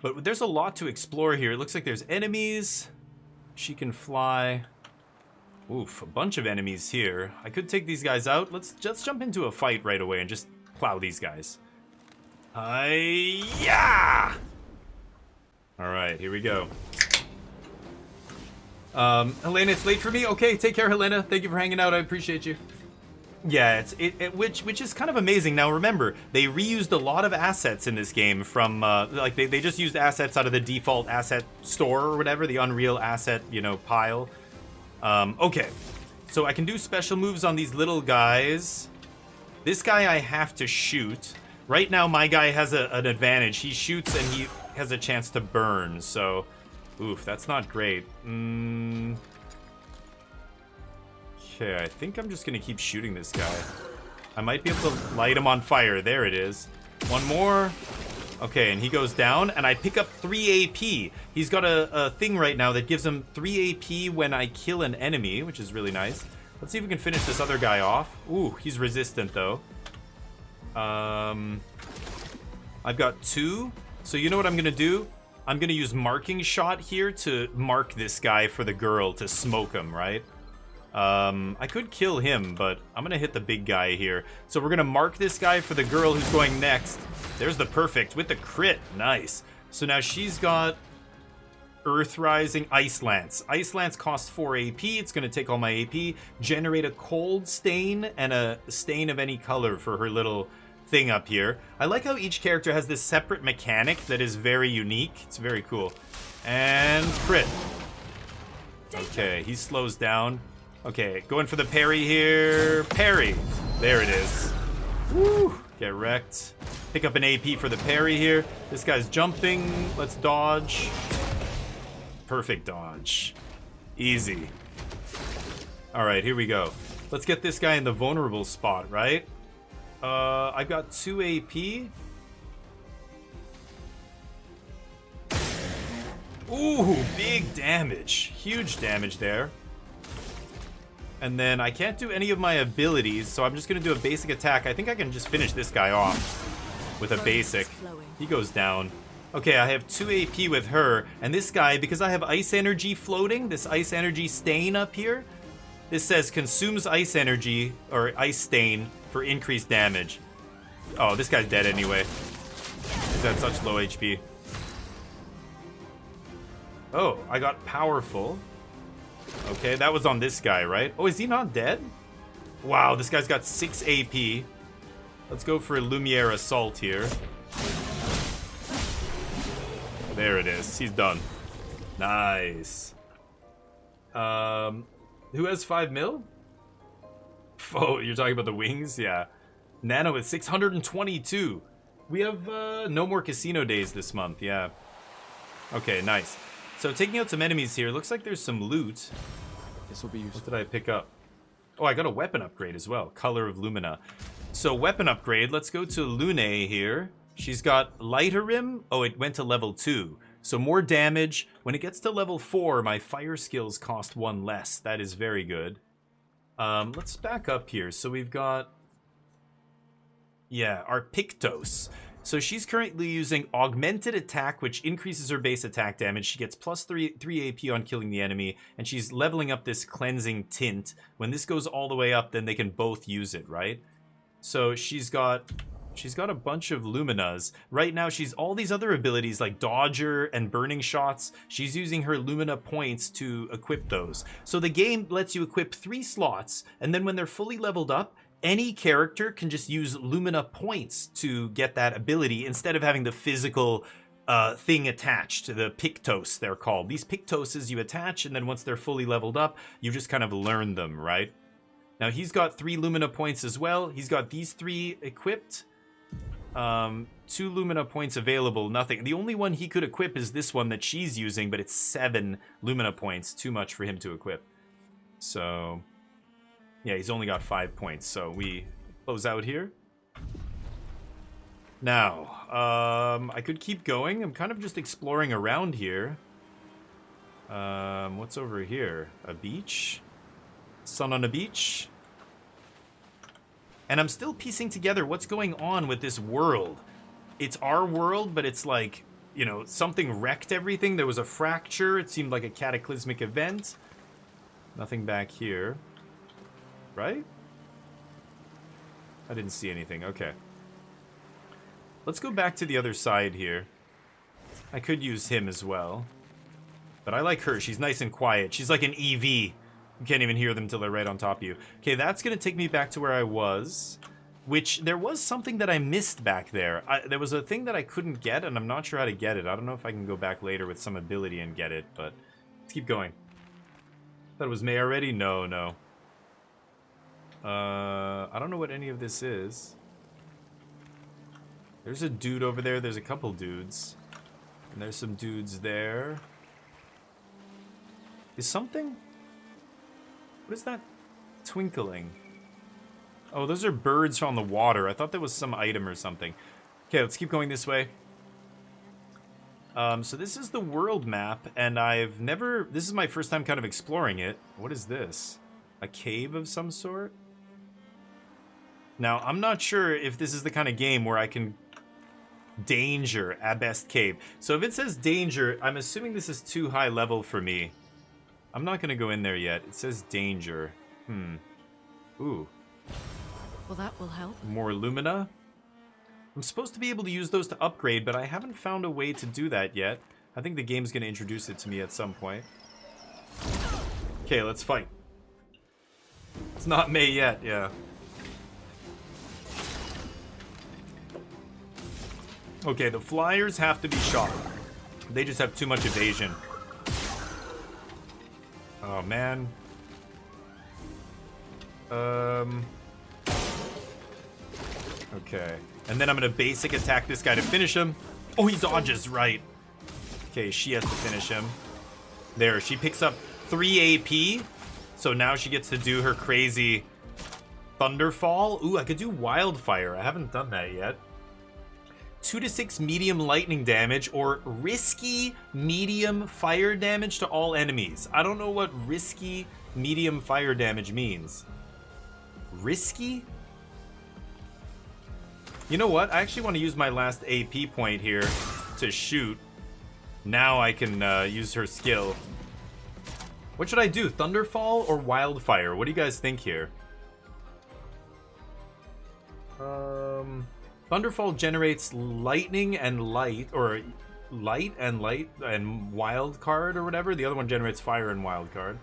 But there's a lot to explore here. It looks like there's enemies. She can fly. Oof, a bunch of enemies here. I could take these guys out. Let's just jump into a fight right away and just plow these guys. Yeah! Alright, here we go. Helena, it's late for me? Okay, take care, Helena. Thank you for hanging out. I appreciate you. Yeah, which is kind of amazing. Now remember, they reused a lot of assets in this game from like they just used assets out of the default asset store or whatever, the Unreal asset, you know, pile. Okay. So I can do special moves on these little guys. This guy I have to shoot. Right now my guy has an advantage. He shoots and he has a chance to burn. So oof, that's not great. Okay, I think I'm just gonna keep shooting this guy. I might be able to light him on fire. There it is. One more. Okay, and he goes down, and I pick up 3 AP. He's got a thing right now that gives him 3 AP when I kill an enemy, which is really nice. Let's see if we can finish this other guy off. Ooh, he's resistant, though. I've got 2. So you know what I'm gonna do? I'm gonna use marking shot here to mark this guy for the girl to smoke him, right? I could kill him, but I'm gonna hit the big guy here. So we're gonna mark this guy for the girl who's going next. There's the perfect with the crit. Nice. So now she's got Earth Rising, Ice Lance. Ice Lance costs 4 AP. It's gonna take all my AP. Generate a cold stain and a stain of any color for her little thing up here. I like how each character has this separate mechanic that is very unique. It's very cool. And crit. Okay, he slows down. Okay, going for the parry here. Parry. There it is. Woo! Get wrecked. Pick up an AP for the parry here. This guy's jumping. Let's dodge. Perfect dodge. Easy. Alright, here we go. Let's get this guy in the vulnerable spot, right? I've got 2 AP. Ooh, big damage. Huge damage there. And then I can't do any of my abilities, so I'm just gonna do a basic attack. I think I can just finish this guy off with a basic. He goes down. Okay, I have 2 AP with her, and this guy, because I have ice energy floating, this ice energy stain up here, this says consumes ice energy, or ice stain, for increased damage. Oh, this guy's dead anyway. He's at such low HP. Oh, I got powerful. Okay, that was on this guy, right? Oh, is he not dead? Wow, this guy's got 6 AP. Let's go for a Lumiere Assault here. There it is. He's done. Nice. Who has 5 mil? Oh, you're talking about the wings? Yeah. Nano is 622. We have no more casino days this month, yeah. Okay, nice. So taking out some enemies here, looks like there's some loot. This will be useful. What did I pick up? Oh, I got a weapon upgrade as well. Color of Lumina. So weapon upgrade, let's go to Lune here. She's got lighter rim. Oh, it went to level 2. So more damage. When it gets to level 4, my fire skills cost 1 less. That is very good. Let's back up here. So we've got... yeah, our Pictos. So she's currently using Augmented Attack, which increases her base attack damage. She gets plus 3 AP on killing the enemy, and she's leveling up this Cleansing Tint. When this goes all the way up, then they can both use it, right? So she's got a bunch of Luminas. Right now, she's all these other abilities like Dodger and Burning Shots. She's using her Lumina points to equip those. So the game lets you equip 3 slots, and then when they're fully leveled up, any character can just use Lumina points to get that ability instead of having the physical thing attached, the Pictos, they're called. These Pictoses you attach, and then once they're fully leveled up, you just kind of learn them, right? Now, he's got 3 Lumina points as well. He's got these 3 equipped. 2 Lumina points available, nothing. The only one he could equip is this one that she's using, but it's 7 Lumina points. Too much for him to equip. So, yeah, he's only got 5 points. So we close out here. Now, I could keep going. I'm kind of just exploring around here. What's over here? A beach? Sun on a beach? And I'm still piecing together what's going on with this world. It's our world, but it's like, you know, something wrecked everything. There was a fracture. It seemed like a cataclysmic event. Nothing back here. Right? I didn't see anything. Okay. Let's go back to the other side here. I could use him as well. But I like her. She's nice and quiet. She's like an EV. You can't even hear them till they're right on top of you. Okay, that's going to take me back to where I was. Which, there was something that I missed back there. There was a thing that I couldn't get, and I'm not sure how to get it. I don't know if I can go back later with some ability and get it, but let's keep going. Thought it was May already? No, no. I don't know what any of this is. There's a dude over there. There's a couple dudes. And there's some dudes there. Is something... What is that twinkling? Oh, those are birds from the water. I thought that was some item or something. Okay, let's keep going this way. So this is the world map, and I've never... This is my first time kind of exploring it. What is this? A cave of some sort? Now, I'm not sure if this is the kind of game where I can... Danger, at best cave. So if it says danger, I'm assuming this is too high level for me. I'm not gonna go in there yet. It says danger. Ooh. Well, that will help. More Lumina. I'm supposed to be able to use those to upgrade, but I haven't found a way to do that yet. I think the game's gonna introduce it to me at some point. Okay, let's fight. It's not May yet, yeah. Okay, the flyers have to be shot. They just have too much evasion. Oh, man. Okay. And then I'm gonna basic attack this guy to finish him. Oh, he dodges, right. Okay, she has to finish him. There, she picks up 3 AP. So now she gets to do her crazy Thunderfall. Ooh, I could do Wildfire. I haven't done that yet. 2 to 6 medium lightning damage or risky medium fire damage to all enemies. I don't know what risky medium fire damage means. Risky? You know what? I actually want to use my last AP point here to shoot. Now I can use her skill. What should I do? Thunderfall or Wildfire? What do you guys think here? Thunderfall generates lightning and light, or light and wild card or whatever. The other one generates fire and wild card.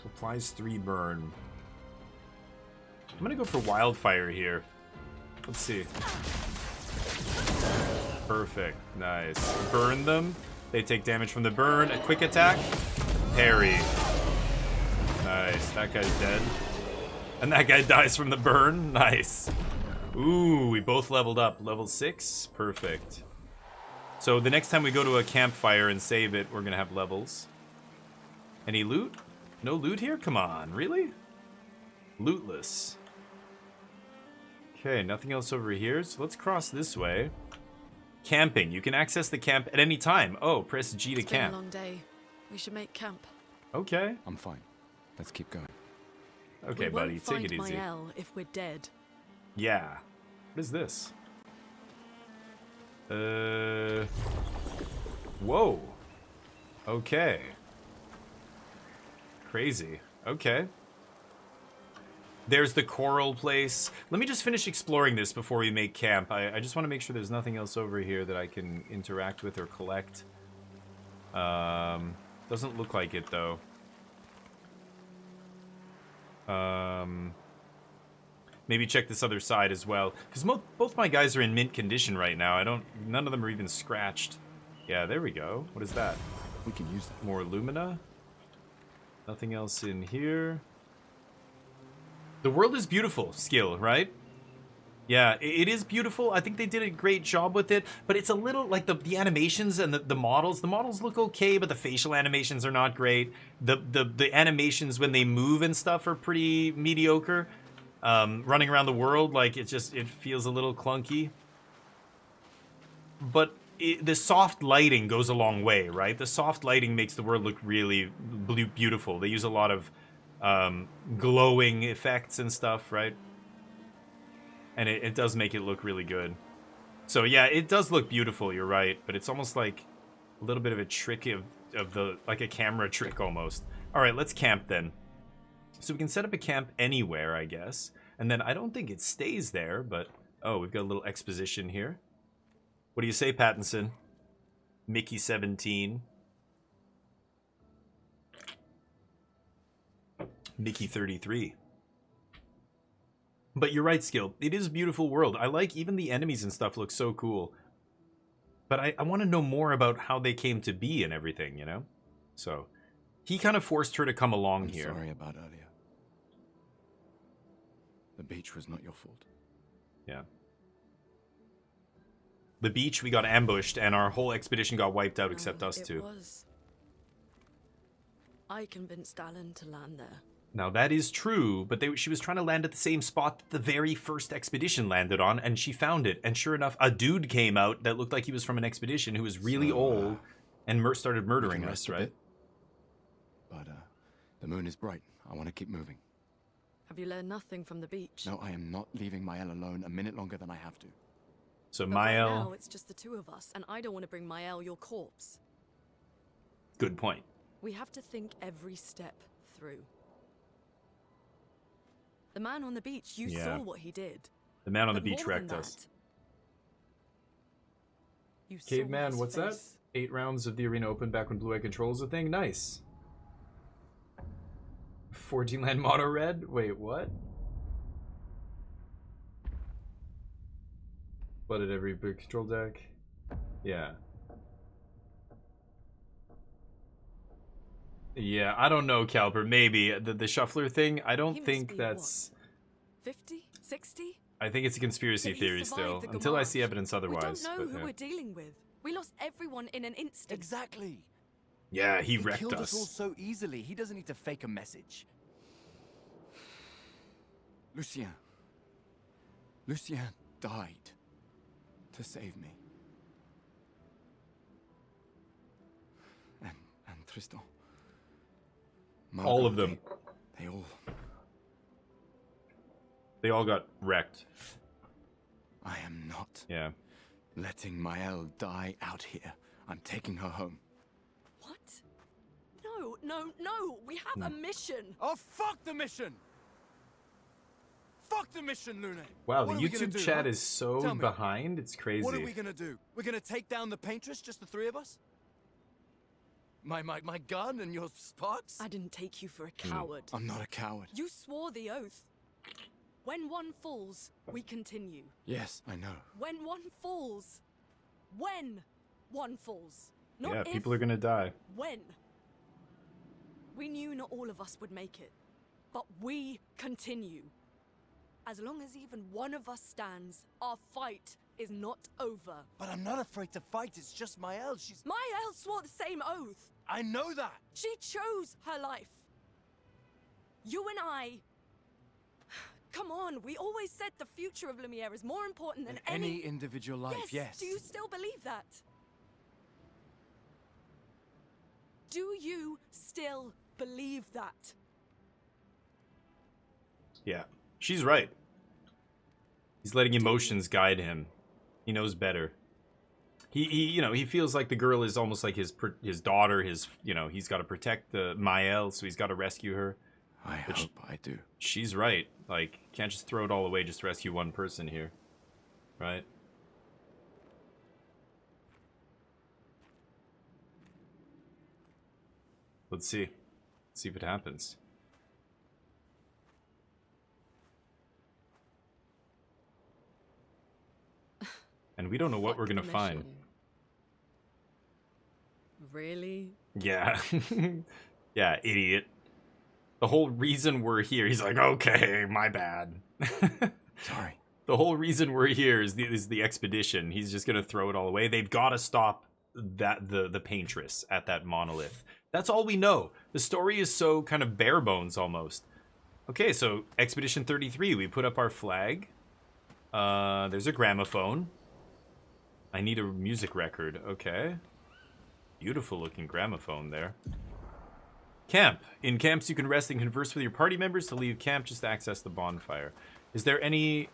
Applies 3 burn. I'm gonna go for Wildfire here. Let's see. Perfect. Nice. Burn them. They take damage from the burn. A quick attack. Parry. Nice. That guy's dead. And that guy dies from the burn. Nice. Ooh, we both leveled up. Level 6. Perfect. So the next time we go to a campfire and save it, we're gonna have levels. Any loot? No loot here? Come on. Really? Lootless. Okay, nothing else over here. So let's cross this way. Camping. You can access the camp at any time. Oh, press G to camp. It's been a long day. We should make camp. Okay. I'm fine. Let's keep going. Okay, we buddy. won't Take it find easy. my L if we're dead. Yeah. What is this? Whoa. Okay. Crazy. Okay. There's the coral place. Let me just finish exploring this before we make camp. I just want to make sure there's nothing else over here that I can interact with or collect. Doesn't look like it, though. Maybe check this other side as well. Because both my guys are in mint condition right now. None of them are even scratched. Yeah, there we go. What is that? We can use that. More alumina. Nothing else in here. The world is beautiful, skill, right? Yeah, it is beautiful. I think they did a great job with it, but it's a little like the animations and the models. The models look okay, but the facial animations are not great. The animations when they move and stuff are pretty mediocre. Running around the world, like it feels a little clunky. But the soft lighting goes a long way, right? The soft lighting makes the world look really beautiful. They use a lot of glowing effects and stuff, right? And it does make it look really good. So yeah, it does look beautiful, you're right. But it's almost like a little bit of a trick like a camera trick almost. All right, let's camp then. So we can set up a camp anywhere, I guess. And then I don't think it stays there, but... Oh, we've got a little exposition here. What do you say, Pattinson? Mickey 17. Mickey 33. But you're right, Skill. It is a beautiful world. I like even the enemies and stuff look so cool. But I want to know more about how they came to be and everything, you know? So, he kind of forced her to come along here. Sorry about earlier. The beach was not your fault. Yeah. The beach, we got ambushed, and our whole expedition got wiped out except us two. It was. I convinced Alan to land there. Now, that is true, but she was trying to land at the same spot that the very first expedition landed on, and she found it. And sure enough, a dude came out that looked like he was from an expedition who was really old and started murdering us, right? But, the moon is bright. I want to keep moving. Have you learned nothing from the beach? No, I am not leaving Mael alone a minute longer than I have to. So But right Mael... now, it's just the two of us, and I don't want to bring Mael your corpse. Good point. We have to think every step through. The man on the beach, you saw what he did. The man on the But beach more than wrecked us. that, you saw Caveman, his what's that? face. 8 rounds of the arena open back when Blue Eye controls the thing? Nice. 14 land mono red? Wait, what? Flooded every big control deck? Yeah. Yeah, I don't know, Calper. Maybe. The shuffler thing, I don't He must think be, that's... what, 50? 60? I think it's a conspiracy Yet he theory still. survived the Until I see Gamache. evidence otherwise. We don't know but, who yeah. we're dealing with. We lost everyone in an instant. Exactly. Yeah, he wrecked killed us all us. so easily. He doesn't need to fake a message. Lucien. Lucien died to save me. And Tristan. All of Margot, them. They They all got wrecked. I am not Yeah. letting Mael die out here. I'm taking her home. What? No, no, no! We have a mission! Oh, fuck the mission! Fuck the mission, Lune! Wow, What the are we gonna YouTube do, chat huh? is so Tell me. behind. It's crazy. What are we gonna do? We're gonna take down the paintress, just the three of us? My gun and your sparks? I didn't take you for a coward. I'm not a coward. You swore the oath. When one falls, we continue. Yes, I know. When one falls. When one falls. Not Yeah, if, people are gonna die. when. We knew not all of us would make it. But we continue. As long as even one of us stands, our fight is not over. But I'm not afraid to fight. It's just Mael. She's... Mael swore the same oath. I know that. She chose her life. You and I... Come on, we always said the future of Lumiere is more important than Any individual life, yes. Do you still believe that? Do you still believe that? Yeah, she's right. He's letting emotions guide him. He knows better. He feels like the girl is almost like his daughter. He's got to protect the Mael, so he's got to rescue her. I hope I do. She's right. Like, can't just throw it all away just to rescue one person here, right? Let's see. Let's see if it happens. And we don't know what Fuck we're gonna the find. mission. Really? Yeah. Yeah, idiot. The whole reason we're here, he's like, okay, my bad. Sorry. The whole reason we're here is the expedition. He's just gonna throw it all away. They've got to stop the paintress at that monolith. That's all we know. The story is so kind of bare bones almost. Okay, so Expedition 33, we put up our flag. There's a gramophone. I need a music record. Okay. Beautiful looking gramophone there. Camp. In camps, you can rest and converse with your party members. To leave camp, just access the bonfire. Is there any...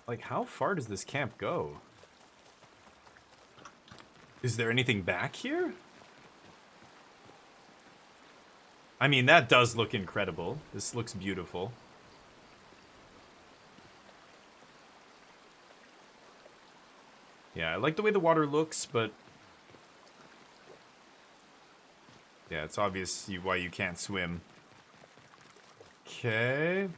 Like, how far does this camp go? Is there anything back here? I mean, that does look incredible. This looks beautiful. Yeah, I like the way the water looks, but... Yeah, it's obvious why you can't swim. Okay.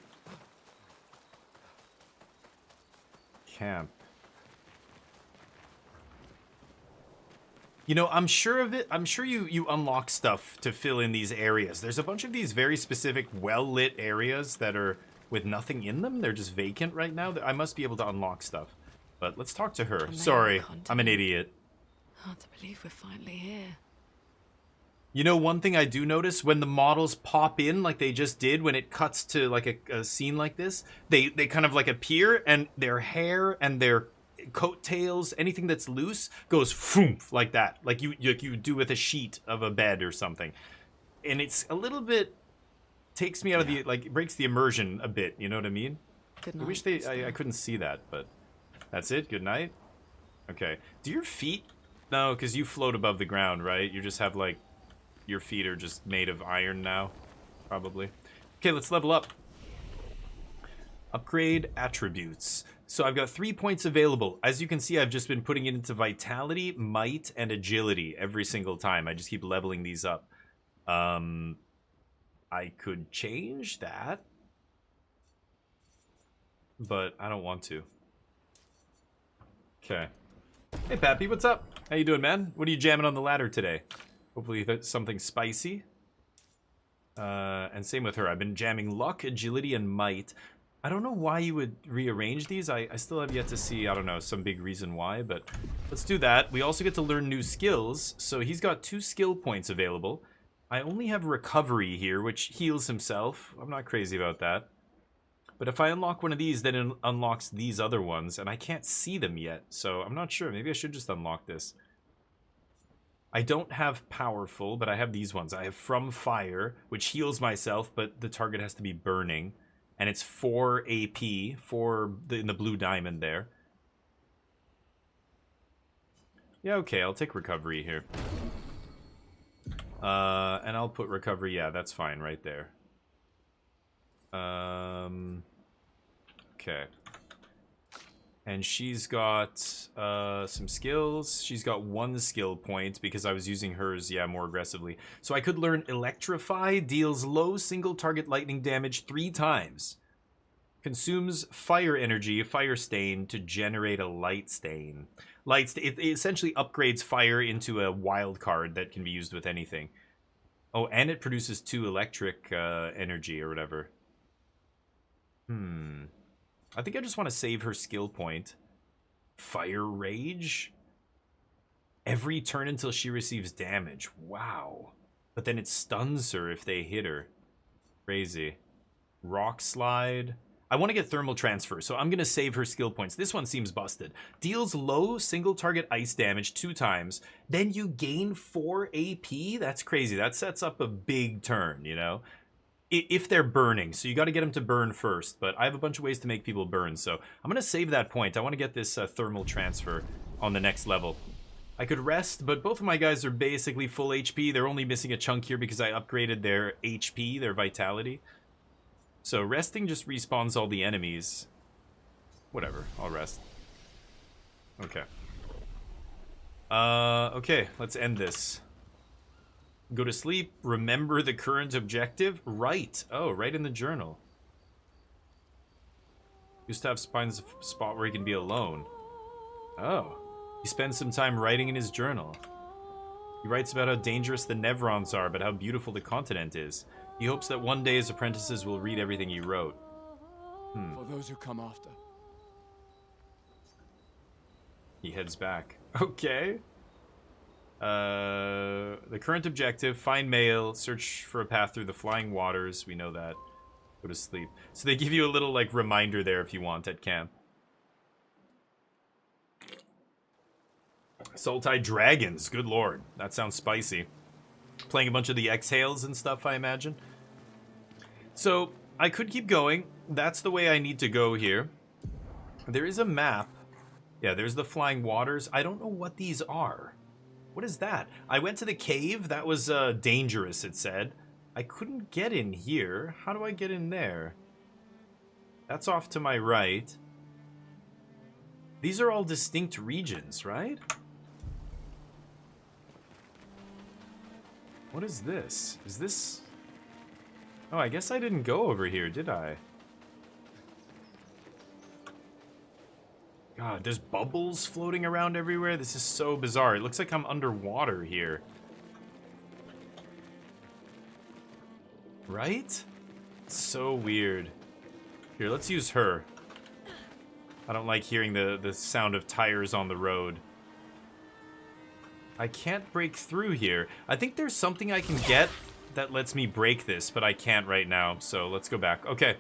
Camp. You know, I'm sure of it. I'm sure you unlock stuff to fill in these areas. There's a bunch of these very specific, well-lit areas that are with nothing in them. They're just vacant right now. I must be able to unlock stuff. But let's talk to her. Sorry, I'm an idiot. Hard to believe we're finally here. You know, one thing I do notice when the models pop in, like they just did when it cuts to like a scene like this, they kind of like appear and their hair and their coattails, anything that's loose, goes foomph like that, like you do with a sheet of a bed or something. And it's a little bit takes me out of the like breaks the immersion a bit. You know what I mean? Good night. I wish I couldn't see that, but that's it. Good night. Okay. Do your feet? No, because you float above the ground, right? You just have like. Your feet are just made of iron now, probably. Okay, let's level up. Upgrade attributes. So I've got 3 points available. As you can see, I've just been putting it into vitality, might, and agility every single time. I just keep leveling these up. I could change that, but I don't want to. Okay. Hey, Pappy, what's up? How you doing, man? What are you jamming on the ladder today? Hopefully that's something spicy. And same with her. I've been jamming luck, agility, and might. I don't know why you would rearrange these. I still have yet to see, I don't know, some big reason why, but let's do that. We also get to learn new skills. So he's got 2 skill points available. I only have recovery here, which heals himself. I'm not crazy about that. But if I unlock one of these, then it unlocks these other ones, and I can't see them yet. So I'm not sure. Maybe I should just unlock this. I don't have powerful, but I have these ones. I have from fire, which heals myself, but the target has to be burning. And it's 4 AP, in the blue diamond there. Yeah, okay, I'll take recovery here. And I'll put recovery, yeah, that's fine right there. Okay. And she's got some skills. She's got 1 skill point because I was using hers, yeah, more aggressively. So I could learn Electrify, deals low single target lightning damage 3 times. Consumes fire energy, fire stain, to generate a light stain. It essentially upgrades fire into a wild card that can be used with anything. Oh, and it produces 2 electric energy or whatever. I think I just want to save her skill point. Fire Rage? Every turn until she receives damage. Wow. But then it stuns her if they hit her. Crazy. Rock Slide. I want to get Thermal Transfer, so I'm going to save her skill points. This one seems busted. Deals low single target ice damage 2 times. Then you gain 4 AP? That's crazy. That sets up a big turn, you know? If they're burning, so you got to get them to burn first, but I have a bunch of ways to make people burn, so I'm going to save that point. I want to get this thermal transfer on the next level. I could rest, but both of my guys are basically full HP. They're only missing a chunk here because I upgraded their HP, their vitality. So resting just respawns all the enemies. Whatever, I'll rest. Okay. Okay, let's end this. Go to sleep. Remember the current objective. Right. Oh, right in the journal. Gustav finds a spot where he can be alone. Oh. He spends some time writing in his journal. He writes about how dangerous the Nevrons are, but how beautiful the continent is. He hopes that one day his apprentices will read everything he wrote. For those who come after. He heads back. Okay. The current objective, find Mail, search for a path through the flying waters. We know that. Go to sleep. So they give you a little, like, reminder there if you want at camp. Sultai Dragons. Good lord. That sounds spicy. Playing a bunch of the exhales and stuff, I imagine. So, I could keep going. That's the way I need to go here. There is a map. Yeah, there's the flying waters. I don't know what these are. What is that? I went to the cave. That was dangerous, it said. I couldn't get in here. How do I get in there? That's off to my right. These are all distinct regions, right? What is this? Is this... Oh, I guess I didn't go over here, did I? God, there's bubbles floating around everywhere. This is so bizarre. It looks like I'm underwater here. Right? It's so weird. Here, let's use her. I don't like hearing the sound of tires on the road. I can't break through here. I think there's something I can get that lets me break this, but I can't right now. So let's go back. Okay.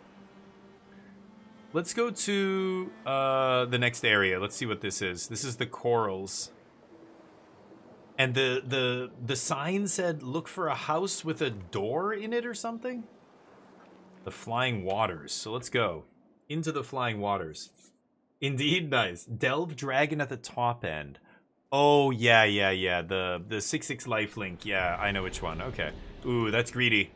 Let's go to the next area. Let's see what this is. This is the corals. And the sign said, look for a house with a door in it or something? The flying waters. So let's go. Into the flying waters. Indeed, nice. Delve dragon at the top end. Oh, yeah. The 6-6 lifelink. Yeah, I know which one. Okay. Ooh, that's greedy.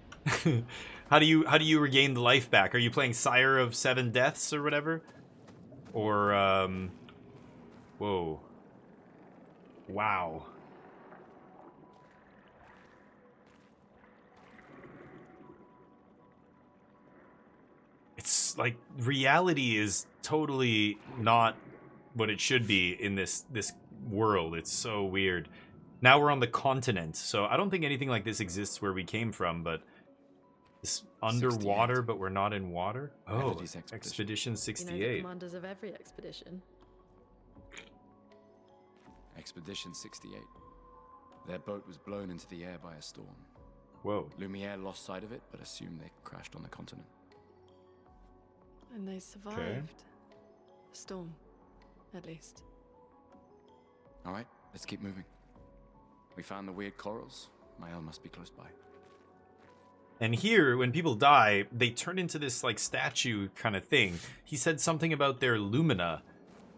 How do you regain the life back? Are you playing Sire of 7 Deaths or whatever? Or, whoa. Wow. It's like reality is totally not what it should be in this world. It's so weird. Now we're on the continent, so I don't think anything like this exists where we came from, but it's underwater, but we're not in water. Oh, Expedition 68. You know the commanders of every expedition. Expedition 68. Their boat was blown into the air by a storm. Whoa. Lumiere lost sight of it, but assumed they crashed on the continent. And they survived. Okay. The storm, at least. All right, let's keep moving. We found the weird corals. Mael must be close by. And here, when people die, they turn into this, like, statue kind of thing. He said something about their lumina.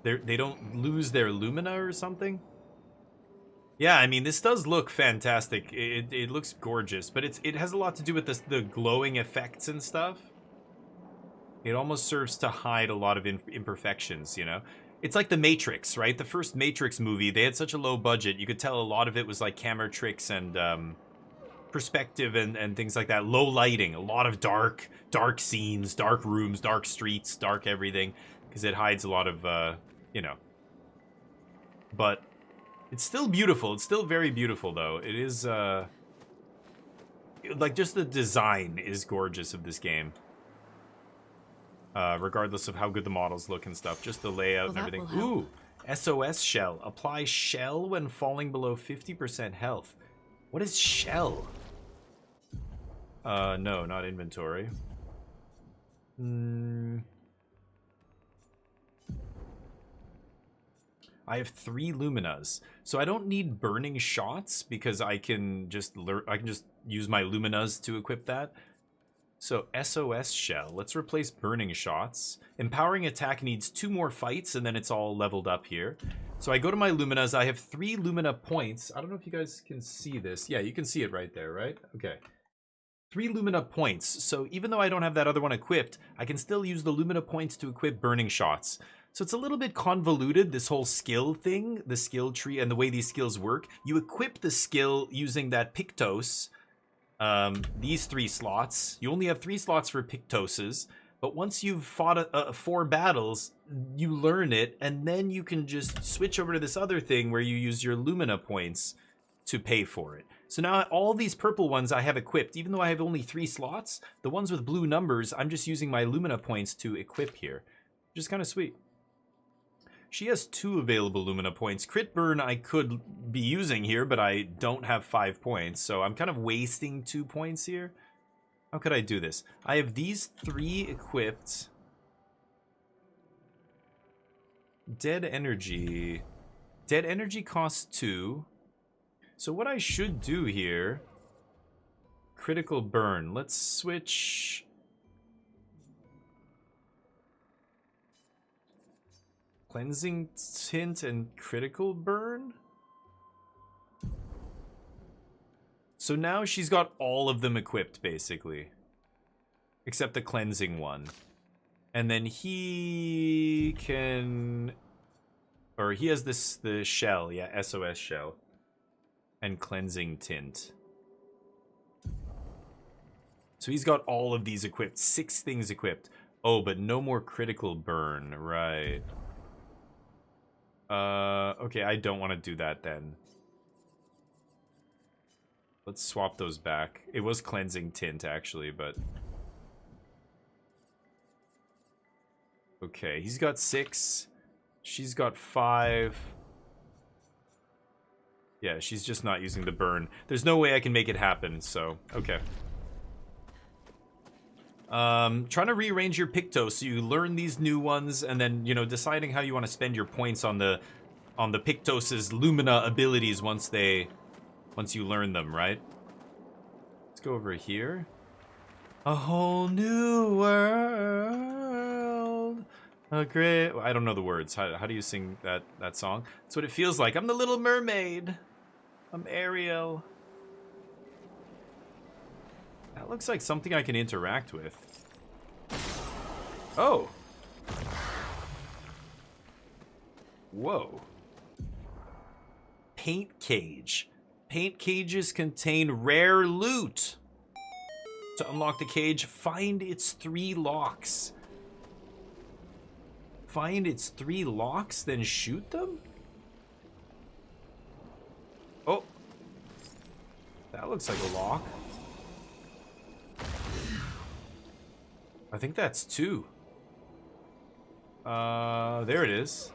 They don't lose their lumina or something? Yeah, I mean, this does look fantastic. It looks gorgeous, but it has a lot to do with the glowing effects and stuff. It almost serves to hide a lot of imperfections, you know? It's like the Matrix, right? The first Matrix movie, they had such a low budget. You could tell a lot of it was like camera tricks and perspective and things like that. Low lighting, a lot of dark scenes, dark rooms, dark streets, dark everything, because it hides a lot of, you know. But it's still beautiful. It's still very beautiful, though. It is, like, just the design is gorgeous of this game. Regardless of how good the models look and stuff. Just the layout and everything. Ooh! SOS shell. Apply shell when falling below 50% health. What is shell? No, not inventory. I have 3 luminas. So I don't need burning shots because I can just use my luminas to equip that. So, SOS shell. Let's replace burning shots. Empowering attack needs 2 more fights, and then it's all leveled up here. So I go to my luminas. I have 3 lumina points. I don't know if you guys can see this. Yeah, you can see it right there, right? Okay. 3 lumina points. So even though I don't have that other one equipped, I can still use the lumina points to equip burning shots. So it's a little bit convoluted, this whole skill thing, the skill tree, and the way these skills work. You equip the skill using that Pictos. These 3 slots. You only have 3 slots for Pictoses, But once you've fought 4 battles, you learn it, and then you can just switch over to this other thing where you use your Lumina points to pay for it. So now all these purple ones I have equipped, even though I have only 3 slots, the ones with blue numbers, I'm just using my Lumina points to equip here, which is kind of sweet. She has 2 available Lumina points. Crit Burn I could be using here, but I don't have 5 points, so I'm kind of wasting 2 points here. How could I do this? I have these 3 equipped. Dead Energy. Dead Energy costs 2. So what I should do here... Critical Burn. Let's switch... Cleansing Tint and Critical Burn? So now she's got all of them equipped, basically. Except the Cleansing one. And then he can... Or he has this, the shell, yeah, SOS shell. And Cleansing Tint. So he's got all of these equipped. 6 things equipped. Oh, but no more Critical Burn, right. Okay, I don't want to do that then. Let's swap those back. It was Cleansing Tint, actually, but... Okay, he's got 6. She's got 5. Yeah, she's just not using the burn. There's no way I can make it happen, so... Okay. Trying to rearrange your Pictos so you learn these new ones, and then, you know, deciding how you want to spend your points on the Pictos' Lumina abilities once you learn them, right? Let's go over here. A whole new world. A great... I don't know the words. How do you sing that song? That's what it feels like. I'm the Little Mermaid. I'm Ariel. That looks like something I can interact with. Oh. Whoa. Paint cage. Paint cages contain rare loot. To unlock the cage, find its 3 locks. Find its 3 locks, then shoot them? Oh. That looks like a lock. I think that's 2. There it is.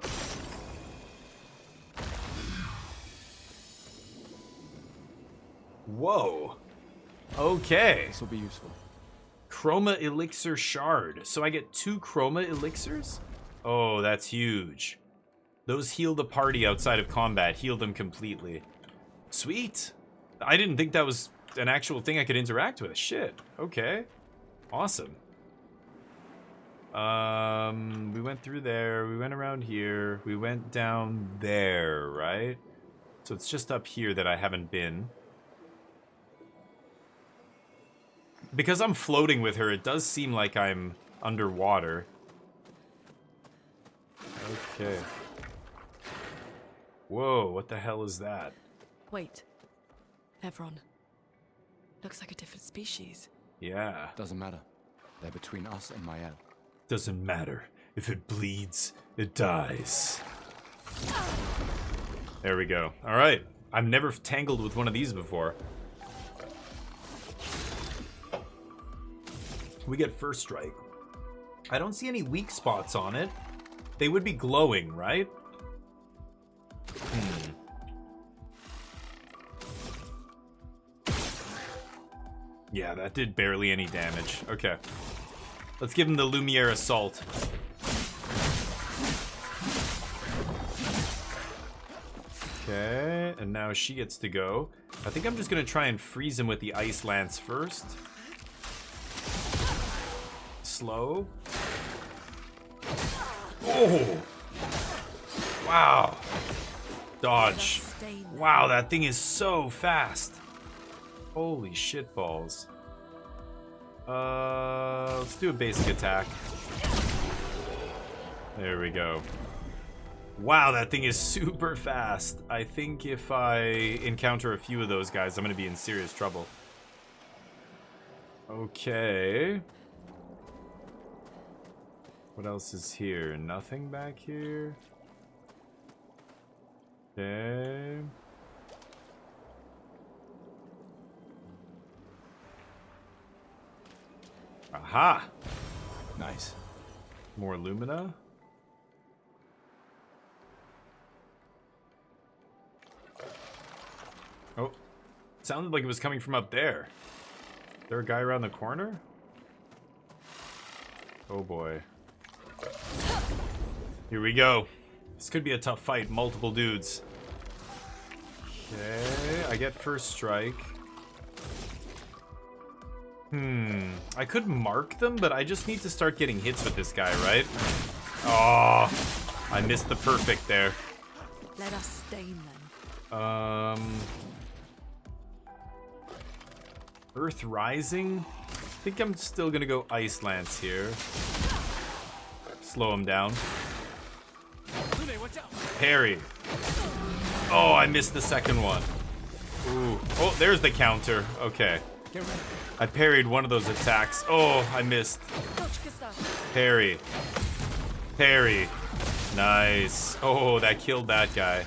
Whoa. Okay. This will be useful. Chroma Elixir Shard. So I get 2 Chroma Elixirs? Oh, that's huge. Those heal the party outside of combat. Heal them completely. Sweet. I didn't think that was an actual thing I could interact with. Shit. Okay. Awesome. We went through there. We went around here. We went down there, right? So it's just up here that I haven't been. Because I'm floating with her, it does seem like I'm underwater. Okay. Whoa, what the hell is that? Wait. Evron. Looks like a different species. Yeah. Doesn't matter. They're between us and Mael. Doesn't matter. If it bleeds, it dies. There we go. Alright. I've never tangled with one of these before. We get first strike. I don't see any weak spots on it. They would be glowing, right? Yeah, that did barely any damage. Okay. Let's give him the Lumiere Assault. Okay, and now she gets to go. I think I'm just gonna try and freeze him with the Ice Lance first. Slow. Oh! Wow. Dodge. Wow, that thing is so fast. Holy shitballs. Let's do a basic attack. There we go. Wow, that thing is super fast. I think if I encounter a few of those guys, I'm gonna be in serious trouble. Okay. What else is here? Nothing back here. Okay. Aha! Nice. More Lumina. Oh. Sounded like it was coming from up there. Is there a guy around the corner? Oh boy. Here we go. This could be a tough fight. Multiple dudes. Okay, I get first strike. I could mark them, but I just need to start getting hits with this guy, right? Oh, I missed the perfect there. Let us stain them. Earth Rising? I think I'm still gonna go Ice Lance here. Slow him down. Parry. Oh, I missed the second one. Ooh. Oh, there's the counter. Okay. I parried one of those attacks. Oh, I missed. Parry. Parry. Nice. Oh, that killed that guy.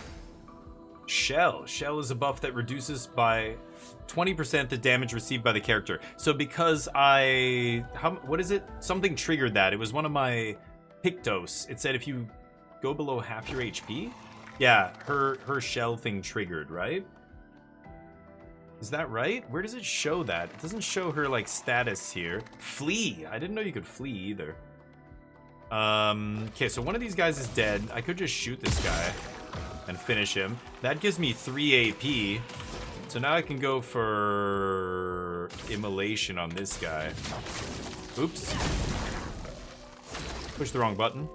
Shell. Shell is a buff that reduces by 20% the damage received by the character. So because what is it? Something triggered that. It was one of my Pictos. It said if you go below half your HP. Yeah, her shell thing triggered, right? Is that right? Where does it show that? It doesn't show her, like, status here. Flee! I didn't know you could flee, either. Okay, so one of these guys is dead. I could just shoot this guy and finish him. That gives me 3 AP. So now I can go for Immolation on this guy. Oops. Push the wrong button.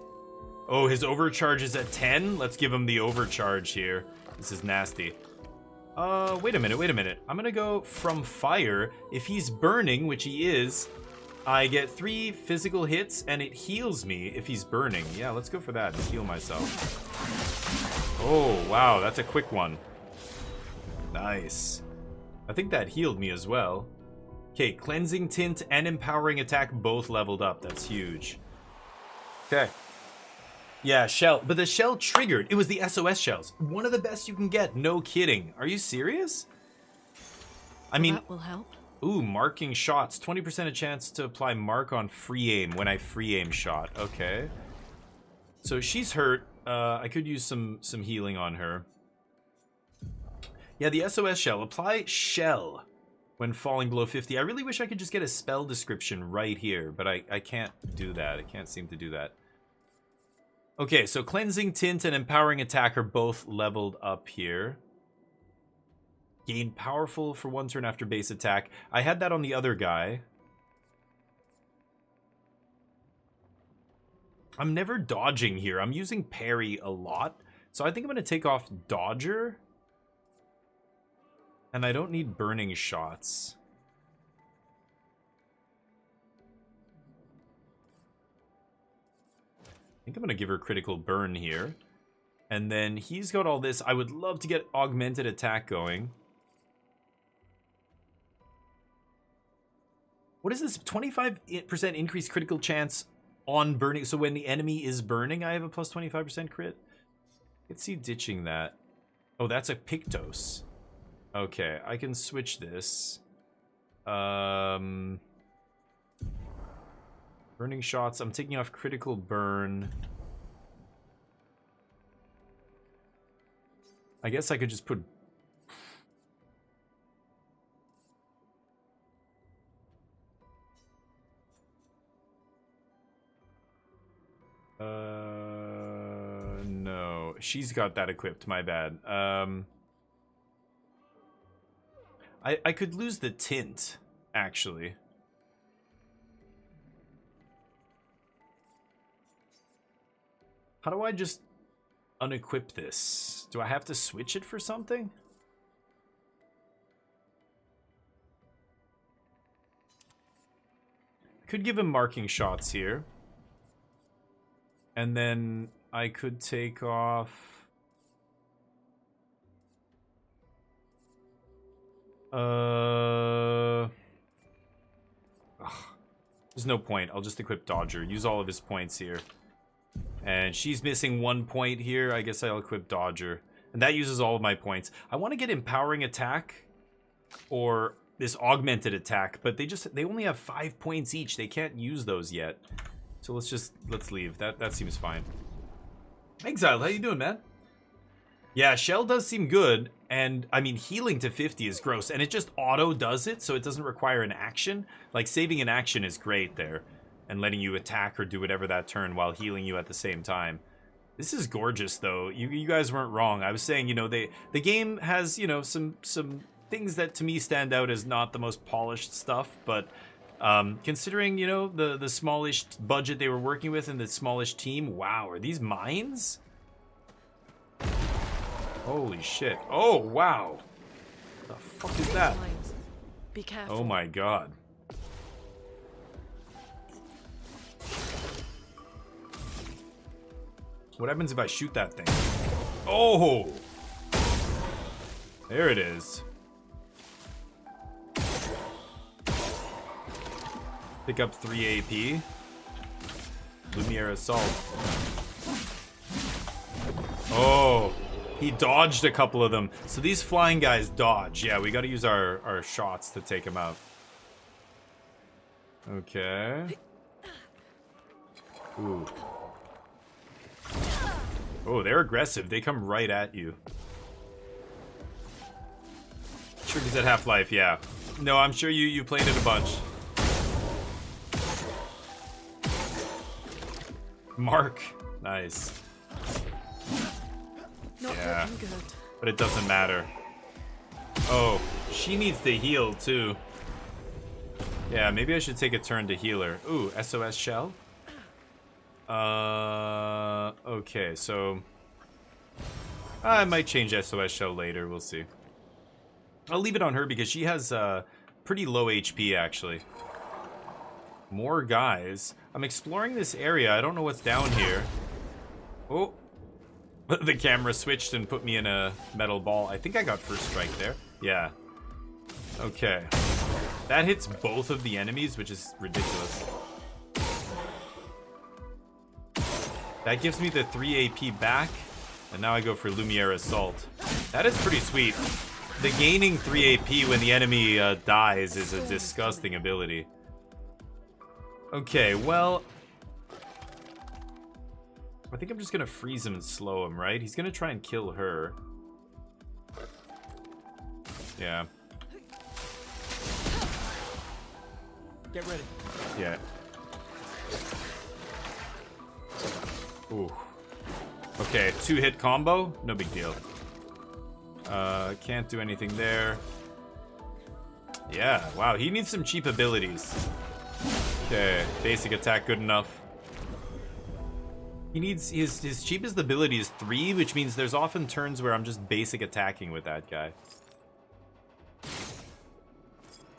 Oh, his overcharge is at 10? Let's give him the overcharge here. This is nasty. Wait a minute. I'm gonna go from fire. If he's burning, which he is, I get 3 physical hits and it heals me if he's burning. Yeah, let's go for that and heal myself. Oh, wow, that's a quick one. Nice. I think that healed me as well. Okay, Cleansing Tint and Empowering Attack both leveled up. That's huge. Okay. Yeah, shell. But the shell triggered. It was the SOS shells. One of the best you can get. No kidding. Are you serious? I mean... That will help. Ooh, marking shots. 20% a chance to apply mark on free aim when I free aim shot. Okay. So she's hurt. I could use some healing on her. Yeah, the SOS shell. Apply shell when falling below 50. I really wish I could just get a spell description right here, but I can't do that. I can't seem to do that. Okay, so Cleansing Tint and Empowering Attack are both leveled up here. Gain Powerful for 1 turn after base attack. I had that on the other guy. I'm never dodging here. I'm using parry a lot. So I think I'm going to take off Dodger. And I don't need burning shots. I think I'm going to give her critical burn here. And then he's got all this. I would love to get augmented attack going. What is this? 25% increased critical chance on burning. So when the enemy is burning, I have a plus 25% crit. I could see ditching that. Oh, that's a Pictos. Okay, I can switch this. Burning shots. I'm taking off critical burn. I guess I could just put... No. She's got that equipped, my bad. I could lose the tint, actually. How do I just unequip this? Do I have to switch it for something? Could give him marking shots here. And then I could take off... There's no point. I'll just equip Dodger. Use all of his points here. And she's missing 1 point here. I guess I'll equip Dodger. And that uses all of my points. I want to get Empowering Attack or this Augmented Attack, but they only have 5 points each. They can't use those yet. So let's leave. That seems fine. Exile, how you doing, man? Yeah, Shell does seem good, and I mean healing to 50 is gross, and it just auto does it, so it doesn't require an action. Like saving an action is great there, and letting you attack or do whatever that turn while healing you at the same time. This is gorgeous, though. You guys weren't wrong. I was saying, you know, the game has, you know, some things that to me stand out as not the most polished stuff, but considering, you know, the smallish budget they were working with and the smallish team, wow, are these mines? Holy shit. Oh, wow. The fuck is that? Be careful. Oh my god. What happens if I shoot that thing? Oh! There it is. Pick up 3 AP. Lumiere Assault. Oh! He dodged a couple of them. So these flying guys dodge. Yeah, we gotta use our shots to take them out. Okay. Ooh. Oh, they're aggressive. They come right at you. Sure, he's at Half-Life, yeah. No, I'm sure you played it a bunch. Mark. Nice. Not Yeah. looking good. But it doesn't matter. Oh, she needs to heal too. Yeah, maybe I should take a turn to heal her. Ooh, SOS Shell? Okay, so I might change SOS Shell later, we'll see. I'll leave it on her because she has pretty low HP actually. More guys. I'm exploring this area. I don't know what's down here. Oh. The camera switched and put me in a metal ball. I think I got first strike there. Yeah. Okay. That hits both of the enemies, which is ridiculous. That gives me the 3 AP back. And now I go for Lumiere Assault. That is pretty sweet. The gaining 3 AP when the enemy dies is a disgusting ability. Okay, well... I think I'm just gonna freeze him and slow him, right? He's gonna try and kill her. Yeah. Get ready. Yeah. Ooh. Okay, 2-hit combo? No big deal. Can't do anything there. Yeah, wow, he needs some cheap abilities. Okay, basic attack good enough. He needs his cheapest ability is 3, which means there's often turns where I'm just basic attacking with that guy.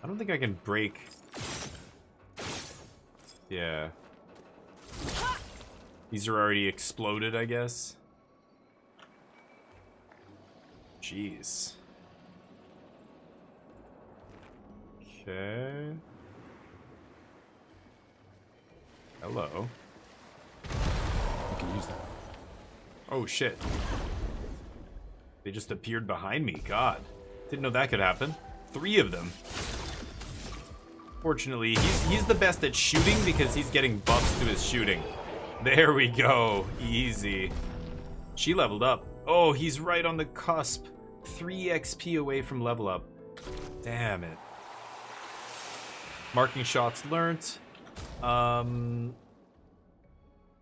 I don't think I can break. Yeah. These are already exploded, I guess. Jeez. Okay. Hello. Use that. Oh shit. They just appeared behind me. God. Didn't know that could happen. 3 of them. Fortunately, he's the best at shooting because he's getting buffs to his shooting. There we go. Easy. She leveled up. Oh, he's right on the cusp. 3 XP away from level up. Damn it. Marking shots learnt.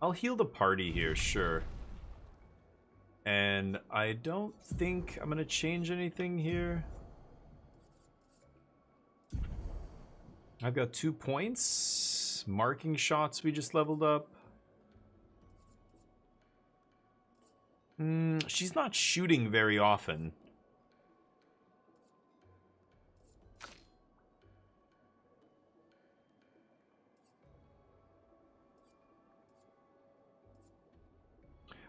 I'll heal the party here, sure. And I don't think I'm gonna change anything here. I've got 2 points. Marking shots we just leveled up. She's not shooting very often.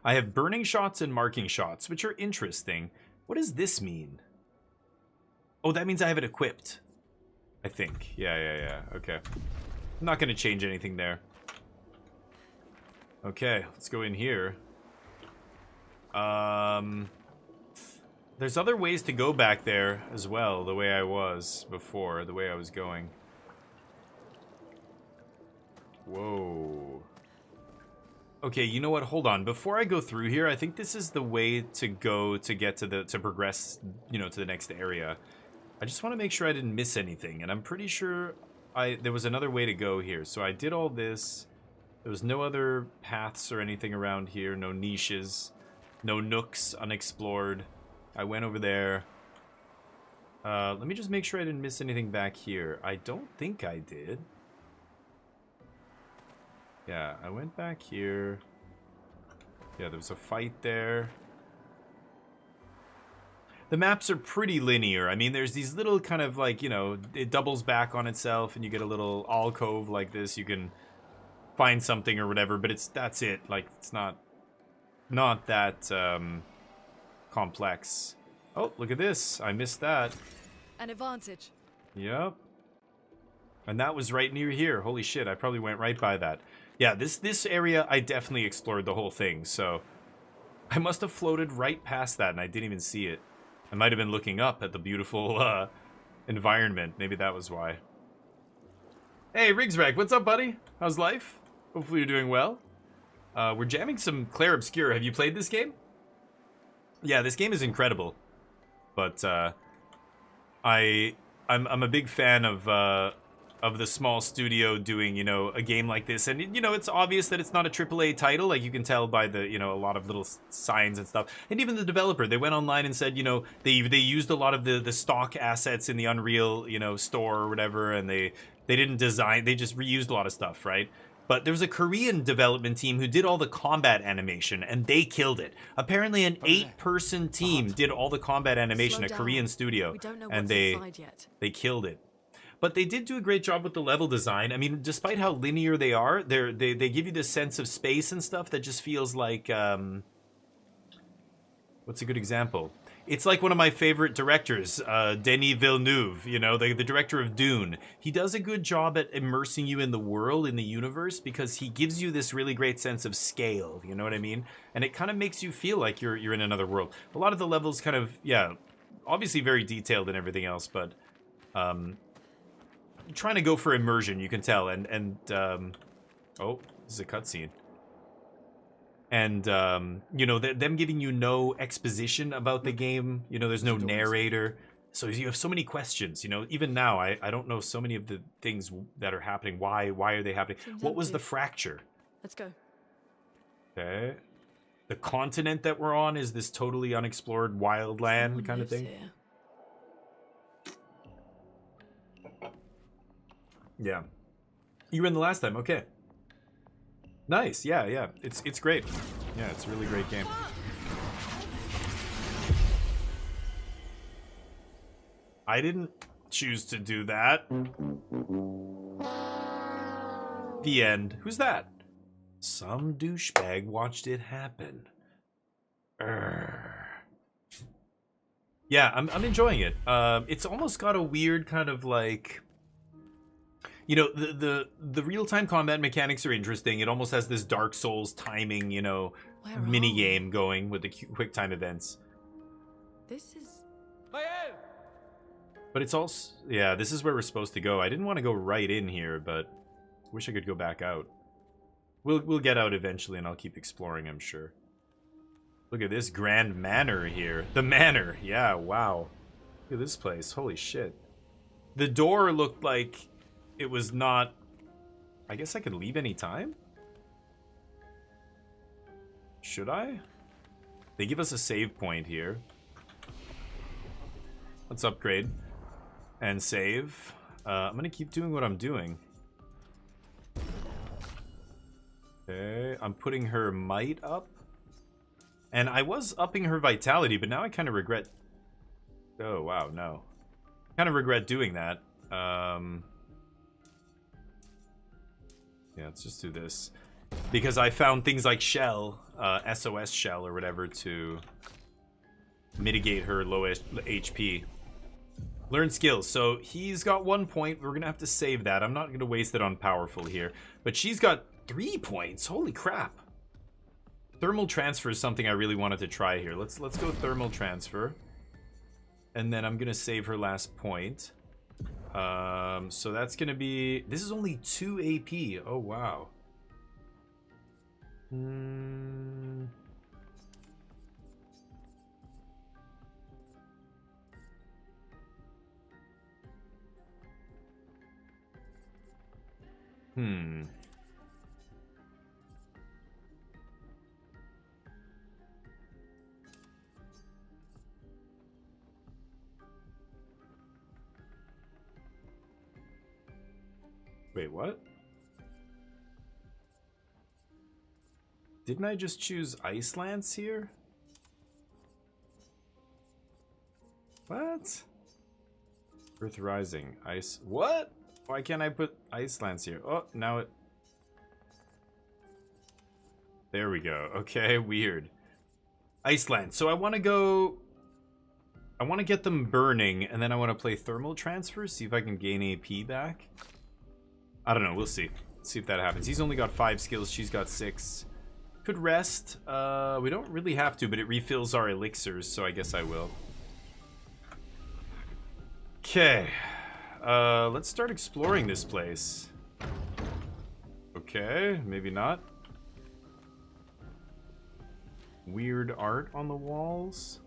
I have burning shots and marking shots, which are interesting. What does this mean? Oh, that means I have it equipped. I think. Yeah. Okay. I'm not going to change anything there. Okay, let's go in here. There's other ways to go back there as well, the way I was before, the way I was going. Whoa. Okay, you know what? Hold on. Before I go through here, I think this is the way to go to get to progress, you know, to the next area. I just want to make sure I didn't miss anything, and I'm pretty sure there was another way to go here. So I did all this. There was no other paths or anything around here, no niches, no nooks unexplored. I went over there. Let me just make sure I didn't miss anything back here. I don't think I did. Yeah, I went back here. Yeah, there was a fight there. The maps are pretty linear. I mean, there's these little kind of like, you know, it doubles back on itself and you get a little alcove like this. You can find something or whatever, but that's it. Like, it's not that complex. Oh, look at this. I missed that. An advantage. Yep. And that was right near here. Holy shit, I probably went right by that. Yeah, this area, I definitely explored the whole thing, so I must have floated right past that and I didn't even see it. I might have been looking up at the beautiful environment. Maybe that was why. Hey, Rigsrag, what's up, buddy? How's life? Hopefully you're doing well. We're jamming some Clair Obscur. Have you played this game? Yeah, this game is incredible. But I'm a big fan of the small studio doing, you know, a game like this. And, you know, it's obvious that it's not a AAA title. Like, you can tell by the, you know, a lot of little signs and stuff. And even the developer, they went online and said, you know, they used a lot of the stock assets in the Unreal, you know, store or whatever. And they didn't design, they just reused a lot of stuff, right? But there was a Korean development team who did all the combat animation, and they killed it. Apparently an 8-person team did all the combat animation, a Korean studio. We don't know and what's inside yet. they killed it. But they did do a great job with the level design. I mean, despite how linear they are, they give you this sense of space and stuff that just feels like... what's a good example? It's like one of my favorite directors, Denis Villeneuve, you know, the director of Dune. He does a good job at immersing you in the world, in the universe, because he gives you this really great sense of scale, you know what I mean? And it kind of makes you feel like you're in another world. A lot of the levels kind of, yeah, obviously very detailed and everything else, but... trying to go for immersion, you can tell, and oh, this is a cutscene. And, you know, them giving you no exposition about the game, you know, there's no narrator, so you have so many questions, you know, even now, I don't know so many of the things that are happening, why are they happening, what was the fracture? Let's go. Okay. The continent that we're on is this totally unexplored wild land kind of thing. Here. Yeah. You were in the last time, okay. Nice, yeah. It's great. Yeah, it's a really great game. I didn't choose to do that. The end. Who's that? Some douchebag watched it happen. Yeah, I'm enjoying it. It's almost got a weird kind of like... You know, the real-time combat mechanics are interesting. It almost has this Dark Souls timing, you know, mini game going with the quick time events. This is... But it's also... Yeah, this is where we're supposed to go. I didn't want to go right in here, but wish I could go back out. We'll get out eventually, and I'll keep exploring, I'm sure. Look at this grand manor here. The manor. Yeah, wow. Look at this place. Holy shit. The door looked like... It was not... I guess I could leave any time? Should I? They give us a save point here. Let's upgrade. And save. I'm gonna keep doing what I'm doing. Okay, I'm putting her might up. And I was upping her vitality, but now I kind of regret... Oh, wow, no. Kind of regret doing that. Yeah, let's just do this. Because I found things like Shell, SOS Shell or whatever, to mitigate her low HP. Learn skills. So he's got 1 point. We're gonna have to save that. I'm not gonna waste it on powerful here. But she's got 3 points. Holy crap. Thermal transfer is something I really wanted to try here. Let's go thermal transfer. And then I'm gonna save her last point. So that's gonna be... This is only 2 AP. Oh, wow. Wait, what? Didn't I just choose Ice Lance here? What? Earth Rising. Ice... What? Why can't I put Ice Lance here? Oh, now it... There we go. Okay, weird. Ice Lance. So I want to go... I want to get them burning, and then I want to play Thermal Transfer, see if I can gain AP back. I don't know, we'll see. Let's see if that happens. He's only got 5 skills, she's got 6. Could rest. We don't really have to, but it refills our elixirs, so I guess I will. Okay. Let's start exploring this place. Okay, maybe not. Weird art on the walls.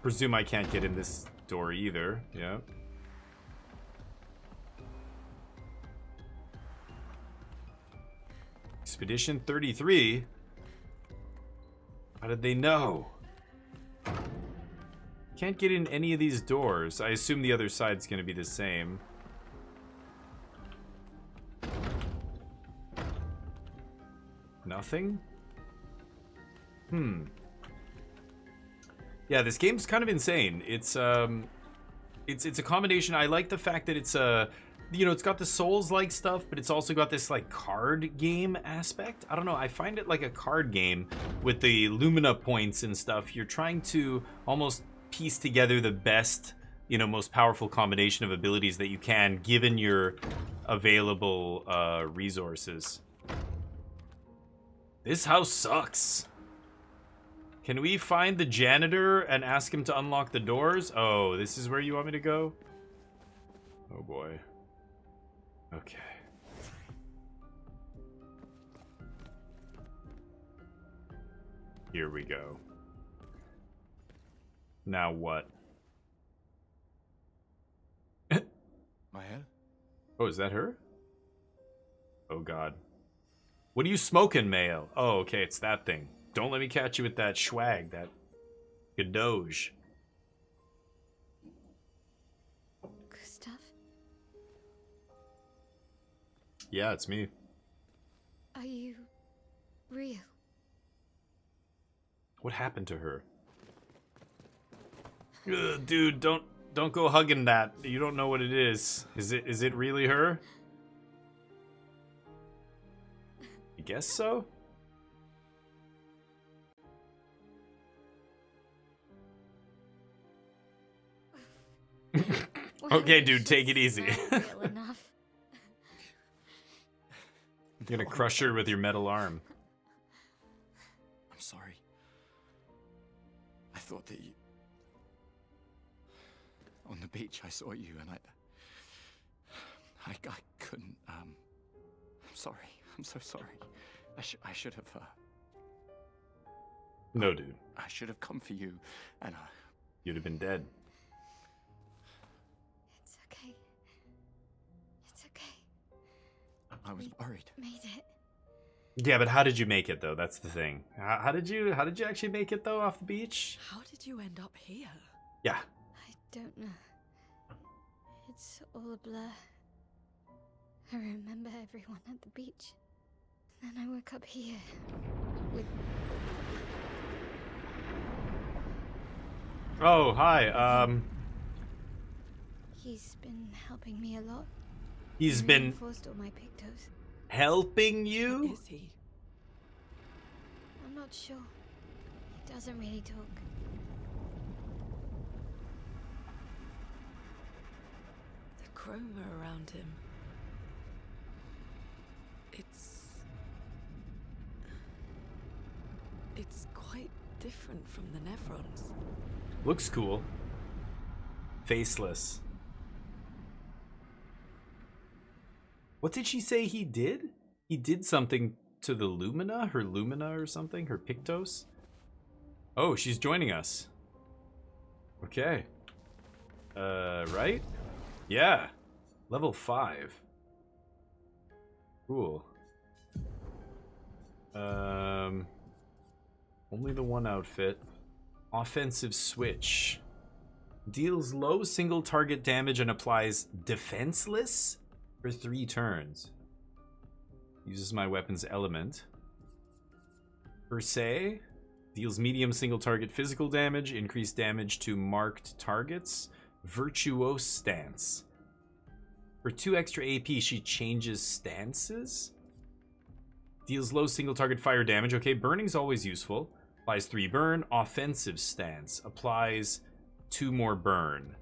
Presume I can't get in this door either. Yeah. Expedition 33? How did they know? Can't get in any of these doors. I assume the other side's gonna be the same. Nothing? Yeah, this game's kind of insane. It's a combination. I like the fact that it's you know, it's got the Souls-like stuff, but it's also got this like card game aspect. I don't know, I find it like a card game with the Lumina points and stuff. You're trying to almost piece together the best, you know, most powerful combination of abilities that you can given your available resources. This house sucks. Can we find the janitor and ask him to unlock the doors? Oh, this is where you want me to go? Oh boy. Okay. Here we go. Now what? My head? Oh, is that her? Oh god. What are you smoking, Mayo? Oh, okay, it's that thing. Don't let me catch you with that swag, that Gadoge. Gustav? Yeah, it's me. Are you real? What happened to her? Ugh, dude, don't go hugging that. You don't know what it is. Is it really her? I guess so. Okay, dude, take it easy. Real enough. You're gonna crush her with your metal arm. I'm sorry. I thought that you... On the beach, I saw you, and I couldn't, I'm sorry. I'm so sorry. I should have, No, dude. I should have come for you, and You'd have been dead. It's okay. It's okay. I was worried. Made it. Yeah, but how did you make it though? That's the thing. How did you actually make it though off the beach? How did you end up here? Yeah. I don't know. It's all a blur. I remember everyone at the beach. Then I woke up here with... Oh, hi. He's been helping me a lot. He's been reinforced all my pictos. helping What you? is he? I'm not sure. He doesn't really talk. The chroma around him. It's quite different from the Nevrons. Looks cool. Faceless. What did she say he did? He did something to the Lumina? Her Lumina or something? Her Pictos? Oh, she's joining us. Okay. Right? Yeah. Level 5. Cool. Only the one outfit. Offensive switch. Deals low single target damage and applies defenseless for 3 turns. Uses my weapon's element. Per se. Deals medium single target physical damage. Increased damage to marked targets. Virtuose stance. For 2 extra AP, she changes stances. Deals low single target fire damage. Okay, burning's always useful. Applies 3 burn. Offensive stance. Applies 2 more burn.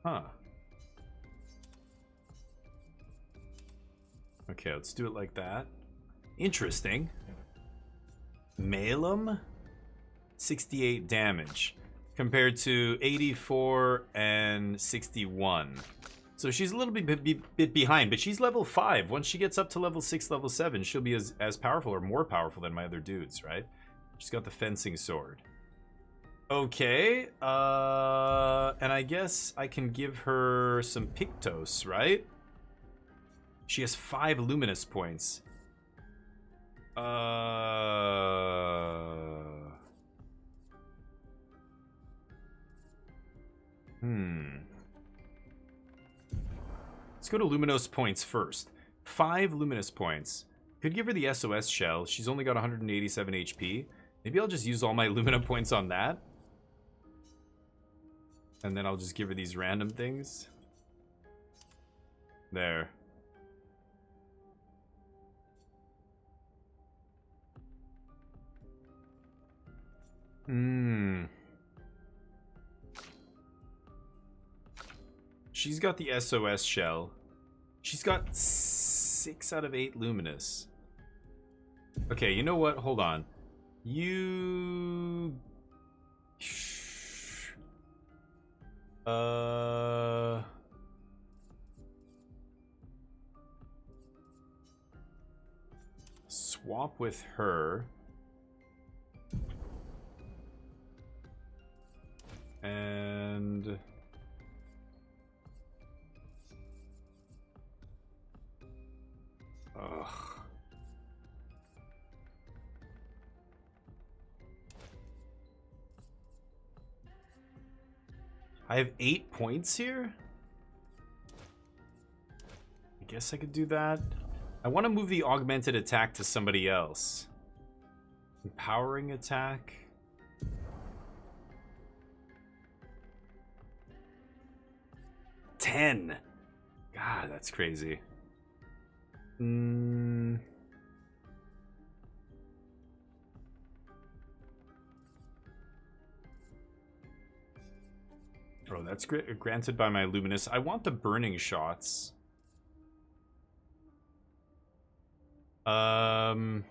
Huh. Okay, let's do it like that. Interesting. Malum, 68 damage compared to 84 and 61. So she's a little bit behind, but she's level 5. Once she gets up to level 6, level 7, she'll be as powerful or more powerful than my other dudes, right? She's got the fencing sword. Okay, and I guess I can give her some Pictos, right? She has 5 luminous points. Let's go to luminous points first. 5 luminous points. Could give her the SOS shell. She's only got 187 HP. Maybe I'll just use all my lumina points on that. And then I'll just give her these random things. There. She's got the SOS shell. She's got 6 out of 8 luminous. Okay, you know what? Hold on. You... Swap with her. And... Ugh. I have 8 points here? I guess I could do that. I want to move the augmented attack to somebody else. Empowering attack. $10. God, that's crazy. Oh, that's granted by my luminous. I want the burning shots. Hold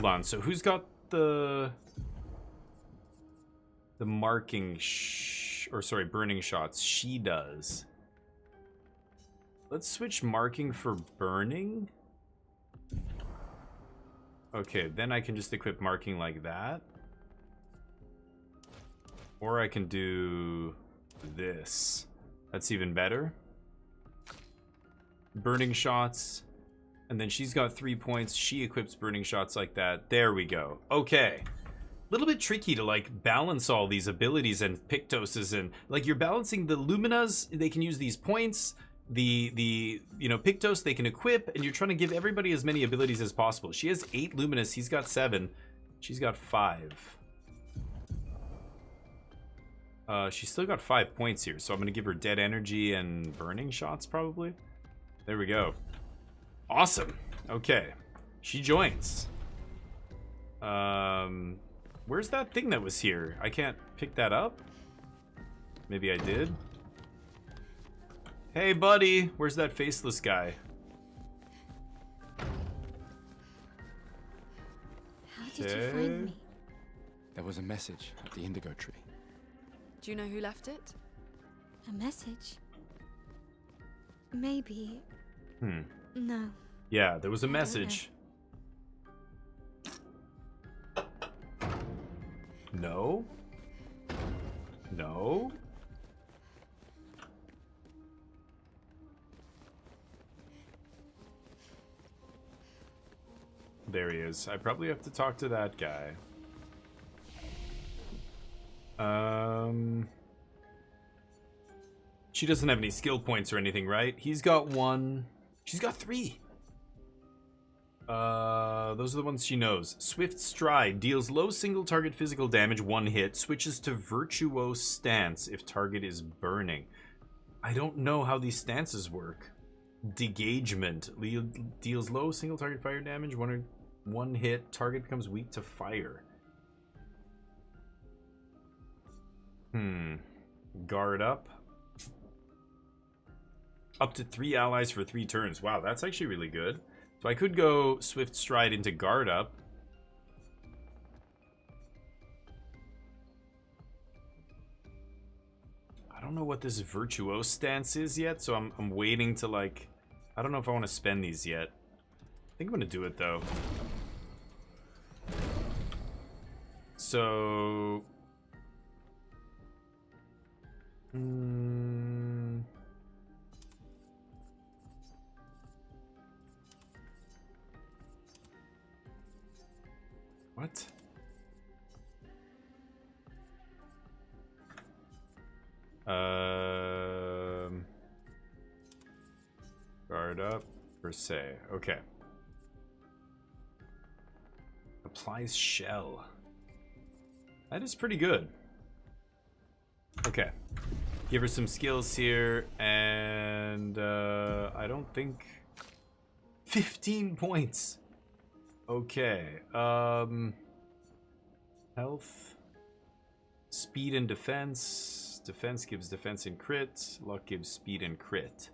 on. So who's got the marking or sorry, burning shots? She does. Let's switch marking for burning. Okay, then I can just equip marking like that. Or I can do this. That's even better. Burning shots. And then she's got 3 points. She equips burning shots like that. There we go. Okay. A little bit tricky to like balance all these abilities and Pictoses, and like you're balancing the Luminas, they can use these points. The you know, Pictos they can equip, and you're trying to give everybody as many abilities as possible. She has 8 luminous, he's got 7. She's got 5. She's still got 5 points here, so I'm gonna give her dead energy and burning shots probably. There we go. Awesome. Okay. She joins. Where's that thing that was here? I can't pick that up? Maybe I did? Hey, buddy! Where's that faceless guy? How did you find me? There was a message at the indigo tree. Do you know who left it? A message? Maybe. No. Yeah, there was a I don't know. message. No? No? There he is. I probably have to talk to that guy. She doesn't have any skill points or anything, right? He's got 1. She's got 3. Those are the ones she knows. Swift Stride deals low single target physical damage 1 hit. Switches to Virtuose Stance if target is burning. I don't know how these stances work. Degagement deals low single target fire damage 1 hit. Target becomes weak to fire. Guard up. Up to 3 allies for 3 turns. Wow, that's actually really good. So I could go Swift Stride into Guard Up. I don't know what this Virtuose Stance is yet, so I'm waiting to, like... I don't know if I want to spend these yet. I think I'm going to do it, though. So... What? Guard up, per se. Okay. Applies shell. That is pretty good. Okay. Give her some skills here, and I don't think 15 points. Okay. Health, speed and defense. Defense gives defense and crit. Luck gives speed and crit.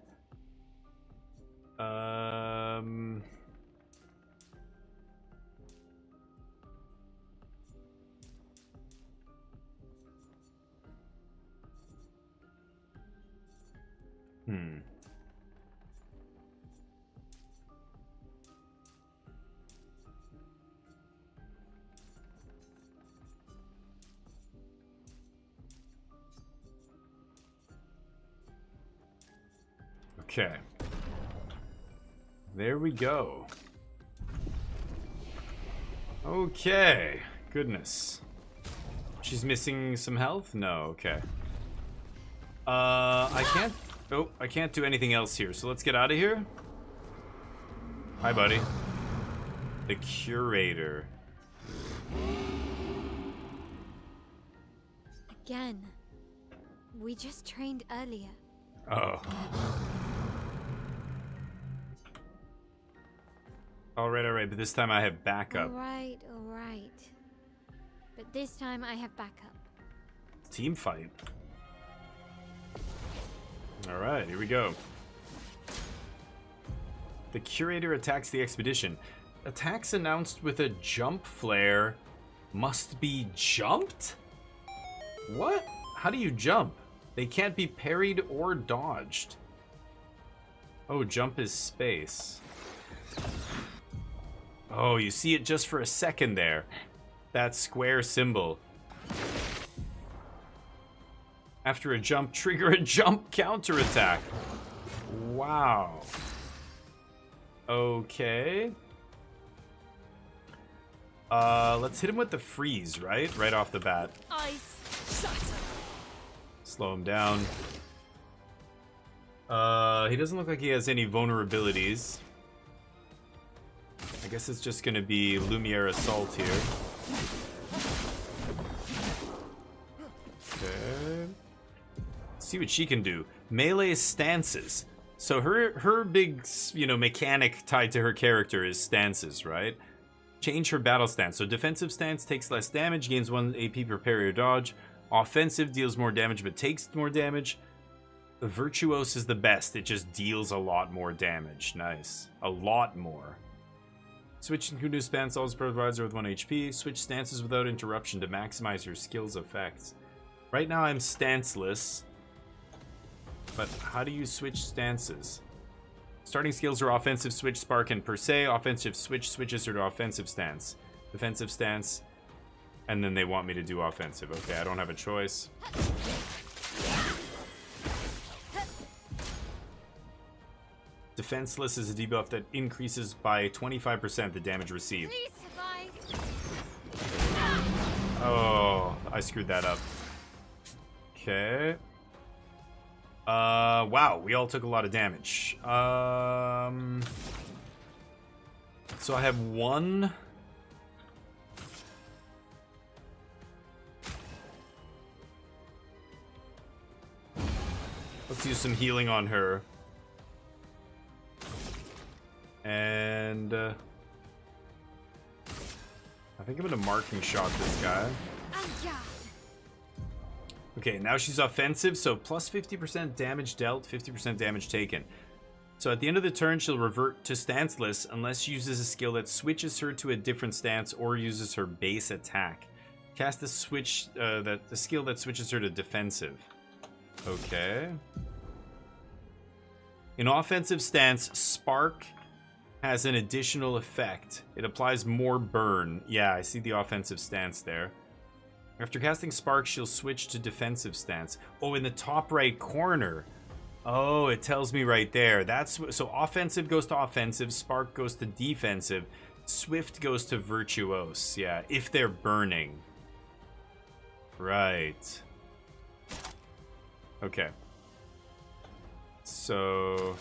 Okay. There we go. Okay. Goodness. She's missing some health? No, okay. I can't do anything else here, so let's get out of here. Hi, buddy. The Curator. Again. We just trained earlier. Oh. Alright, but this time I have backup. Alright. But this time I have backup. Team fight. Alright, here we go. The Curator attacks the expedition. Attacks announced with a jump flare must be jumped? What? How do you jump? They can't be parried or dodged. Oh, jump is space. Oh, you see it just for a second there. That square symbol. After a jump, trigger a jump counterattack. Wow. Okay. Let's hit him with the freeze, right? Right off the bat. Ice shatter. Slow him down. He doesn't look like he has any vulnerabilities. I guess it's just gonna be Lumiere Assault here. Okay. Let's see what she can do. Melee stances. So her big, mechanic tied to her character is stances, right? Change her battle stance. So defensive stance takes less damage, gains 1 AP per parry or dodge. Offensive deals more damage but takes more damage. The Virtuose is the best. It just deals a lot more damage. Nice. A lot more. Switch to new stance always provides her with 1 HP. Switch stances without interruption to maximize your skill's effects. Right now I'm stanceless. But how do you switch stances? Starting skills are offensive switch, spark, and per se. Offensive switch switches her to offensive stance. Defensive stance. And then they want me to do offensive. Okay, I don't have a choice. Defenseless is a debuff that increases by 25% the damage received. Oh, I screwed that up. Okay. Wow, we all took a lot of damage. So I have 1. Let's do some healing on her. And I think I'm gonna marking shot this guy. Okay, now she's offensive, so plus 50% damage dealt, 50% damage taken. So at the end of the turn, she'll revert to stanceless unless she uses a skill that switches her to a different stance or uses her base attack. Cast the skill that switches her to defensive. Okay. In offensive stance, Spark has an additional effect. It applies more burn. Yeah, I see the offensive stance there. After casting Spark, she'll switch to defensive stance. Oh, in the top right corner. Oh, it tells me right there. That's so offensive goes to offensive, Spark goes to defensive, Swift goes to Virtuose. Yeah, if they're burning. Right. Okay. So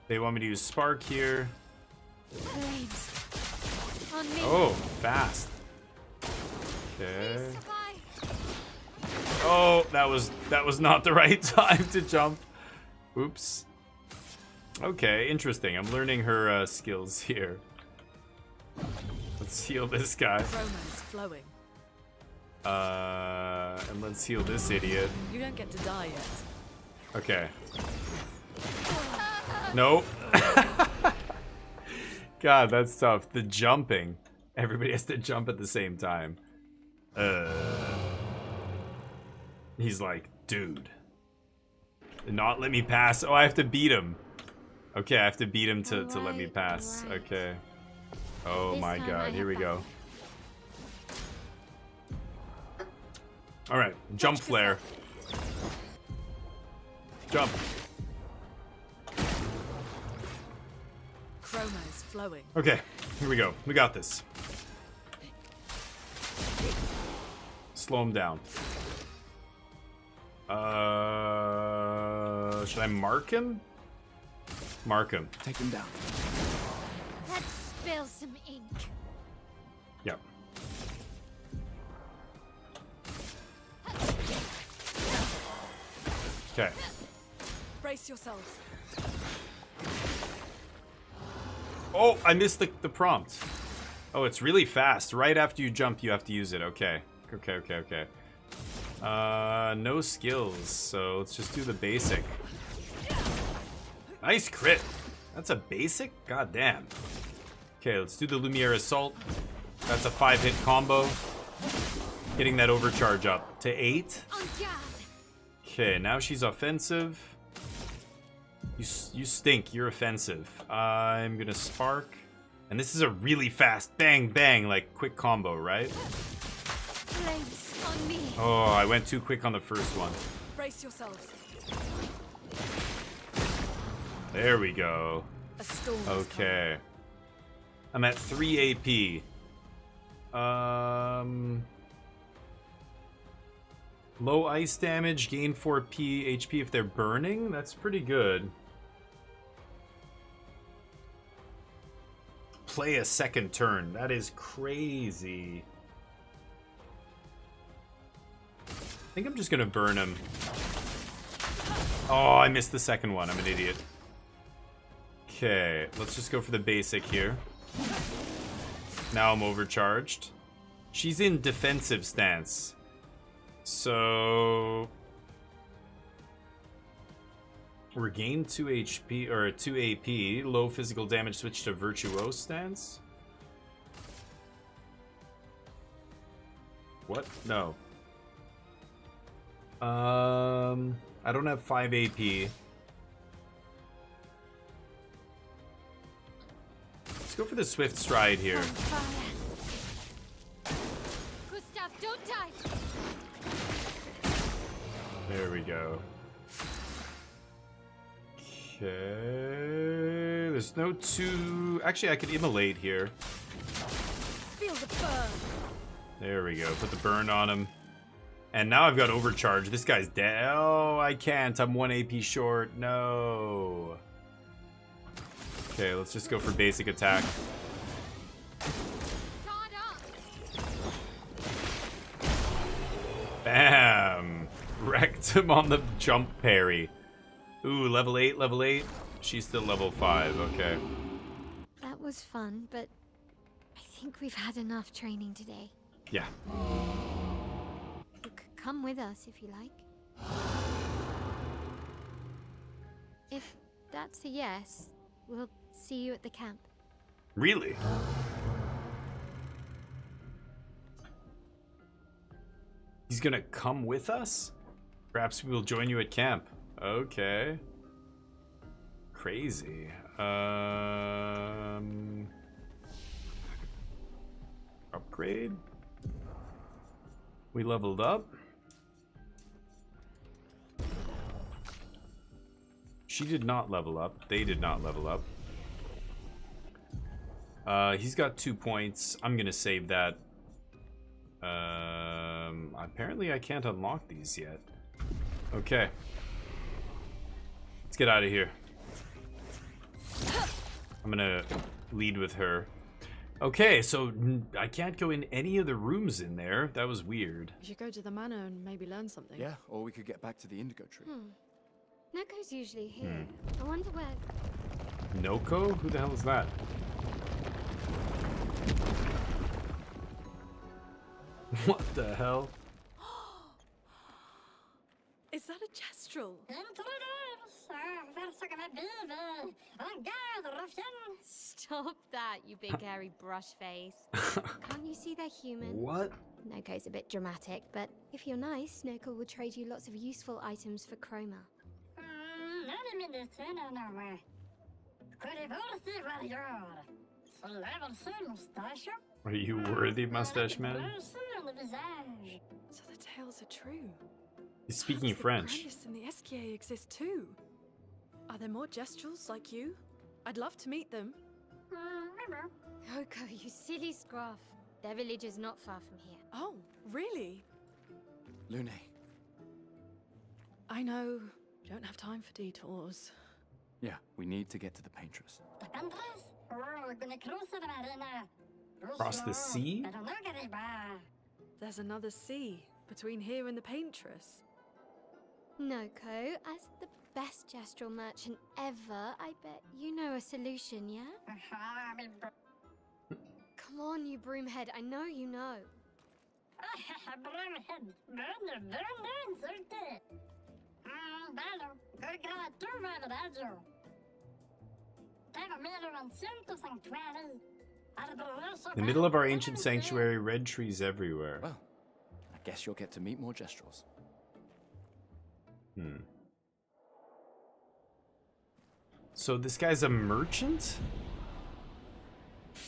they want me to use Spark here. Oh, fast. Okay. Oh, that was not the right time to jump. Oops. Okay, interesting. I'm learning her skills here. Let's heal this guy. Flowing. And let's heal this idiot. You don't get to die yet. Okay. Nope. God, that's tough. The jumping. Everybody has to jump at the same time. He's like, dude. Not let me pass. Oh, I have to beat him. Okay, I have to beat him to let me pass. Okay. Oh my god, here we go. Alright, jump flare. Jump. Chroma is flowing. Okay, here we go. We got this. Slow him down. Should I mark him? Mark him. Take him down. Let's spill some ink. Yep. Okay. Brace yourselves. Oh, I missed the prompt. Oh, it's really fast. Right after you jump, you have to use it. Okay. Okay. No skills, so let's just do the basic. Nice crit. That's a basic? God damn. Okay, let's do the Lumiere Assault. That's a 5-hit combo. Getting that overcharge up to 8. Okay, now she's offensive. You stink. You're offensive. I'm gonna Spark. And this is a really fast bang, bang, like quick combo, right? Flames on me. Oh, I went too quick on the first one. Brace yourselves. There we go. A storm is Okay. I'm at 3 AP. Low ice damage, gain 4 HP if they're burning. That's pretty good. Play a second turn. That is crazy. I think I'm just gonna burn him. Oh, I missed the second one. I'm an idiot. Okay, let's just go for the basic here. Now I'm overcharged. She's in defensive stance. So... regain 2 HP, or 2 AP. Low physical damage, switch to Virtuose stance? What? No. I don't have 5 AP. Let's go for the Swift Stride here. Gustav, don't die. There we go. Okay. There's no two. Actually, I could immolate here. Feel the burn. There we go. Put the burn on him. And now I've got overcharge. This guy's dead. Oh, I can't. I'm 1 AP short. No. Okay, let's just go for basic attack. Bam! Wrecked him on the jump parry. Ooh, level 8, level 8. She's still level 5. Okay. That was fun, but I think we've had enough training today. Yeah. You could come with us if you like. If that's a yes, we'll see you at the camp. Really? He's gonna come with us? Perhaps we will join you at camp. Okay. Crazy. Upgrade? We leveled up. She did not level up. They did not level up. He's got 2 points. I'm gonna save that. Apparently I can't unlock these yet. Okay. Let's get out of here. I'm gonna lead with her. Okay, so I can't go in any of the rooms in there. That was weird. We should go to the manor and maybe learn something. Yeah, or we could get back to the indigo tree. Noko's usually here. I wonder where... Noko? Who the hell is that? What the hell? Is that a Jestrel? Stop that, you big hairy brush face. Can't you see they're human? What? Noko's a bit dramatic, but if you're nice, Noko will trade you lots of useful items for Chroma. Are you worthy, mustache man? So the tales are true. He's speaking Perhaps French. The Grandis and the SKA exist too. Are there more Jestrels like you? I'd love to meet them. Noko, you silly scruff. Their village is not far from here. Oh, really? Lune, I know. Don't have time for detours. yeah, we need to get to the paintress. Across the sea? There's another sea between here and the paintress. Noko, as the best Jestrel merchant ever, I bet you know a solution, yeah? Come on, you broomhead, I know you know. In the middle of our ancient sanctuary, red trees everywhere. Well, I guess you'll get to meet more Jestrels. So this guy's a merchant?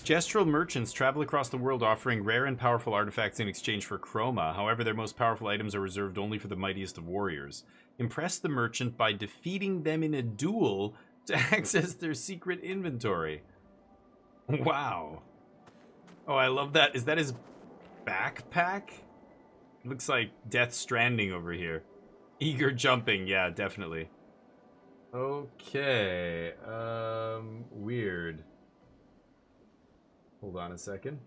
Jestrel merchants travel across the world offering rare and powerful artifacts in exchange for chroma. However, their most powerful items are reserved only for the mightiest of warriors. Impress the merchant by defeating them in a duel to access their secret inventory. Wow. Oh, I love that. Is that his backpack? Looks like Death Stranding over here. Eager jumping. Yeah, definitely. Okay. Weird. Hold on a second.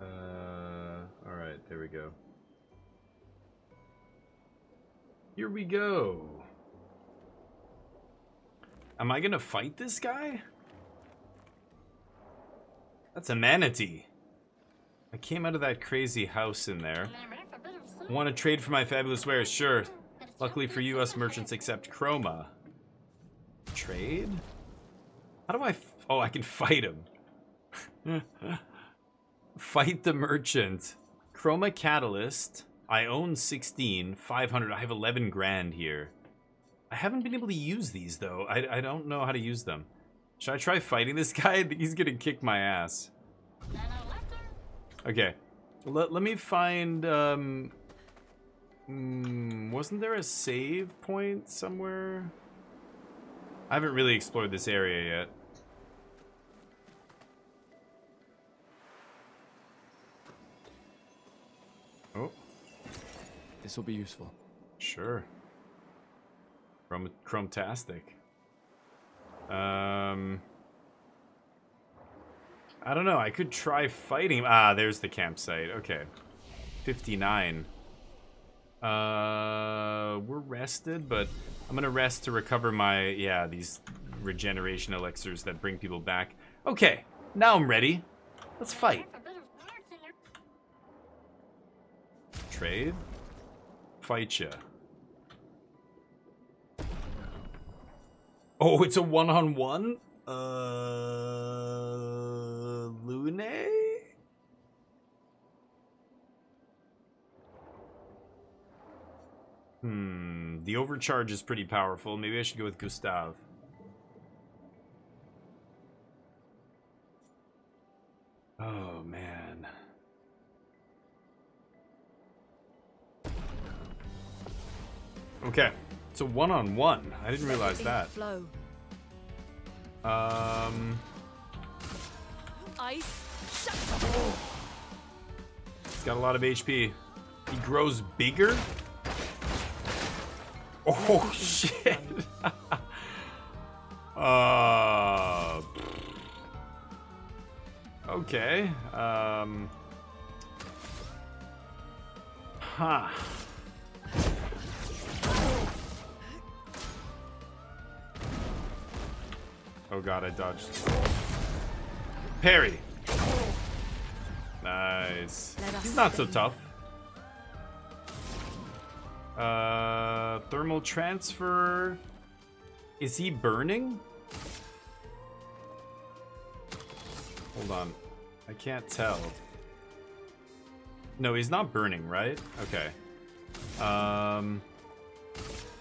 Alright, there we go. Here we go. Am I gonna fight this guy? That's a manatee. I came out of that crazy house in there. Want to trade for my fabulous wares? Sure. Luckily for you, us merchants accept chroma. Trade? How do I... Oh, I can fight him. Fight the merchant. Chroma catalyst. I own 16. 500. I have 11 grand here. I haven't been able to use these, though. I don't know how to use them. Should I try fighting this guy? I think he's gonna kick my ass. Okay. Let me find... wasn't there a save point somewhere? I haven't really explored this area yet. Oh. This will be useful. Sure. Chromtastic. I don't know. I could try fighting him. Ah, there's the campsite. Okay. 59. We're rested, but I'm gonna rest to recover my, yeah, these regeneration elixirs that bring people back. Okay, now I'm ready. Let's fight. Trade. Fight ya. Oh, it's a one-on-one? Lune? The overcharge is pretty powerful. Maybe I should go with Gustav. Oh, man. Okay. It's a one-on-one. I didn't realize that. Ice. He's got a lot of HP. He grows bigger? Oh, shit. Okay. Huh. Oh god, I dodged. Parry. Nice. He's not so tough. Thermal transfer. Is he burning? Hold on. I can't tell. No, he's not burning, right? Okay.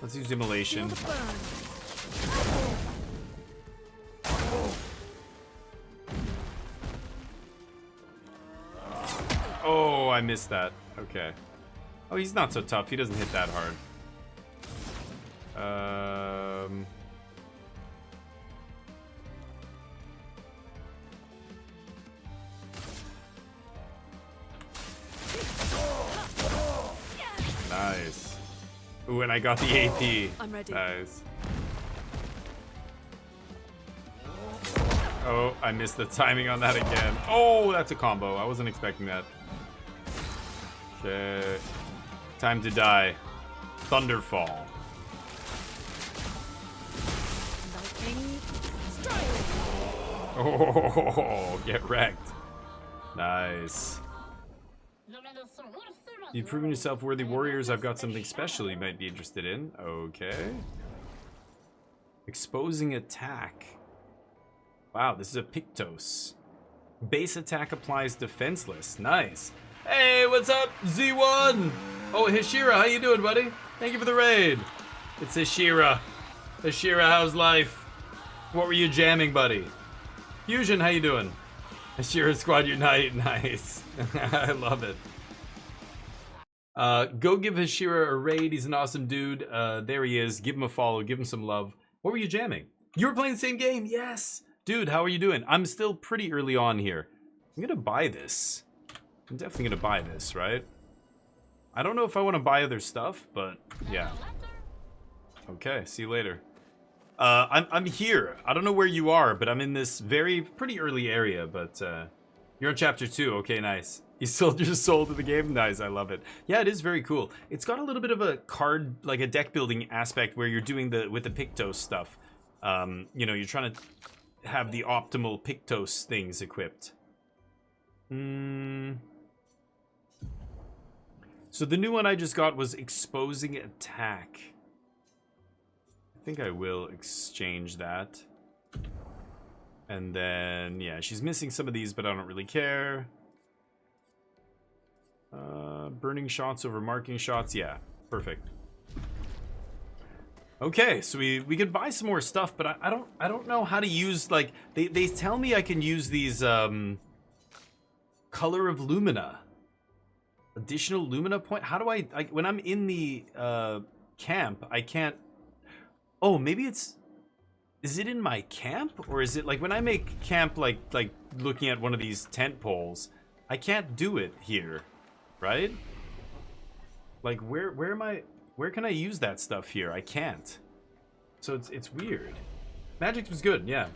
Let's use immolation. Oh, I missed that. Okay. Oh, he's not so tough. He doesn't hit that hard. Nice. Ooh, and I got the AP. I'm ready. Nice. Oh, I missed the timing on that again. Oh, that's a combo. I wasn't expecting that. Okay. Time to die. Thunderfall. Oh, get wrecked. Nice. You've proven yourself worthy warriors. I've got something special you might be interested in. Okay. Exposing attack. Wow, this is a Pictos. Base attack applies defenseless. Nice. Hey, what's up, Z1? Oh, Hishira, how you doing, buddy? Thank you for the raid. It's Hishira. Hishira, how's life? What were you jamming, buddy? Fusion, how you doing? Hishira Squad Unite, nice. I love it. Go give Hishira a raid. He's an awesome dude. There he is. Give him a follow. Give him some love. What were you jamming? You were playing the same game? Yes. Dude, how are you doing? I'm still pretty early on here. I'm gonna buy this. I'm definitely gonna buy this, right? I don't know if I want to buy other stuff, but yeah. Okay, see you later. I'm here. I don't know where you are, but I'm in this pretty early area, but you're on chapter 2. Okay, nice. You sold your soul to the game? Nice, I love it. Yeah, it is very cool. It's got a little bit of a card, like a deck building aspect where you're doing with the Pictos stuff. You know, you're trying to have the optimal Pictos things equipped. So the new one I just got was exposing attack. I think I will exchange that. And then, yeah, she's missing some of these, but I don't really care. Burning shots over marking shots. Yeah, perfect. Okay, so we could buy some more stuff, but I don't know how to use, like, they tell me I can use these color of lumina. Additional lumina point. How do I when I'm in the camp, I can't. Oh, maybe it's. Is it in my camp, or is it like when I make camp, like looking at one of these tent poles? I can't do it here, right? Like where am I? Where can I use that stuff here? I can't. So it's weird. Magic was good, yeah.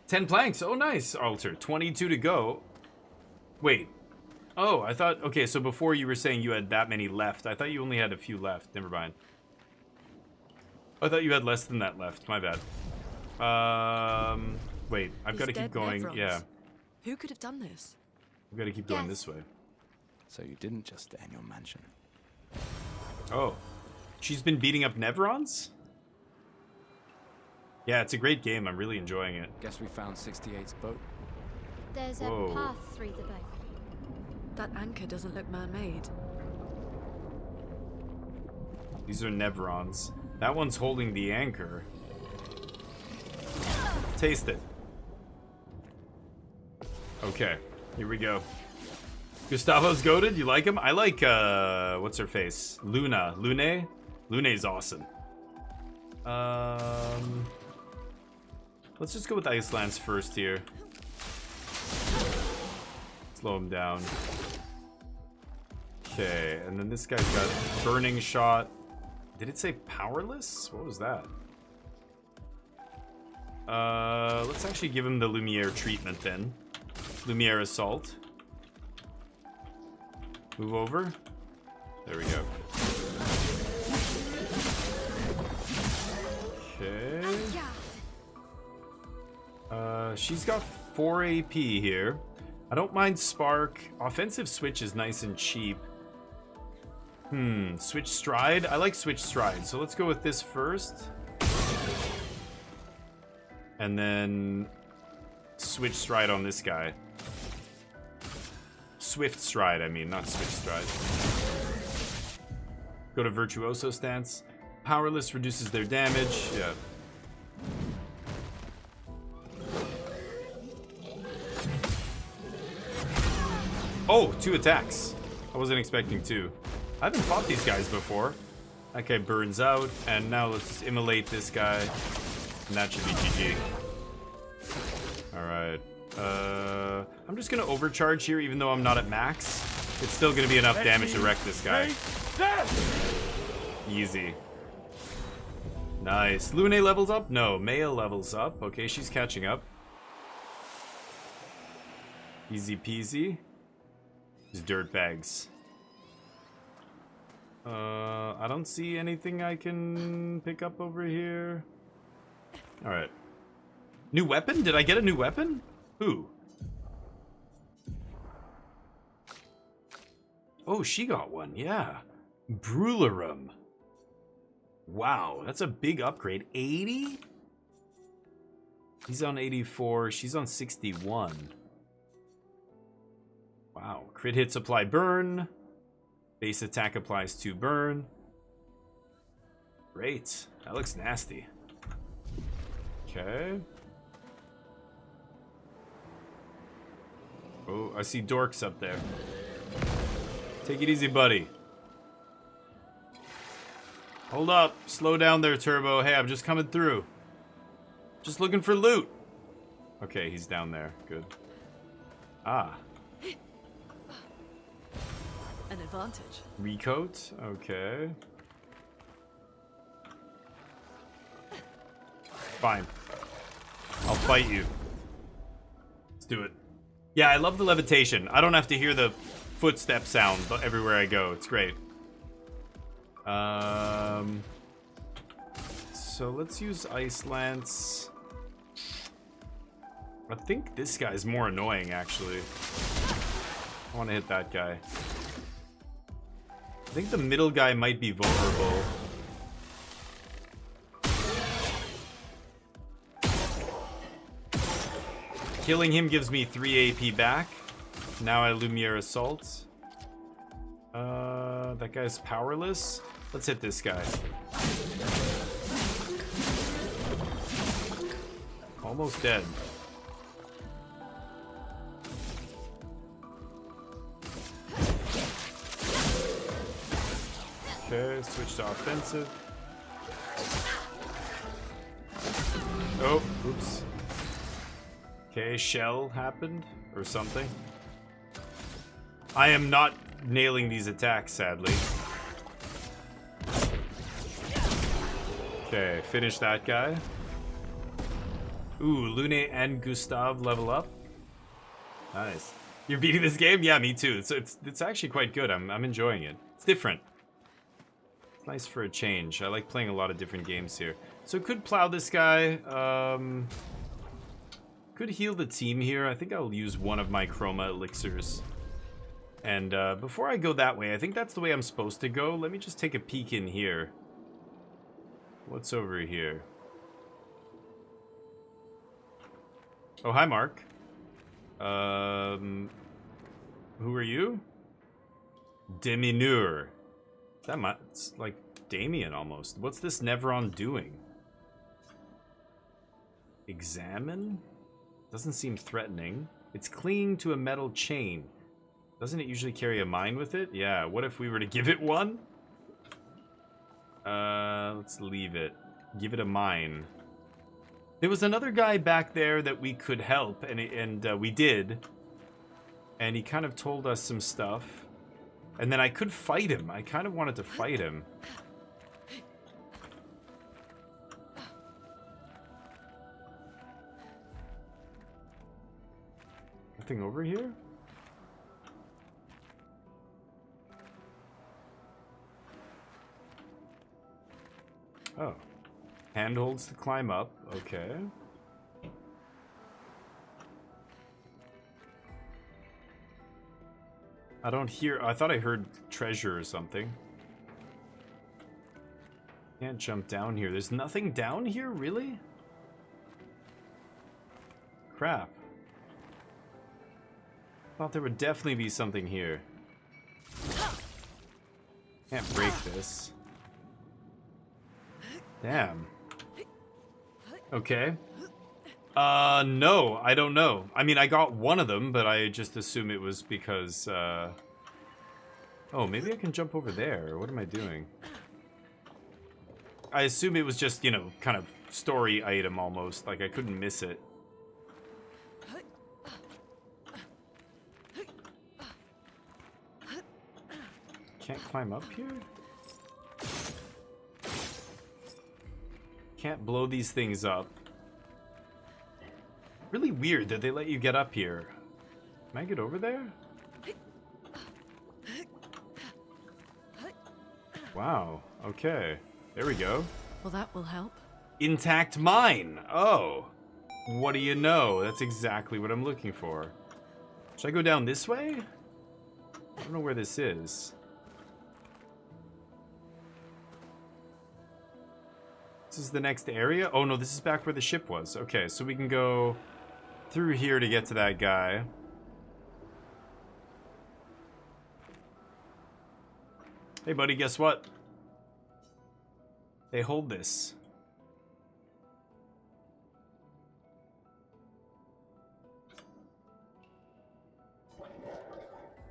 10 planks. Oh, nice, Alter. 22 to go. Wait. Oh, I thought. Okay, so before you were saying you had that many left. I thought you only had a few left. Never mind. I thought you had less than that left. My bad. Wait. I've got to keep going. Nevrons. Yeah. Who could have done this? I've got to keep going this way. So you didn't just stay in your mansion. Oh. She's been beating up Nevrons? Yeah, it's a great game. I'm really enjoying it. Guess we found 68's boat. There's Whoa. a path through the boat. That anchor doesn't look man-made. These are Nevrons. That one's holding the anchor. Taste it. Okay, here we go. Gustavo's goated. You like him? I like, what's her face? Luna. Lune? Lune's awesome. Let's just go with Ice Lance first here. Slow him down. Okay, and then this guy's got Burning Shot. Did it say Powerless? What was that? Let's actually give him the Lumiere treatment then. Lumiere Assault. Move over. There we go. Okay. She's got 4 AP here. I don't mind Spark. Offensive Switch is nice and cheap. Switch Stride? I like Switch Stride, so let's go with this first. And then Switch Stride on this guy. Swift Stride, I mean, not Switch Stride. Go to Virtuoso Stance. Powerless reduces their damage. Yeah. Oh, 2 attacks. I wasn't expecting 2. I haven't fought these guys before. That guy burns out, and now let's immolate this guy. And that should be GG. Alright. I'm just gonna overcharge here, even though I'm not at max. It's still gonna be enough damage to wreck this guy. Easy. Nice. Lune levels up? No, Maya levels up. Okay, she's catching up. Easy peasy. These dirtbags. I don't see anything I can pick up over here. Alright. New weapon? Did I get a new weapon? Who? Oh, she got one, yeah. Brularum. Wow, that's a big upgrade. 80? He's on 84, she's on 61. Wow, crit hits apply burn. Base attack applies 2 burn. Great, that looks nasty. Okay. Oh, I see Dorks up there. Take it easy, buddy. Hold up. Slow down there, Turbo. Hey, I'm just coming through. Just looking for loot. Okay, he's down there. Good. Ah. An advantage. Recoat. Okay. Fine. I'll fight you. Let's do it. Yeah, I love the levitation. I don't have to hear the footstep sound everywhere I go. It's great. So let's use Ice Lance. I think this guy's more annoying, actually. I want to hit that guy. I think the middle guy might be vulnerable. Killing him gives me 3 AP back. Now I Lumiere Assault. That guy's powerless. Let's hit this guy. Almost dead. Okay, switch to offensive. Oh, oops. Okay, shell happened or something. I am not nailing these attacks, sadly. Okay, finish that guy. Ooh, Lune and Gustav level up. Nice. You're beating this game? Yeah, me too. It's actually quite good. I'm enjoying it. It's different. It's nice for a change. I like playing a lot of different games here. So could plow this guy. Could heal the team here. I think I'll use one of my Chroma elixirs. And before I go that way, I think that's the way I'm supposed to go. Let me just take a peek in here. What's over here? Oh, hi, Mark. Who are you? Demineur. That might, it's like Damien almost. What's this Nevron doing? Examine? Doesn't seem threatening. It's clinging to a metal chain. Doesn't it usually carry a mine with it? Yeah, what if we were to give it one? Let's leave it. Give it a mine. There was another guy back there that we could help, and we did. And he kind of told us some stuff. And then I could fight him. I kind of wanted to fight him. Nothing over here? Oh. Handholds to climb up. Okay. I don't hear... I thought I heard treasure or something. Can't jump down here. There's nothing down here? Really? Crap. Thought there would definitely be something here. Can't break this. Damn. Okay. No, I don't know. I mean, I got one of them, but I just assume it was because, Oh, maybe I can jump over there. What am I doing? I assume it was just, you know, kind of story item almost. Like, I couldn't miss it. Can't climb up here? Can't blow these things up. Really weird that they let you get up here. Can I get over there? Wow, okay. There we go. Well, that will help. Intact mine! Oh! What do you know? That's exactly what I'm looking for. Should I go down this way? I don't know where this is. This is the next area? Oh no, this is back where the ship was. Okay, so we can go through here to get to that guy. Hey buddy, guess what? They hold this.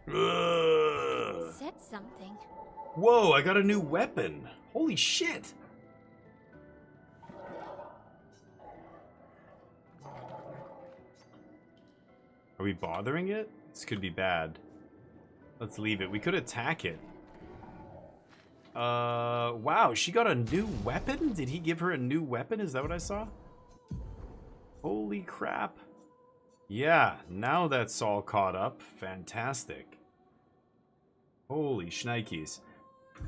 Ugh. Said something. Whoa, I got a new weapon. Holy shit. Are we bothering it? This could be bad. Let's leave it. We could attack it. Wow, she got a new weapon? Did he give her a new weapon? Is that what I saw? Holy crap. Yeah, now that's all caught up. Fantastic. Holy shnikes.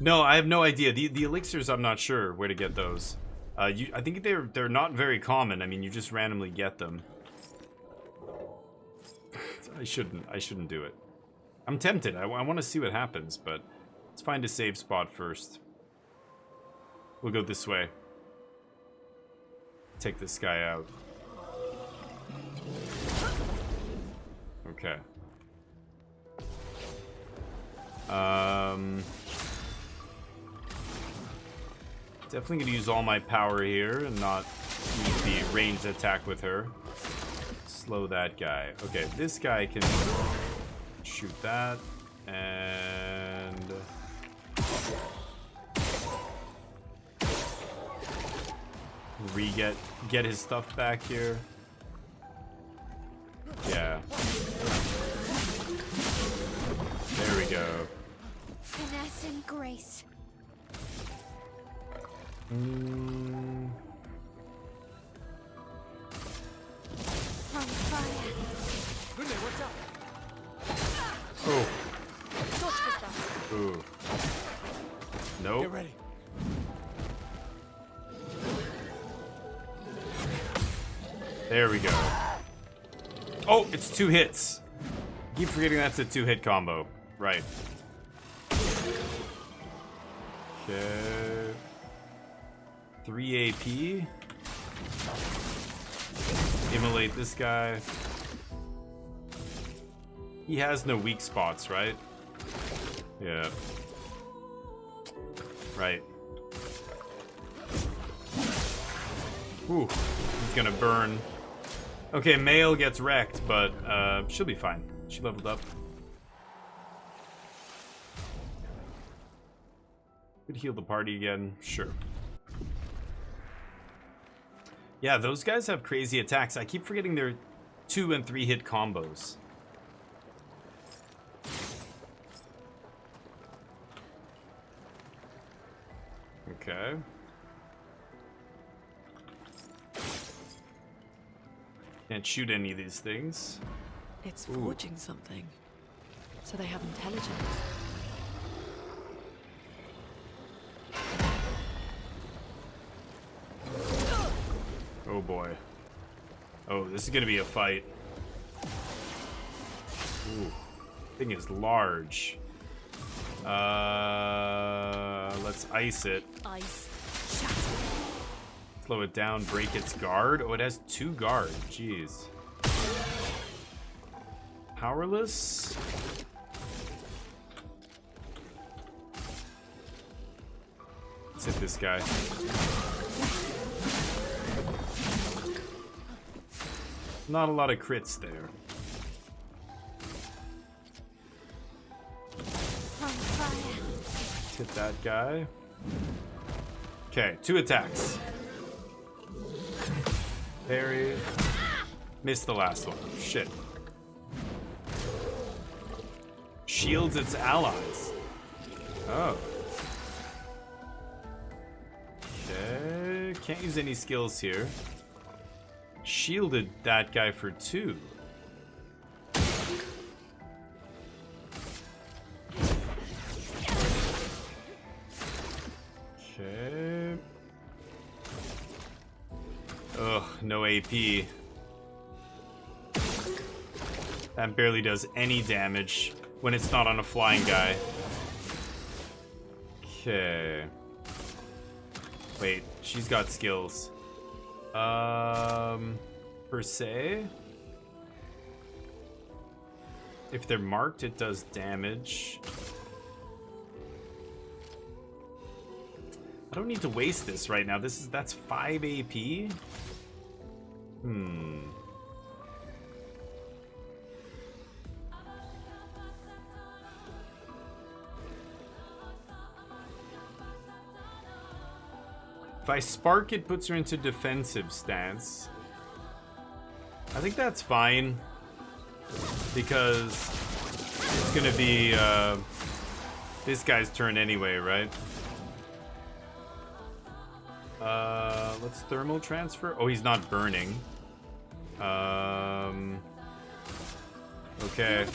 No, I have no idea. The elixirs, I'm not sure where to get those. I think they're not very common. I mean, you just randomly get them. I shouldn't do it. I'm tempted. I want to see what happens, but let's find a save spot first. We'll go this way. Take this guy out. Okay. Definitely gonna use all my power here and not use the ranged attack with her. Slow that guy. Okay, this guy can shoot that and get his stuff back here. Yeah. There we go. Finesse and grace. On fire. Oh. Dodge for stuff. Ooh. Nope. Get ready. There we go. Oh, it's 2 hits. I keep forgetting that's a 2-hit combo. Right. Okay. 3 AP. Immolate this guy. He has no weak spots, right? Yeah. Right. Ooh, he's gonna burn. Okay, Male gets wrecked, but she'll be fine. She leveled up. Could heal the party again, sure. Yeah, those guys have crazy attacks. I keep forgetting they're 2 and 3 hit combos. Okay. Can't shoot any of these things. It's forging something. So they have intelligence. Oh boy. Oh, this is gonna be a fight. Ooh. Thing is large. Let's ice it. Ice. Slow it down, break its guard. Oh, it has 2 guard. Jeez. Powerless? Let's hit this guy. Not a lot of crits there. Let's hit that guy. Okay, 2 attacks. Parry. Missed the last one. Shit. Shields its allies. Oh. Okay. Can't use any skills here. Shielded that guy for 2. Okay. Ugh, no AP. That barely does any damage when it's not on a flying guy. Okay. Wait, she's got skills. Per se. If they're marked, it does damage. I don't need to waste this right now. That's 5 AP. If I spark, it puts her into defensive stance. I think that's fine. Because it's gonna be this guy's turn anyway, right? Let's thermal transfer. Oh, he's not burning. Okay.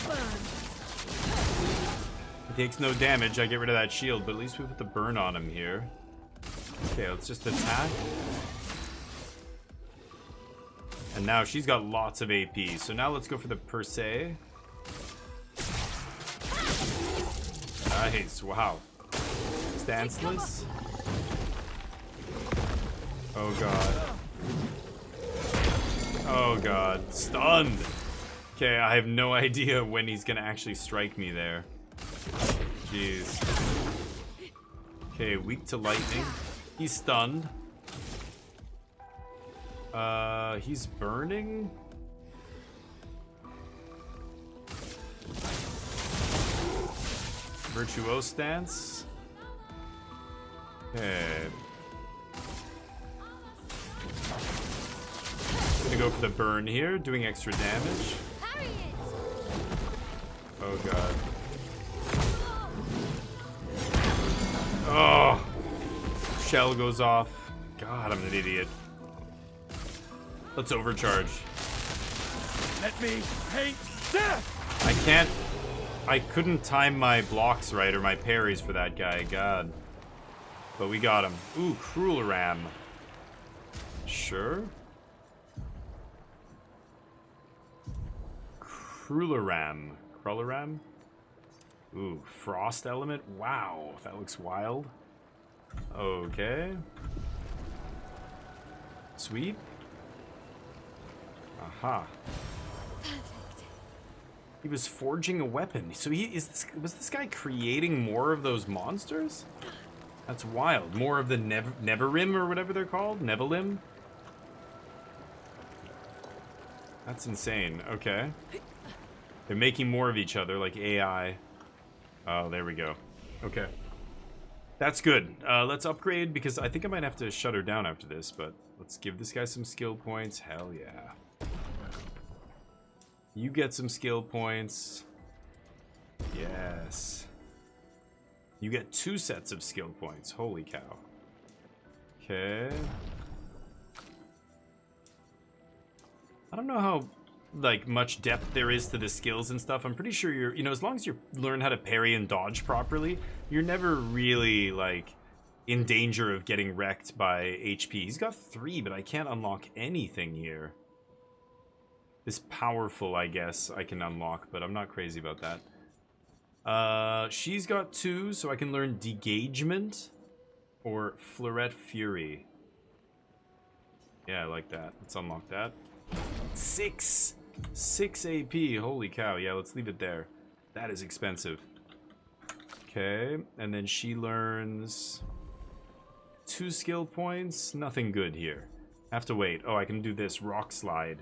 He takes no damage. I get rid of that shield, but at least we put the burn on him here. Okay, let's just attack. And now she's got lots of AP. So now let's go for the per se. Nice. Wow. Stanceless. Oh god. Oh god. Stunned. Okay, I have no idea when he's gonna actually strike me there. Jeez. Okay, weak to lightning. He's stunned. He's burning. Virtuose stance. Okay. Gonna go for the burn here, doing extra damage. Oh god. Oh! Shell goes off. God, I'm an idiot. Let's overcharge. Let me paint death! I can't... I couldn't time my blocks right, or my parries for that guy. God. But we got him. Ooh, Cruel Ram. Sure. Cruelaram. Cruelaram? Ooh, Frost Element? Wow, that looks wild. Okay. Sweet. Aha. He was forging a weapon. So was this guy creating more of those monsters? That's wild. More of the Neverim or whatever they're called? Nevelim? That's insane. Okay. They're making more of each other, like AI. Oh, there we go. Okay. That's good. Let's upgrade, because I think I might have to shut her down after this, but let's give this guy some skill points. Hell yeah. You get some skill points. Yes. You get 2 sets of skill points. Holy cow. Okay. I don't know how like much depth there is to the skills and stuff. I'm pretty sure you're, as long as you learn how to parry and dodge properly, you're never really like in danger of getting wrecked by HP. He's got 3, but I can't unlock anything here. This powerful, I guess, I can unlock, but I'm not crazy about that. She's got 2, so I can learn Degagement or Fleuret Fury. Yeah, I like that. Let's unlock that. 6 AP. Holy cow. Yeah, let's leave it there. That is expensive. Okay, and then she learns 2 skill points. Nothing good here. Have to wait. Oh, I can do this. Rock Slide.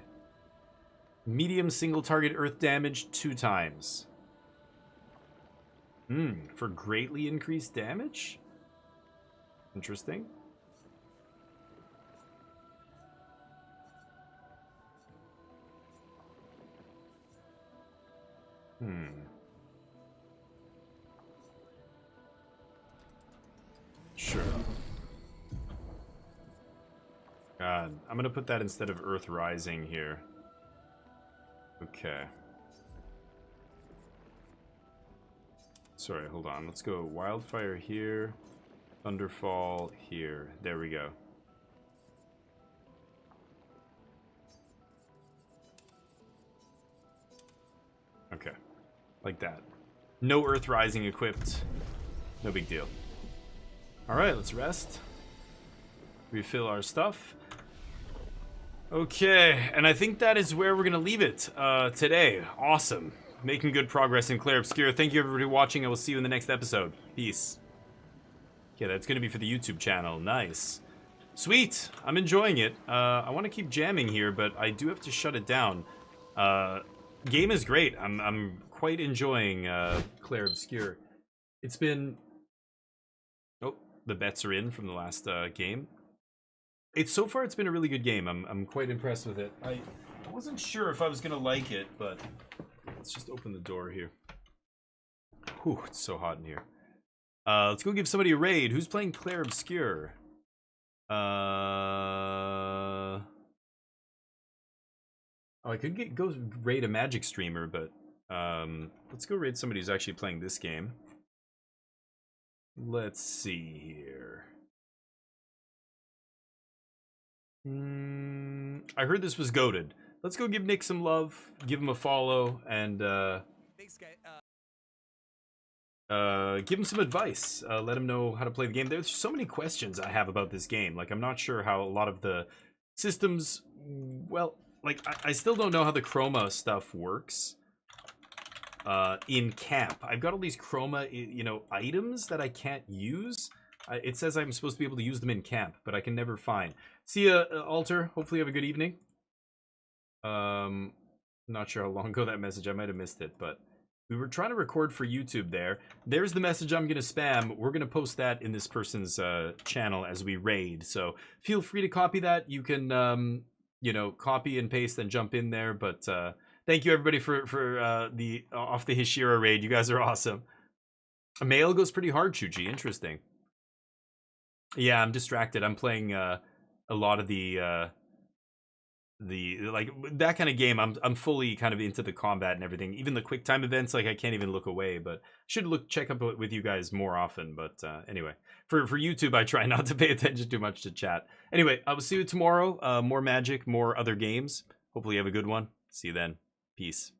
Medium single target earth damage 2 times. For greatly increased damage? Interesting. Sure. God, I'm gonna put that instead of Earth Rising here. Okay. Sorry, hold on. Let's go Wildfire here. Thunderfall here. There we go. Okay. Like that. No Earth Rising equipped. No big deal. Alright, let's rest. Refill our stuff. Okay, and I think that is where we're going to leave it today. Awesome. Making good progress in Clair Obscur. Thank you everybody watching. I will see you in the next episode. Peace. Okay, that's going to be for the YouTube channel. Nice. Sweet. I'm enjoying it. I want to keep jamming here, but I do have to shut it down. Game is great. I'm quite enjoying Clair Obscur. It's been... Oh, the bets are in from the last game. So far it's been a really good game. I'm quite impressed with it. I wasn't sure if I was gonna like it, but let's just open the door here. Whew, it's so hot in here. Let's go give somebody a raid. Who's playing Clair Obscur? Oh, I could go raid a Magic streamer, but let's go raid somebody who's actually playing this game. Let's see here. I heard this was goated. Let's go give Nick some love, give him a follow, and give him some advice. Let him know how to play the game. There's so many questions I have about this game. Like, I'm not sure how a lot of the systems, well, like, I still don't know how the chroma stuff works in camp. I've got all these chroma, you know, items that I can't use. It says I'm supposed to be able to use them in camp, but I can never find. See ya, Alter. Hopefully you have a good evening. Not sure how long ago that message, I might have missed it, but we were trying to record for YouTube there. There's the message I'm going to spam. We're going to post that in this person's channel as we raid. So feel free to copy that. You can, you know, copy and paste and jump in there. But thank you, everybody, for the Off the Hishira raid. You guys are awesome. A male goes pretty hard, Chuchi. Interesting. Yeah, I'm distracted. I'm playing a lot of the like that kind of game. I'm fully kind of into the combat and everything. Even the quick time events, like I can't even look away. But should check up with you guys more often. But anyway, for YouTube, I try not to pay attention too much to chat. Anyway, I will see you tomorrow. More Magic, more other games. Hopefully, you have a good one. See you then. Peace.